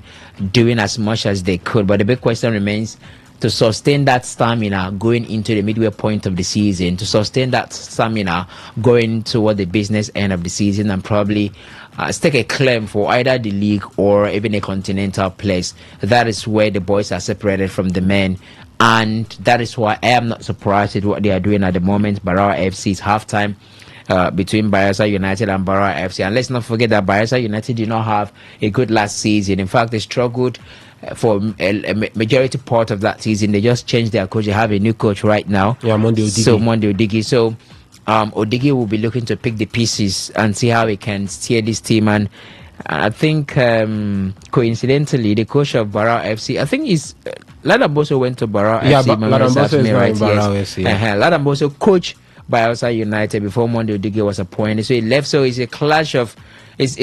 [SPEAKER 10] doing as much as they could. But the big question remains to sustain that stamina going into the midway point of the season, to sustain that stamina going toward the business end of the season, and probably stake a claim for either the league or even a continental place. That is where the boys are separated from the men. And that is why I am not surprised at what they are doing at the moment. Barawa FC is halftime between Bayelsa United and Barawa FC. And let's not forget that Bayelsa United did not have a good last season. In fact, they struggled for a majority part of that season. They just changed their coach. They have a new coach right now.
[SPEAKER 8] Yeah, Monday Odigi.
[SPEAKER 10] So Monday Odigi. So Odigi will be looking to pick the pieces and see how he can steer this team. And I think coincidentally, the coach of Barawa FC, I think is Ladamboso went to Barawa FC.
[SPEAKER 8] Ladamboso is now in Barawa FC.
[SPEAKER 10] Ladamboso coach Bayelsa United before Monday Odigi was appointed. So he left. So it's a clash of it's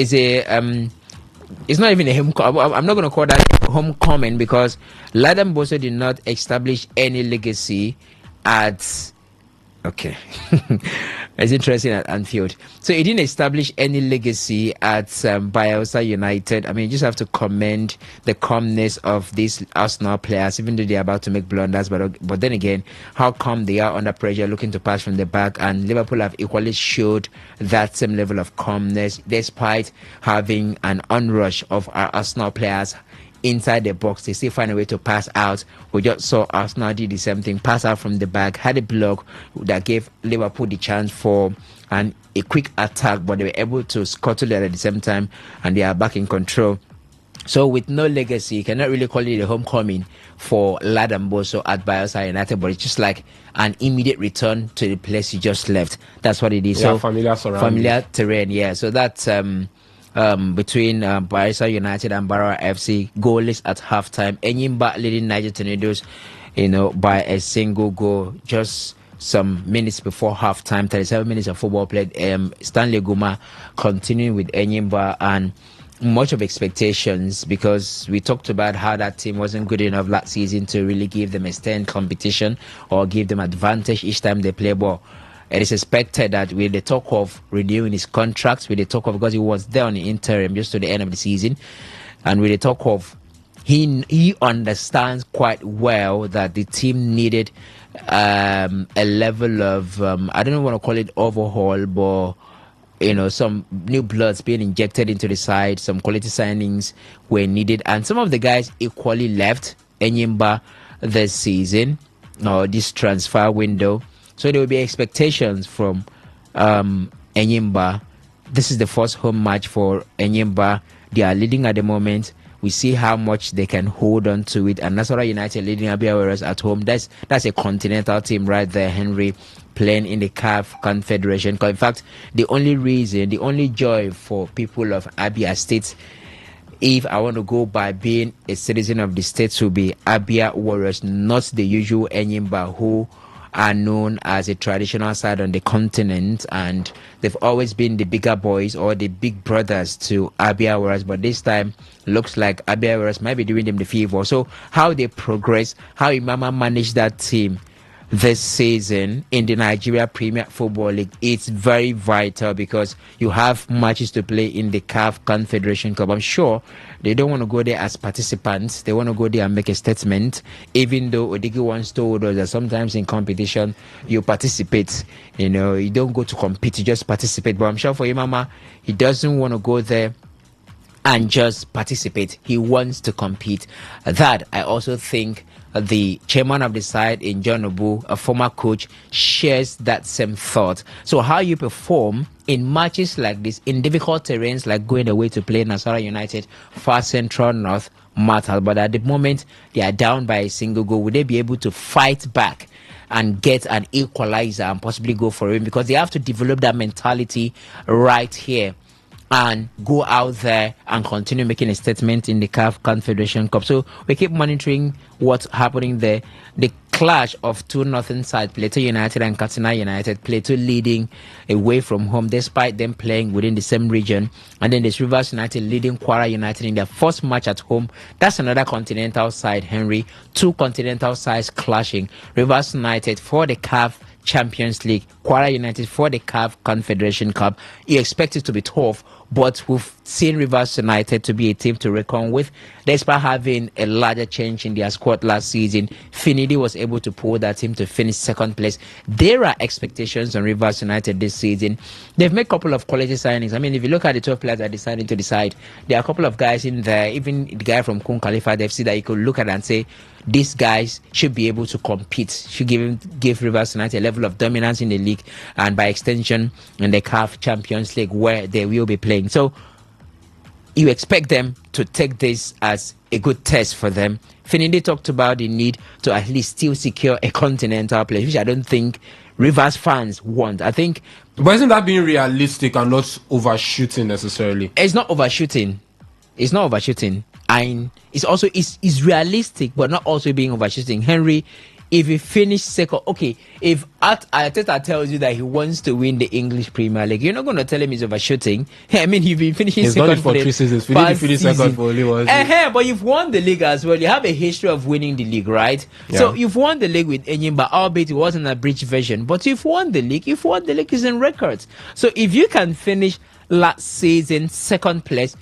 [SPEAKER 10] not even a I'm not going to call that homecoming, because Ladamboso did not establish any legacy at. Okay. It's interesting at Anfield. So he didn't establish any legacy at Bayelsa United. I mean, you just have to commend the calmness of these Arsenal players, even though they're about to make blunders. But then again, how calm they are under pressure, looking to pass from the back. And Liverpool have equally showed that same level of calmness, despite having an onrush of our Arsenal players inside the box. They still find a way to pass out. We just saw Arsenal did the same thing, pass out from the back, had a block that gave Liverpool the chance for a quick attack, but they were able to scuttle it at the same time, and they are back in control. So with no legacy, you cannot really call it a homecoming for Ladamboso at Bielsa United, but it's just like an immediate return to the place you just left. That's what it is.
[SPEAKER 8] Yeah,
[SPEAKER 10] So
[SPEAKER 8] familiar surroundings.
[SPEAKER 10] familiar terrain, yeah. So that's between Bielsa United and Barra FC, goalless at halftime. Enyimba leading Niger Tornadoes, by a single goal. Just some minutes before halftime, 37 minutes of football played. Stanley Guma continuing with Enyimba, and much of expectations, because we talked about how that team wasn't good enough last season to really give them a stand competition or give them advantage each time they play ball. It is expected that with the talk of renewing his contracts, with the talk of, because he was there on the interim just to the end of the season, and with the talk of he understands quite well that the team needed a level of I don't want to call it overhaul, but some new bloods being injected into the side, some quality signings were needed, and some of the guys equally left Enyimba this season or this transfer window. So there will be expectations from Enyimba. This is the first home match for Enyimba. They are leading at the moment. We see how much they can hold on to it. And Nasarawa United leading Abia Warriors at home. That's a continental team right there, Henry, playing in the CAF Confederation Cup. In fact, the only joy for people of Abia State, if I want to go by being a citizen of the state, will be Abia Warriors, not the usual Enyimba, who are known as a traditional side on the continent, and they've always been the bigger boys or the big brothers to Abia Warriors, but this time looks like Abia Warriors might be doing them the favor. So how they progress, how Imama managed that team this season in the Nigeria Premier Football League, it's very vital, because you have matches to play in the CAF Confederation Cup. I'm sure they don't want to go there as participants. They want to go there and make a statement, even though Odigi once told us that sometimes in competition you participate. You don't go to compete, you just participate. But I'm sure for Imama, he doesn't want to go there and just participate. He wants to compete. That, I also think, the chairman of the side in John Obu, a former coach, shares that same thought. So how you perform in matches like this, in difficult terrains like going away to play Nasarawa United, far central north, matters. But at the moment, they are down by a single goal. Would they be able to fight back and get an equalizer and possibly go for it? Because they have to develop that mentality right here and go out there and continue making a statement in the CAF Confederation Cup. So we keep monitoring what's happening there. The clash of two northern sides, Plateau United and Katsina United, Plateau leading away from home despite them playing within the same region. And then there's Rivers United leading Kwara United in their first match at home. That's another continental side, Henry. Two continental sides clashing. Rivers United for the CAF Champions League, Kwara United for the CAF Confederation Cup. You expect it to be tough, but we've seen Rivers United to be a team to reckon with. Despite having a larger change in their squad last season, Finidi was able to pull that team to finish second place. There are expectations on Rivers United this season. They've made a couple of quality signings. I mean, if you look at the 12 players that they signed into the side, there are a couple of guys in there, even the guy from Kun Khalifa FC, that you could look at and say, these guys should be able to compete, should give Rivers United a level of dominance in the league, and by extension in the CAF Champions League, where they will be playing. So you expect them to take this as a good test for them. Finidi talked about the need to at least still secure a continental place, which I don't think Rivers fans want. I think,
[SPEAKER 8] but isn't that being realistic and not overshooting necessarily?
[SPEAKER 10] It's not overshooting. It's not overshooting. And it's also it's realistic, but not also being overshooting. Henry, if he finish second, okay, if Arteta tells you that he wants to win the English Premier League, you're not going to tell him he's overshooting. I mean, he's been finishing second.
[SPEAKER 8] He's done it for 3 seasons. We need to finish second for only one season.
[SPEAKER 10] But you've won the league as well. You have a history of winning the league, right? Yeah. So you've won the league with Enyimba, albeit it wasn't a bridge version. But you've won the league. You've won the league is in records. So if you can finish last season second place,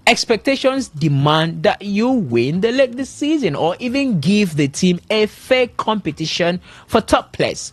[SPEAKER 10] expectations demand that you win the league this season, or even give the team a fair competition for top place.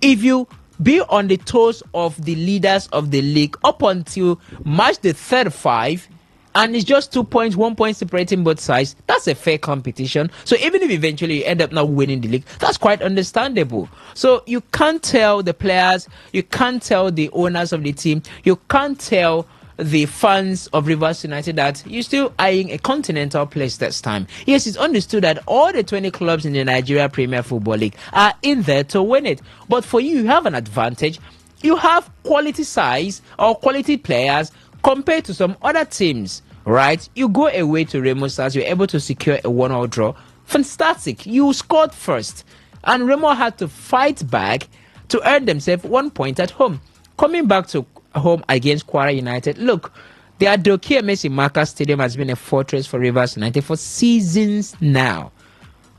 [SPEAKER 10] If you be on the toes of the leaders of the league up until March the 35, and it's just 2 points, 1 point separating both sides, that's a fair competition. So even if eventually you end up not winning the league, that's quite understandable. So you can't tell the players, you can't tell the owners of the team, you can't tell the fans of Rivers United that you're still eyeing a continental place this time. Yes, it's understood that all the 20 clubs in the Nigeria Premier Football League are in there to win it. But for you have an advantage. You have quality size or quality players compared to some other teams, right? You go away to Remo Stars, you're able to secure a 1-1 draw. Fantastic. You scored first. And Remo had to fight back to earn themselves 1 point at home. Coming back to home against Kwara United, look, the Adokia Messi Marker Stadium has been a fortress for Rivers United for seasons now.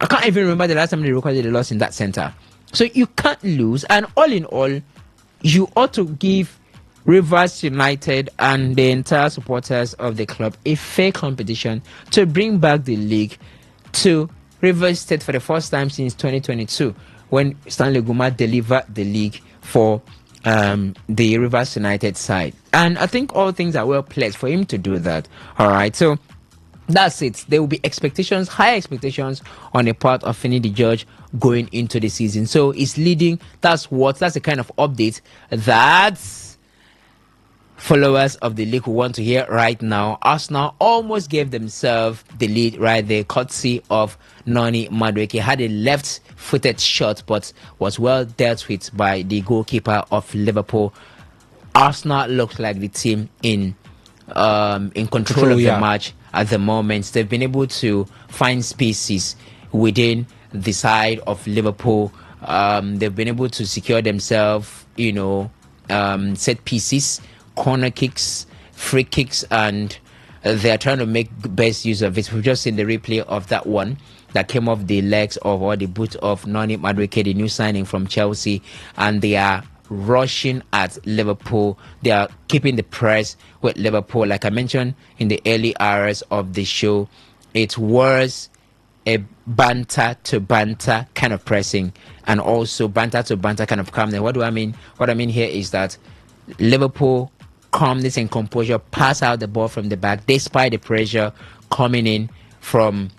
[SPEAKER 10] I can't even remember the last time they recorded a loss in that center. So you can't lose. And all in all, you ought to give Rivers United and the entire supporters of the club a fair competition to bring back the league to Rivers State for the first time since 2022, when Stanley Guma delivered the league for the Rivers United side. And I think all things are well placed for him to do that. All right, so that's it. There will be expectations, high expectations on the part of Finidi George going into the season. So it's leading. That's the kind of update that followers of the league who want to hear right now. Arsenal almost gave themselves the lead right there, courtesy of Noni Madueke. Had a left-footed shot, but was well dealt with by the goalkeeper of Liverpool. Arsenal looks like the team in control of the match at the moment. They've been able to find spaces within the side of Liverpool. They've been able to secure themselves, set pieces, corner kicks, free kicks, and they're trying to make best use of it. We've just seen the replay of that one that came off the legs of or the boot of Noni Madueke, the new signing from Chelsea, and they are rushing at Liverpool. They are keeping the press with Liverpool. Like I mentioned in the early hours of the show, it was a banter to banter kind of pressing, and also banter to banter kind of calmness. What do I mean? What I mean here is that Liverpool calmness and composure pass out the ball from the back despite the pressure coming in from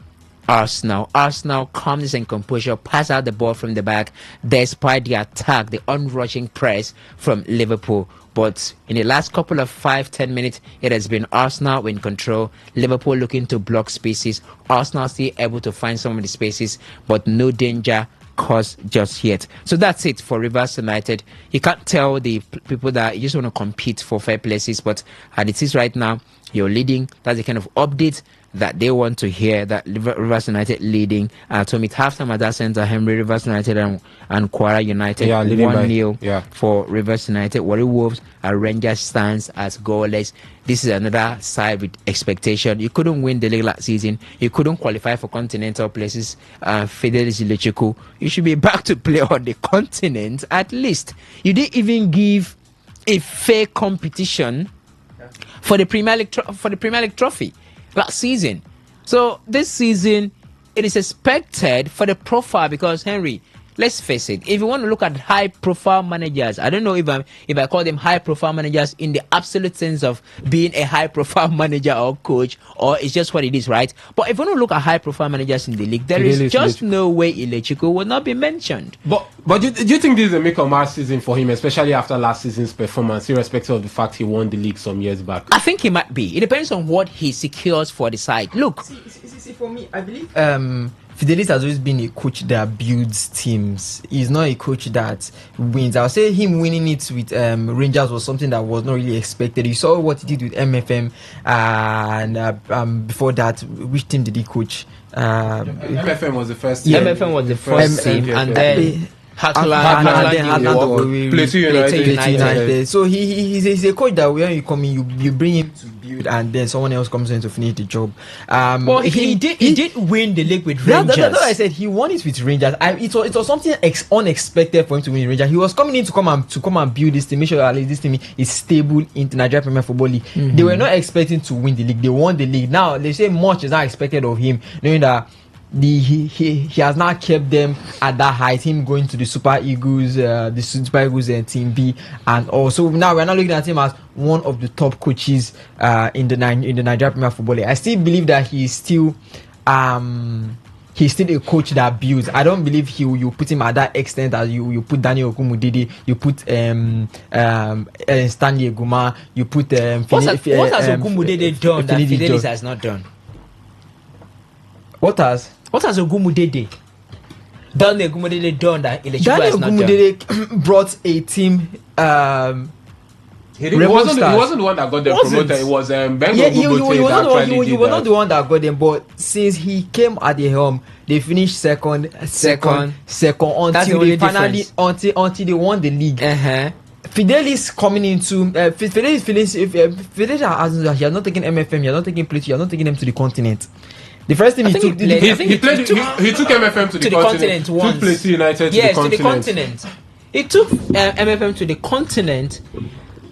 [SPEAKER 10] Arsenal. Arsenal calmness and composure pass out the ball from the back despite the attack, the unrushing press from Liverpool. But in the last couple of 5-10 minutes, it has been Arsenal in control. Liverpool looking to block spaces. Arsenal still able to find some of the spaces, but no danger caused just yet. So that's it for Rivers United. You can't tell the people that you just want to compete for fair places, but as it is right now, you're leading. That's the kind of update that they want to hear, that Rivers United leading. To meet halftime at that center, Henry, Rivers United and Kwara United, 1-0 for Rivers United. Warri Wolves and Rangers stands as goalless. This is another side with expectation. You couldn't win the league last season. You couldn't qualify for continental places. Fidelis Ilechukwu, you should be back to play on the continent at least. You didn't even give a fair competition for the Premier League trophy last season. So this season, it is expected for the profile, because Henry, let's face it, if you want to look at high profile managers, I don't know if I call them high profile managers in the absolute sense of being a high profile manager or coach, or it's just what it is, right? But if you want to look at high profile managers in the league, there is just no way Ilechukwu will not be mentioned.
[SPEAKER 8] But do you think this is a make or match season for him, especially after last season's performance, irrespective of the fact he won the league some years back?
[SPEAKER 10] I think he might be. It depends on what he secures for the side. Look,
[SPEAKER 16] see, for me, I believe Fidelis has always been a coach that builds teams. He's not a coach that wins. I'll say him winning it with Rangers was something that was not really expected. You saw what he did with MFM, and before that, which team did he coach?
[SPEAKER 8] MFM was the first
[SPEAKER 10] team. MFM was the first team, and then
[SPEAKER 16] Plateau United. So he's a coach that when you come in, you bring him to build, and then someone else comes in to finish the job.
[SPEAKER 10] Well, he did win the league with Rangers.
[SPEAKER 16] That's what I said. He won it with Rangers. It was something unexpected for him to win Rangers. He was coming in to come and build this team, make sure at least this team is stable in the Nigeria Premier Football League. Mm-hmm. They were not expecting to win the league. They won the league. Now they say much is not expected of him, knowing that he has now kept them at that height. Him going to the Super Eagles, and Team B, and also now we're not looking at him as one of the top coaches in the Nigeria Premier Football League. I still believe that he's still he's still a coach that builds. I don't believe you put him at that extent that you put Daniel Ogumudede, you put Stanley Eguma, you put
[SPEAKER 10] what has Ogumudede done that Fidelis has not done?
[SPEAKER 16] What has
[SPEAKER 10] Ogumudede done that Ilechukwu
[SPEAKER 16] Daniel
[SPEAKER 10] has not done?
[SPEAKER 16] Ogumudede brought a team.
[SPEAKER 8] He wasn't the one that got them promoted. It was Bengo Bubote.
[SPEAKER 16] He was not the one that got them, but since he came at the helm, they finished second until they finally until they won the league. Fidelis coming into Fidelis he has not taken MFM, he has not taken Plateau, he has not taken them to the continent. The first thing he took
[SPEAKER 8] MFM to the continent once. Took Plateau United to the continent.
[SPEAKER 10] He took MFM to the continent.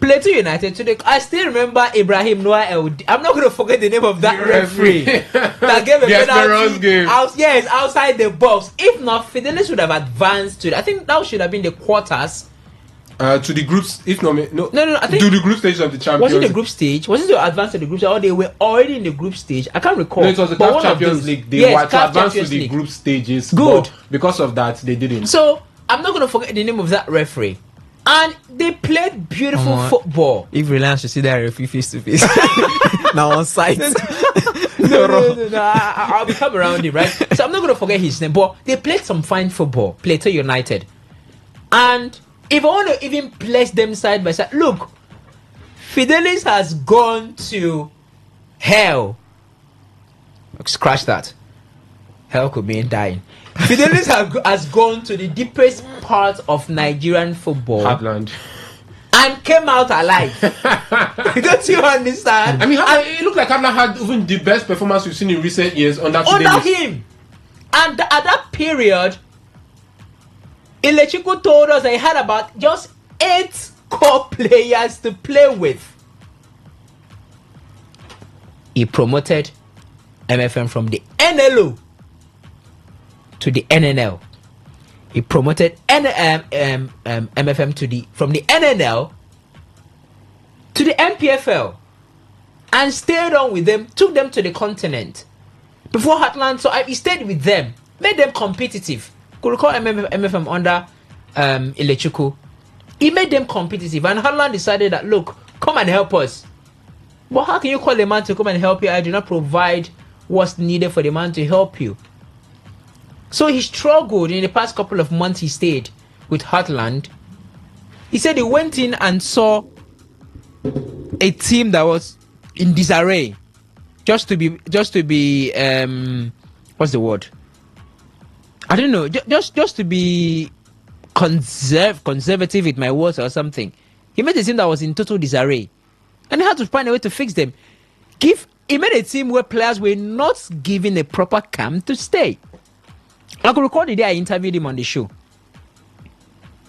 [SPEAKER 10] Plateau United to the. I still remember Ibrahim Noah LD. I'm not going to forget the name of that referee that gave a penalty. Outside the box. If not, Fidelis would have advanced to. I think that should have been the quarters.
[SPEAKER 8] To the groups, if no.
[SPEAKER 10] I think
[SPEAKER 8] to the group stage of the Champions.
[SPEAKER 10] Was it the group stage? Was it to advance to the group stage, or they were already in the group stage? I can't recall.
[SPEAKER 8] No, it was the CAF Champions League. They were to advance to the group stages.
[SPEAKER 10] Good.
[SPEAKER 8] Because of that, they didn't.
[SPEAKER 10] So I'm not going to forget the name of that referee. And they played beautiful football.
[SPEAKER 16] If Reliance should see that referee face to face, now on site.
[SPEAKER 10] No. I'll become around him, right? So I'm not going to forget his name. But they played some fine football. Plateau United. And if I want to even place them side by side, look, Fidelis has gone to hell. Scratch that. Hell could mean dying. Fidelis has gone to the deepest part of Nigerian football.
[SPEAKER 8] Heartland.
[SPEAKER 10] And came out alive. Don't you understand?
[SPEAKER 8] I mean, it looked like Heartland had even the best performance we've seen in recent years under
[SPEAKER 10] him. And at that period, Ilechukwu told us that he had about just 8 core players to play with. He promoted MFM from the NLO to the NNL. He promoted MFM from the NNL to the MPFL and stayed on with them, took them to the continent. Before Heartland, so he stayed with them, made them competitive. Could recall MFM under Ilechukwu. He made them competitive, and Heartland decided that, look, come and help us. But how can you call a man to come and help you? I do not provide what's needed for the man to help you. So he struggled in the past couple of months he stayed with Heartland. He said he went in and saw a team that was in disarray. Just to be what's the word? I don't know. Just to be conservative with my words or something. He made a team that was in total disarray. And he had to find a way to fix them. He made a team where players were not given a proper camp to stay. I could recall the day I interviewed him on the show.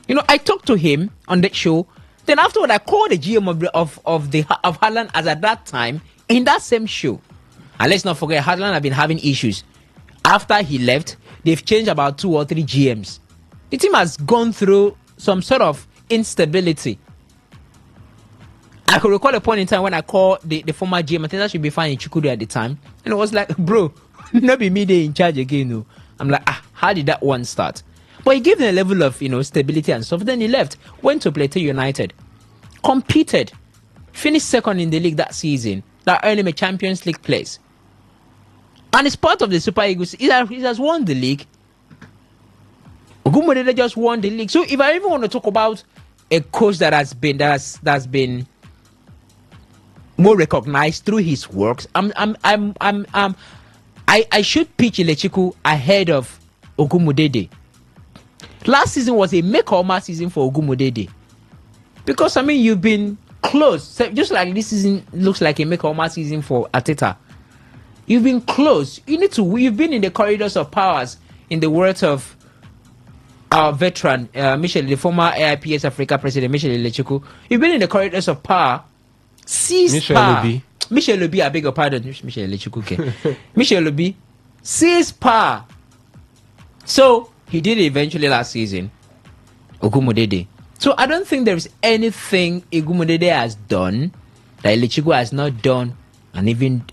[SPEAKER 10] You know, I talked to him on that show. Then afterward, I called the GM of Heartland as at that time in that same show. And let's not forget, Heartland have been having issues. After he left, they've changed about 2 or 3 GMs. The team has gone through some sort of instability. I could recall a point in time when I called the former GM. I think that should be fine in Chukwudi at the time. And it was like, bro, not be me there in charge again, no. I'm like, how did that one start? But he gave them a level of, stability and stuff. Then he left, went to Plateau United, competed, finished second in the league that season, that earned him a Champions League place. And it's part of the Super Eagles. He has won the league. Ogumudede just won the league. So if I even want to talk about a coach that has been more recognized through his works, I should pitch Ilechukwu ahead of Ogumudede. Last season was a make-or-match season for Ogumudede. Because, you've been close. So just like this season looks like a make-or-match season for Arteta. You've been close. You've been in the corridors of powers, in the words of our veteran, the former AIPS Africa president, Michel Ilechukwu. You've been in the corridors of power. Seize power. Michel Lobi, I beg your pardon. Michel Ilechukwu. Michel Lobi, seize power. So, he did it eventually last season. Ogumudede. So, I don't think there is anything Ogumudede has done that Ilechukwu has not done, and even,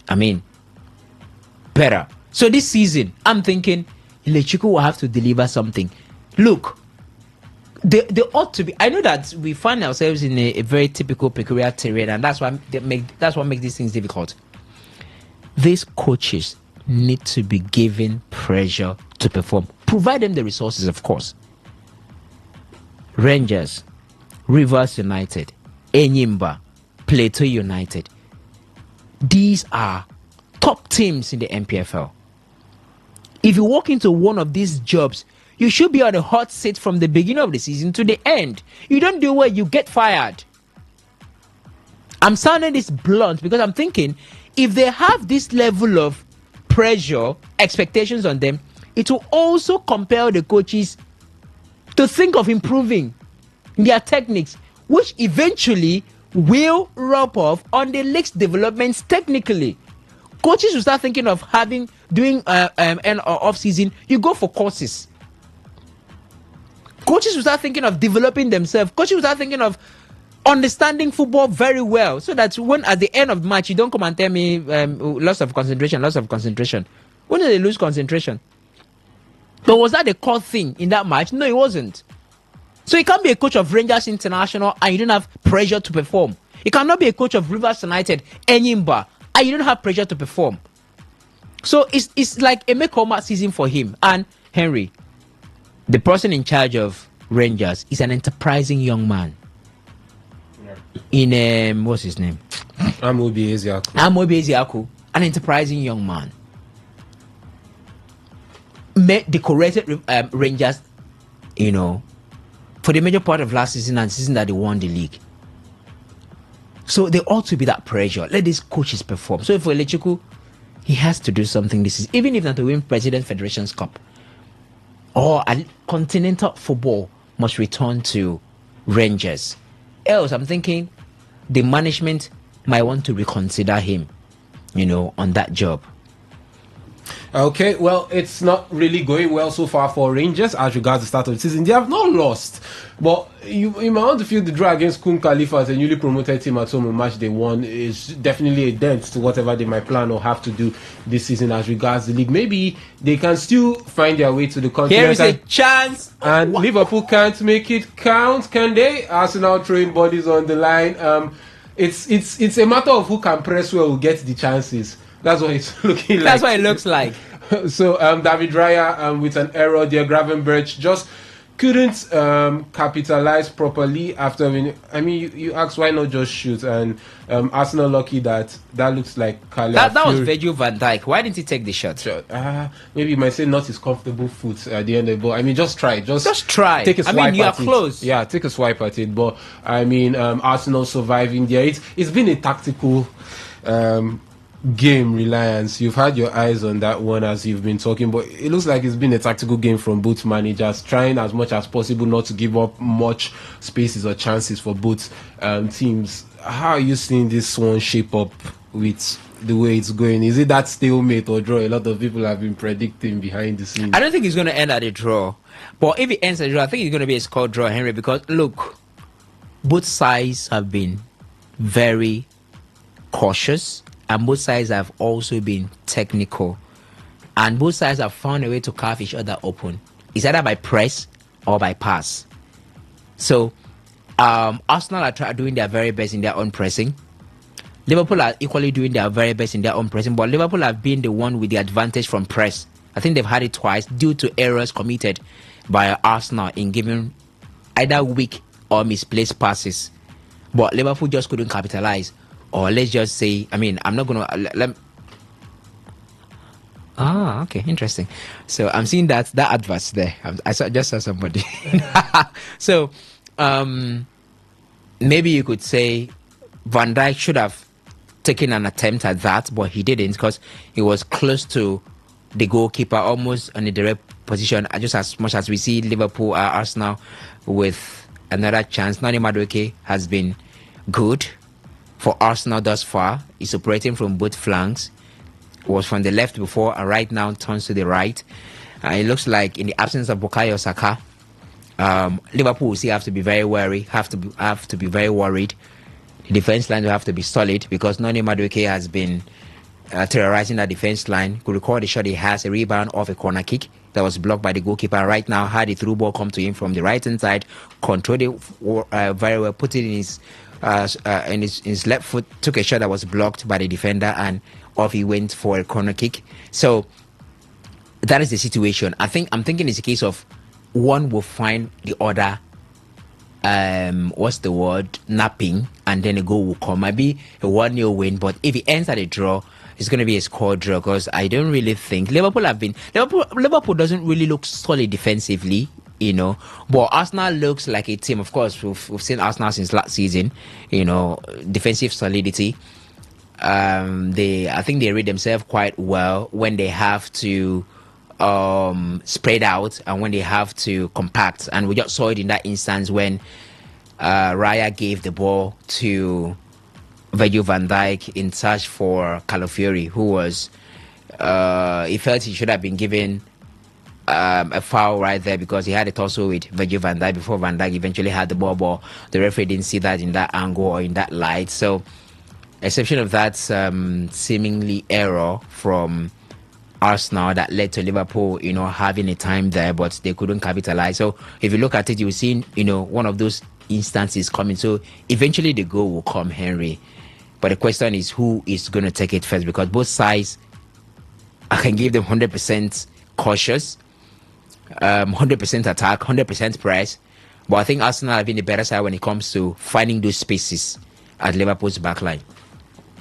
[SPEAKER 10] better. So this season, I'm thinking Ilechukwu will have to deliver something. Look, they ought to be. I know that we find ourselves in a very typical peculiar terrain, and that's what makes these things difficult. These coaches need to be given pressure to perform. Provide them the resources, of course. Rangers, Rivers United, Enyimba, Plateau United. These are top teams in the MPFL. If you walk into one of these jobs, you should be on a hot seat from the beginning of the season to the end. You don't do well, you get fired. I'm sounding this blunt because I'm thinking if they have this level of pressure, expectations on them, it will also compel the coaches to think of improving their techniques, which eventually will rub off on the league's developments technically. Coaches will start thinking of doing an off season. You go for courses. Coaches will start thinking of developing themselves. Coaches will start thinking of understanding football very well, so that when at the end of the match you don't come and tell me loss of concentration. When did they lose concentration? But was that the core thing in that match? No, it wasn't. So you can't be a coach of Rangers International and you don't have pressure to perform. You cannot be a coach of Rivers United, Enyimba, and you don't have pressure to perform. So it's like a make-or-match season for him. And Henry, the person in charge of Rangers, is an enterprising young man. In what's his name?
[SPEAKER 8] Amobi Ezeaku,
[SPEAKER 10] an enterprising young man. Decorated Rangers, for the major part of last season and season that they won the league. So there ought to be that pressure. Let these coaches perform. So for Ilechukwu, he has to do something this season, even if not to win President Federation's Cup. Or continental football must return to Rangers. Else, I'm thinking the management might want to reconsider him, on that job.
[SPEAKER 8] Okay, well, it's not really going well so far for Rangers as regards the start of the season. They have not lost, but you might want to feel the draw against Kun Khalifa as a newly promoted team at home in match day one is definitely a dent to whatever they might plan or have to do this season as regards the league. Maybe they can still find their way to the continent.
[SPEAKER 10] Here is a chance.
[SPEAKER 8] And Liverpool can't make it count, can they? Arsenal throwing bodies on the line. It's a matter of who can press well, who gets the chances. That's what it's looking like.
[SPEAKER 10] That's what it looks like.
[SPEAKER 8] So David Raya with an error there. Gravenberch just couldn't capitalize properly after winning. I mean, you asked why not just shoot, and Arsenal lucky that looks like Kale.
[SPEAKER 10] That was Virgil van Dijk. Why didn't he take the shot?
[SPEAKER 8] Maybe you might say not his comfortable foot at the end of the ball. I mean, just try. Just
[SPEAKER 10] try.
[SPEAKER 8] Take a swipe at it.
[SPEAKER 10] You are close.
[SPEAKER 8] Yeah, take a swipe at it. But I mean, Arsenal surviving there. It's been a tactical game reliance. You've had your eyes on that one as you've been talking, but it looks like it's been a tactical game from both managers, trying as much as possible not to give up much spaces or chances for both teams. How are you seeing this one shape up with the way it's going? Is it that stalemate or draw a lot of people have been predicting behind the scenes?
[SPEAKER 10] I don't think it's going to end at a draw, but if it ends at a draw, I think it's going to be a score draw, Henry, because look, both sides have been very cautious. And both sides have also been technical. And both sides have found a way to carve each other open. It's either by press or by pass. So, Arsenal are doing their very best in their own pressing. Liverpool are equally doing their very best in their own pressing. But Liverpool have been the one with the advantage from press. I think they've had it twice due to errors committed by Arsenal in giving either weak or misplaced passes. But Liverpool just couldn't capitalize. Or let's just say, I'm not going to... okay, interesting. So I'm seeing that advert there. I just saw somebody. So maybe you could say Van Dijk should have taken an attempt at that, but he didn't because he was close to the goalkeeper, almost in a direct position. Just as much as we see Liverpool, Arsenal with another chance. Nani Madueke has been good for Arsenal thus far. He's operating from both flanks. Was from the left before and right now turns to the right. It looks like in the absence of Bukayo Saka, Liverpool will still have to be very wary, have to be very worried. The defense line will have to be solid because Nani Madueke has been terrorizing that defense line. Could recall the shot he has, a rebound off a corner kick that was blocked by the goalkeeper. And right now, had the through ball come to him from the right hand side, controlled it very well, put it in his left foot, took a shot that was blocked by the defender, and off he went for a corner kick. So that is the situation. I'm thinking it's a case of one will find the other. Napping, and then a goal will come. Might be a 1-0 win, but if it ends at a draw, it's going to be a score draw, because I don't really think Liverpool doesn't really look solid defensively, but Arsenal looks like a team. Of course, we've seen Arsenal since last season, defensive solidity. I think they read themselves quite well when they have to spread out and when they have to compact, and we just saw it in that instance when Raya gave the ball to Virgil van Dijk in search for Calafiori, who was he felt he should have been given a foul right there because he had a tussle with Virgil van Dijk before Van Dijk eventually had the ball, but the referee didn't see that in that angle or in that light. So exception of that seemingly error from Arsenal that led to Liverpool, having a time there, but they couldn't capitalize. So if you look at it, you'll see, one of those instances coming. So eventually the goal will come, Henry. But the question is who is going to take it first, because both sides, I can give them 100% cautious, 100% attack, 100% press. But I think Arsenal have been the better side when it comes to finding those spaces at Liverpool's backline.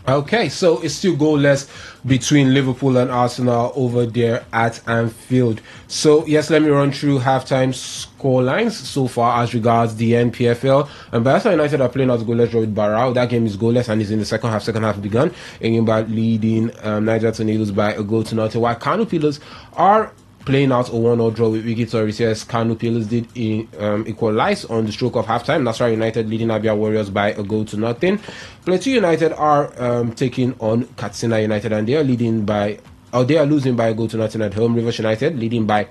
[SPEAKER 8] Okay, so it's still goalless between Liverpool and Arsenal over there at Anfield. So, yes, let me run through halftime score lines so far as regards the NPFL. And Barcelona United are playing as goalless draw with Barao. That game is goalless and is in the second half. Second half begun. Enyimba leading Niger Tornadoes by a goal to nothing. While Kano Pillars are playing out a 1-0 draw with Wiki Torres. Yes, Kano Pillars did equalize on the stroke of halftime. Nasarawa United leading Abia Warriors by a goal to nothing. Plateau United are taking on Katsina United, and they are losing by a goal to nothing at home. Rivers United leading by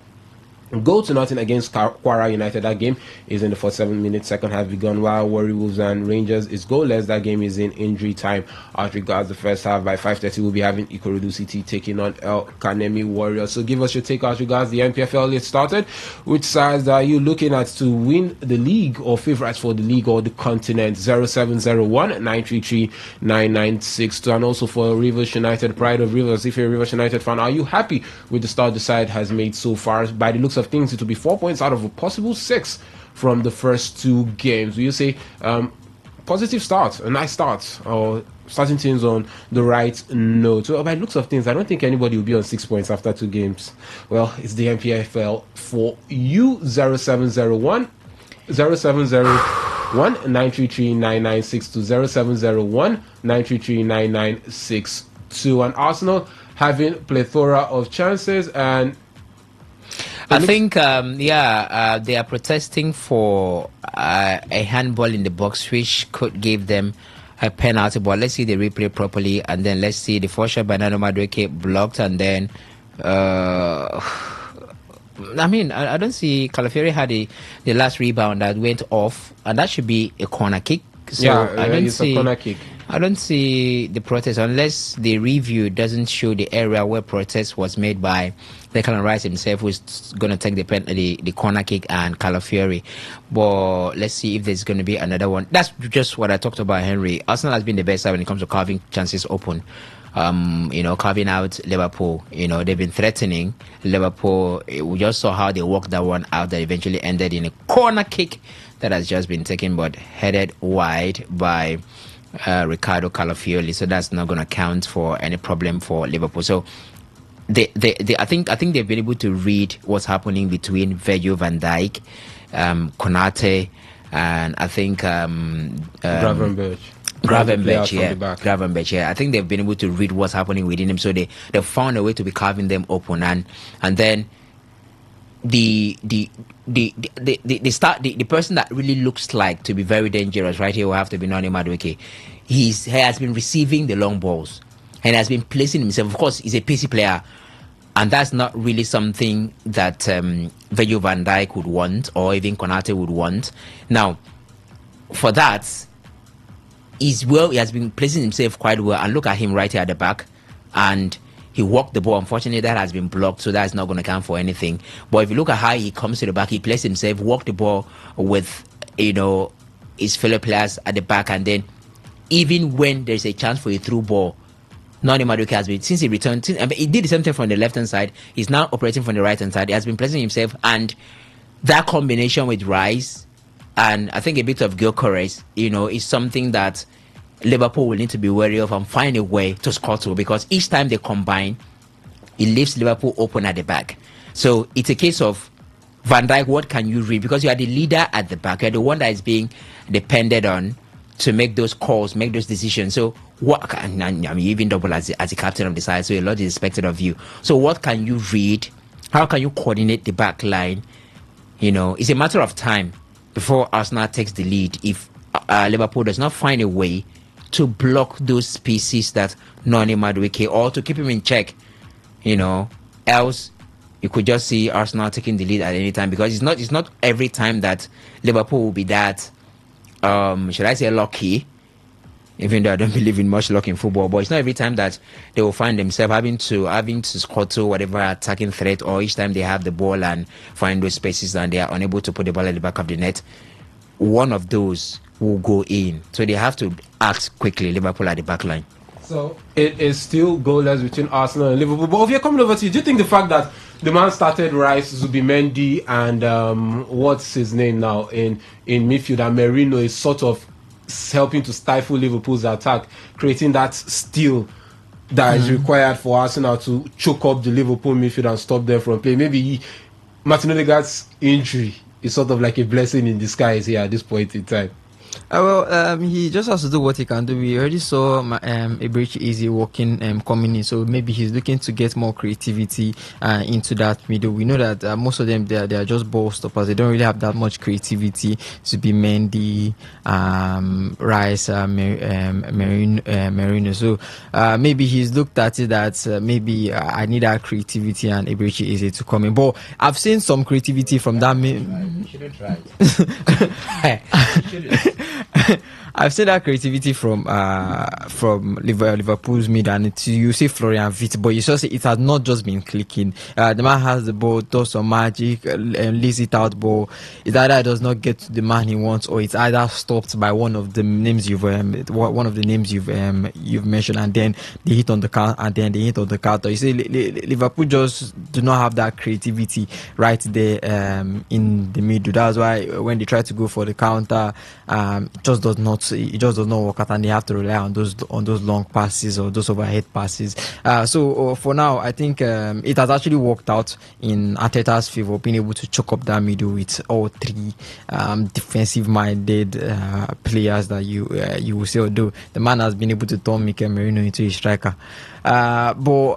[SPEAKER 8] goal to nothing against Kwara United. That game is in the 47-minute second half begun, while Warri Wolves and Rangers is goalless. That game is in injury time. As regards the first half, by 5:30 we'll be having Ikorodu City taking on El Kanemi Warriors. So give us your take as regards the NPFL. It started. Which sides are you looking at to win the league or favourites for the league or the continent? 0701 933 9962. And also for Rivers United, Pride of Rivers, if you're a Rivers United fan, are you happy with the start the side has made so far? By the looks of things, it will be 4 points out of a possible 6 from the first 2 games. Will you say positive start, a nice start, or starting things on the right note? So by the looks of things, I don't think anybody will be on 6 points after 2 games. Well, it's the NPFL for you. 0701 933 9962 0701 933 9962. And Arsenal having plethora of chances, and
[SPEAKER 10] I think, they are protesting for a handball in the box, which could give them a penalty. But let's see the replay properly, and then let's see the first shot by Nano Madueke blocked, and then I don't see Calafiori had the last rebound that went off, and that should be a corner kick. So
[SPEAKER 8] it's a corner kick.
[SPEAKER 10] I don't see the protest unless the review doesn't show the area where protest was made by Declan Rice himself, who's going to take the corner kick, and Calafiori. But let's see if there's going to be another one. That's just what I talked about, Henry. Arsenal has been the best side when it comes to carving chances open. Carving out Liverpool. They've been threatening Liverpool. We just saw how they worked that one out that eventually ended in a corner kick that has just been taken but headed wide by Ricardo Calafiori. So that's not going to count for any problem for Liverpool. So I think they've been able to read what's happening between Virgil van Dijk, Konate, and I think Gravenberch, yeah. I think they've been able to read what's happening within them, so they found a way to be carving them open, and then the person that really looks like to be very dangerous right here will have to be Nani Madueke. He has been receiving the long balls and has been placing himself. Of course, he's a pacey player, and that's not really something that Virgil van Dijk would want, or even Konate would want. Now, for that, he has been placing himself quite well, and look at him right here at the back. and he walked the ball. Unfortunately, that has been blocked, so that's not going to count for anything. But if you look at how he comes to the back, he places himself, walk the ball with, his fellow players at the back, and then even when there's a chance for a through ball, Noni Madueke has been, since he returned, he did the same thing from the left-hand side. He's now operating from the right-hand side. He has been placing himself, and that combination with Rice and I think a bit of Gyökeres, is something that Liverpool will need to be wary of and find a way to score to, because each time they combine, it leaves Liverpool open at the back. So it's a case of Van Dijk, what can you read? Because you are the leader at the back. You're the one that is being depended on to make those calls, make those decisions. So what can, I mean, even double as the captain of the side, so a lot is expected of you. So what can you read? How can you coordinate the back line? It's a matter of time before Arsenal takes the lead if Liverpool does not find a way to block those pieces that Noni Madueke, or to keep him in check. Else you could just see Arsenal taking the lead at any time, because it's not every time that Liverpool will be that should I say lucky, even though I don't believe in much luck in football, but it's not every time that they will find themselves having to score to whatever attacking threat, or each time they have the ball and find those spaces and they are unable to put the ball at the back of the net, one of those will go in. So they have to act quickly, Liverpool at the back line.
[SPEAKER 8] So it is still goalless between Arsenal and Liverpool. But if you're coming over to you, do you think the fact that the man started Rice, Zubimendi, and what's his name now in midfield, and Merino is sort of helping to stifle Liverpool's attack, creating that steal that is required for Arsenal to choke up the Liverpool midfield and stop them from playing? Maybe Martin Odegaard's injury is sort of like a blessing in disguise here at this point in time.
[SPEAKER 16] He just has to do what he can do. We already saw Eberechi Eze walking, coming in, so maybe he's looking to get more creativity into that middle. We know that most of them they are just ball stoppers. They don't really have that much creativity to be Mendy, Rice, Merino. So maybe he's looked at it that maybe I need that creativity and Eberechi Eze to come in. But I've seen some creativity from that.
[SPEAKER 10] You shouldn't try.
[SPEAKER 16] I've seen that creativity from Liverpool's mid, and you see Florian Wirtz, but you saw it has not just been clicking. The man has the ball, does some magic, lays it out, but it either does not get to the man he wants, or it's either stopped by one of the names you've mentioned, and then they hit on the counter. You see, Liverpool just do not have that creativity right there in the middle. That's why when they try to go for the counter, it just does not work out, and they have to rely on those long passes or those overhead passes. So for now, I think it has actually worked out in Arteta's favor, being able to choke up that middle with all three defensive-minded players that you will say. Although the man has been able to turn Mikel Merino into a striker, but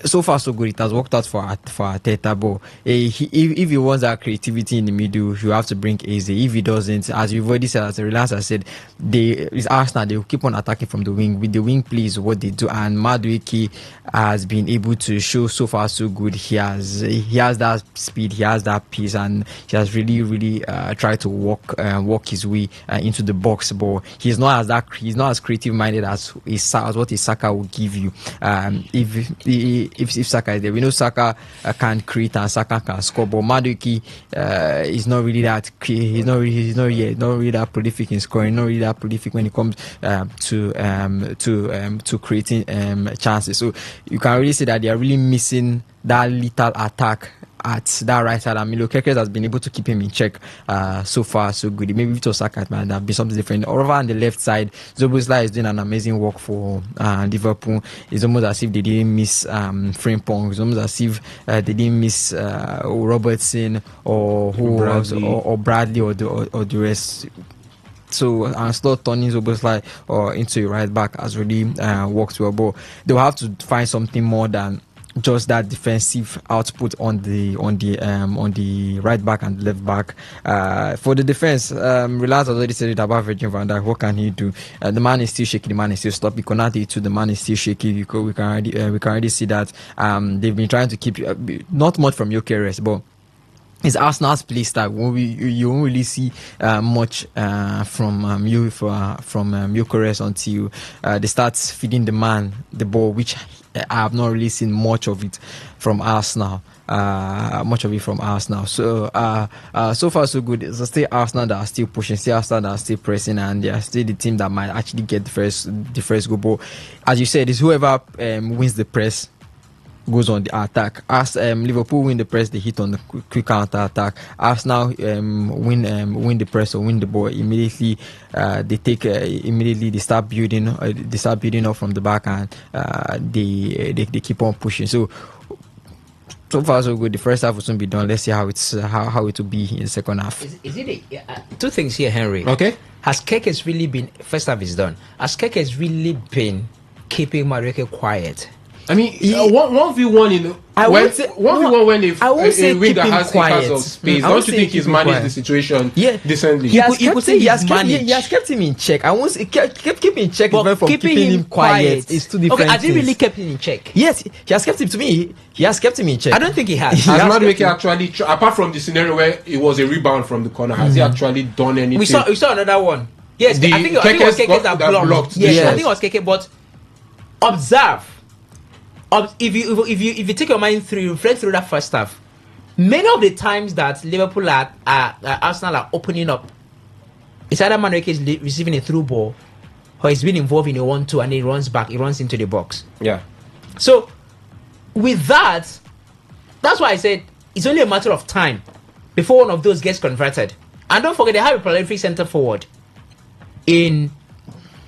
[SPEAKER 16] so far so good. It has worked out for Arteta, but if he wants that creativity in the middle, you have to bring Eze. If he doesn't, as you've already said, as I said, it's Arsenal. They will keep on attacking from the wing. With the wing plays what they do, and Madueke has been able to show so far so good. He has that speed, he has that pace, and he has really tried to walk his way into the box. But he's not as creative minded as what Saka will give you. If Saka is there, we know Saka can create and Saka can score, but Madueke is not really that. He's not really that prolific in scoring. Not really that prolific when it comes to creating chances. So you can really see that they are really missing that lethal attack at that right side, and Milo Kekes has been able to keep him in check so far so good. Maybe Vito Saka might have been something different. Over on the left side, Szoboszlai is doing an amazing work for Liverpool. It's almost as if they didn't miss Frimpong. It's almost as if they didn't miss Robertson or Bradley or the rest. So and slot turning Szoboszlai into a right back has really worked well, but they'll have to find something more than just that defensive output on the right back and left back. For the defense, Relax has already said it about Virgil van Dijk. What can he do? The man is still shaky. The man is still sloppy. Konate too. The man is still shaky. We can already see that they've been trying to keep not much from Gyökeres, but it's Arsenal's play style. You won't really see much from Gyökeres until they start feeding the man the ball, which I have not really seen much of it from Arsenal. So so far so good. It's still Arsenal that are still pushing, still Arsenal that are still pressing, and they are still the team that might actually get the first goal. But as you said, it's whoever wins the press goes on the attack. As Liverpool win the press, they hit on the quick counter attack. Arsenal win the press or win the ball immediately. They start building up from the back, and they keep on pushing. So far so good. The first half will soon be done. Let's see how it will be in the second half.
[SPEAKER 10] Is it two things here, Henry?
[SPEAKER 2] Okay.
[SPEAKER 10] Has Kekes really been, first half is done, has Kekes really been keeping Madueke quiet?
[SPEAKER 2] I mean, 1v1 in when a wing that has acres of space, don't you think he's managed the situation decently?
[SPEAKER 16] He has kept him in check. I won't say kept him in check, but from keeping him quiet is two different things.
[SPEAKER 10] Has he really kept him in check?
[SPEAKER 16] Yes, he has kept him. To me, he has kept him in check.
[SPEAKER 10] I don't think he has.
[SPEAKER 2] Has Madueke actually, apart from the scenario where it was a rebound from the corner, has he actually done anything?
[SPEAKER 10] We saw another one. Yes, I think it was Keke that blocked. Yes, I think it was Keke. But observe. If you take your mind through, reflect through that first half, many of the times that Liverpool Arsenal are opening up, it's either Madueke is receiving a through ball, or he's been involved in a 1-2 and he runs back, he runs into the box.
[SPEAKER 2] Yeah.
[SPEAKER 10] So with that's why I said it's only a matter of time before one of those gets converted. And don't forget, they have a prolific centre forward in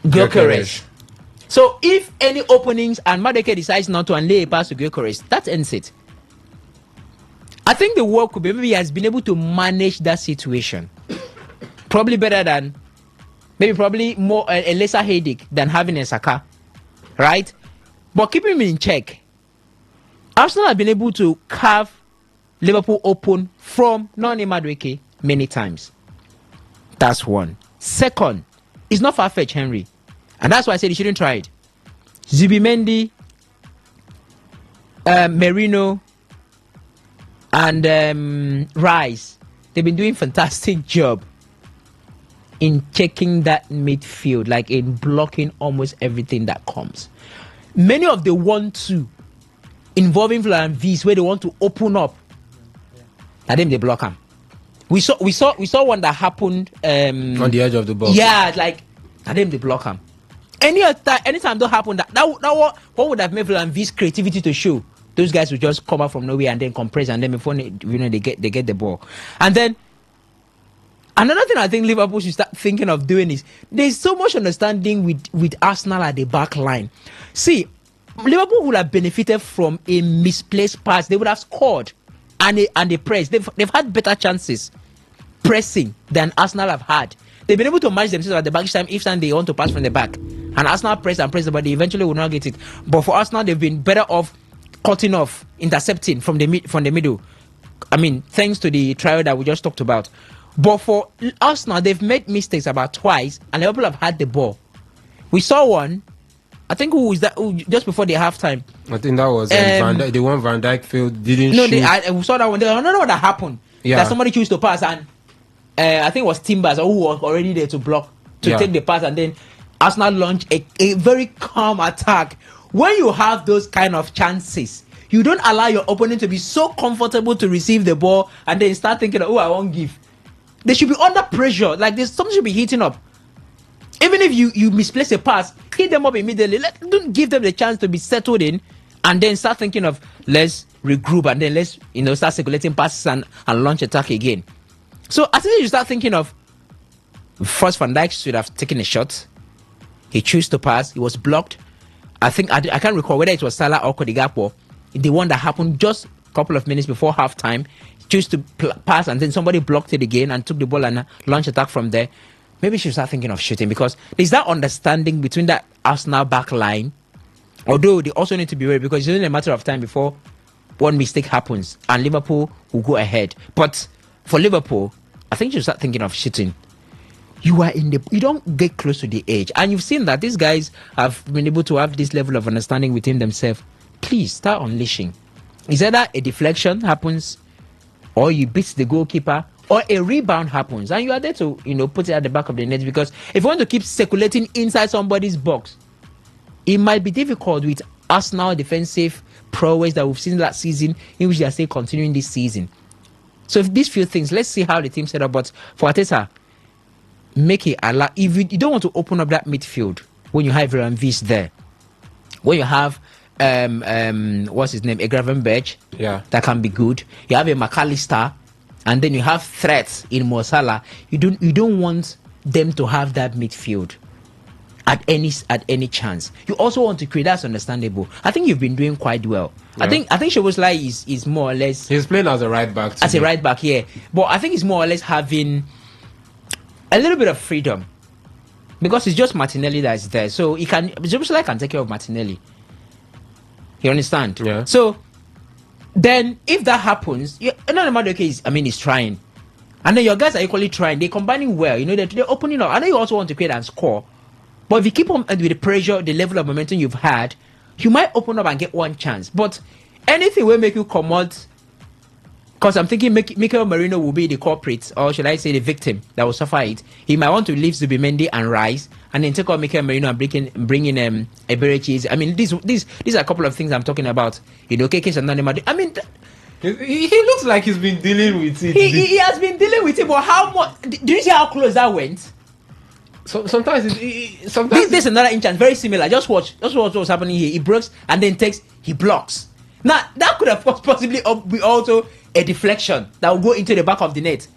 [SPEAKER 10] Gyökeres. So if any openings and Madueke decides not to and lay a pass to Gyökeres, that ends it. I think the work could be, maybe he has been able to manage that situation probably better than, probably more a lesser headache than having a Saka, right? But keeping him in check, Arsenal have been able to carve Liverpool open from Noni Madueke many times. That's one. Second, it's not far-fetched, Henry. And that's why I said you shouldn't try it. Zubimendi, Merino, and Rice, they've been doing fantastic job in checking that midfield, like in blocking almost everything that comes. Many of the 1-2 involving Florian V's where they want to open up, and then they block them. We saw one that happened
[SPEAKER 2] on the edge of the box.
[SPEAKER 10] Yeah, like and then they block them. Anytime that happened, what would have made Florian V's creativity to show? Those guys would just come out from nowhere and then compress, and then before they get the ball. And then another thing I think Liverpool should start thinking of doing is there's so much understanding with Arsenal at the back line. See, Liverpool would have benefited from a misplaced pass. They would have scored and they press. They've had better chances pressing than Arsenal have had. They've been able to manage themselves at the back each time they want to pass from the back. And Arsenal press, but they eventually will not get it. But for Arsenal, they've been better off cutting off, intercepting from the middle. I mean, thanks to the trial that we just talked about. But for Arsenal, they've made mistakes about twice, and Liverpool have had the ball. We saw one. I think who was that? Just before the halftime.
[SPEAKER 2] I think that was Van Dijk. The one Van Dijk failed, didn't shoot.
[SPEAKER 10] We saw that one. There was another one that happened. Yeah. That somebody chose to pass, and I think it was Timbers who was already there to block, to take the pass, and then Arsenal launched a very calm attack. When you have those kind of chances, you don't allow your opponent to be so comfortable to receive the ball and then start thinking, I won't give. They should be under pressure. Like something should be heating up. Even if you misplace a pass, hit them up immediately. Don't give them the chance to be settled in, and then start thinking of let's regroup and then let's start circulating passes and launch attack again. So I think you start thinking of first Van Dijk should have taken a shot. He chose to pass. He was blocked. I think I can't recall whether it was Salah or Kodigapo. The one that happened just a couple of minutes before halftime. Chose to pass and then somebody blocked it again and took the ball and launched attack from there. Maybe she should start thinking of shooting, because there's that understanding between that Arsenal back line. Although they also need to be ready, because it's only a matter of time before one mistake happens and Liverpool will go ahead. But for Liverpool, I think you should start thinking of shooting. You don't get close to the edge, and you've seen that these guys have been able to have this level of understanding within themselves. Please start unleashing. Is either a deflection happens, or you beat the goalkeeper, or a rebound happens, and you are there to, put it at the back of the net. Because if you want to keep circulating inside somebody's box, it might be difficult with Arsenal defensive prowess that we've seen last season, in which they are still continuing this season. So if these few things, let's see how the team set up. But for Arteta, make it allow. If you don't want to open up that midfield when you have Veranvis there, when you have what's his name, Gravenberch, that can be good. You have a McAllister, and then you have threats in Mo Salah. You don't want them to have that midfield at any chance. You also want to create. That's understandable. I think you've been doing quite well. Yeah. I think Szoboszlai is more or less.
[SPEAKER 8] He's playing as a right back.
[SPEAKER 10] As a right back, yeah. But I think he's more or less having a little bit of freedom, because it's just Martinelli that's there. So Szoboszlai can take care of Martinelli. You understand?
[SPEAKER 8] Yeah.
[SPEAKER 10] So then, if that happens, another matter case. He's trying, and then your guys are equally trying. They're combining well. They're opening up. I know you also want to create and score. But if you keep on with the pressure, the level of momentum you've had, you might open up and get one chance. But anything will make you come out, because I'm thinking Mikel Merino will be the culprit, or should I say the victim that will suffer it. He might want to leave Zubimendi and Rice, and then take out Mikel Merino and bring in Eberechi. These are a couple of things I'm talking about. Keke Santana.
[SPEAKER 8] He looks like he's been dealing with it.
[SPEAKER 10] He has been dealing with it, but how much? Did you see how close that went?
[SPEAKER 8] So sometimes
[SPEAKER 10] this is another instance, very similar. Just watch what's happening here. He breaks and then he blocks. Now that could have possibly be also a deflection that will go into the back of the net.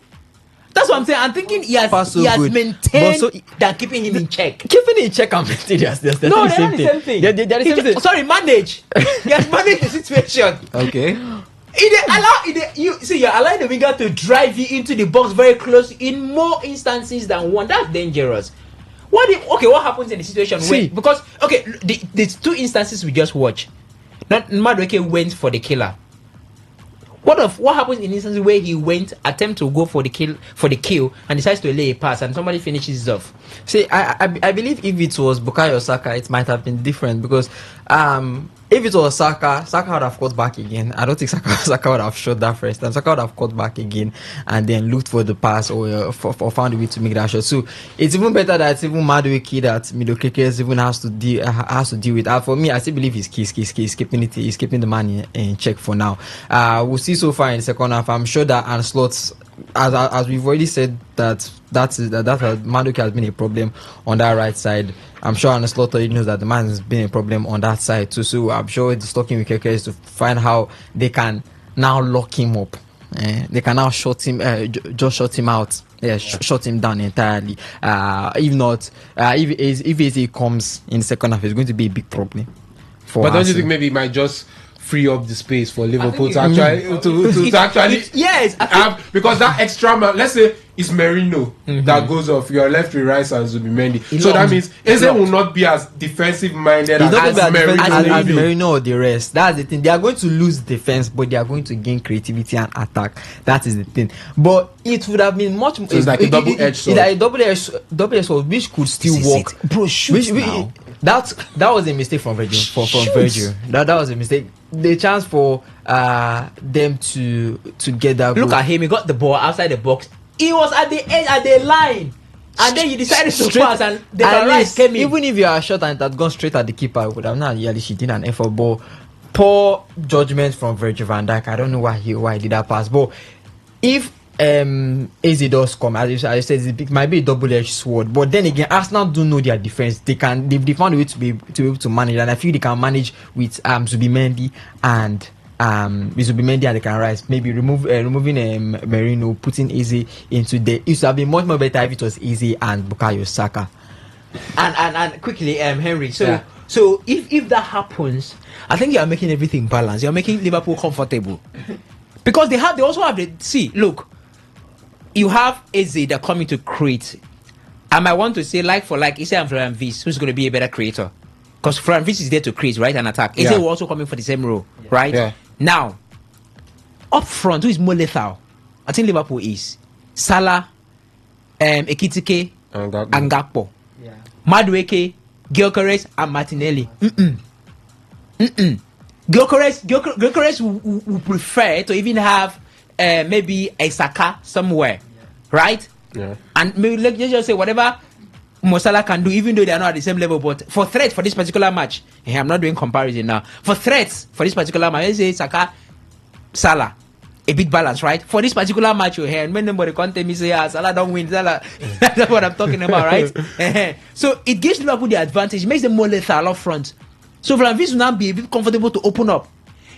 [SPEAKER 10] That's what I'm saying. I'm thinking he has maintained than keeping him in check.
[SPEAKER 16] Keeping him in check and maintaining, they're
[SPEAKER 10] the same thing. They're the same thing. Sorry, manage. He has managed the situation.
[SPEAKER 8] Okay.
[SPEAKER 10] You're allowing the winger to drive you into the box very close in more instances than one. That's dangerous. What happens in the situation because the two instances we just watched, not Madueke went for the killer. What happens in instances where he went attempt to go for the kill and decides to lay a pass and somebody finishes it off?
[SPEAKER 16] See, I believe if it was Bukayo Saka, it might have been different, because if it was Saka would have caught back again. I don't think Saka would have shot that first time. Saka would have caught back again and then looked for the pass or found a way to make that shot. So it's even better that it's even Madueke that Midokeke even has to deal with. For me, I still believe he's keeping it. He's keeping the man in check for now. We'll see so far in the second half. I'm sure that Ancelotti, as we've already said, that Madueke has been a problem on that right side. I'm sure Ancelotti knows that the man has been a problem on that side too. So I'm sure it's talking with Keke is to find how they can now lock him up. They can now shut him out. Shut him down entirely. If not, if he comes in the second half, it's going to be a big problem.
[SPEAKER 8] But don't you think maybe it might just free up the space for Liverpool to actually
[SPEAKER 10] yes,
[SPEAKER 8] because that extra man, let's say it's Merino that goes off, you're left with Rice and Zubimendi, so that means Eze will not be as defensive minded as
[SPEAKER 16] Merino or the rest. That's the thing. They are going to lose defense, but they are going to gain creativity and attack. That is the thing. But it would have been much more.
[SPEAKER 8] So it's like a double-edged sword.
[SPEAKER 16] It's like a double-edged sword, which could still work.
[SPEAKER 10] Bro, shoot now.
[SPEAKER 16] That was a mistake from Virgil. Virgil. That was a mistake. The chance for them to get that.
[SPEAKER 10] Look at him. He got the ball outside the box. He was at the edge, at the line, and then he decided to pass, and the right came in.
[SPEAKER 16] Even if you are shot and it had gone straight at the keeper, would have not really she did an effort. But poor judgment from Virgil van Dijk. I don't know why he did that pass. But if AZ does come, as I said, it might be a double-edged sword. But then again, Arsenal do know their defense. They found a way to be able to manage, and I feel they can manage with Zubimendi and they can rise. Maybe removing Merino, putting Easy into there. It would have been much more better if it was Easy and Bukayo Saka.
[SPEAKER 10] And quickly, Henry. So if that happens, I think you are making everything balanced. You are making Liverpool comfortable because they also have look. You have Eze that coming to create. I might want to say like for like, Eze and Florian Wirtz, who's going to be a better creator? Because Florian Wirtz is there to create, right, and attack. Eze will also coming for the same role, right?
[SPEAKER 8] Yeah.
[SPEAKER 10] Now, up front, who is more lethal? I think Liverpool is Salah, Ekitike, and Gakpo.
[SPEAKER 16] Yeah.
[SPEAKER 10] Madueke, Gyökeres, and Martinelli. Gyökeres will prefer to even have maybe a Saka somewhere, right?
[SPEAKER 8] Yeah.
[SPEAKER 10] And maybe let's just say whatever Mo Salah can do, even though they are not at the same level, but for threats for this particular match, I'm not doing comparison now. For threats for this particular match, let's say Saka, Salah, a bit balance, right? For this particular match, you're here, and when nobody can't tell me say, Salah don't win, Salah, that's what I'm talking about, right? So it gives Liverpool the advantage, makes them more lethal up front. So Vlahovic will now be a bit comfortable to open up.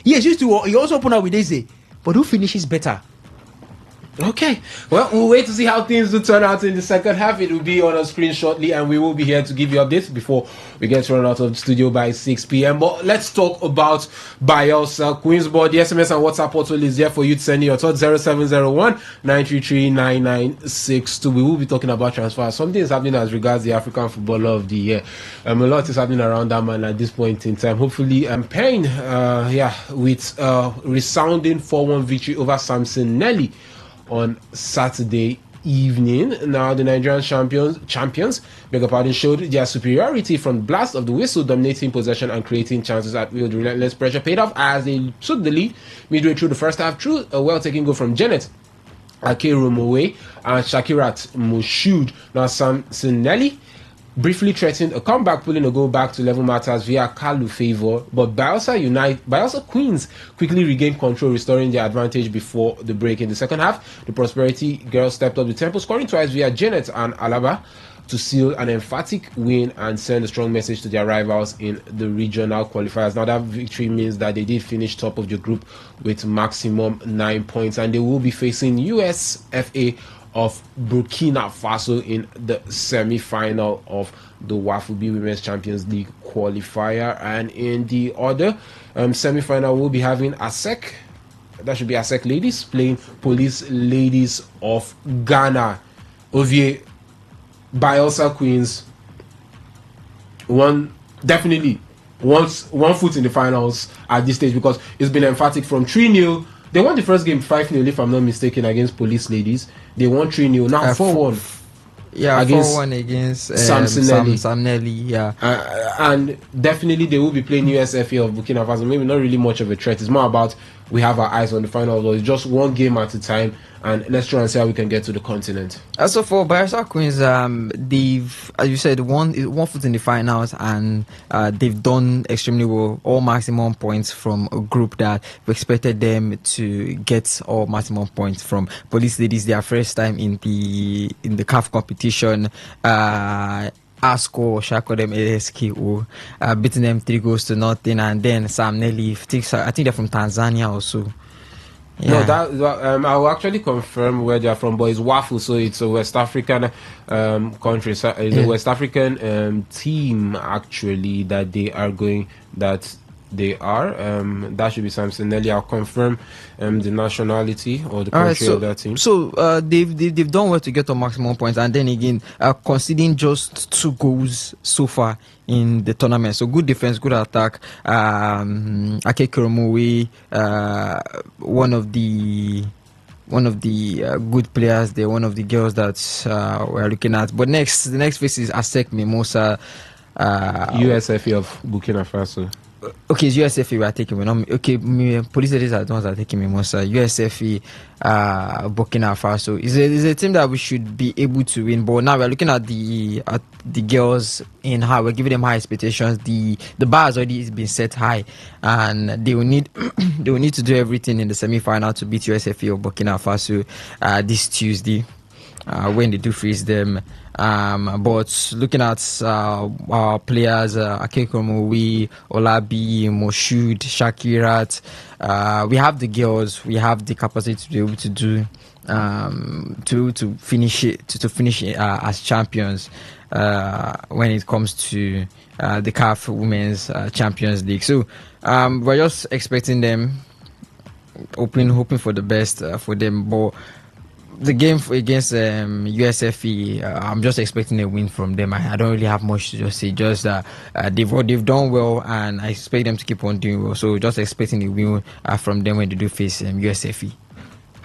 [SPEAKER 10] Yes, he also open up with Eze, but who finishes better?
[SPEAKER 8] Okay, well, we'll wait to see how things do turn out in the second half. It will be on our screen shortly, and we will be here to give you updates before we get run out of the studio by 6 p.m. But let's talk about Bielsa. Queensboard, the SMS and WhatsApp portal is there for you to send your thoughts. 0701-933-9962. We will be talking about transfers. Something is happening as regards the African Footballer of the Year. A lot is happening around that man at this point in time. Hopefully, Payne, with resounding 4-1 victory over Samson Nelly on Saturday evening. Now the Nigerian champions showed their superiority from blast of the whistle, dominating possession and creating chances at will. The relentless pressure paid off as they took the lead midway through the first half through a well-taken goal from Janet Akeromowe and Shakirat Moshood. Now Samson Nelly briefly threatened a comeback, pulling a goal back to level matters via Kalu favor, but Bielsa Queens quickly regained control, restoring their advantage before the break. In the second half, the Prosperity girls stepped up the tempo, scoring twice via Janet and Alaba to seal an emphatic win and send a strong message to their rivals in the regional qualifiers. Now that victory means that they did finish top of the group with maximum 9 points, and they will be facing USFA of Burkina Faso in the semi-final of the WAFUB Women's Champions League qualifier. And in the other semi-final, we'll be having ASEC. That should be ASEC ladies playing Police Ladies of Ghana. Ovie, Bielsa Queens, one foot in the finals at this stage, because it's been emphatic from 3-0. They won the first game 5-0, if I'm not mistaken, against Police Ladies. They won 3-0, now 4-1.
[SPEAKER 16] Yeah, 4-1 against Samnelli, yeah.
[SPEAKER 8] And definitely they will be playing USFA of Burkina Faso. Maybe not really much of a threat. It's more about we have our eyes on the final. It's just one game at a time, and let's try and see how we can get to the continent.
[SPEAKER 16] So for Bielsa Queens, they've, as you said, one foot in the finals, and they've done extremely well. All maximum points from a group that we expected them to get all maximum points from. Police Ladies, their first time in the CAF competition. Asco Shakodem ASKO, beating them 3-0, and then Sam Nelly, I think they're from Tanzania also. Yeah.
[SPEAKER 8] No, I will actually confirm where they are from, but it's WAFU, so it's a West African country. So it's a West African team actually that they are going. That should be Samson Nelly. I'll confirm the nationality or the country of that team.
[SPEAKER 16] So they've done well to get to maximum points, and then again conceding just 2 goals so far in the tournament. So good defense, good attack. Ake Kuromowe, one of the good players there, one of the girls that we're looking at. But the next face is Asek Mimosa,
[SPEAKER 8] USFA of Burkina Faso.
[SPEAKER 16] Okay, it's USFA we are taking. Police Ladies are the ones that are taking Mimosa. USFA, Burkina Faso is a team that we should be able to win. But now we're looking at the girls in how we're giving them high expectations. The bar has already been set high, and they will need to do everything in the semi-final to beat USFA or Burkina Faso this Tuesday when they do freeze them. But looking at our players, Akekomowi, Olabi, Moshood, Shakirat, we have the girls, we have the capacity to be able to do to finish as champions when it comes to the CAF Women's Champions League. So we're just expecting them, hoping for the best for them. But the game against USFE, I'm just expecting a win from them. I don't really have much to just say. Just they've done well, and I expect them to keep on doing well. So just expecting a win from them when they do face USFE.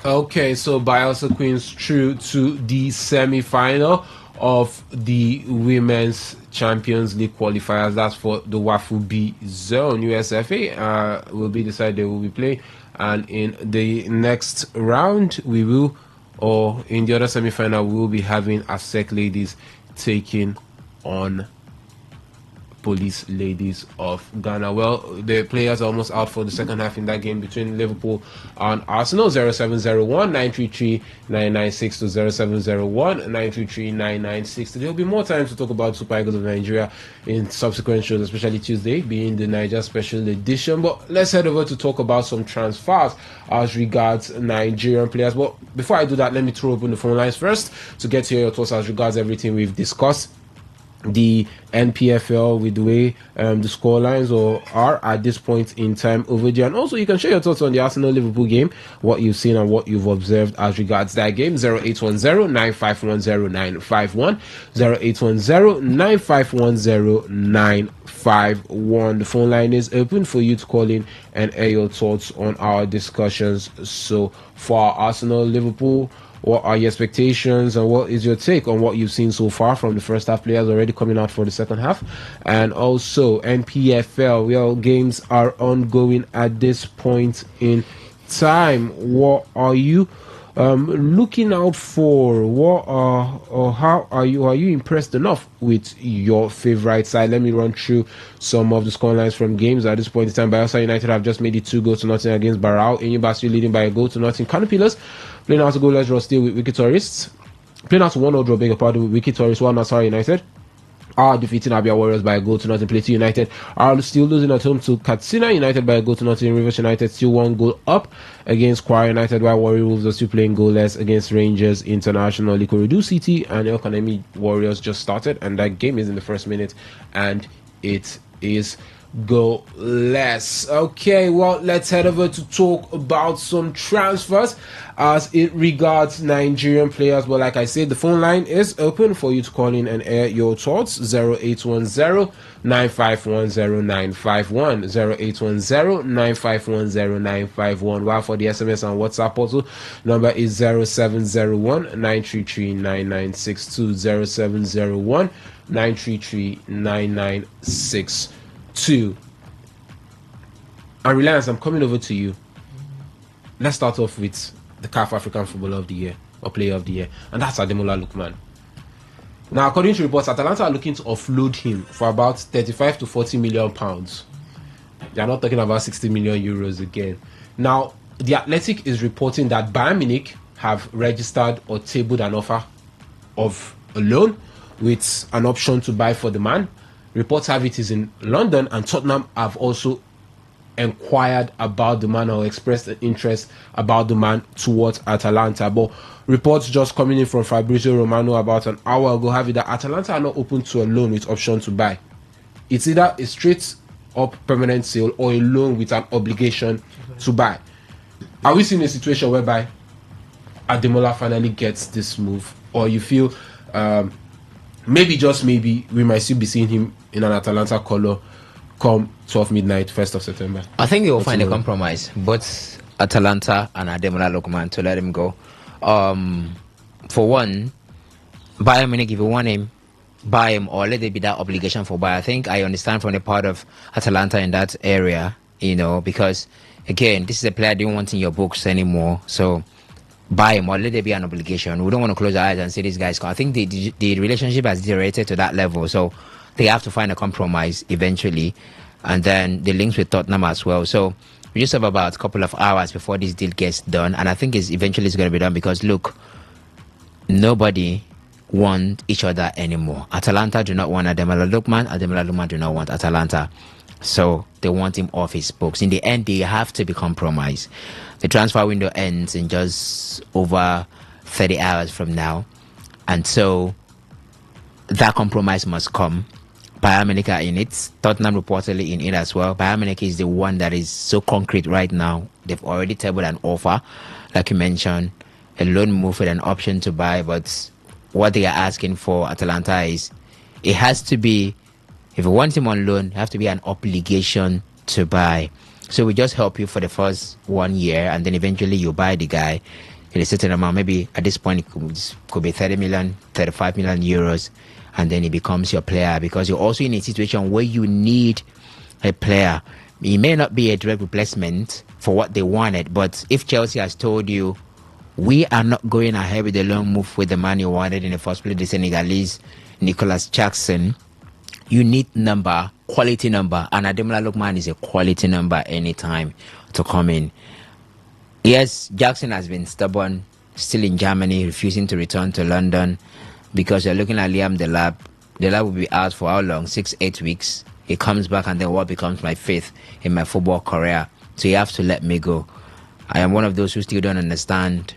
[SPEAKER 8] Okay, so Bielsa Queens through to the semi-final of the Women's Champions League qualifiers. That's for the Wafu B zone. USFA will be decided they will be playing, and in the next round we will, or in the other semi-final, we will be having ASEC ladies taking on Police Ladies of Ghana. Well, the players are almost out for the second half in that game between Liverpool and Arsenal. 0701 933 996 to 0701 933 996. There will be more time to talk about Super Eagles of Nigeria in subsequent shows, especially Tuesday being the Niger Special Edition. But let's head over to talk about some transfers as regards Nigerian players. But before I do that, let me throw open the phone lines first to get to hear your thoughts as regards everything we've discussed. The NPFL with the way the score lines are at this point in time over there, and also you can share your thoughts on the Arsenal Liverpool game, what you've seen and what you've observed as regards that game. 0810-9510-951, 0810-9510-951. The phone line is open for you to call in and air your thoughts on our discussions so far. Arsenal Liverpool, what are your expectations and what is your take on what you've seen so far from the first half players already coming out for the second half? And also NPFL, well, games are ongoing at this point in time. What are you looking out for? How are you impressed enough with your favorite side? Let me run through some of the scorelines from games at this point in time. Bayelsa United have just made it 2-0 against Barao. Enyimba leading by a 1-0. Canopilas playing out a goalless draw still with Wiki Tourists. Playing out 1-0 draw, beg your pardon, with Wiki Tourists, while Nassau United are defeating Abia Warriors by a 0-0. Plateau United are still losing at home to Katsina United by a 0-0. Rivers United still 1 goal up against Kwara United, while Warrior Wolves are still playing goalless against Rangers International. Ikorodu City and El Kanemi Warriors just started, and that game is in the first minute, and it is goalless. Okay, well, let's head over to talk about some transfers as it regards Nigerian players. But like I said, the phone line is open for you to call in and air your thoughts. 0810-9510-951, 0810-9510-951, while for the SMS and WhatsApp also, number is 0701-933-9962, 0701-933-9962. And Reliance, I'm coming over to you. Let's start off with the CAF African Footballer of the Year or Player of the Year, and that's Ademola Lookman. Now, according to reports, Atalanta are looking to offload him for about 35 to 40 million pounds. They are not talking about 60 million euros again. Now, The Athletic is reporting that Bayern Munich have registered or tabled an offer of a loan with an option to buy for the man. Reports have it is in London, and Tottenham have also inquired about the man or expressed an interest about the man towards Atalanta. But reports just coming in from Fabrizio Romano about an hour ago have it that Atalanta are not open to a loan with option to buy. It's either a straight up permanent sale or a loan with an obligation to buy. Are we seeing a situation whereby Ademola finally gets this move, or you feel maybe, just maybe, we might still be seeing him in an Atalanta colour come 12 midnight, 1st of September?
[SPEAKER 10] I think they will find a compromise, both Atalanta and Ademola Lookman, to let him go. For one, Bayern Munich, if you want him, buy him, or let there be that obligation for buy. I think I understand from the part of Atalanta in that area, because again, this is a player you don't want in your books anymore. So buy him, or let there be an obligation. We don't want to close our eyes and say this guy's gone. I think the relationship has deteriorated to that level. So they have to find a compromise eventually. And then the links with Tottenham as well. So we just have about a couple of hours before this deal gets done. And I think eventually it's going to be done because, look, nobody want each other anymore. Atalanta do not want Ademola Lookman. Ademola Lookman do not want Atalanta. So they want him off his books. In the end, they have to be compromised. The transfer window ends in just over 30 hours from now. And so that compromise must come. Bayern Munich are in it. Tottenham reportedly in it as well. Bayern Munich is the one that is so concrete right now. They've already tabled an offer, like you mentioned, a loan move with an option to buy. But what they are asking for Atalanta is, it has to be, if you want him on loan, it has to be an obligation to buy. So we just help you for the first 1 year, and then eventually you buy the guy in a certain amount. Maybe at this point it could be 30 million, 35 million euros. and then he becomes your player, because you're also in a situation where you need a player. He may not be a direct replacement for what they wanted, but if Chelsea has told you, we are not going ahead with the loan move with the man you wanted in the first place, the Senegalese Nicolas Jackson, you need quality number, and Ademola Lookman is a quality number anytime to come in. Yes, Jackson has been stubborn, still in Germany, refusing to return to London, because you're looking at Liam Delap. Delap will be out for how long? 6-8 weeks. He comes back, and then what becomes my faith in my football career? So you have to let me go. I am one of those who still don't understand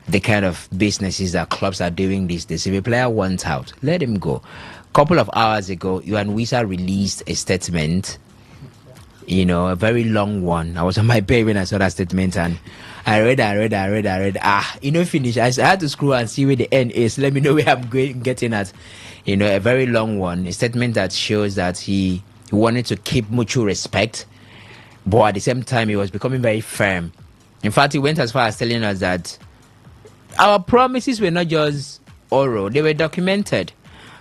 [SPEAKER 10] the kind of businesses that clubs are doing these days. If a player wants out, let him go. A couple of hours ago, Yohan Wissa released a statement, a very long one. I was on my bed when I saw that statement, and I read. Finish. I had to scroll and see where the end is. Let me know where I'm getting at. A very long one. A statement that shows that he wanted to keep mutual respect, but at the same time, he was becoming very firm. In fact, he went as far as telling us that our promises were not just oral, they were documented.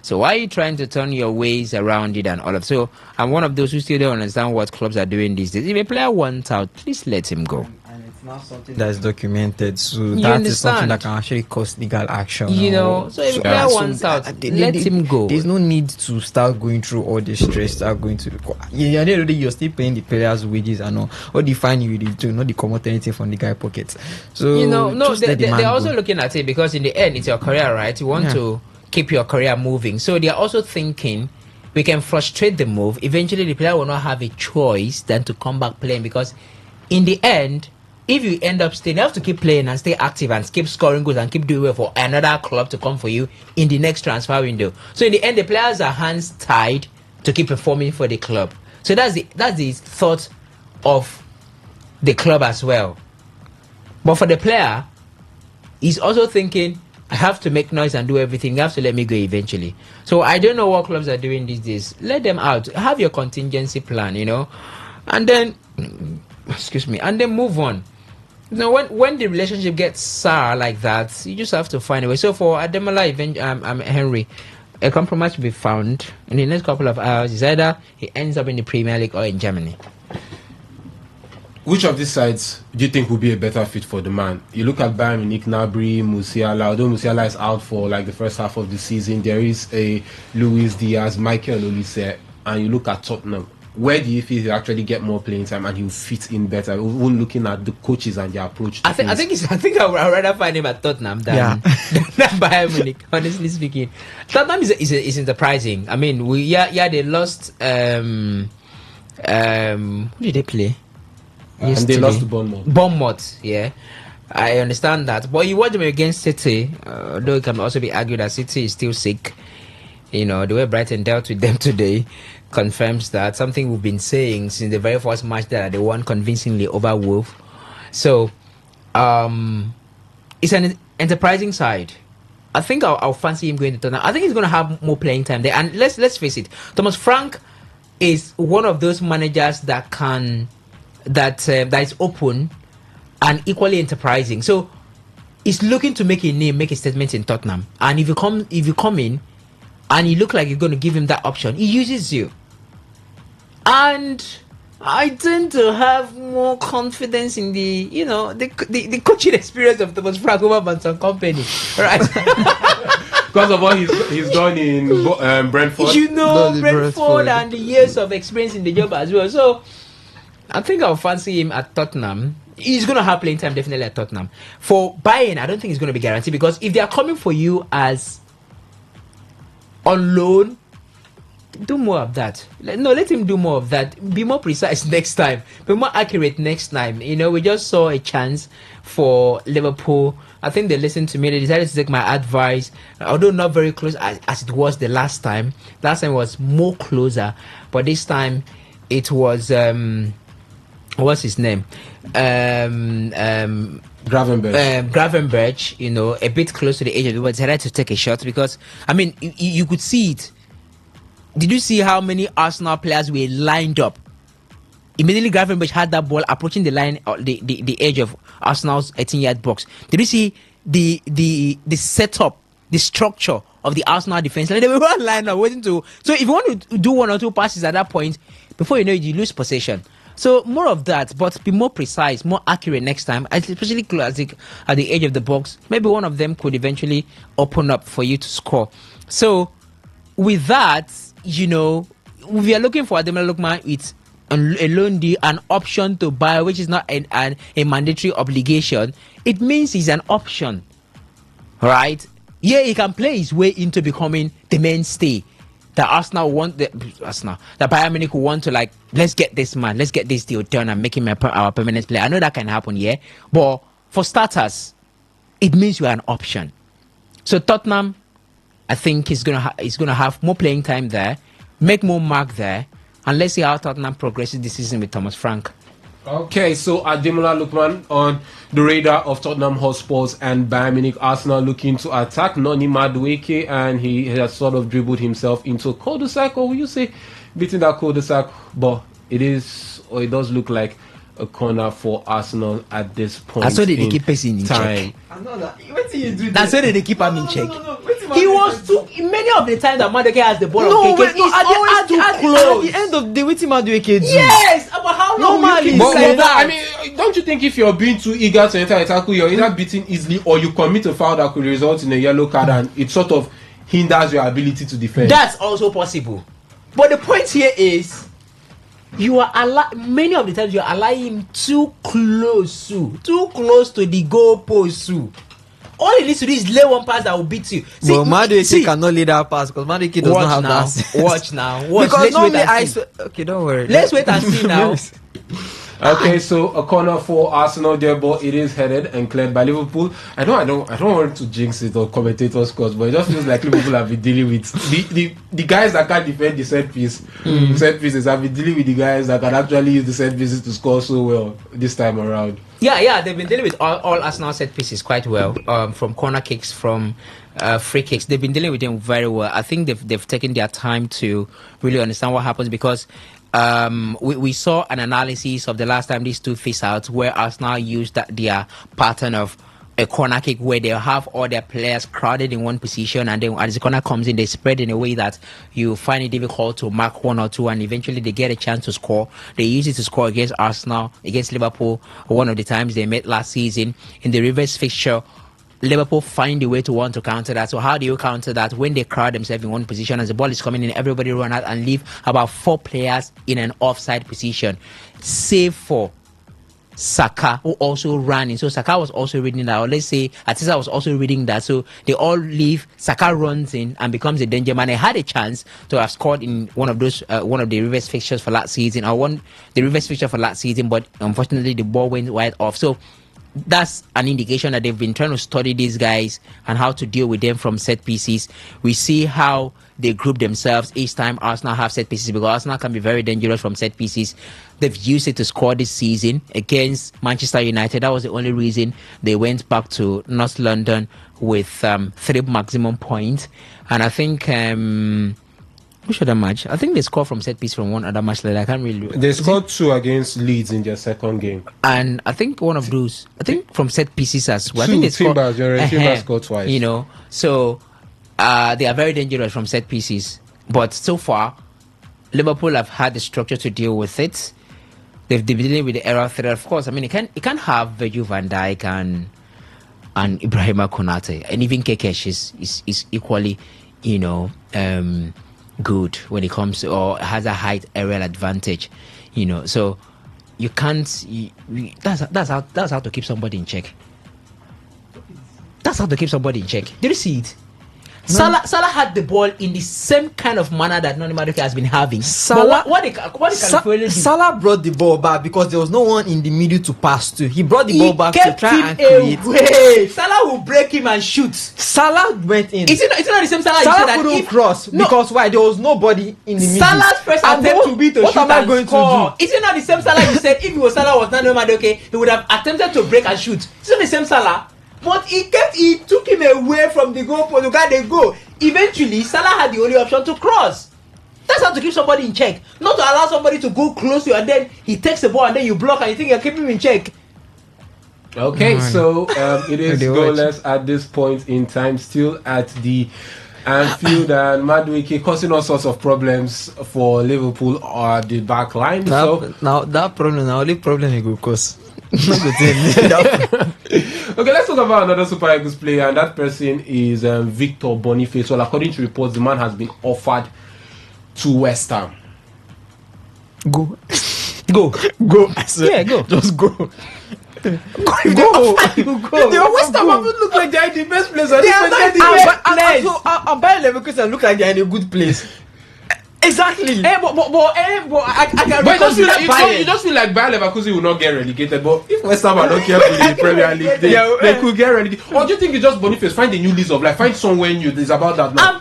[SPEAKER 10] So why are you trying to turn your ways around it and all of? So I'm one of those who still don't understand what clubs are doing these days. If a player wants out, please let him go.
[SPEAKER 16] And it's not something that's documented, so
[SPEAKER 10] You
[SPEAKER 16] that
[SPEAKER 10] understand?
[SPEAKER 16] is something that can actually cause legal action.
[SPEAKER 10] So if a player wants out, let him go.
[SPEAKER 16] There's no need to start going through all this stress, start going to you're still paying the players' wages and all. What the fine you do, not the commot anything from the guy pockets. So
[SPEAKER 10] they're also looking at it, because in the end it's your career, right? You want to keep your career moving. So they're also thinking we can frustrate the move. Eventually the player will not have a choice than to come back playing, because in the end, if you end up staying, you have to keep playing and stay active and keep scoring goals and keep doing well for another club to come for you in the next transfer window. So in the end, the players are hands tied to keep performing for the club. So that's the thought of the club as well. But for the player, he's also thinking, I have to make noise and do everything. You have to let me go eventually. So I don't know what clubs are doing these days. Let them out. Have your contingency plan, and then, and then move on. When the relationship gets sour like that, you just have to find a way. So for Ademola, Henry, a compromise will be found in the next couple of hours. It's either he ends up in the Premier League or in Germany.
[SPEAKER 8] Which of these sides do you think will be a better fit for the man? You look at Bayern Munich, Gnabry, Musiala. Although Musiala is out for like the first half of the season, there is a Luis Diaz, Michael Olise, and you look at Tottenham. Where do you feel he'll actually get more playing time and he'll fit in better? Even looking at the coaches and their approach.
[SPEAKER 10] I think I'd rather find him at Tottenham than Bayern Munich. Honestly speaking, Tottenham is enterprising. I mean, they lost. Who did they play?
[SPEAKER 8] And they lost to Bournemouth.
[SPEAKER 10] Bournemouth, yeah. I understand that. But you watch them against City, though it can also be argued that City is still sick. The way Brighton dealt with them today confirms that something we've been saying since the very first match that they won convincingly over Wolves. So, it's an enterprising side. I think I'll fancy him going to Tottenham. I think he's going to have more playing time there. And let's face it, Thomas Frank is one of those managers that is open and equally enterprising. So he's looking to make a name, make a statement in Tottenham. And if you come in and you look like you're going to give him that option, he uses you. And I tend to have more confidence in the coaching experience of Thomas Frank over Vincent Kompany, right?
[SPEAKER 8] Because of what he's done in Brentford.
[SPEAKER 10] Brentford and the years of experience in the job as well. So I think I'll fancy him at Tottenham. He's going to have playing time definitely at Tottenham. For Bayern, I don't think it's going to be guaranteed, because if they are coming for you as on loan, do more of that. Let him do more of that. Be more precise next time. Be more accurate next time. We just saw a chance for Liverpool. I think they listened to me. They decided to take my advice, although not very close as it was the last time. Last time was more closer, but this time it was what's his name?
[SPEAKER 8] Gravenberch.
[SPEAKER 10] Gravenberch, a bit close to the age of the world, decided to take a shot because, I mean, you could see it. Did you see how many Arsenal players were lined up? Immediately Gravenberch had that ball approaching the line, the edge of Arsenal's 18-yard box. Did you see the setup, the structure of the Arsenal defense. Like they were one line now waiting to. So if you want to do 1 or 2 passes at that point, before you know it, you lose possession. So more of that, but be more precise, more accurate next time, especially classic at the edge of the box. Maybe one of them could eventually open up for you to score. So with that, you know, if you are looking for Ademola Lookman, it's a loan deal, an option to buy, which is not a mandatory obligation. It means he's an option, right? Yeah, he can play his way into becoming the mainstay. That Arsenal want that Bayern Munich want to, like, let's get this man, let's get this deal done and make him our permanent player. I know that can happen, yeah, but for starters, it means you are an option. So Tottenham, I think is gonna have more playing time there, make more mark there, and let's see how Tottenham progresses this season with Thomas Frank.
[SPEAKER 8] Okay, so Ademola Lookman on the radar of Tottenham Hotspurs and Bayern Munich. Arsenal looking to attack Noni Madueke, and he has sort of dribbled himself into a cul-de-sac, or will you say beating that cul-de-sac? But it does look like a corner for Arsenal at this point.
[SPEAKER 10] That's why they keep passing in
[SPEAKER 8] time.
[SPEAKER 10] Check. That's why they keep him in check. He was too many of the times that Madueke has the ball.
[SPEAKER 16] No,
[SPEAKER 10] on
[SPEAKER 16] wait, no,
[SPEAKER 10] he's always too close.
[SPEAKER 16] At the end of the day, what Madueke do?
[SPEAKER 10] Yes, but how long will you keep saying that?
[SPEAKER 8] I mean, don't you think if you're being too eager to enter a tackle, you're either beaten easily or you commit a foul that could result in a yellow card, and it sort of hinders your ability to defend?
[SPEAKER 10] That's also possible. But the point here is, you are many of the times you are allowing him too close to the goalpost. All he needs to do is lay one pass that will beat you.
[SPEAKER 16] See, but Madueke cannot lay that pass because Madueke does not have that.
[SPEAKER 10] Watch now.
[SPEAKER 16] Because normally okay, don't worry.
[SPEAKER 10] Let's wait and see now.
[SPEAKER 8] Okay, so a corner for Arsenal there, but it is headed and cleared by Liverpool. I don't want to jinx it or commentators cause, but it just feels like Liverpool have been dealing with the guys that can't defend the set pieces have been dealing with the guys that can actually use the set pieces to score so well this time around.
[SPEAKER 10] Yeah, they've been dealing with all Arsenal set pieces quite well. From corner kicks, from free kicks, they've been dealing with them very well. I think they've taken their time to really understand what happens, because we saw an analysis of the last time these two face out where Arsenal used their pattern of a corner kick where they have all their players crowded in one position, and then as the corner comes in, they spread in a way that you find it difficult to mark one or two, and eventually they get a chance to score. They use it to score against Arsenal, against Liverpool, one of the times they met last season. In the reverse fixture, Liverpool find a way to want to counter that. So how do you counter that? When they crowd themselves in one position, as the ball is coming in, everybody run out and leave about 4 players in an offside position, save for Saka, who also ran in. So Saka was also reading that, or let's say Atisa was also reading that. So they all leave. Saka runs in and becomes a danger man. They had a chance to have scored in one of the reverse fixtures for last season, but unfortunately the ball went wide off. So that's an indication that they've been trying to study these guys and how to deal with them from set pieces. We see how they group themselves each time Arsenal have set pieces, because Arsenal can be very dangerous from set pieces. They've used it to score this season against Manchester United. That was the only reason they went back to North London with 3 maximum points. And I think which other match? I think they scored from set piece from one other match that I can't really.
[SPEAKER 8] They scored 2 against Leeds in their second game,
[SPEAKER 10] and I think one of those, I think from set pieces as well.
[SPEAKER 8] 2,
[SPEAKER 10] I think they scored.
[SPEAKER 8] Timbers scored twice.
[SPEAKER 10] You know, so they are very dangerous from set pieces. But so far, Liverpool have had the structure to deal with it. They've been dealing with the error threat. Of course, I mean, it can't have Virgil van Dijk and Ibrahima Konate, and even Kekesh is equally, good when it comes to, or has a height aerial advantage, so you can't. That's how to keep somebody in check. That's how to keep somebody in check. Did you see it? No. Salah had the ball in the same kind of manner that Noni Madueke has been having. Salah
[SPEAKER 16] brought the ball back because there was no one in the middle to pass to. He brought the ball back to try and
[SPEAKER 10] create. Salah will break him and shoot.
[SPEAKER 16] Salah went in.
[SPEAKER 10] It's not the same Salah.
[SPEAKER 16] Salah couldn't cross because why? There was nobody in the middle.
[SPEAKER 10] Salah's first attempt to be to shoot and score. Is it not the same Salah you said if it was Salah was not Noni Madueke, he would have attempted to break and shoot? It's not the same Salah. But he took him away from the goal for the guy they go. Eventually, Salah had the only option to cross. That's how to keep somebody in check. Not to allow somebody to go close to you and then he takes the ball and then you block and you think you're keeping him in check.
[SPEAKER 8] Okay, so it is goalless at this point in time, still at the Anfield and Madueke, causing all sorts of problems for Liverpool or the back line.
[SPEAKER 16] Now that problem, now only problem he go cause.
[SPEAKER 8] Okay, let's talk about another Super Eagles player, and that person is Victor Boniface. Well, according to reports, the man has been offered to West Ham.
[SPEAKER 16] Go.
[SPEAKER 8] Yeah, go.
[SPEAKER 16] Just go.
[SPEAKER 8] Go. The West Ham haven't looked like they're in the best place.
[SPEAKER 16] And Bayer Leverkusen look like they're in a good place. Exactly.
[SPEAKER 8] I can you just feel like Bayer Leverkusen will not get relegated, but if West Ham are not careful in the Premier League, they could get relegated. Or do you think it's just Boniface? Find a new lease of life, find somewhere new. It's about that now.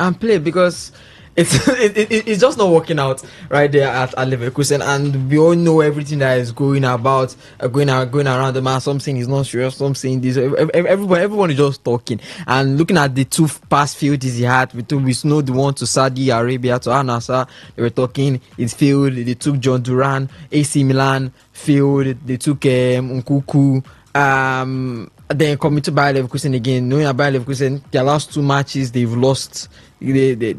[SPEAKER 16] And play because it's just not working out right there at Leverkusen, and we all know everything that is going around the man. Something is not serious, something this. Everyone is just talking and looking at the two past fields he had. We know the one to Saudi Arabia, to Al Nassr. They were talking. It failed. They took John Duran. AC Milan failed. They took Nkunku. Then coming to Bayer Leverkusen again, knowing that Bayer Leverkusen, their last two matches they've lost. They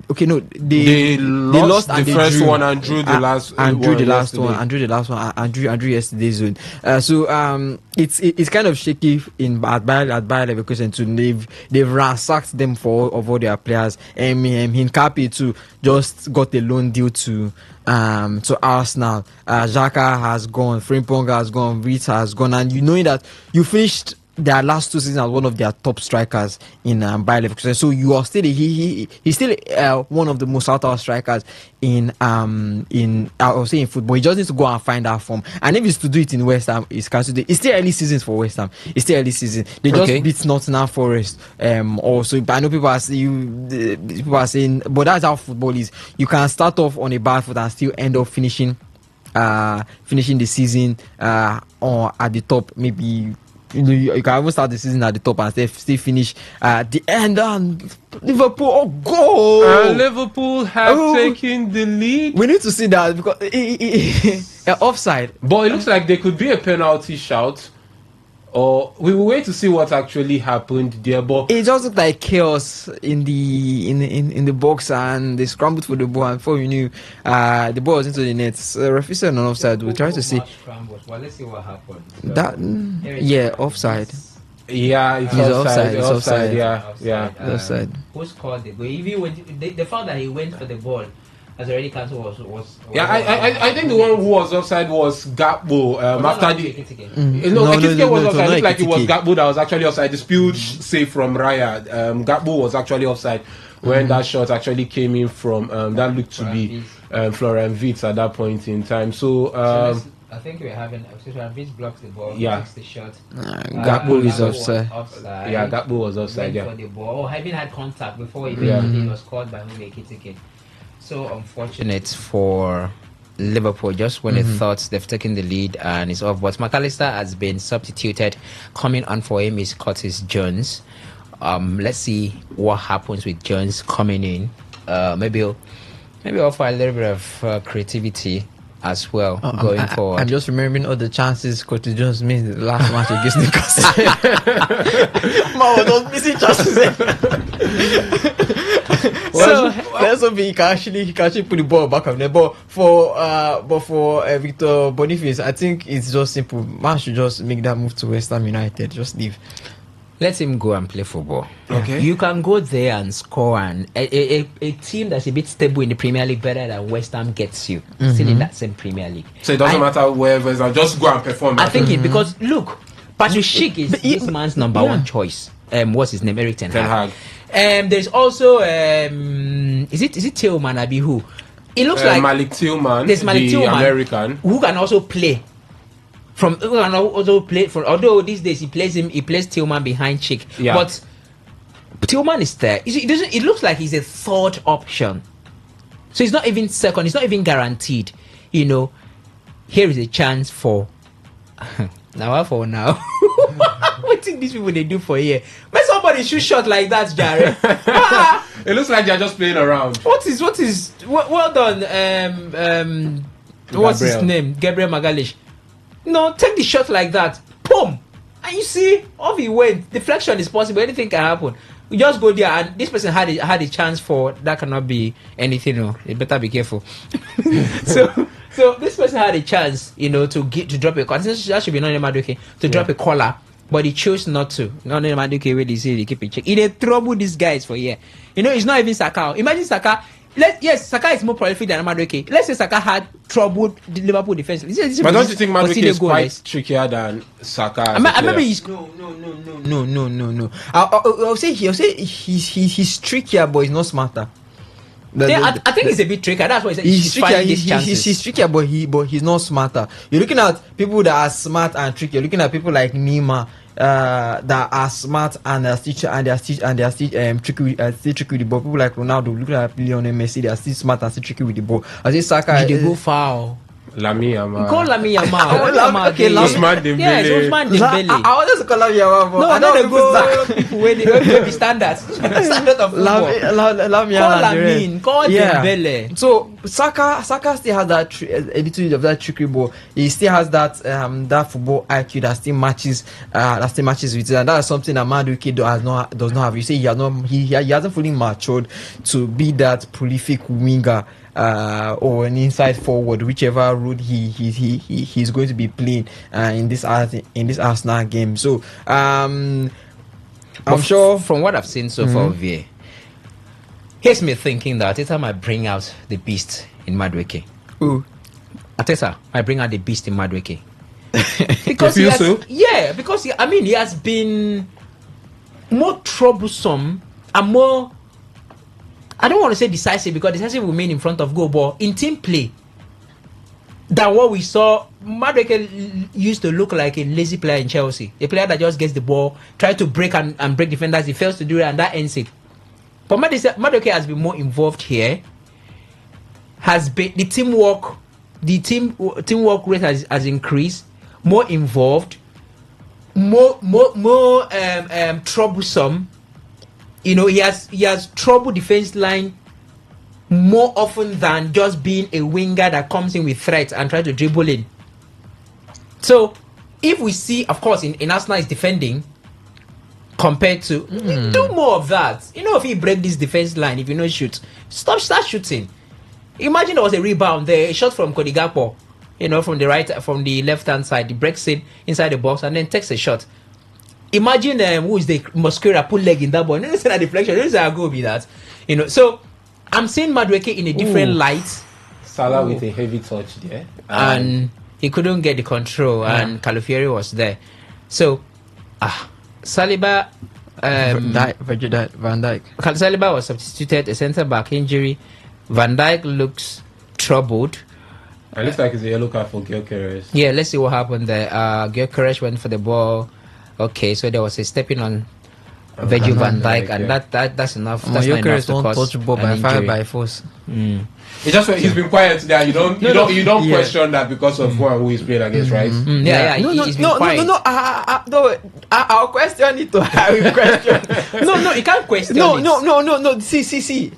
[SPEAKER 16] lost
[SPEAKER 8] the first one and drew the last one.
[SPEAKER 16] Drew yesterday's one. It's kind of shaky at Bayer Leverkusen too. They've ransacked them of all their players. Hincapié too just got a loan deal to Arsenal. Xhaka has gone, Frimpong has gone, Rita has gone, and you know that you finished their last two seasons as one of their top strikers in Bayer Leverkusen. So you are still he's still one of the most sought out strikers in football. He just needs to go and find that form. And if he's to do it in West Ham, it's still early seasons for West Ham. It's still early season. They just beat Nottingham Forest. Also, I know people are saying, but that's how football is. You can start off on a bad foot and still end up finishing the season or at the top. Maybe you can even start the season at the top and still finish at the end. And Liverpool, goal!
[SPEAKER 8] And Liverpool have taken the lead.
[SPEAKER 16] We need to see that because offside.
[SPEAKER 8] But it looks like there could be a penalty shout. Or we will wait to see what actually happened there. But
[SPEAKER 16] it just looked like chaos in the box, and they scrambled for the ball, and before you knew, the ball was into the net. So referee said on offside. We'll try to see.
[SPEAKER 10] Well, let's see what happened.
[SPEAKER 16] Offside.
[SPEAKER 8] Yeah, it's offside. Yeah.
[SPEAKER 10] Offside. Who's called it? But if he went, the fact that he went for the ball has already cancelled was
[SPEAKER 8] I think the one who was offside was Gakpo. After the
[SPEAKER 10] Ekitike
[SPEAKER 8] was offside. It looked like it was Gakpo that was actually offside. Dispute save from Raya. Gakpo was actually offside when that shot actually came in from that looked to be Florian Wirtz at that point in time. So
[SPEAKER 10] I think we're having Wirtz blocks the ball, takes the shot.
[SPEAKER 16] Gakpo is offside.
[SPEAKER 10] Yeah,
[SPEAKER 8] Gakpo was offside.
[SPEAKER 10] For the ball, having had contact before he was called by Ekitike. So unfortunate for Liverpool, just when they thought they've taken the lead and it's off. But McAllister has been substituted. Coming on for him is Curtis Jones. Let's see what happens with Jones coming in. Maybe offer a little bit of creativity as well going forward.
[SPEAKER 16] I'm just remembering all the chances Curtis Jones made the last match against Newcastle. Man was missing chances. So let's hope he can actually put the ball back on there. But for Victor Boniface, I think it's just simple. Man should just make that move to West Ham United. Just leave.
[SPEAKER 10] Let him go and play football.
[SPEAKER 16] Okay.
[SPEAKER 10] You can go there and score, and a team that's a bit stable in the Premier League better than West Ham gets you still in that same Premier League.
[SPEAKER 8] So it doesn't matter wherever it's just go and perform.
[SPEAKER 10] I think it because look, Patrick Schick is this man's number one choice. What's his name? Eric Ten Hag. There's also is it Tillman Abi who? It looks like
[SPEAKER 8] Malik Tillman.
[SPEAKER 10] There's Malik Tillman,
[SPEAKER 8] American,
[SPEAKER 10] who can also play. Although these days he plays Tillman behind Schick, but Tillman is there. It looks like he's a third option, so he's not even second. He's not even guaranteed. Here is a chance for now. What think these people they do for here? When somebody shoot shot like that, Jared.
[SPEAKER 8] It looks like they're just playing around.
[SPEAKER 10] Well done. What's his name? Gabriel Magalhaes. No, take the shot like that. Boom! And you see, off he went. Deflection is possible. Anything can happen. You just go there, and this person had a chance for that. Cannot be anything. No, you better be careful. So this person had a chance, to drop a corner. That should be Noni Madueke to drop a collar, but he chose not to. Noni Madueke, where they say they keep it check. He trouble these guys for year. It's not even Saka. Imagine Saka. Saka is more prolific than Madueke. Let's say Saka had troubled the Liverpool defense.
[SPEAKER 8] But don't you think Madueke is quite trickier than Saka?
[SPEAKER 10] Maybe he's no. I'll say he's trickier, but he's not smarter. I think he's a bit trickier. That's why he's trickier. He's trickier, but he's not smarter. You're looking at people that are smart and tricky. You're looking at people like Nima. That are smart and they are still tricky with the ball. People like Ronaldo, look at Lionel Messi, they are still smart and still tricky with the ball. I say Saka,
[SPEAKER 8] they go foul. Lami Yamal.
[SPEAKER 10] Call Lami Yamal.
[SPEAKER 8] Okay, Ousmane Dembele.
[SPEAKER 10] Yes, Ousmane Dembele.
[SPEAKER 16] I wanted to call Lami Yamal, but
[SPEAKER 10] I don't go people where they be standards. Standard of football. Call Dembele.
[SPEAKER 16] So Saka still has that a little bit of that trickery ball. He still has that football IQ that still matches with it, and that's something that Madueke does not have. You say he hasn't fully matured to be that prolific winger. Or an inside forward, whichever route he's going to be playing in this Arsenal game. So I'm sure
[SPEAKER 10] from what I've seen so far of here, here's me thinking that Arteta might bring out the beast in Madueke.
[SPEAKER 16] Who?
[SPEAKER 10] Arteta might bring out the beast in Madueke.
[SPEAKER 8] Because he
[SPEAKER 10] has been more troublesome and more, I don't want to say decisive, because decisive will mean in front of goal, but in team play than what we saw. Madueke used to look like a lazy player in Chelsea, a player that just gets the ball, try to break and break defenders. He fails to do it, and that ends it. But Madueke has been more involved here. Has been the teamwork rate has increased. More involved, more troublesome. He has trouble defense line more often than just being a winger that comes in with threats and try to dribble in. So if we see, of course, in Arsenal is defending compared to do more of that. If he break this defense line, if you know shoot, start shooting. Imagine there was a rebound there, a shot from Cody Gakpo, from the left hand side, he breaks in inside the box and then takes a shot. Imagine who is the Mosquera put leg in that ball. You say that deflection. You say I go be that. So I'm seeing Madueke in a different light.
[SPEAKER 8] Salah with a heavy touch there,
[SPEAKER 10] and he couldn't get the control, and Calafiori was there. So Saliba,
[SPEAKER 16] Van Dijk.
[SPEAKER 10] Saliba was substituted, a centre back injury. Van Dijk looks troubled.
[SPEAKER 8] It looks like it's a yellow card for Gyökeres.
[SPEAKER 10] Yeah, let's see what happened there. Gyökeres went for the ball. Okay, so there was a stepping on Virgil van Dijk, and that's enough. That's not enough to cause
[SPEAKER 16] touchable by fire by force.
[SPEAKER 8] It's just he's been quiet there. You don't question that because of who he's playing against, right?
[SPEAKER 10] He's been quiet.
[SPEAKER 16] No. I'll question it. I will question.
[SPEAKER 10] No, you can't question.
[SPEAKER 16] No. See.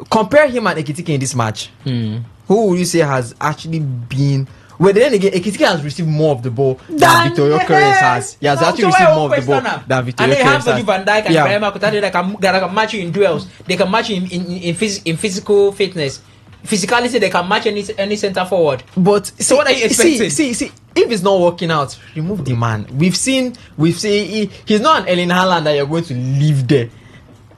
[SPEAKER 16] Compare him and Ekitike in this match. Who would you say has actually been? Well, then again, Ekitike has received more of the ball than Victor Gyökeres has. He has actually received more of the ball than Victor Gyökeres has.
[SPEAKER 10] And they have Virgil van Dijk and Ibrahima Koutade that can match you in duels. They can match you in physical fitness. Physicality, they can match any centre forward.
[SPEAKER 16] But
[SPEAKER 10] so what are you expecting?
[SPEAKER 16] See, if it's not working out, remove the man. We've seen he's not an Erling Haaland that you're going to leave there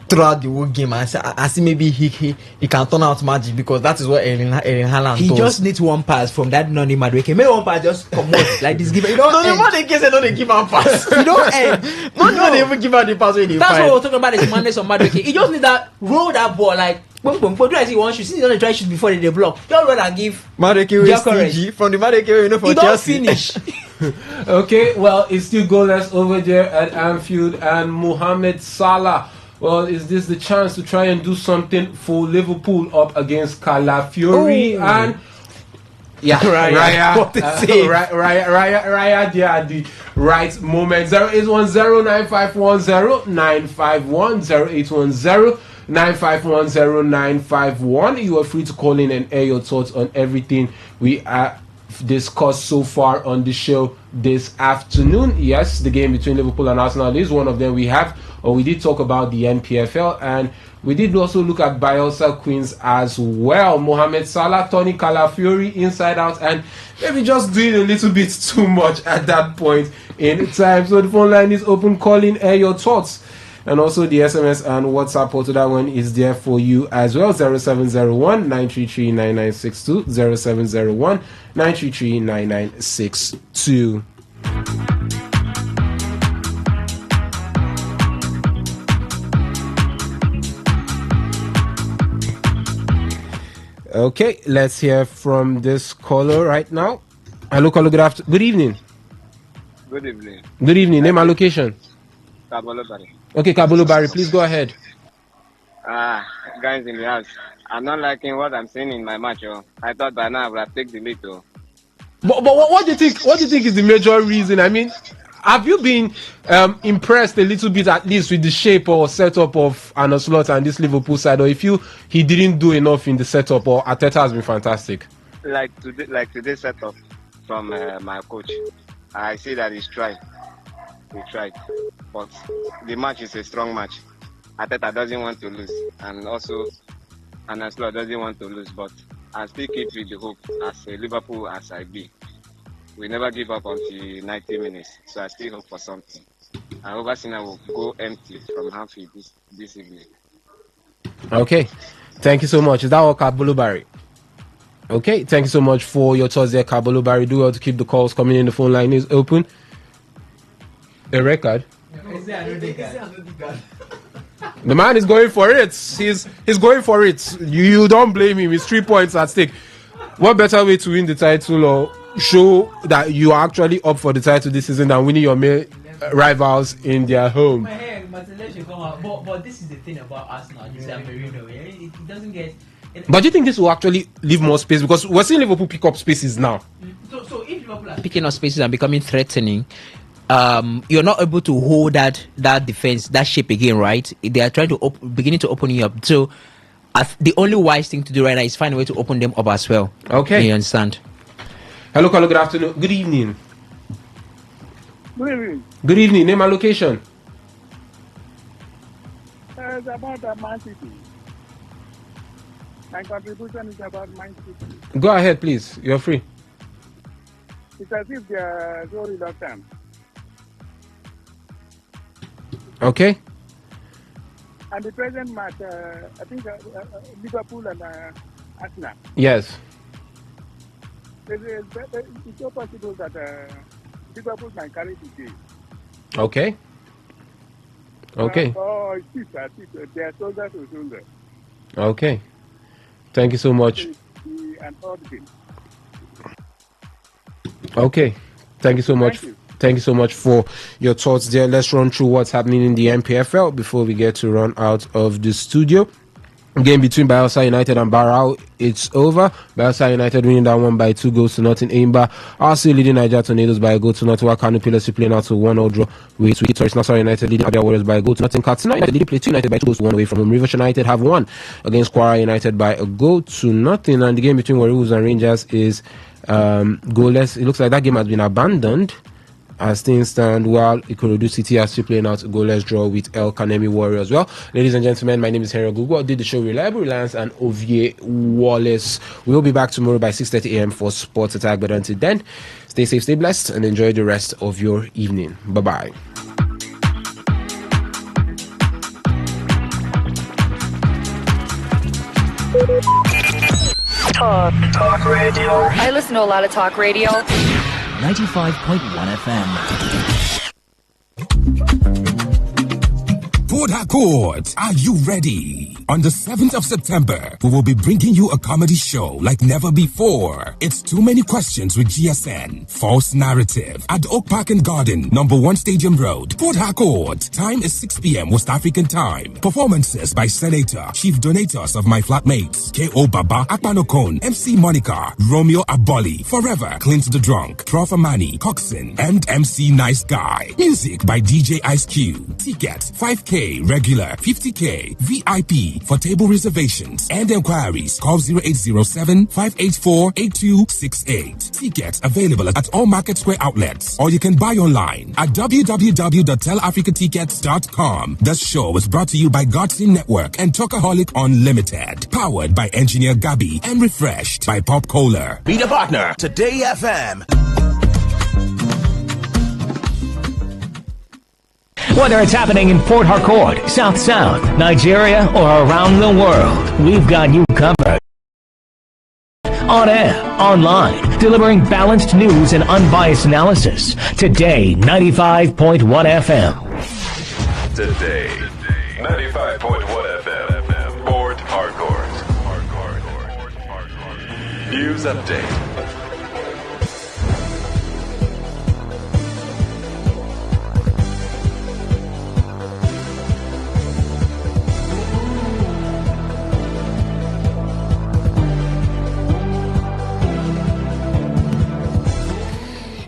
[SPEAKER 16] throughout the whole game and see maybe he can turn out magic, because that is what Erling Haaland does.
[SPEAKER 10] He just needs one pass from that Noni Madueke. Maybe one pass just come out like this. Give it.
[SPEAKER 16] No, Madueke said don't give him pass.
[SPEAKER 10] You don't end.
[SPEAKER 16] No, they even give out the pass when they
[SPEAKER 10] That's
[SPEAKER 16] fight.
[SPEAKER 10] what we're talking about. Is madness of Madueke. He just need that roll that ball like boom. Do as he wants to. See, he's gonna try shoot before they block. Just run and give
[SPEAKER 16] Madueke from the Madueke for Chelsea.
[SPEAKER 10] Don't finish.
[SPEAKER 8] Okay, well, it's still goalless over there at Anfield, and Mohamed Salah. Well, is this the chance to try and do something for Liverpool up against Calafiori? And Raya, they are the right moment. 08109510951 08109510951. You are free to call in and air your thoughts on everything we have discussed so far on the show this afternoon. Yes, the game between Liverpool and Arsenal is one of them we have. Or we did talk about the NPFL, and we did also look at Bielsa Queens as well. Mohamed Salah, Tony Calafiori, inside out, and maybe just doing a little bit too much at that point in time. So the phone line is open. Call in, air your thoughts. And also the SMS and WhatsApp portal, that one is there for you as well. 0701 933 9962. 0701 933 9962. Okay, let's hear from this caller right now. Hello, caller. Good evening.
[SPEAKER 1] Good evening.
[SPEAKER 8] Good evening. Name and location.
[SPEAKER 1] Kabolobari.
[SPEAKER 8] Okay, Kabolobari, please go ahead.
[SPEAKER 1] Guys in the house, I'm not liking what I'm seeing in my match. I thought by now I would have taken the lead.
[SPEAKER 8] But what do you think? What do you think is the major reason? I mean, have you been impressed a little bit, at least, with the shape or setup of Arne Slot and this Liverpool side, or if he didn't do enough in the setup, or Arteta has been fantastic?
[SPEAKER 1] Like today's setup from my coach, I see that he's tried. He tried, but the match is a strong match. Arteta doesn't want to lose, and also Arne Slot doesn't want to lose. But I still keep with the hope, as a Liverpool as I be. We never give up until 90 minutes, so I still hope for something. I hope Arsenal will go empty from Anfield this evening.
[SPEAKER 8] Okay, thank you so much. Is that all, Kabolobari? Okay, thank you so much for your thoughts there, Kabolobari. Do well to keep the calls coming in. The phone line is open. A record? The man is going for it. He's going for it. You don't blame him. It's 3 points at stake. What better way to win the title or show that you are actually up for the title this season than winning your main rivals in their home?
[SPEAKER 11] But this is the thing about Arsenal. You say Merino, it doesn't get.
[SPEAKER 8] But do you think this will actually leave more space? Because we're seeing Liverpool pick up spaces now.
[SPEAKER 11] So if Liverpool are
[SPEAKER 10] picking up spaces and becoming threatening, you're not able to hold that defense, that shape again, right? They are trying to beginning to open you up. So the only wise thing to do right now is find a way to open them up as well.
[SPEAKER 8] Okay,
[SPEAKER 10] you understand?
[SPEAKER 8] Hello, caller. Good afternoon. Good evening.
[SPEAKER 20] Good evening.
[SPEAKER 8] Good evening. Name and location.
[SPEAKER 20] It's about Man City. My contribution is about Man City.
[SPEAKER 8] Go ahead, please. You're free.
[SPEAKER 20] It's as if they are so reluctant.
[SPEAKER 8] Okay.
[SPEAKER 20] And the present match, I think Liverpool and Arsenal.
[SPEAKER 8] Yes.
[SPEAKER 20] It's so possible that Liverpool might carry the game.
[SPEAKER 8] Okay. Okay.
[SPEAKER 20] They are shoulder to shoulder.
[SPEAKER 8] Okay. Thank you so much.
[SPEAKER 20] And all the things.
[SPEAKER 8] Okay. Thank you so much. Thank you so much for your thoughts there. Let's run through what's happening in the NPFL before we get to run out of the studio. Game between Bielsa United and Barrow, it's over. Bielsa United winning that one by 2-0 in Aimba. RC leading Niger Tornadoes by 1-0. Wakano Pillars playing out to 1-0 draw with Nassau United leading Abia Warriors by 1-0. Katsina United leading Plateau United by 2-1 away from home. Rivers United have won against Kwara United by 1-0. And the game between Warriors and Rangers is goalless. It looks like that game has been abandoned as things stand, while Ikorodu City are still playing out a goalless draw with El Kanemi Warrior as well. Ladies and gentlemen, my name is Henry Gugu. I did the show Reliable Reliance and Ovie Wallace. We'll be back tomorrow by 6:30 a.m. for Sports Attack. But until then, stay safe, stay blessed, and enjoy the rest of your evening. Bye-bye.
[SPEAKER 12] Talk radio. I listen to a lot of talk radio.
[SPEAKER 23] 95.1 FM.
[SPEAKER 24] Port Harcourt, are you ready? On the 7th of September, we will be bringing you a comedy show like never before. It's Too Many Questions with GSN. False Narrative at Oak Park and Garden, number 1 Stadium Road, Port Harcourt. Time is 6 p.m. West African time. Performances by Senator, Chief Donators of My Flatmates, K.O. Baba, Akpanokon, MC Monica, Romeo Aboli, Forever, Clint the Drunk, Prof. Amani, Coxon, and MC Nice Guy. Music by DJ Ice Cube. Ticket, 5K, regular, 50K, VIP, For table reservations and inquiries, call 0807-584-8268. Tickets available at all Market Square outlets, or you can buy online at www.telafricatickets.com. The show is brought to you by Godson Network and Talkaholic Unlimited. Powered by Engineer Gabi and refreshed by Pop Cola.
[SPEAKER 9] Be the partner, Today FM.
[SPEAKER 13] Whether it's happening in Port Harcourt, South South, Nigeria, or around the world, we've got you covered. On air, online, delivering balanced news and unbiased analysis. Today, 95.1 FM.
[SPEAKER 14] Today, 95.1 FM, Port Harcourt. News update.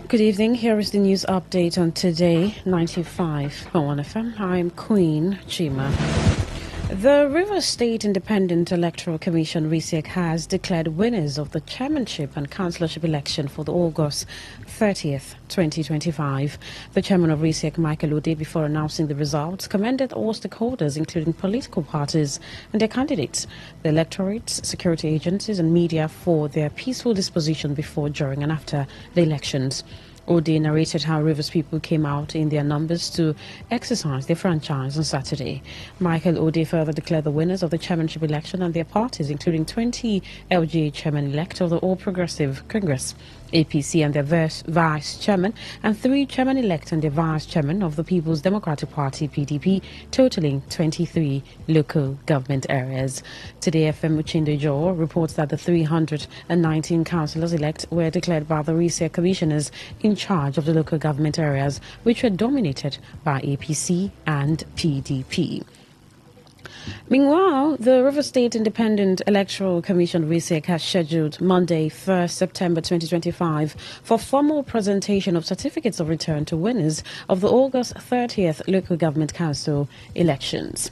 [SPEAKER 23] Good evening. Here is the news update on Today 95.1 FM. I'm Queen Chima. The Rivers State Independent Electoral Commission (RISEC) has declared winners of the chairmanship and councillorship election for the August 30th, 2025. The chairman of RISEC, Michael Ode, before announcing the results, commended all stakeholders, including political parties and their candidates, the electorates, security agencies, and media for their peaceful disposition before, during, and after the elections. Ode narrated how Rivers people came out in their numbers to exercise their franchise on Saturday. Michael Ode further declared the winners of the chairmanship election and their parties, including 20 LGA chairman-elect of the All Progressive Congress, APC, and their vice chairman, and 3 chairman-elect and their vice chairman of the People's Democratic Party, PDP, totaling 23 local government areas. Today, FM Uchinde Joe reports that the 319 councillors-elect were declared by the RISEC commissioners in charge of the local government areas, which were dominated by APC and PDP. Meanwhile, the River State Independent Electoral Commission (RISEC) has scheduled Monday, 1st September 2025 for formal presentation of certificates of return to winners of the August 30th Local Government Council elections.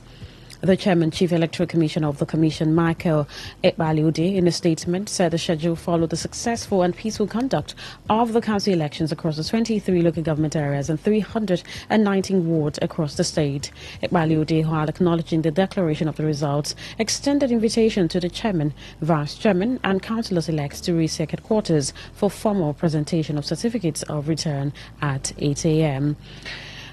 [SPEAKER 23] The Chairman, Chief Electoral Commissioner of the Commission, Michael Ekbaliude, in a statement, said the schedule followed the successful and peaceful conduct of the council elections across the 23 local government areas and 319 wards across the state. Ekbaliude, while acknowledging the declaration of the results, extended invitation to the Chairman, Vice Chairman, and councillors-elects to RISEC headquarters for formal presentation of certificates of return at 8 a.m.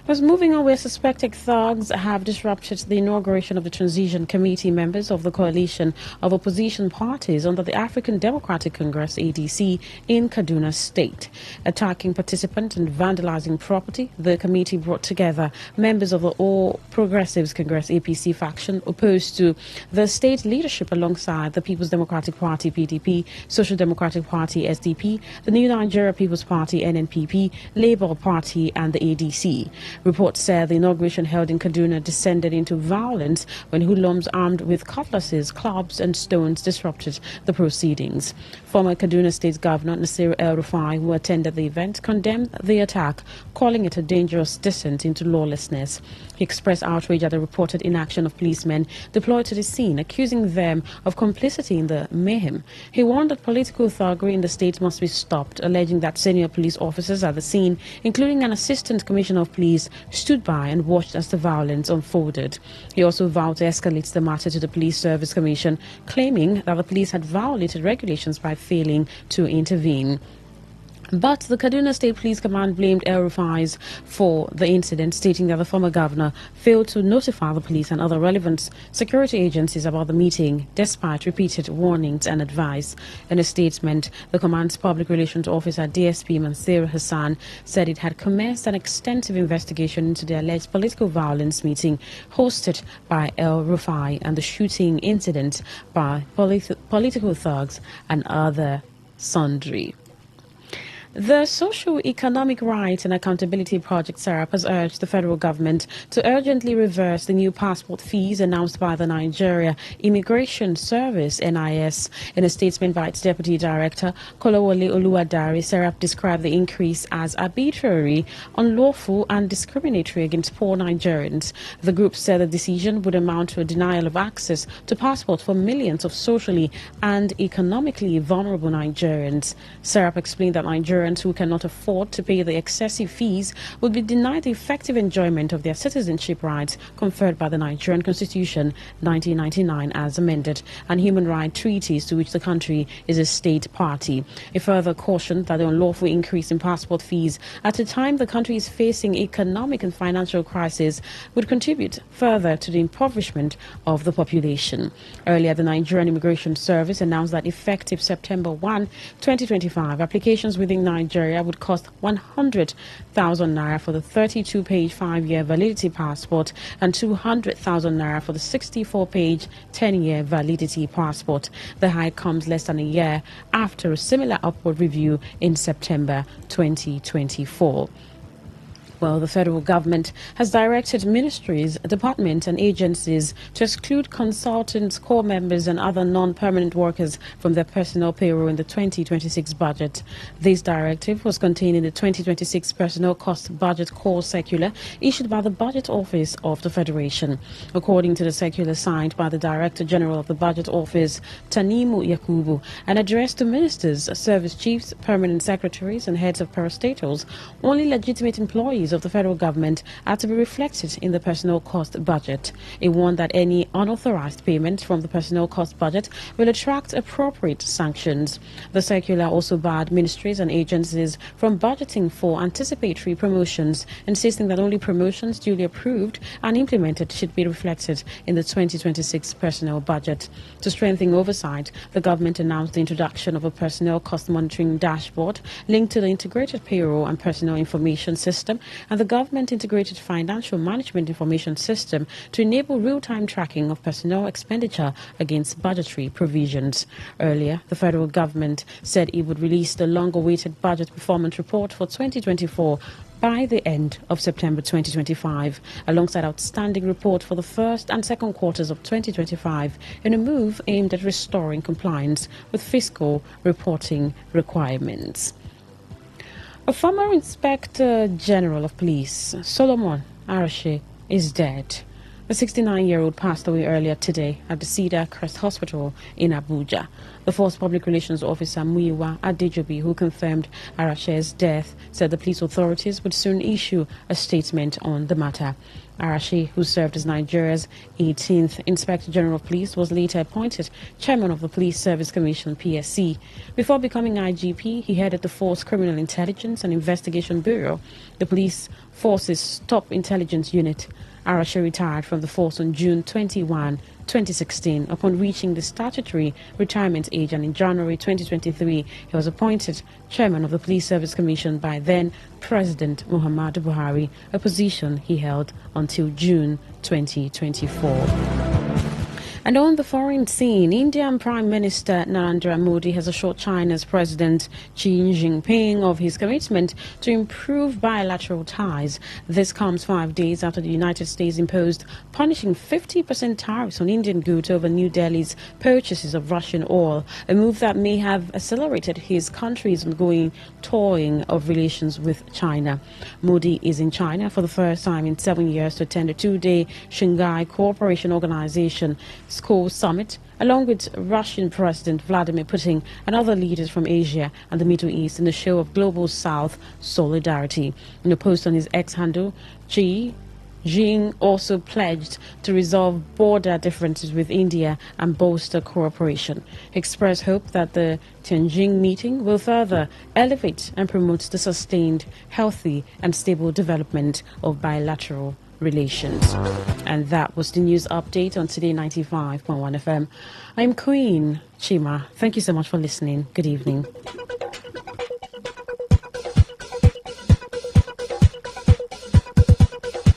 [SPEAKER 23] As moving on, where suspected thugs have disrupted the inauguration of the transition committee members of the coalition of opposition parties under the African Democratic Congress (ADC) in Kaduna State. Attacking participants and vandalizing property, the committee brought together members of the All Progressives Congress (APC) faction opposed to the state leadership alongside the People's Democratic Party (PDP), Social Democratic Party (SDP), the New Nigeria People's Party (NNPP), Labour Party, and the ADC. Reports said the inauguration held in Kaduna descended into violence when hoodlums armed with cutlasses, clubs, and stones disrupted the proceedings. Former Kaduna State Governor Nasir El-Rufai, who attended the event, condemned the attack, calling it a dangerous descent into lawlessness. He expressed outrage at the reported inaction of policemen deployed to the scene, accusing them of complicity in the mayhem. He warned that political thuggery in the state must be stopped, alleging that senior police officers at the scene, including an assistant commissioner of police, stood by and watched as the violence unfolded. He also vowed to escalate the matter to the Police Service Commission, claiming that the police had violated regulations by failing to intervene. But the Kaduna State Police Command blamed El-Rufai for the incident, stating that the former governor failed to notify the police and other relevant security agencies about the meeting, despite repeated warnings and advice. In a statement, the command's public relations officer, DSP Mansir Hassan, said it had commenced an extensive investigation into the alleged political violence meeting hosted by El-Rufai and the shooting incident by political thugs and other sundry. The Socio-Economic Rights and Accountability Project, SERAP, has urged the federal government to urgently reverse the new passport fees announced by the Nigeria Immigration Service, NIS. In a statement by its Deputy Director, Kolawole Oluwadari, SERAP described the increase as arbitrary, unlawful and discriminatory against poor Nigerians. The group said the decision would amount to a denial of access to passports for millions of socially and economically vulnerable Nigerians. SERAP explained that Nigerians who cannot afford to pay the excessive fees will be denied the effective enjoyment of their citizenship rights conferred by the Nigerian Constitution 1999 as amended and human rights treaties to which the country is a state party. It further cautioned that the unlawful increase in passport fees at a time the country is facing economic and financial crisis would contribute further to the impoverishment of the population. Earlier, the Nigerian Immigration Service announced that effective September 1, 2025, applications within Nigeria would cost 100,000 naira for the 32-page 5-year validity passport and 200,000 naira for the 64-page 10-year validity passport. The hike comes less than a year after a similar upward review in September 2024. Well, the federal government has directed ministries, departments and agencies to exclude consultants, corps members and other non-permanent workers from their personnel payroll in the 2026 budget. This directive was contained in the 2026 Personnel Cost Budget Call Circular issued by the Budget Office of the Federation. According to the circular signed by the Director General of the Budget Office, Tanimu Yakubu, and addressed to ministers, service chiefs, permanent secretaries and heads of parastatals, only legitimate employees of the federal government are to be reflected in the personnel cost budget. It warned that any unauthorized payment from the personnel cost budget will attract appropriate sanctions. The circular also barred ministries and agencies from budgeting for anticipatory promotions, insisting that only promotions duly approved and implemented should be reflected in the 2026 personnel budget. To strengthen oversight, the government announced the introduction of a personnel cost monitoring dashboard linked to the integrated payroll and personnel information system and the Government Integrated Financial Management Information System to enable real-time tracking of personnel expenditure against budgetary provisions. Earlier, the federal government said it would release the long-awaited budget performance report for 2024 by the end of September 2025, alongside outstanding report for the first and second quarters of 2025 in a move aimed at restoring compliance with fiscal reporting requirements. A former Inspector General of Police, Solomon Arashe, is dead. The 69-year-old passed away earlier today at the Cedar Crest Hospital in Abuja. The Force Public Relations Officer Muyiwa Adejobi, who confirmed Arashe's death, said the police authorities would soon issue a statement on the matter. Arashe, who served as Nigeria's 18th Inspector General of Police, was later appointed Chairman of the Police Service Commission, PSC. Before becoming IGP, he headed the Force Criminal Intelligence and Investigation Bureau, the police force's top intelligence unit. Arashe retired from the force on June 21, 2016, upon reaching the statutory retirement age, and in January 2023, he was appointed Chairman of the Police Service Commission by then President Muhammadu Buhari, a position he held until June 2024. And on the foreign scene, Indian Prime Minister Narendra Modi has assured China's President Xi Jinping of his commitment to improve bilateral ties. This comes 5 days after the United States imposed punishing 50% tariffs on Indian goods over New Delhi's purchases of Russian oil, a move that may have accelerated his country's ongoing thawing of relations with China. Modi is in China for the first time in 7 years to attend a 2-day Shanghai Cooperation Organization School Summit, along with Russian President Vladimir Putin and other leaders from Asia and the Middle East in the show of Global South solidarity. In a post on his X handle, Xi Jinping also pledged to resolve border differences with India and bolster cooperation. He expressed hope that the Tianjin meeting will further elevate and promote the sustained, healthy and stable development of bilateral relations. And that was the news update on Today 95.1 FM. I'm Queen Chima. Thank you so much for listening. Good evening.